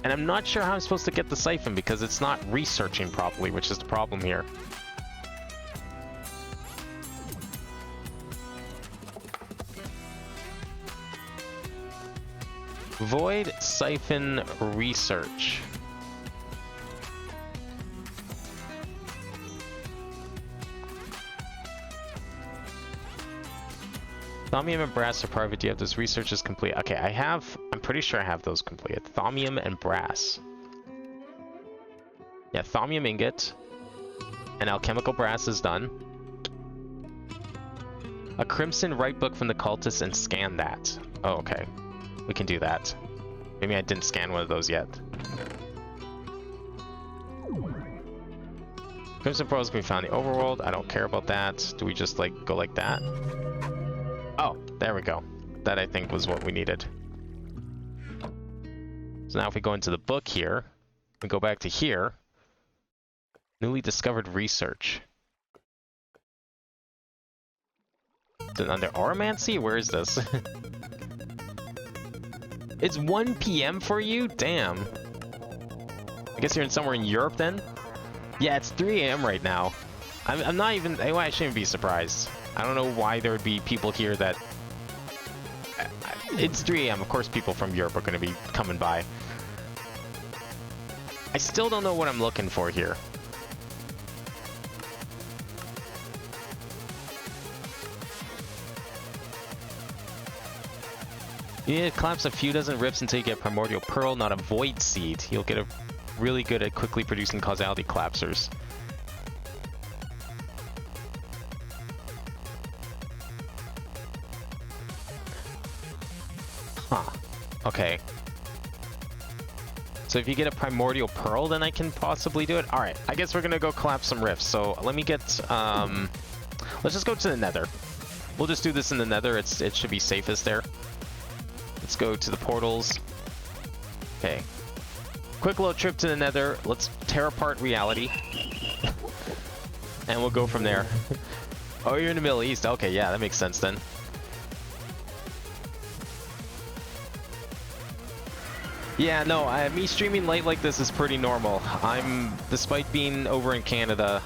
And I'm not sure how I'm supposed to get the siphon because it's not researching properly, which is the problem here. Void siphon research. Thaumium and brass are part of it. Do you have those researches complete? Okay, I'm pretty sure I have those completed. Thaumium and brass. Yeah, thaumium ingot. And alchemical brass is done. A crimson right book from the cultists and scan that. Oh, okay. We can do that. Maybe I didn't scan one of those yet. Crimson pearls can be found in the overworld. I don't care about that. Do we just like go like that? Oh, there we go. That I think was what we needed. So now if we go into the book here, we go back to here. Newly discovered research. Is it under Oromancy? Where is this? It's 1 p.m. for you? Damn. I guess you're somewhere in Europe then? Yeah, it's 3 a.m. right now. I'm not even... Well, I shouldn't be surprised. I don't know why there would be people here that... It's 3 a.m. Of course people from Europe are going to be coming by. I still don't know what I'm looking for here. You need to collapse a few dozen rifts until you get Primordial Pearl, not a Void Seed. You'll get a really good at quickly producing causality collapsers. Huh. Okay. So if you get a Primordial Pearl, then I can possibly do it? Alright, I guess we're gonna go collapse some rifts. So let me get, let's just go to the Nether. We'll just do this in the Nether. It should be safest there. Let's go to the portals. Okay. Quick little trip to the Nether. Let's tear apart reality. And we'll go from there. Oh, you're in the Middle East. Okay, yeah, that makes sense then. Yeah, no, me streaming late like this is pretty normal. Despite being over in Canada,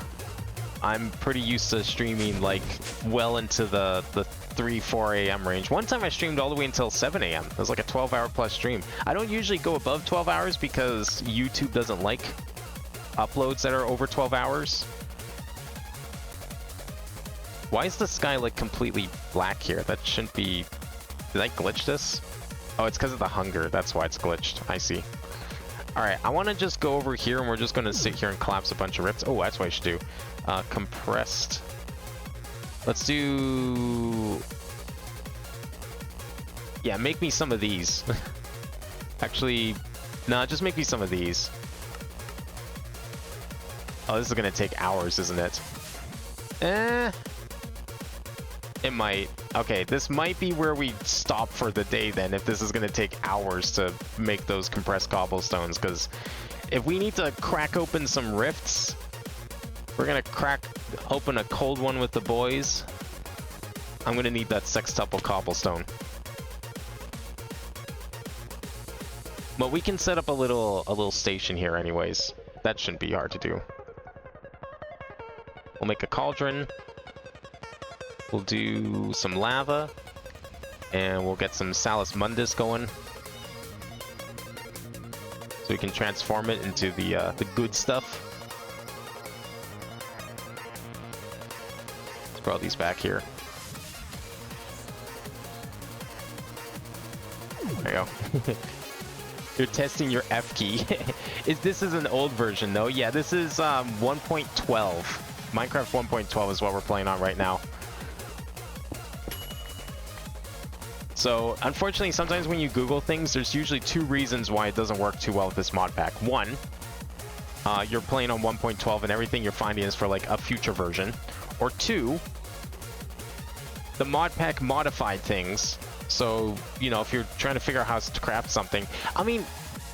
I'm pretty used to streaming like well into the 3-4 a.m. range. One time I streamed all the way until 7 a.m. It was like a 12-hour plus stream. I don't usually go above 12 hours because YouTube doesn't like uploads that are over 12 hours. Why is the sky like completely black here? That shouldn't be... Did I glitch this? Oh, it's because of the hunger. That's why it's glitched. I see. Alright, I want to just go over here and we're just going to sit here and collapse a bunch of rifts. Oh, that's what I should do. Compressed. Let's do... Yeah, make me some of these. Actually, nah, just make me some of these. Oh, this is going to take hours, isn't it? It might. Okay, this might be where we stop for the day then, if this is going to take hours to make those compressed cobblestones, because if we need to crack open some rifts, we're going to crack open a cold one with the boys. I'm going to need that sextuple cobblestone. But we can set up a little station here anyways. That shouldn't be hard to do. We'll make a cauldron. We'll do some lava. And we'll get some Salus Mundus going. So we can transform it into the good stuff. Let's put all these back here. There you go. You're testing your F key. This is an old version though. Yeah, this is 1.12. Minecraft 1.12 is what we're playing on right now. So, unfortunately, sometimes when you Google things, there's usually two reasons why it doesn't work too well with this mod pack. One, you're playing on 1.12 and everything you're finding is for like a future version. Or two, the mod pack modified things. So, you know, if you're trying to figure out how to craft something, I mean,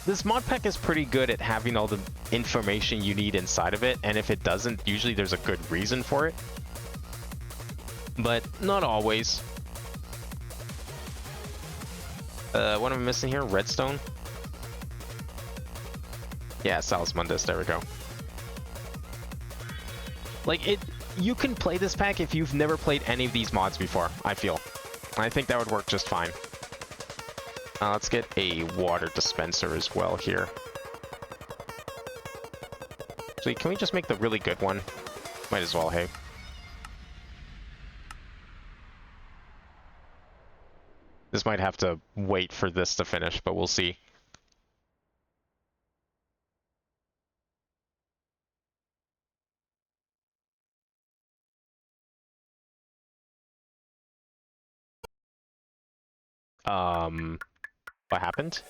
this mod pack is pretty good at having all the information you need inside of it, and if it doesn't, usually there's a good reason for it. But not always. What am I missing here? Redstone? Yeah, Salus Mundus, there we go. Like, you can play this pack if you've never played any of these mods before, I feel. I think that would work just fine. Let's get a water dispenser as well here. So can we just make the really good one? Might as well, hey. This might have to wait for this to finish, but we'll see. What happened?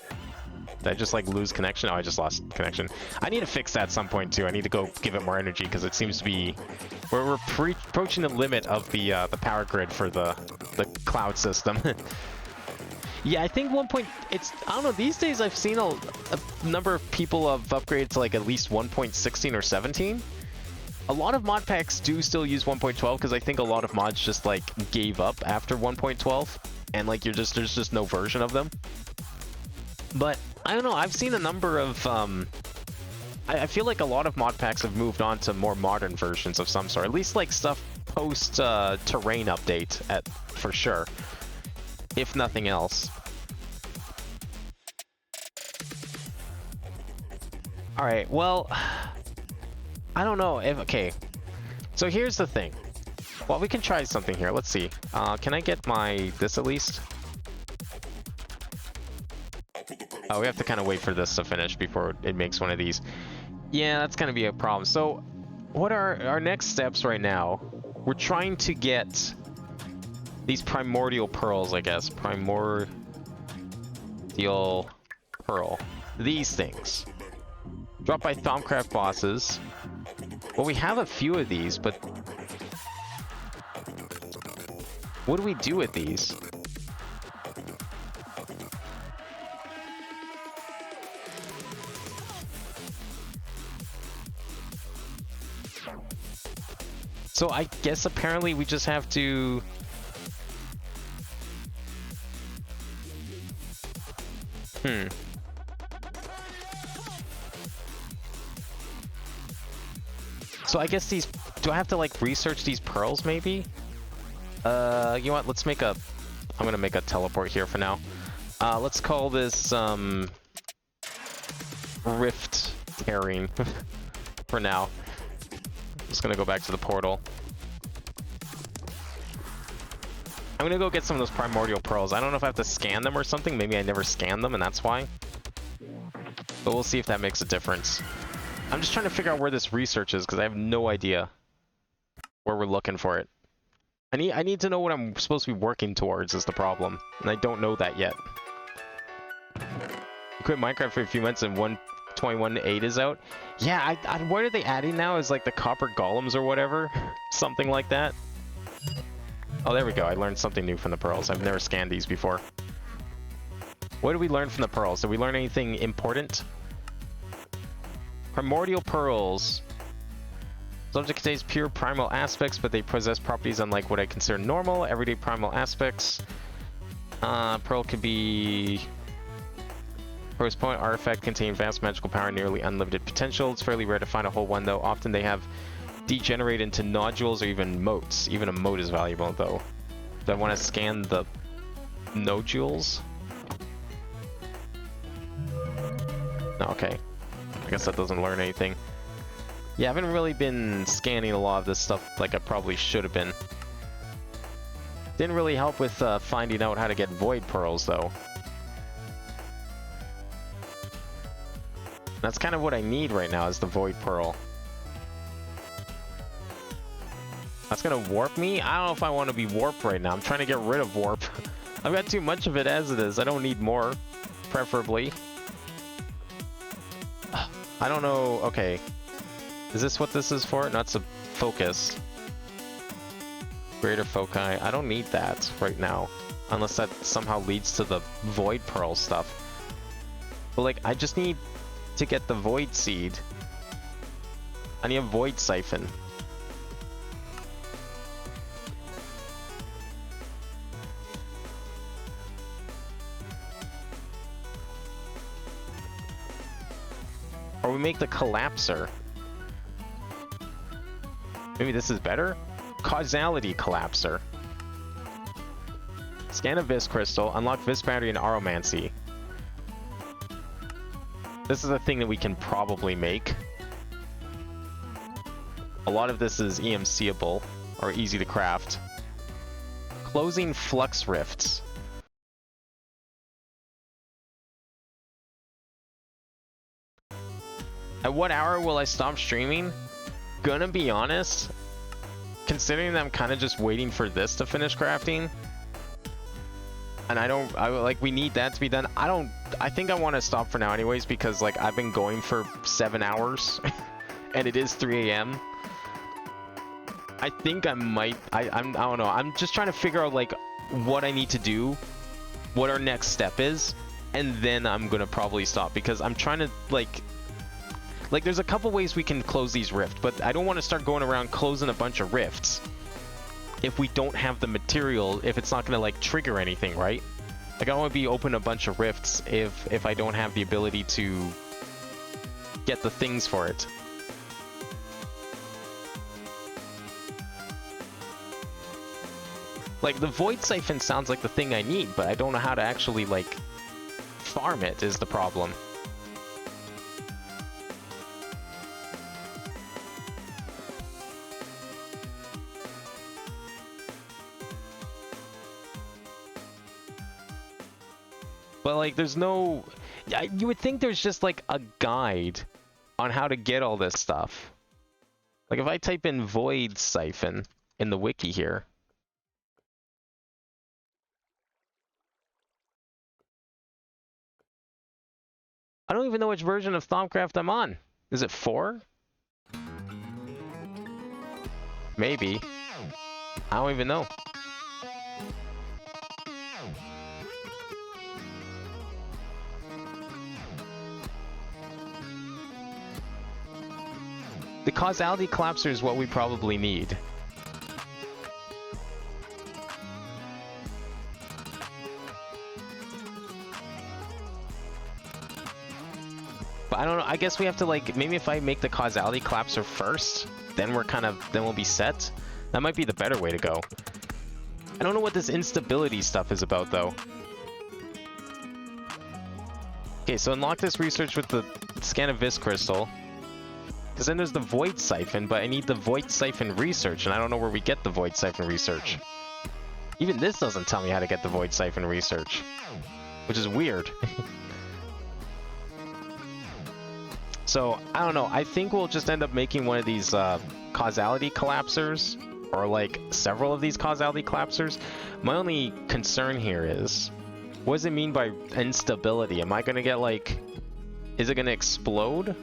Did I just like lose connection? Oh, I just lost connection. I need to fix that at some point too. I need to go give it more energy because it seems to be we're approaching the limit of the power grid for the cloud system. Yeah, I think I don't know, these days I've seen a number of people have upgraded to like at least 1.16 or 17. A lot of mod packs do still use 1.12 because I think a lot of mods just like gave up after 1.12 and like there's just no version of them. But I don't know, I've seen a number of I feel like a lot of mod packs have moved on to more modern versions of some sort, at least like stuff post terrain update for sure, if nothing else. All right, well, I don't know if okay, so here's the thing. Well, we can try something here. Let's see. Can I get this at least? Oh, we have to kind of wait for this to finish before it makes one of these. Yeah, that's going to be a problem. So what are our next steps right now? We're trying to get these primordial pearls, I guess. Primordial pearl. These things. Dropped by Thaumcraft bosses. Well, we have a few of these, but what do we do with these? So I guess apparently we just have to... So I guess these... Do I have to like research these pearls maybe? You know what? Let's make a... I'm gonna make a teleport here for now. Let's call this Rift Tearing for now. Just gonna go back to the portal. I'm gonna go get some of those primordial pearls. I don't know if I have to scan them or something. Maybe I never scanned them and that's why. But we'll see if that makes a difference. I'm just trying to figure out where this research is because I have no idea where we're looking for it. I need to know what I'm supposed to be working towards is the problem. And I don't know that yet. I quit Minecraft for a few months and 1.21.8 is out. Yeah, what are they adding now? Is like the copper golems or whatever? Something like that. Oh, there we go. I learned something new from the pearls. I've never scanned these before. What did we learn from the pearls? Did we learn anything important? Primordial pearls. Subject contains pure primal aspects, but they possess properties unlike what I consider normal, everyday primal aspects. Pearl could be... First point, artifact contain vast magical power, nearly unlimited potential. It's fairly rare to find a whole one, though. Often they have degenerate into nodules or even motes. Even a mote is valuable, though. Do I want to scan the nodules? No, okay. I guess that doesn't learn anything. Yeah, I haven't really been scanning a lot of this stuff like I probably should have been. Didn't really help with finding out how to get void pearls, though. That's kind of what I need right now, is the void pearl. That's gonna warp me? I don't know if I want to be warped right now. I'm trying to get rid of warp. I've got too much of it as it is. I don't need more, preferably. I don't know. Okay. Is this what this is for? No, it's a focus. Greater foci. I don't need that right now. Unless that somehow leads to the void pearl stuff. But like, I just need to get the void seed. I need a void siphon. Or we make the collapser. Maybe this is better? Causality collapser. Scan a Vis crystal, unlock Vis battery and Aromancy. This is a thing that we can probably make. A lot of this is EMC-able, or easy to craft. Closing flux rifts. At what hour will I stop streaming? Gonna be honest, considering that I'm kind of just waiting for this to finish crafting, and like, we need that to be done. I think I want to stop for now anyways, because like I've been going for 7 hours and it is 3 AM. I think I might, I don't know. I'm just trying to figure out like what I need to do, what our next step is, and then I'm gonna probably stop, because I'm trying to like there's a couple ways we can close these rifts, but I don't want to start going around closing a bunch of rifts if we don't have the material, if it's not going to like trigger anything, right? Like, I don't want to be open a bunch of rifts if I don't have the ability to get the things for it. Like, the void siphon sounds like the thing I need, but I don't know how to actually like farm it is the problem. But like, there's no... You would think there's just like a guide on how to get all this stuff. Like, if I type in void siphon in the wiki here... I don't even know which version of Thaumcraft I'm on. Is it 4? Maybe. I don't even know. The causality collapser is what we probably need. But I don't know, I guess we have to like, maybe if I make the causality collapser first, then we'll be set. That might be the better way to go. I don't know what this instability stuff is about though. Okay, so unlock this research with the scan of Vis crystal. Because then there's the void siphon, but I need the void siphon research, and I don't know where we get the void siphon research. Even this doesn't tell me how to get the void siphon research, which is weird. So, I don't know. I think we'll just end up making one of these causality collapsers, or like several of these causality collapsers. My only concern here is, what does it mean by instability? Am I going to get like, is it going to explode?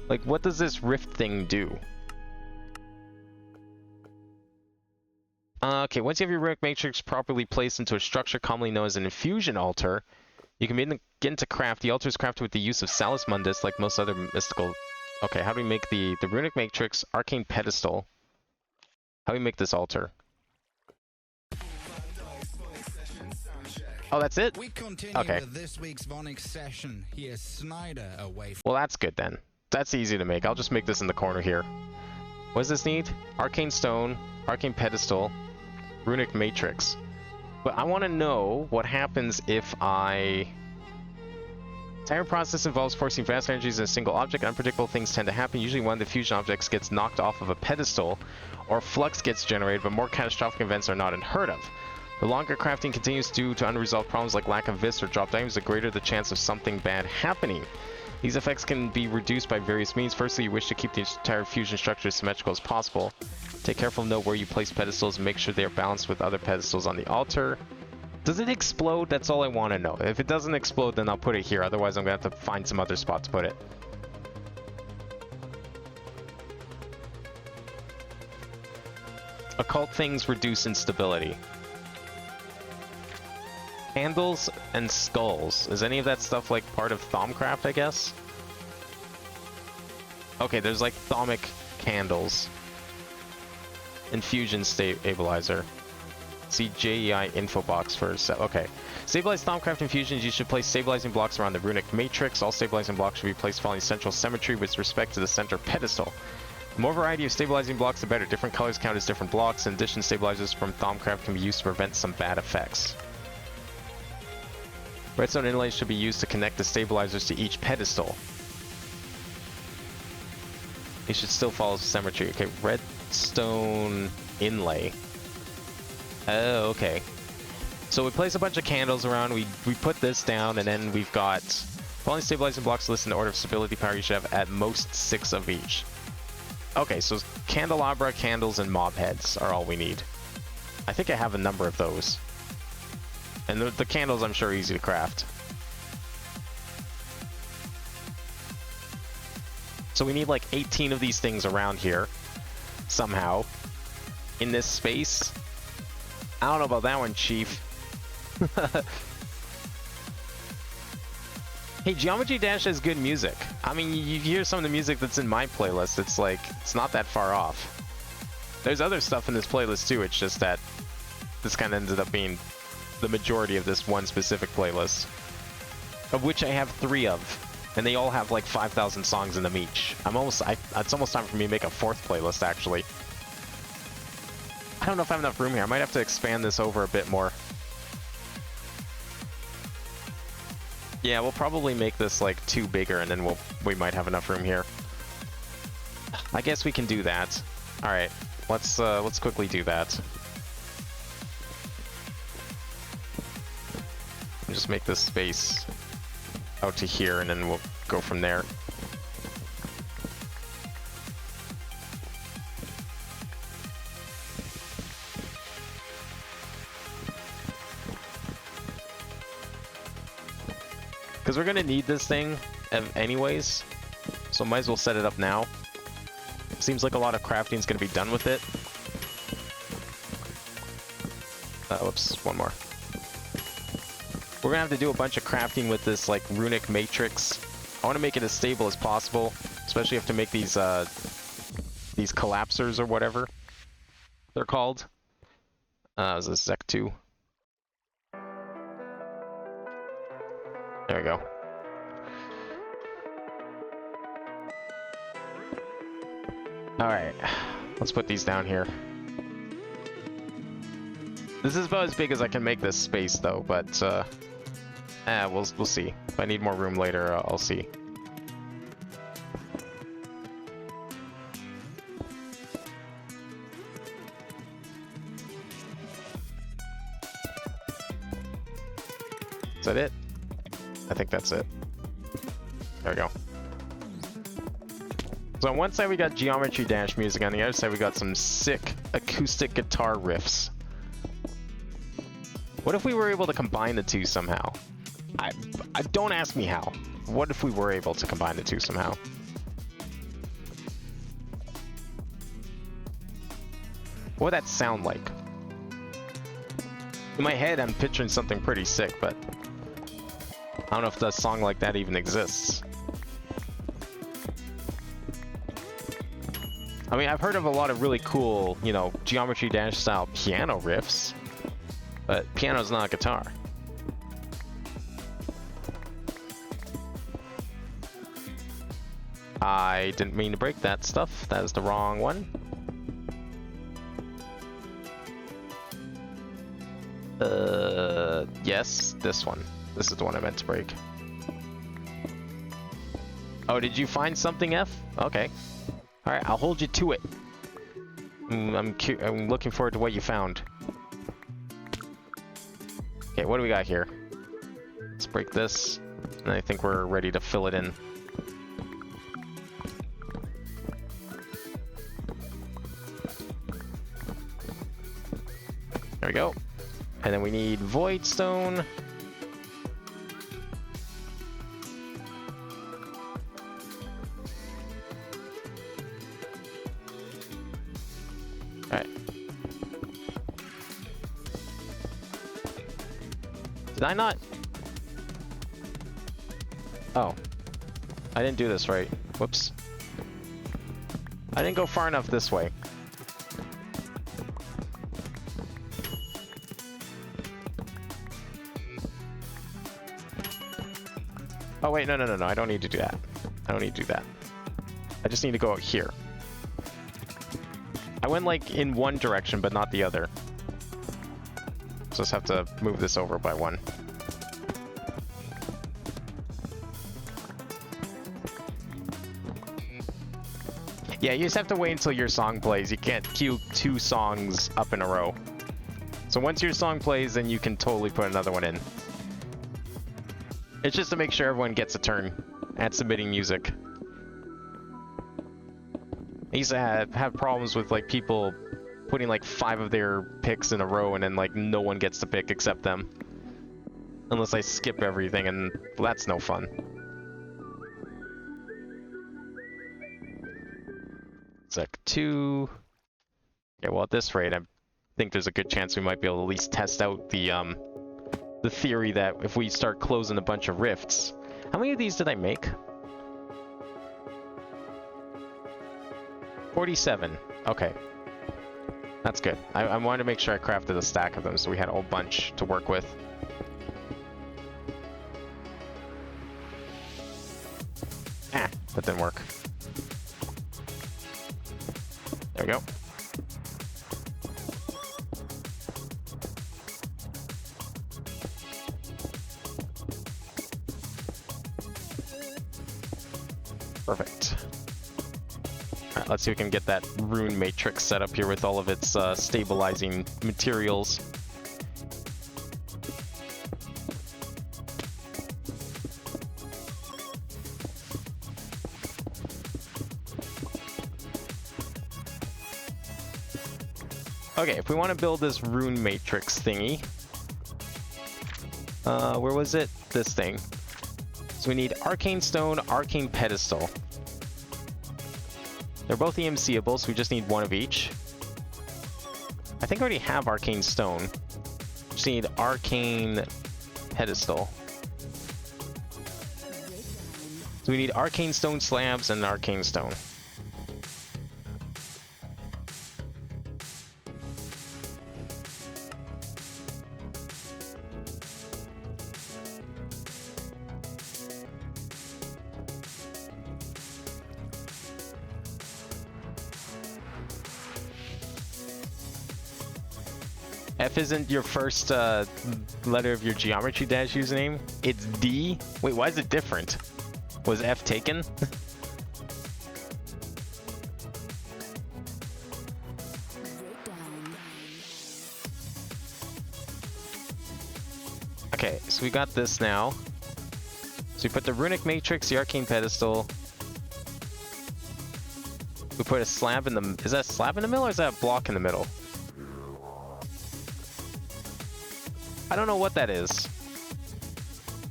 Like, what does this rift thing do? Okay, once you have your runic matrix properly placed into a structure commonly known as an infusion altar, you can begin to craft. The altar is crafted with the use of Salus Mundus, like most other mystical... Okay, how do we make the runic matrix, arcane pedestal? How do we make this altar? Oh, that's it?
We continue
Okay.
with this week's Vonix session. Here's Snyder away from...
Well, that's good then. That's easy to make. I'll just make this in the corner here. What does this need? Arcane stone, arcane pedestal, runic matrix. But I want to know what happens if I... The entire process involves forcing vast energies in a single object. Unpredictable things tend to happen. Usually one of the fusion objects gets knocked off of a pedestal, or flux gets generated, but more catastrophic events are not unheard of. The longer crafting continues due to unresolved problems like lack of vis or dropped items, the greater the chance of something bad happening. These effects can be reduced by various means. Firstly, you wish to keep the entire fusion structure as symmetrical as possible. Take careful note where you place pedestals and make sure they are balanced with other pedestals on the altar. Does it explode? That's all I want to know. If it doesn't explode, then I'll put it here. Otherwise, I'm going to have to find some other spot to put it. Occult things reduce instability. Candles and skulls. Is any of that stuff like part of Thaumcraft, I guess? Okay, there's like Thaumic candles. Infusion stabilizer. See JEI info box for okay. Stabilized Thaumcraft infusions, you should place stabilizing blocks around the runic matrix. All stabilizing blocks should be placed following central symmetry with respect to the center pedestal. The more variety of stabilizing blocks, the better. Different colors count as different blocks. In addition, stabilizers from Thaumcraft can be used to prevent some bad effects. Redstone inlays should be used to connect the stabilizers to each pedestal. They should still follow symmetry. Okay, redstone inlay. Oh, okay. So we place a bunch of candles around, we put this down, and then we've got following stabilizing blocks listed in order of stability power. You should have at most 6 of each. Okay, so candelabra, candles, and mob heads are all we need. I think I have a number of those. And the candles, I'm sure, are easy to craft. So we need like 18 of these things around here, somehow, in this space. I don't know about that one, Chief. Hey, Geometry Dash has good music. I mean, you hear some of the music that's in my playlist, it's like, it's not that far off. There's other stuff in this playlist too, it's just that this kind of ended up being the majority of this one specific playlist, of which I have 3 of, and they all have like 5,000 songs in them each. It's almost time for me to make a 4th playlist, actually. I don't know if I have enough room here. I might have to expand this over a bit more. Yeah, we'll probably make this like 2 bigger, and then we might have enough room here. I guess we can do that. All right, let's quickly do that. Just make this space out to here, and then we'll go from there. Because we're gonna need this thing anyways, so might as well set it up now. Seems like a lot of crafting is gonna be done with it. Whoops, one more. We're gonna have to do a bunch of crafting with this like runic matrix. I want to make it as stable as possible, especially if to make these collapsers or whatever they're called. Is this Zek 2? There we go. Alright, let's put these down here. This is about as big as I can make this space though, but we'll see. If I need more room later, I'll see. Is that it? I think that's it. There we go. So on one side we got Geometry Dash music, on the other side we got some sick acoustic guitar riffs. What if we were able to combine the two somehow? I don't ask me how. What if we were able to combine the two somehow? What would that sound like? In my head, I'm picturing something pretty sick, but I don't know if a song like that even exists. I mean, I've heard of a lot of really cool, you know, Geometry Dash style piano riffs, but piano's not a guitar. I didn't mean to break that stuff. That is the wrong one. Yes, this one. This is the one I meant to break. Oh, did you find something, F? Okay. Alright, I'll hold you to it. I'm looking forward to what you found. Okay, what do we got here? Let's break this, and I think we're ready to fill it in. There we go. And then we need Void Stone. Alright. Did I not? Oh. I didn't do this right. Whoops. I didn't go far enough this way. Oh wait, no, I don't need to do that. I don't need to do that. I just need to go out here. I went like in one direction, but not the other. So just have to move this over by one. Yeah, you just have to wait until your song plays. You can't queue 2 songs up in a row. So once your song plays, then you can totally put another one in. It's just to make sure everyone gets a turn at submitting music. I used to have problems with like people putting like 5 of their picks in a row and then like no one gets to pick except them. Unless I skip everything, and well, that's no fun. Sec 2. Yeah, well at this rate I think there's a good chance we might be able to at least test out the theory that if we start closing a bunch of rifts. How many of these did I make? 47. Okay. That's good. I wanted to make sure I crafted a stack of them so we had a whole bunch to work with. Ah, that didn't work. There we go. Perfect. Alright, let's see if we can get that rune matrix set up here with all of its stabilizing materials. Okay, if we want to build this rune matrix thingy, where was it? This thing. So we need Arcane Stone, Arcane Pedestal. They're both EMCable, so we just need one of each. I think I already have Arcane Stone. Just need Arcane Pedestal. So we need Arcane Stone slabs and Arcane Stone. F isn't your first letter of your Geometry Dash username. It's D. Wait, why is it different? Was F taken? Okay, so we got this now. So we put the Runic Matrix, the Arcane Pedestal. We put a slab in the... Is that a slab in the middle or is that a block in the middle? I don't know what that is.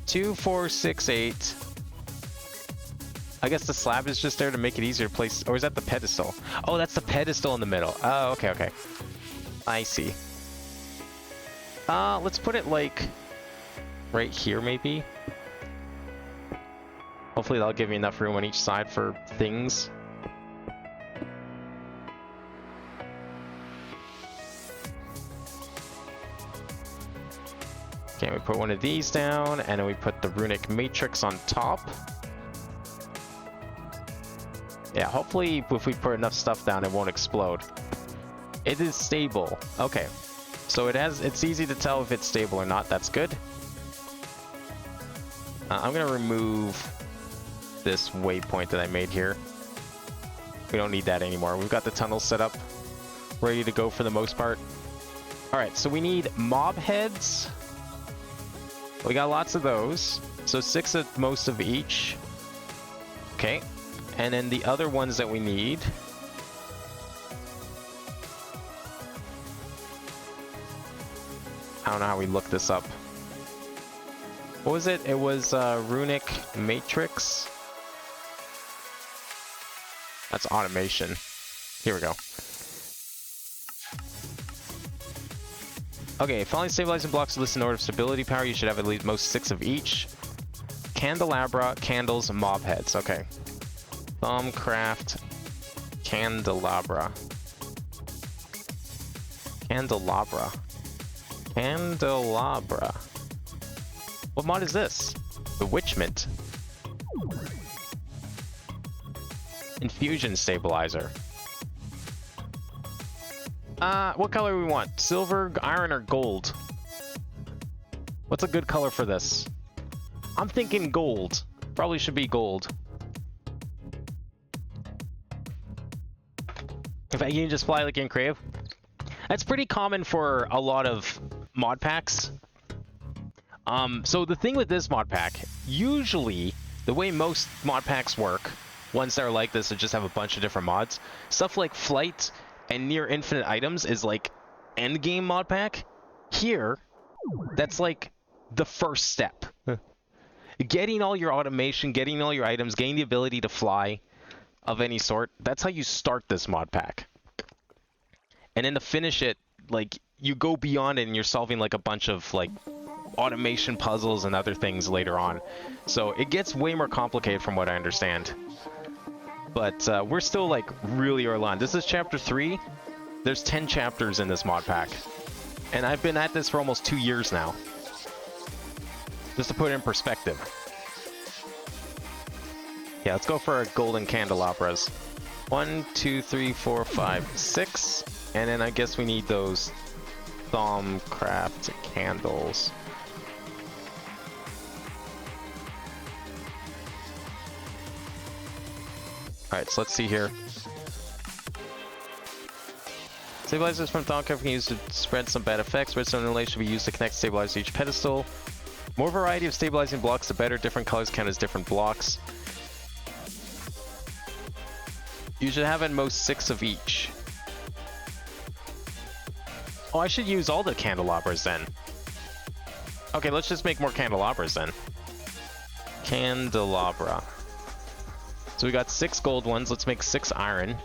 2, 4, 6, 8. I guess the slab is just there to make it easier to place. Or is that the pedestal? Oh, that's the pedestal in the middle. Oh, okay, okay. I see. Let's put it like right here maybe. Hopefully that'll give me enough room on each side for things. Okay, we put one of these down, and then we put the runic matrix on top. Yeah, hopefully if we put enough stuff down, it won't explode. It is stable. Okay, so it's easy to tell if it's stable or not. That's good. I'm gonna remove this waypoint that I made here. We don't need that anymore. We've got the tunnel set up, ready to go for the most part. All right, so we need mob heads. We got lots of those, so 6 at most of each. Okay, and then the other ones that we need. I don't know how we look this up. What was it? It was runic matrix. That's automation. Here we go. Okay, following stabilizing blocks list in order of stability power. You should have at least most 6 of each. Candelabra, candles, mob heads. Okay. Craft, candelabra. Candelabra. Candelabra. What mod is this? Bewitchment. Infusion stabilizer. What color do we want? Silver, iron, or gold? What's a good color for this? I'm thinking gold. Probably should be gold. In fact, you can just fly like in Crave. That's pretty common for a lot of mod packs. So the thing with this mod pack, usually the way most mod packs work, ones that are like this that just have a bunch of different mods, stuff like flight and near infinite items is like end game mod pack. Here, that's like the first step. Getting all your automation, getting all your items, getting the ability to fly of any sort, that's how you start this mod pack. And then to finish it, like, you go beyond it and you're solving like a bunch of like automation puzzles and other things later on. So it gets way more complicated from what I understand. But we're still like really early on. This is chapter 3. There's 10 chapters in this mod pack. And I've been at this for almost 2 years now. Just to put it in perspective. Yeah, let's go for our golden candelabras. 1, 2, 3, 4, 5, 6. And then I guess we need those Meatballcraft candles. Alright, so let's see here. Stabilizers from Meatballcraft can be used to spread some bad effects. Redstone relay should be used to connect stabilize each pedestal. More variety of stabilizing blocks, the better. Different colors count as different blocks. You should have at most 6 of each. Oh, I should use all the candelabras then. Okay, let's just make more candelabras then. Candelabra. So we got 6 gold ones. Let's make 6 iron.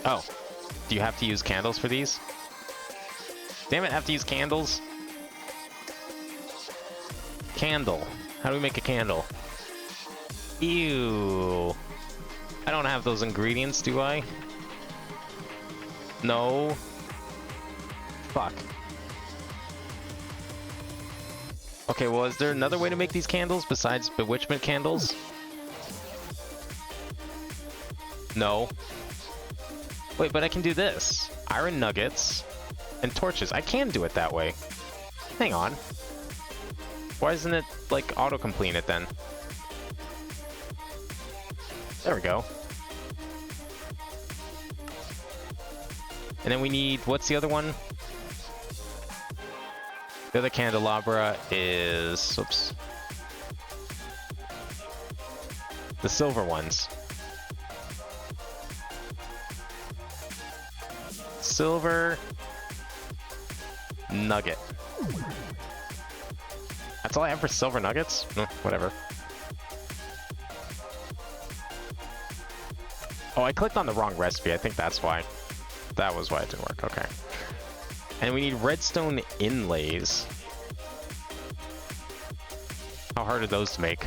Oh, do you have to use candles for these? Damn it, I have to use candles? Candle. How do we make a candle? Ew. I don't have those ingredients, do I? No. Fuck. Okay, well, is there another way to make these candles besides bewitchment candles? No. Wait, but I can do this. Iron nuggets and torches. I can do it that way. Hang on. Why isn't it, like, auto-completing it then? There we go. And then we need... What's the other one? The other candelabra is... Oops. The silver ones. Silver... Nugget. That's all I have for silver nuggets? Whatever. Oh, I clicked on the wrong recipe. I think that's why. That was why it didn't work. Okay. And we need redstone inlays. How hard are those to make?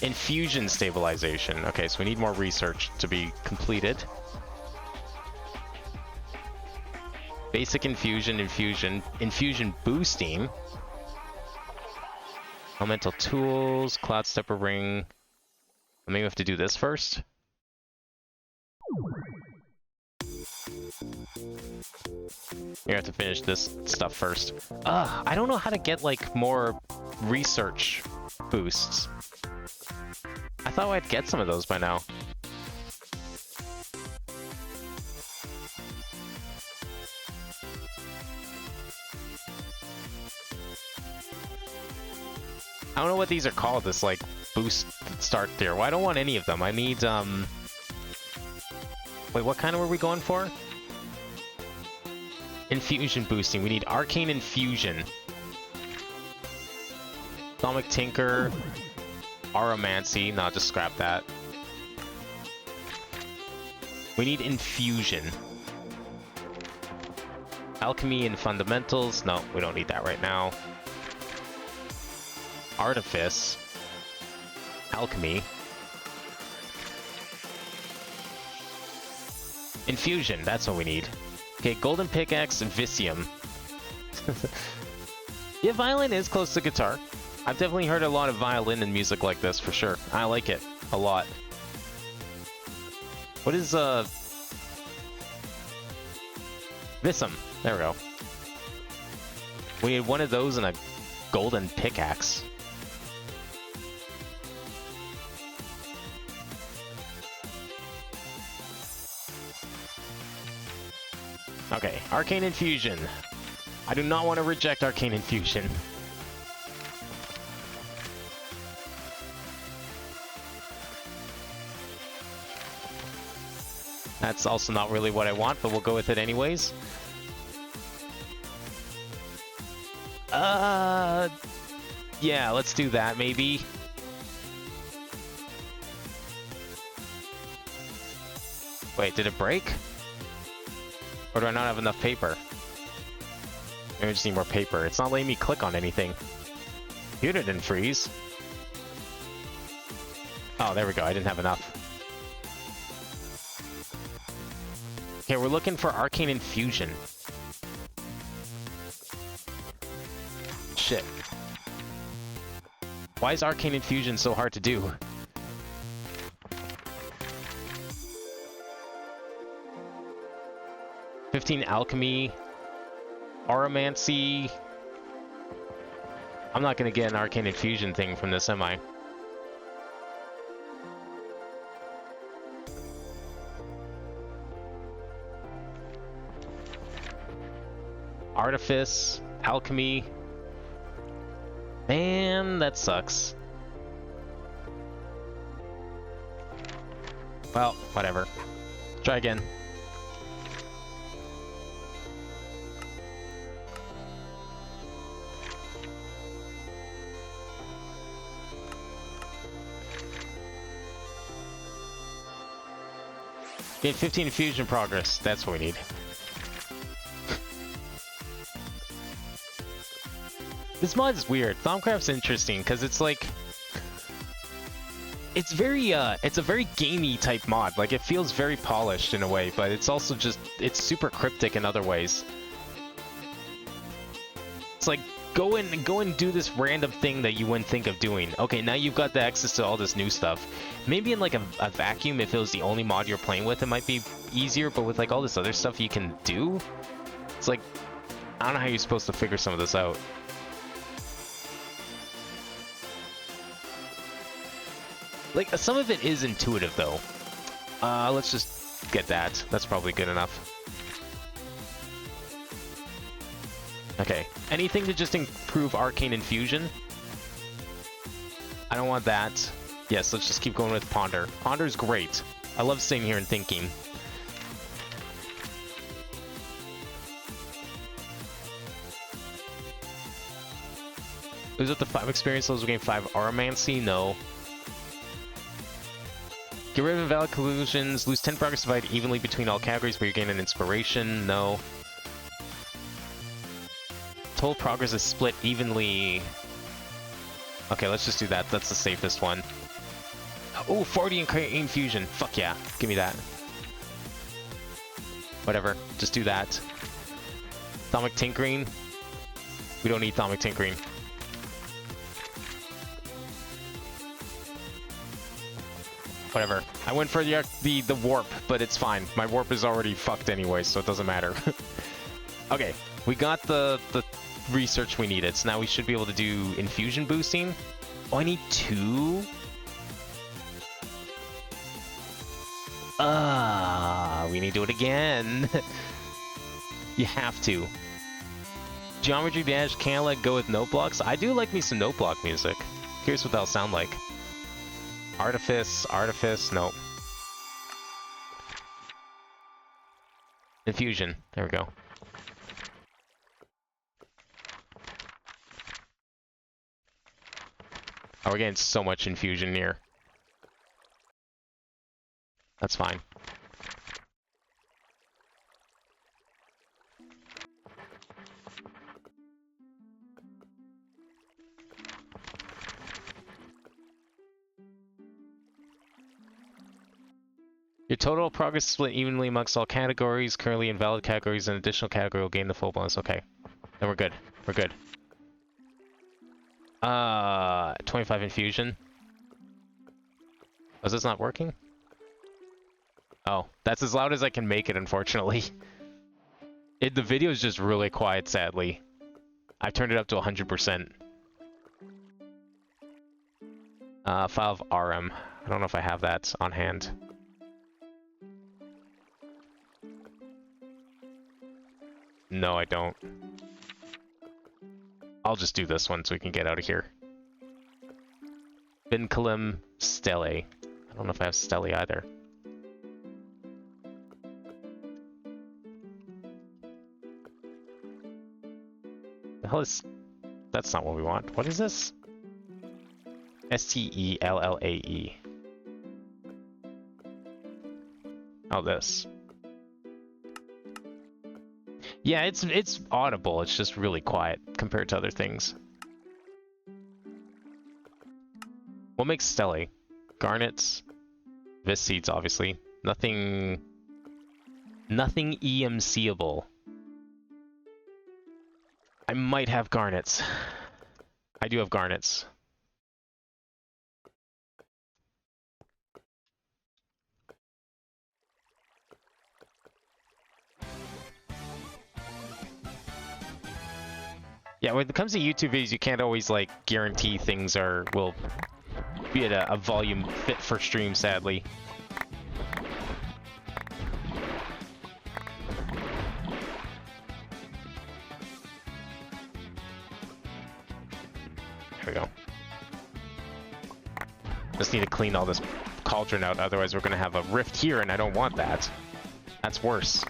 Infusion stabilization. Okay, so we need more research to be completed. Basic infusion, infusion boosting. Elemental tools, cloud stepper ring. Maybe we have to do this first. You have to finish this stuff first. I don't know how to get like more research boosts. I thought I'd get some of those by now. I don't know what these are called, this like boost start there. Well, I don't want any of them. I need wait, what kind of were we going for? Infusion boosting. We need arcane infusion. Atomic tinker. Aromancy. No, just scrap that. We need infusion. Alchemy and fundamentals. No, we don't need that right now. Artifice. Alchemy. Infusion, that's what we need. Okay, golden pickaxe and Vicium. Yeah, violin is close to guitar. I've definitely heard a lot of violin and music like this for sure. I like it a lot. What is Vicium? There we go. We need one of those and a golden pickaxe. Okay, Arcane Infusion. I do not want to reject Arcane Infusion. That's also not really what I want, but we'll go with it anyways. Yeah, let's do that maybe. Wait, did it break? Or do I not have enough paper? Maybe I just need more paper. It's not letting me click on anything. Computer didn't freeze. Oh, there we go. I didn't have enough. Okay, we're looking for Arcane Infusion. Shit. Why is Arcane Infusion so hard to do? "15 Alchemy, Aromancy." I'm not gonna get an Arcane Infusion thing from this, am I? Artifice, Alchemy. Man, that sucks. Well, whatever. Try again. Get 15 infusion progress. That's what we need. This mod is weird. Thaumcraft's interesting because it's like, it's a very gamey type mod. Like, it feels very polished in a way, but it's also just, it's super cryptic in other ways. It's like, go and do this random thing that you wouldn't think of doing. Okay, now you've got the access to all this new stuff. Maybe in like a vacuum, if it was the only mod you're playing with, it might be easier, but with like all this other stuff you can do, it's like, I don't know how you're supposed to figure some of this out. Like, some of it is intuitive, though. Let's just get that. That's probably good enough. Okay. Anything to just improve Arcane Infusion? I don't want that. Yes, let's just keep going with Ponder. Ponder's great. I love sitting here and thinking. Was it the 5 experience levels of game 5 Aromancy? No. Get rid of invalid collusions. Lose 10 progress divided evenly between all categories, but you gain an inspiration. No. Total progress is split evenly. Okay, let's just do that. That's the safest one. Oh, 40 infusion. Fuck yeah. Give me that. Whatever. Just do that. Thaumic tinkering. We don't need thaumic tinkering. Whatever. I went for the warp, but it's fine. My warp is already fucked anyway, so it doesn't matter. Okay, we got the research we needed, so now we should be able to do infusion boosting. Oh, I need 2? We need to do it again. You have to. Geometry Dash, can't let go with note blocks. I do like me some note block music. Curious what that'll sound like. Artifice, nope. Infusion, there we go. Oh, we're getting so much infusion here. That's fine. Your total progress is split evenly amongst all categories. Currently invalid categories and additional category will gain the full bonus. Okay. Then we're good. We're good. 25 infusion. Was this not working? Oh, that's as loud as I can make it, unfortunately. The video is just really quiet, sadly. I've turned it up to 100%. File of RM. I don't know if I have that on hand. No, I don't. I'll just do this one so we can get out of here. Vinculum Stele. I don't know if I have Stele either. The hell is... That's not what we want. What is this? Stellae. Oh, this. Yeah, it's audible. It's just really quiet compared to other things. What makes Stele? Garnets, Vis seeds, obviously. Nothing EMCable. I might have garnets. I do have garnets. Yeah, when it comes to YouTube videos, you can't always like guarantee things will be at a volume fit for stream, sadly. There we go. Just need to clean all this cauldron out, otherwise we're gonna have a rift here, and I don't want that. That's worse.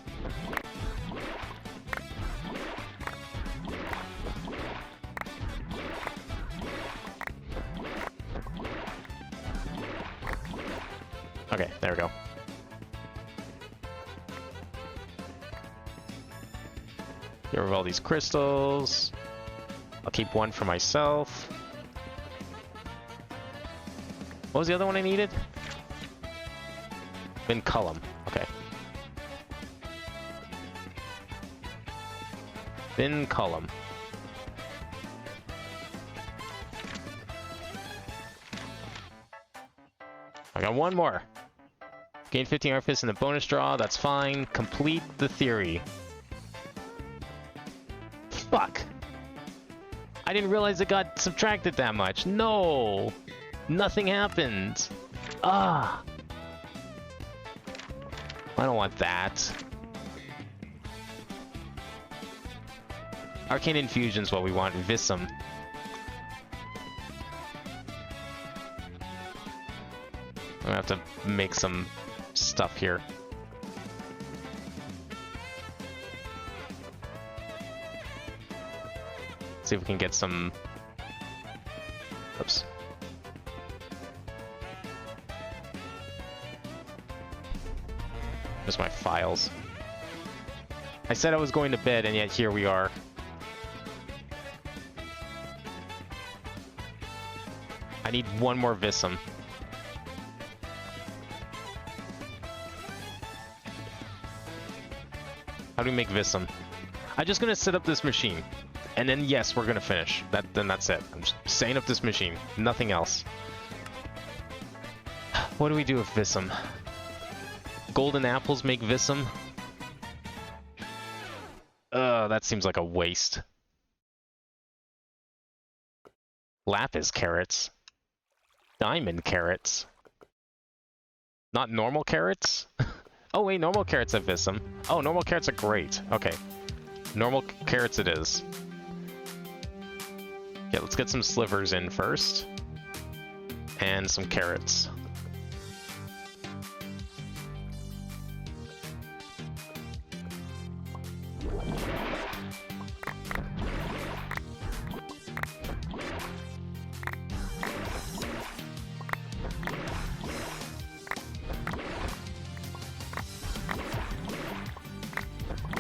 Okay, there we go. Get rid of all these crystals. I'll keep one for myself. What was the other one I needed? Vinculum. Okay. Vinculum. I got one more. Gain 15 artifice in the bonus draw, that's fine. Complete the theory. Fuck! I didn't realize it got subtracted that much. No! Nothing happened. Ah! I don't want that. Arcane Infusion's what we want. Visum. I'm gonna have to make some stuff here. See if we can get some... Oops. There's my files. I said I was going to bed, and yet here we are. I need one more Visum. How do we make Visum? I'm just gonna set up this machine. And then, yes, we're gonna finish. Then that's it. I'm just setting up this machine. Nothing else. What do we do with Visum? Golden apples make Visum? That seems like a waste. Lapis carrots. Diamond carrots. Not normal carrots? Oh wait, normal carrots have Visum. Oh, normal carrots are great. Okay. Normal carrots it is. Okay, let's get some slivers in first. And some carrots.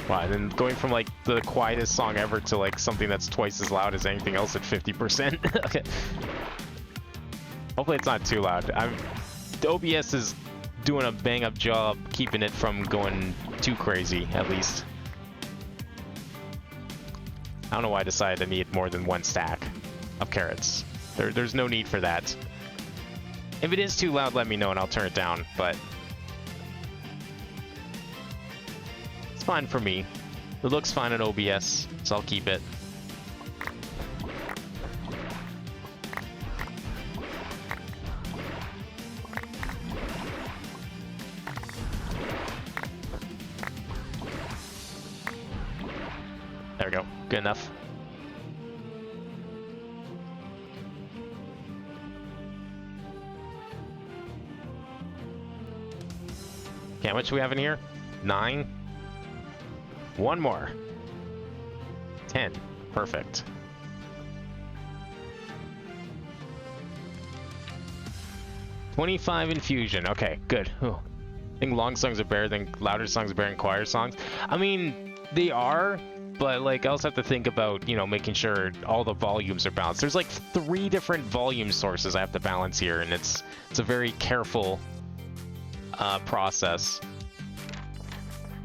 Wow, and then going from like the quietest song ever to like something that's twice as loud as anything else at 50%. Okay. Hopefully it's not too loud. The OBS is doing a bang-up job keeping it from going too crazy, at least. I don't know why I decided to need more than one stack of carrots. There's no need for that. If it is too loud, let me know and I'll turn it down, but it's fine for me. It looks fine in OBS, so I'll keep it. There we go. Good enough. Okay, how much do we have in here? 9. One more. 10. Perfect. $25 infusion. Okay, good. Ooh. I think long songs are better than louder songs are better than choir songs. I mean, they are, but like I also have to think about, you know, making sure all the volumes are balanced. There's like 3 different volume sources I have to balance here, and it's a very careful process.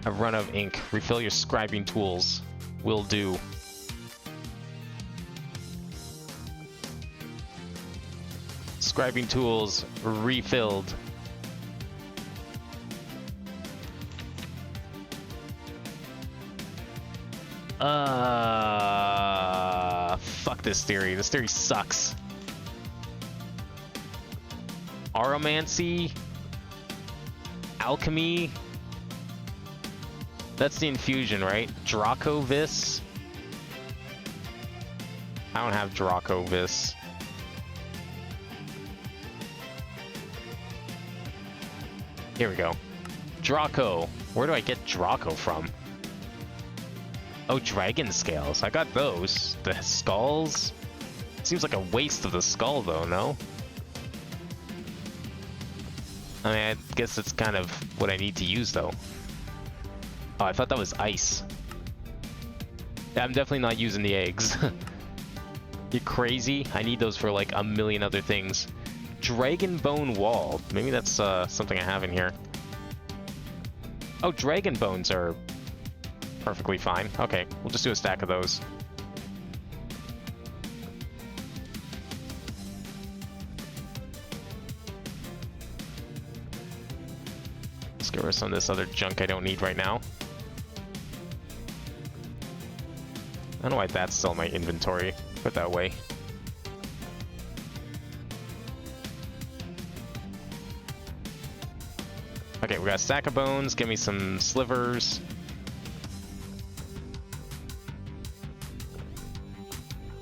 A run of ink. Refill your scribing tools. Will do. Scribing tools refilled. Fuck this theory. This theory sucks. Aromancy? Alchemy? That's the infusion, right? Dracovis? I don't have Dracovis. Here we go. Draco. Where do I get Draco from? Oh, dragon scales. I got those. The skulls? Seems like a waste of the skull, though, no? I mean, I guess it's kind of what I need to use, though. Oh, I thought that was ice. Yeah, I'm definitely not using the eggs. You crazy? I need those for like a million other things. Dragon bone wall. Maybe that's something I have in here. Oh, dragon bones are perfectly fine. Okay, we'll just do a stack of those. Let's get rid of some of this other junk I don't need right now. I don't know why that's still in my inventory. Put it that way. Okay, we got a stack of bones. Give me some slivers.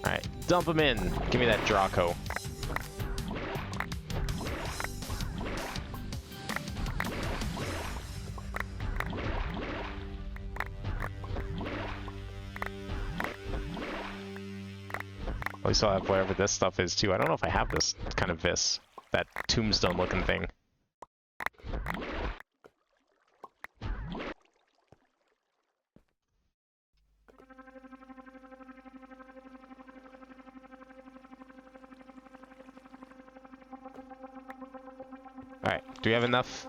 Alright, dump them in. Give me that Draco. At least I'll have whatever this stuff is too. I don't know if I have this kind of that tombstone looking thing. Do we have enough?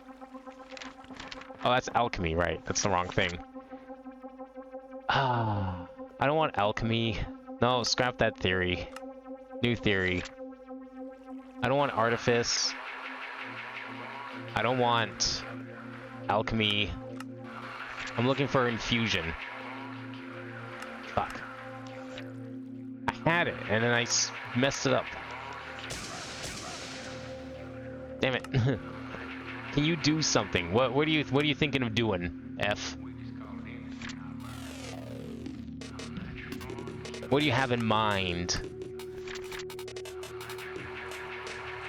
Oh, that's alchemy, right? That's the wrong thing. Ah, I don't want alchemy. No, scrap that theory. New theory. I don't want artifice. I don't want alchemy. I'm looking for infusion. Fuck. I had it, and then I messed it up. Damn it. Can you do something? What are you thinking of doing, F? What do you have in mind?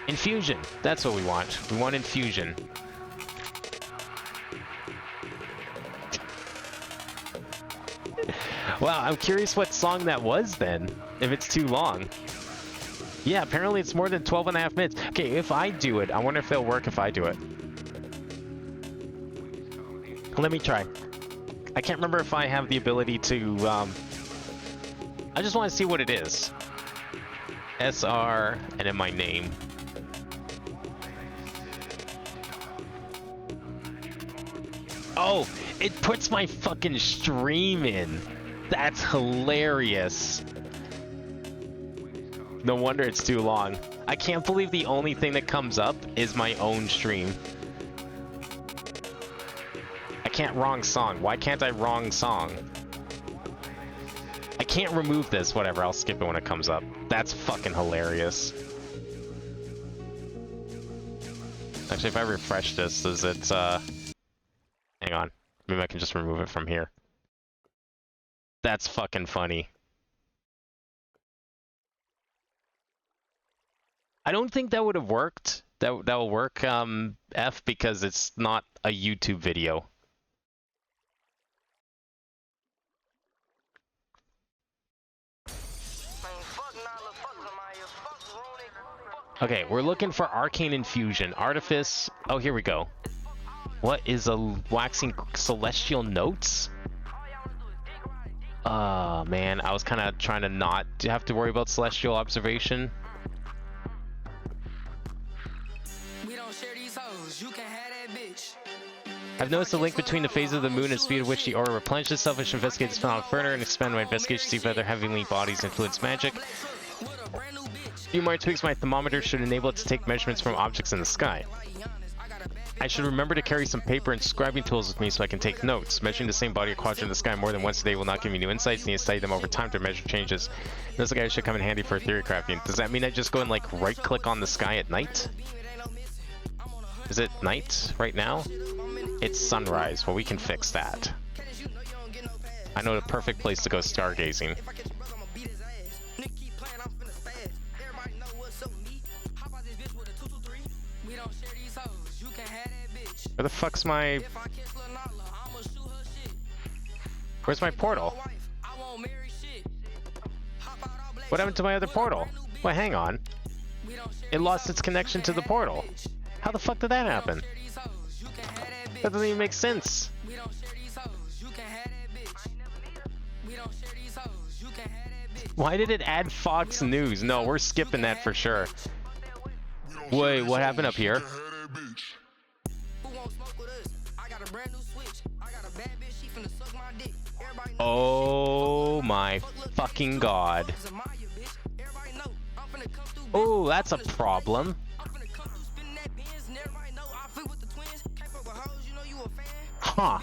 Infusion. That's what we want. We want infusion. Wow, I'm curious what song that was then, if it's too long. Yeah, apparently it's more than 12.5 minutes. Okay, if I do it, I wonder if it'll work if I do it. Let me try. I can't remember if I have the ability to, I just want to see what it is. SR, and then my name. Oh, it puts my fucking stream in. That's hilarious. No wonder it's too long. I can't believe the only thing that comes up is my own stream. I can't wrong song. Why can't I wrong song? I can't remove this. Whatever, I'll skip it when it comes up. That's fucking hilarious. Actually, if I refresh this, does it, hang on. Maybe I can just remove it from here. That's fucking funny. I don't think that would have worked. That will work, F, because it's not a YouTube video. Okay, we're looking for arcane infusion. Artifice. Oh, here we go. What is a waxing celestial notes? Man, I was kind of trying to not have to worry about celestial observation.
We don't share these hoes. You can have that bitch.
I've noticed the link between the phase of the moon and speed at which the aura replenishes itself. I should investigate this phenomenon further and expand my investigation to see whether heavenly bodies influence magic. A few more tweaks my thermometer should enable it to take measurements from objects in the sky. I should remember to carry some paper and scribing tools with me so I can take notes. Measuring the same body or quadrant in the sky more than once a day will not give me new insights. Need to study them over time to measure changes. This guy should come in handy for theory crafting. Does that mean I just go and like right click on the sky at night? Is it night right now? It's sunrise. Well, we can fix that. I know the perfect place to go stargazing. Where the fuck's my... Where's my portal? What happened to my other portal? Well, hang on. It lost its connection to the portal. How the fuck did that happen? That doesn't even make sense. Why did it add Fox News? No, we're skipping that for sure. Wait, what happened up here? Oh my fucking god. Oh, that's a problem. Huh.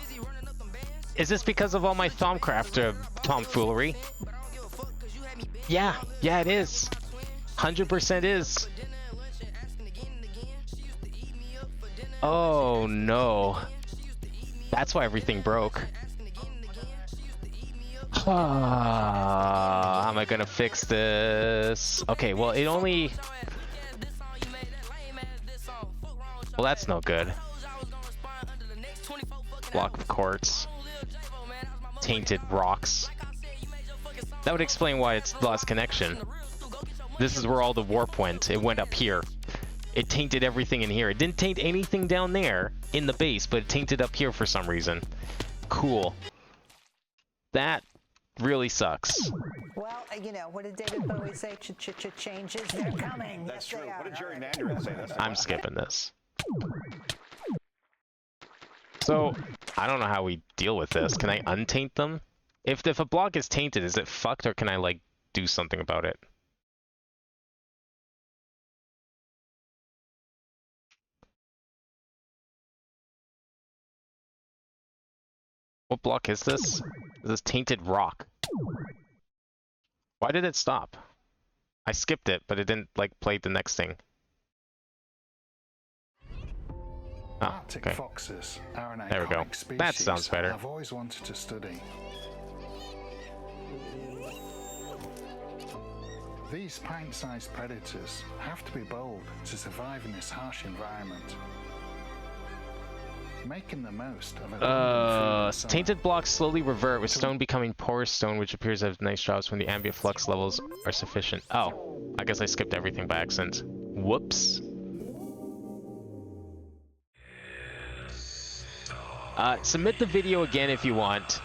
Is this because of all my Thaumcraft tomfoolery? Yeah, it is. 100% is. Oh no. That's why everything broke. How am I gonna fix this? Okay, well it only... Well, that's no good. Block of quartz. Tainted rocks. That would explain why it's lost connection. This is where all the warp went. It went up here. It tainted everything in here. It didn't taint anything down there in the base, but it tainted up here for some reason. Cool. That really sucks.
Well, you know, what did David Bowie say? Changes, they're coming.
That's
yes,
true.
they are.
What did Jerry Mandarin say this?
I'm skipping this. So, I don't know how we deal with this. Can I untaint them? If a block is tainted, is it fucked, or can I, like, do something about it? What block is this? Is this tainted rock? Why did it stop? I skipped it, but it didn't, like, play the next thing. Oh,
Arctic
okay.
foxes are an
There we go.
iconic species
That sounds better.
I've always wanted to study. These pint-sized predators have to be bold to survive in this harsh environment. Making the most of a
tainted blocks slowly revert, with stone becoming porous stone, which appears to have nice drops when the ambient flux levels are sufficient. Oh, I guess I skipped everything by accident. Whoops. Submit the video again if you want.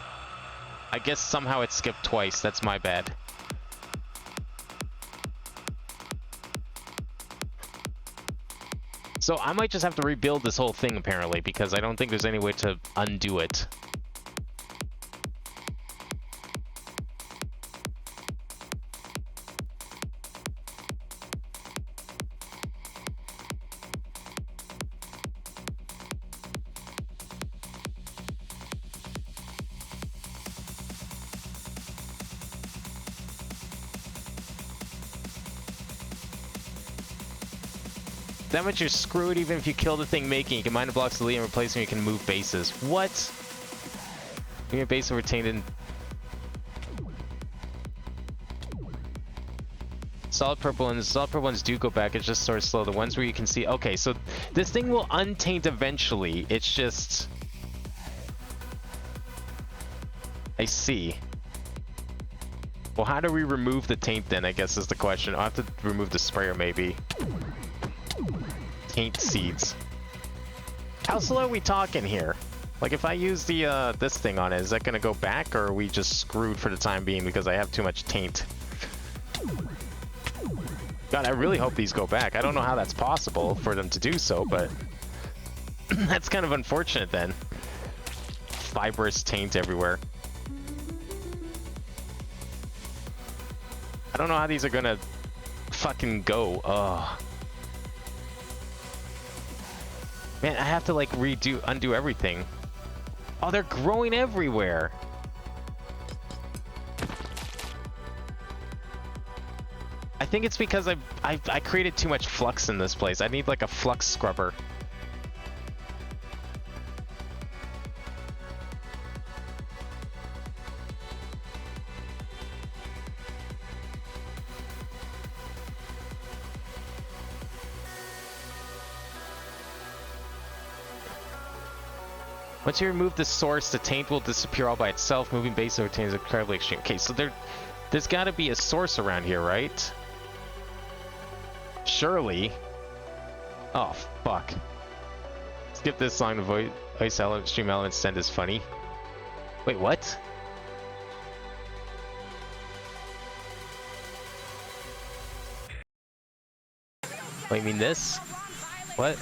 I guess somehow it skipped twice. That's my bad. So I might just have to rebuild this whole thing, apparently, because I don't think there's any way to undo it. That much you're screwed even if you kill the thing making. You can mine the blocks to leave and replace them. You can move bases. What? Your base are retained in... Solid purple ones do go back. It's just sort of slow. The ones where you can see... Okay, so this thing will untaint eventually. It's just... I see. Well, how do we remove the taint then, I guess is the question. I'll have to remove the sprayer maybe. Taint seeds. How slow are we talking here? Like, if I use the this thing on it, is that gonna go back, or are we just screwed for the time being because I have too much taint? God, I really hope these go back. I don't know how that's possible for them to do so, but that's kind of unfortunate then. Fibrous taint everywhere. I don't know how these are gonna fucking go. Ugh. Man, I have to like undo everything. Oh, they're growing everywhere. I think it's because I created too much flux in this place. I need like a flux scrubber. Once you remove the source, the taint will disappear all by itself. Moving base over taint is incredibly extreme. Okay, so there's got to be a source around here, right? Surely. Oh, fuck. Skip this line of ice element, stream elements, send is funny. Wait, what? Wait, you mean this? What?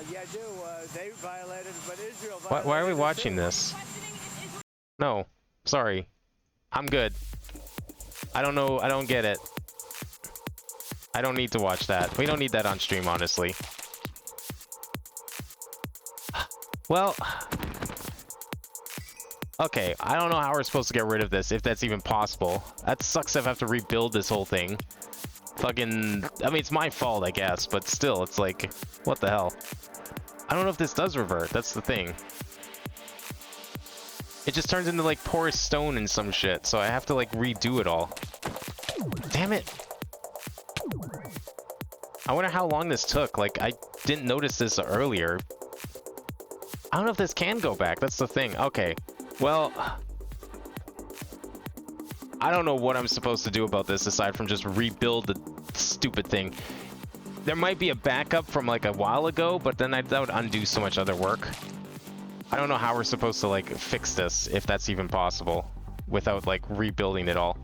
Yeah, I do. They violated, but Israel
Why are we watching this? No. Sorry. I'm good. I don't know. I don't get it. I don't need to watch that. We don't need that on stream, honestly. Well... Okay, I don't know how we're supposed to get rid of this, if that's even possible. That sucks if I have to rebuild this whole thing. Fucking... I mean, it's my fault, I guess, but still, it's like... What the hell? I don't know if this does revert, that's the thing. It just turns into, like, porous stone and some shit, so I have to, like, redo it all. Damn it! I wonder how long this took. Like, I didn't notice this earlier. I don't know if this can go back, that's the thing. Okay. Well, I don't know what I'm supposed to do about this aside from just rebuild the stupid thing. There might be a backup from like a while ago, but then that would undo so much other work. I don't know how we're supposed to like fix this, if that's even possible, without like rebuilding it all.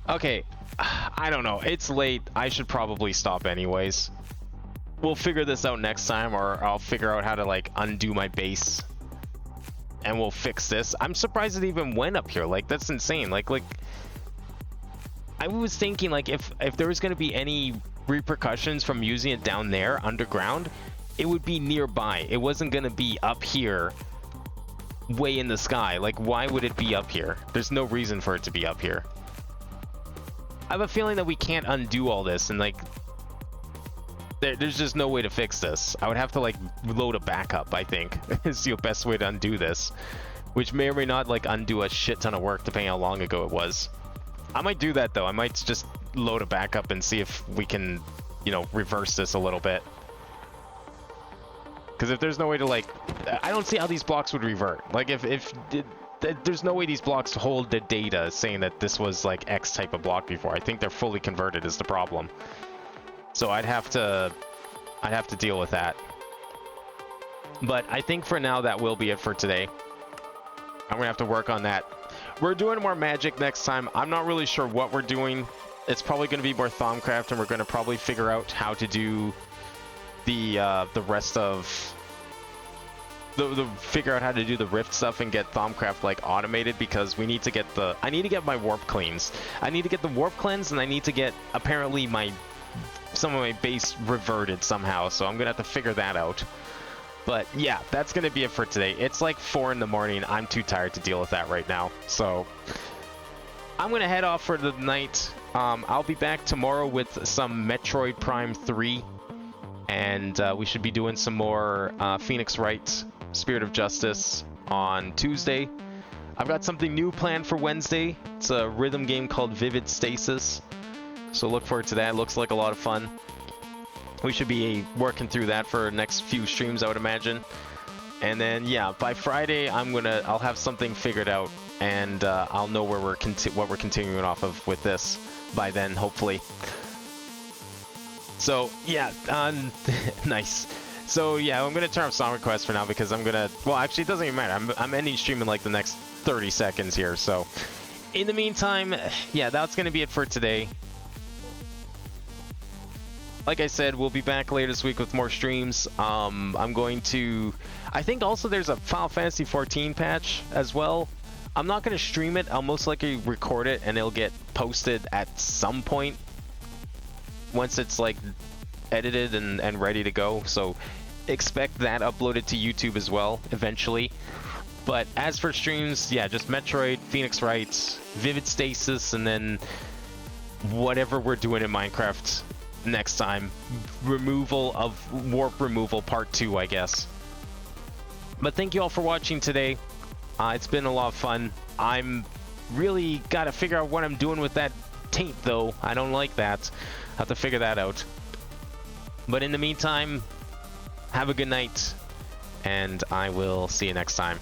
Okay, I don't know. It's late. I should probably stop anyways. We'll figure this out next time, or I'll figure out how to like undo my base. And we'll fix this. I'm surprised it even went up here. Like, that's insane. Like I was thinking like if there was going to be any repercussions from using it down there underground, it would be nearby. It wasn't going to be up here way in the sky. Like, why would it be up here? There's no reason for it to be up here. I have a feeling that we can't undo all this, and like there's just no way to fix this. I would have to like load a backup, I think. Is the best way to undo this, which may or may not like undo a shit ton of work depending how long ago it was. I might do that though. I might just load a backup and see if we can, you know, reverse this a little bit. Because if there's no way to like, I don't see how these blocks would revert. Like there's no way these blocks hold the data saying that this was like X type of block before. I think they're fully converted is the problem. So I'd have to deal with that. But I think for now that will be it for today. I'm gonna have to work on that. We're doing more magic next time. I'm not really sure what we're doing. It's probably gonna be more Thaumcraft, and we're gonna probably figure out how to do the rest of figure out how to do the rift stuff and get Thaumcraft like automated, because we need to get I need to get my warp cleans. I need to get the warp cleanse, and I need to get apparently some of my base reverted somehow, so I'm gonna have to figure that out. But yeah, that's gonna be it for today. It's like 4 in the morning. I'm too tired to deal with that right now, so I'm gonna head off for the night. I'll be back tomorrow with some Metroid Prime 3, and we should be doing some more Phoenix Wright Spirit of Justice on Tuesday. I've got something new planned for Wednesday. It's a rhythm game called Vivid Stasis, so look forward to that. It looks like a lot of fun. We should be working through that for the next few streams, I would imagine. And then yeah, by Friday I'll have something figured out, and I'll know where what we're continuing off of with this by then, hopefully. So yeah, nice. So yeah, I'm gonna turn off song requests for now, because well, actually it doesn't even matter. I'm ending stream in like the next 30 seconds here. So in the meantime, yeah, that's gonna be it for today. Like I said, we'll be back later this week with more streams. I think also there's a Final Fantasy 14 patch as well. I'm not going to stream it. I'll most likely record it, and it'll get posted at some point once it's like edited and ready to go. So expect that uploaded to YouTube as well eventually. But as for streams, yeah, just Metroid, Phoenix Wright, Vivid Stasis, and then whatever we're doing in Minecraft next time. Warp removal part 2, I guess. But thank you all for watching today. It's been a lot of fun. I'm really gotta figure out what I'm doing with that taint though. I don't like that. Have to figure that out. But in the meantime, have a good night, and I will see you next time.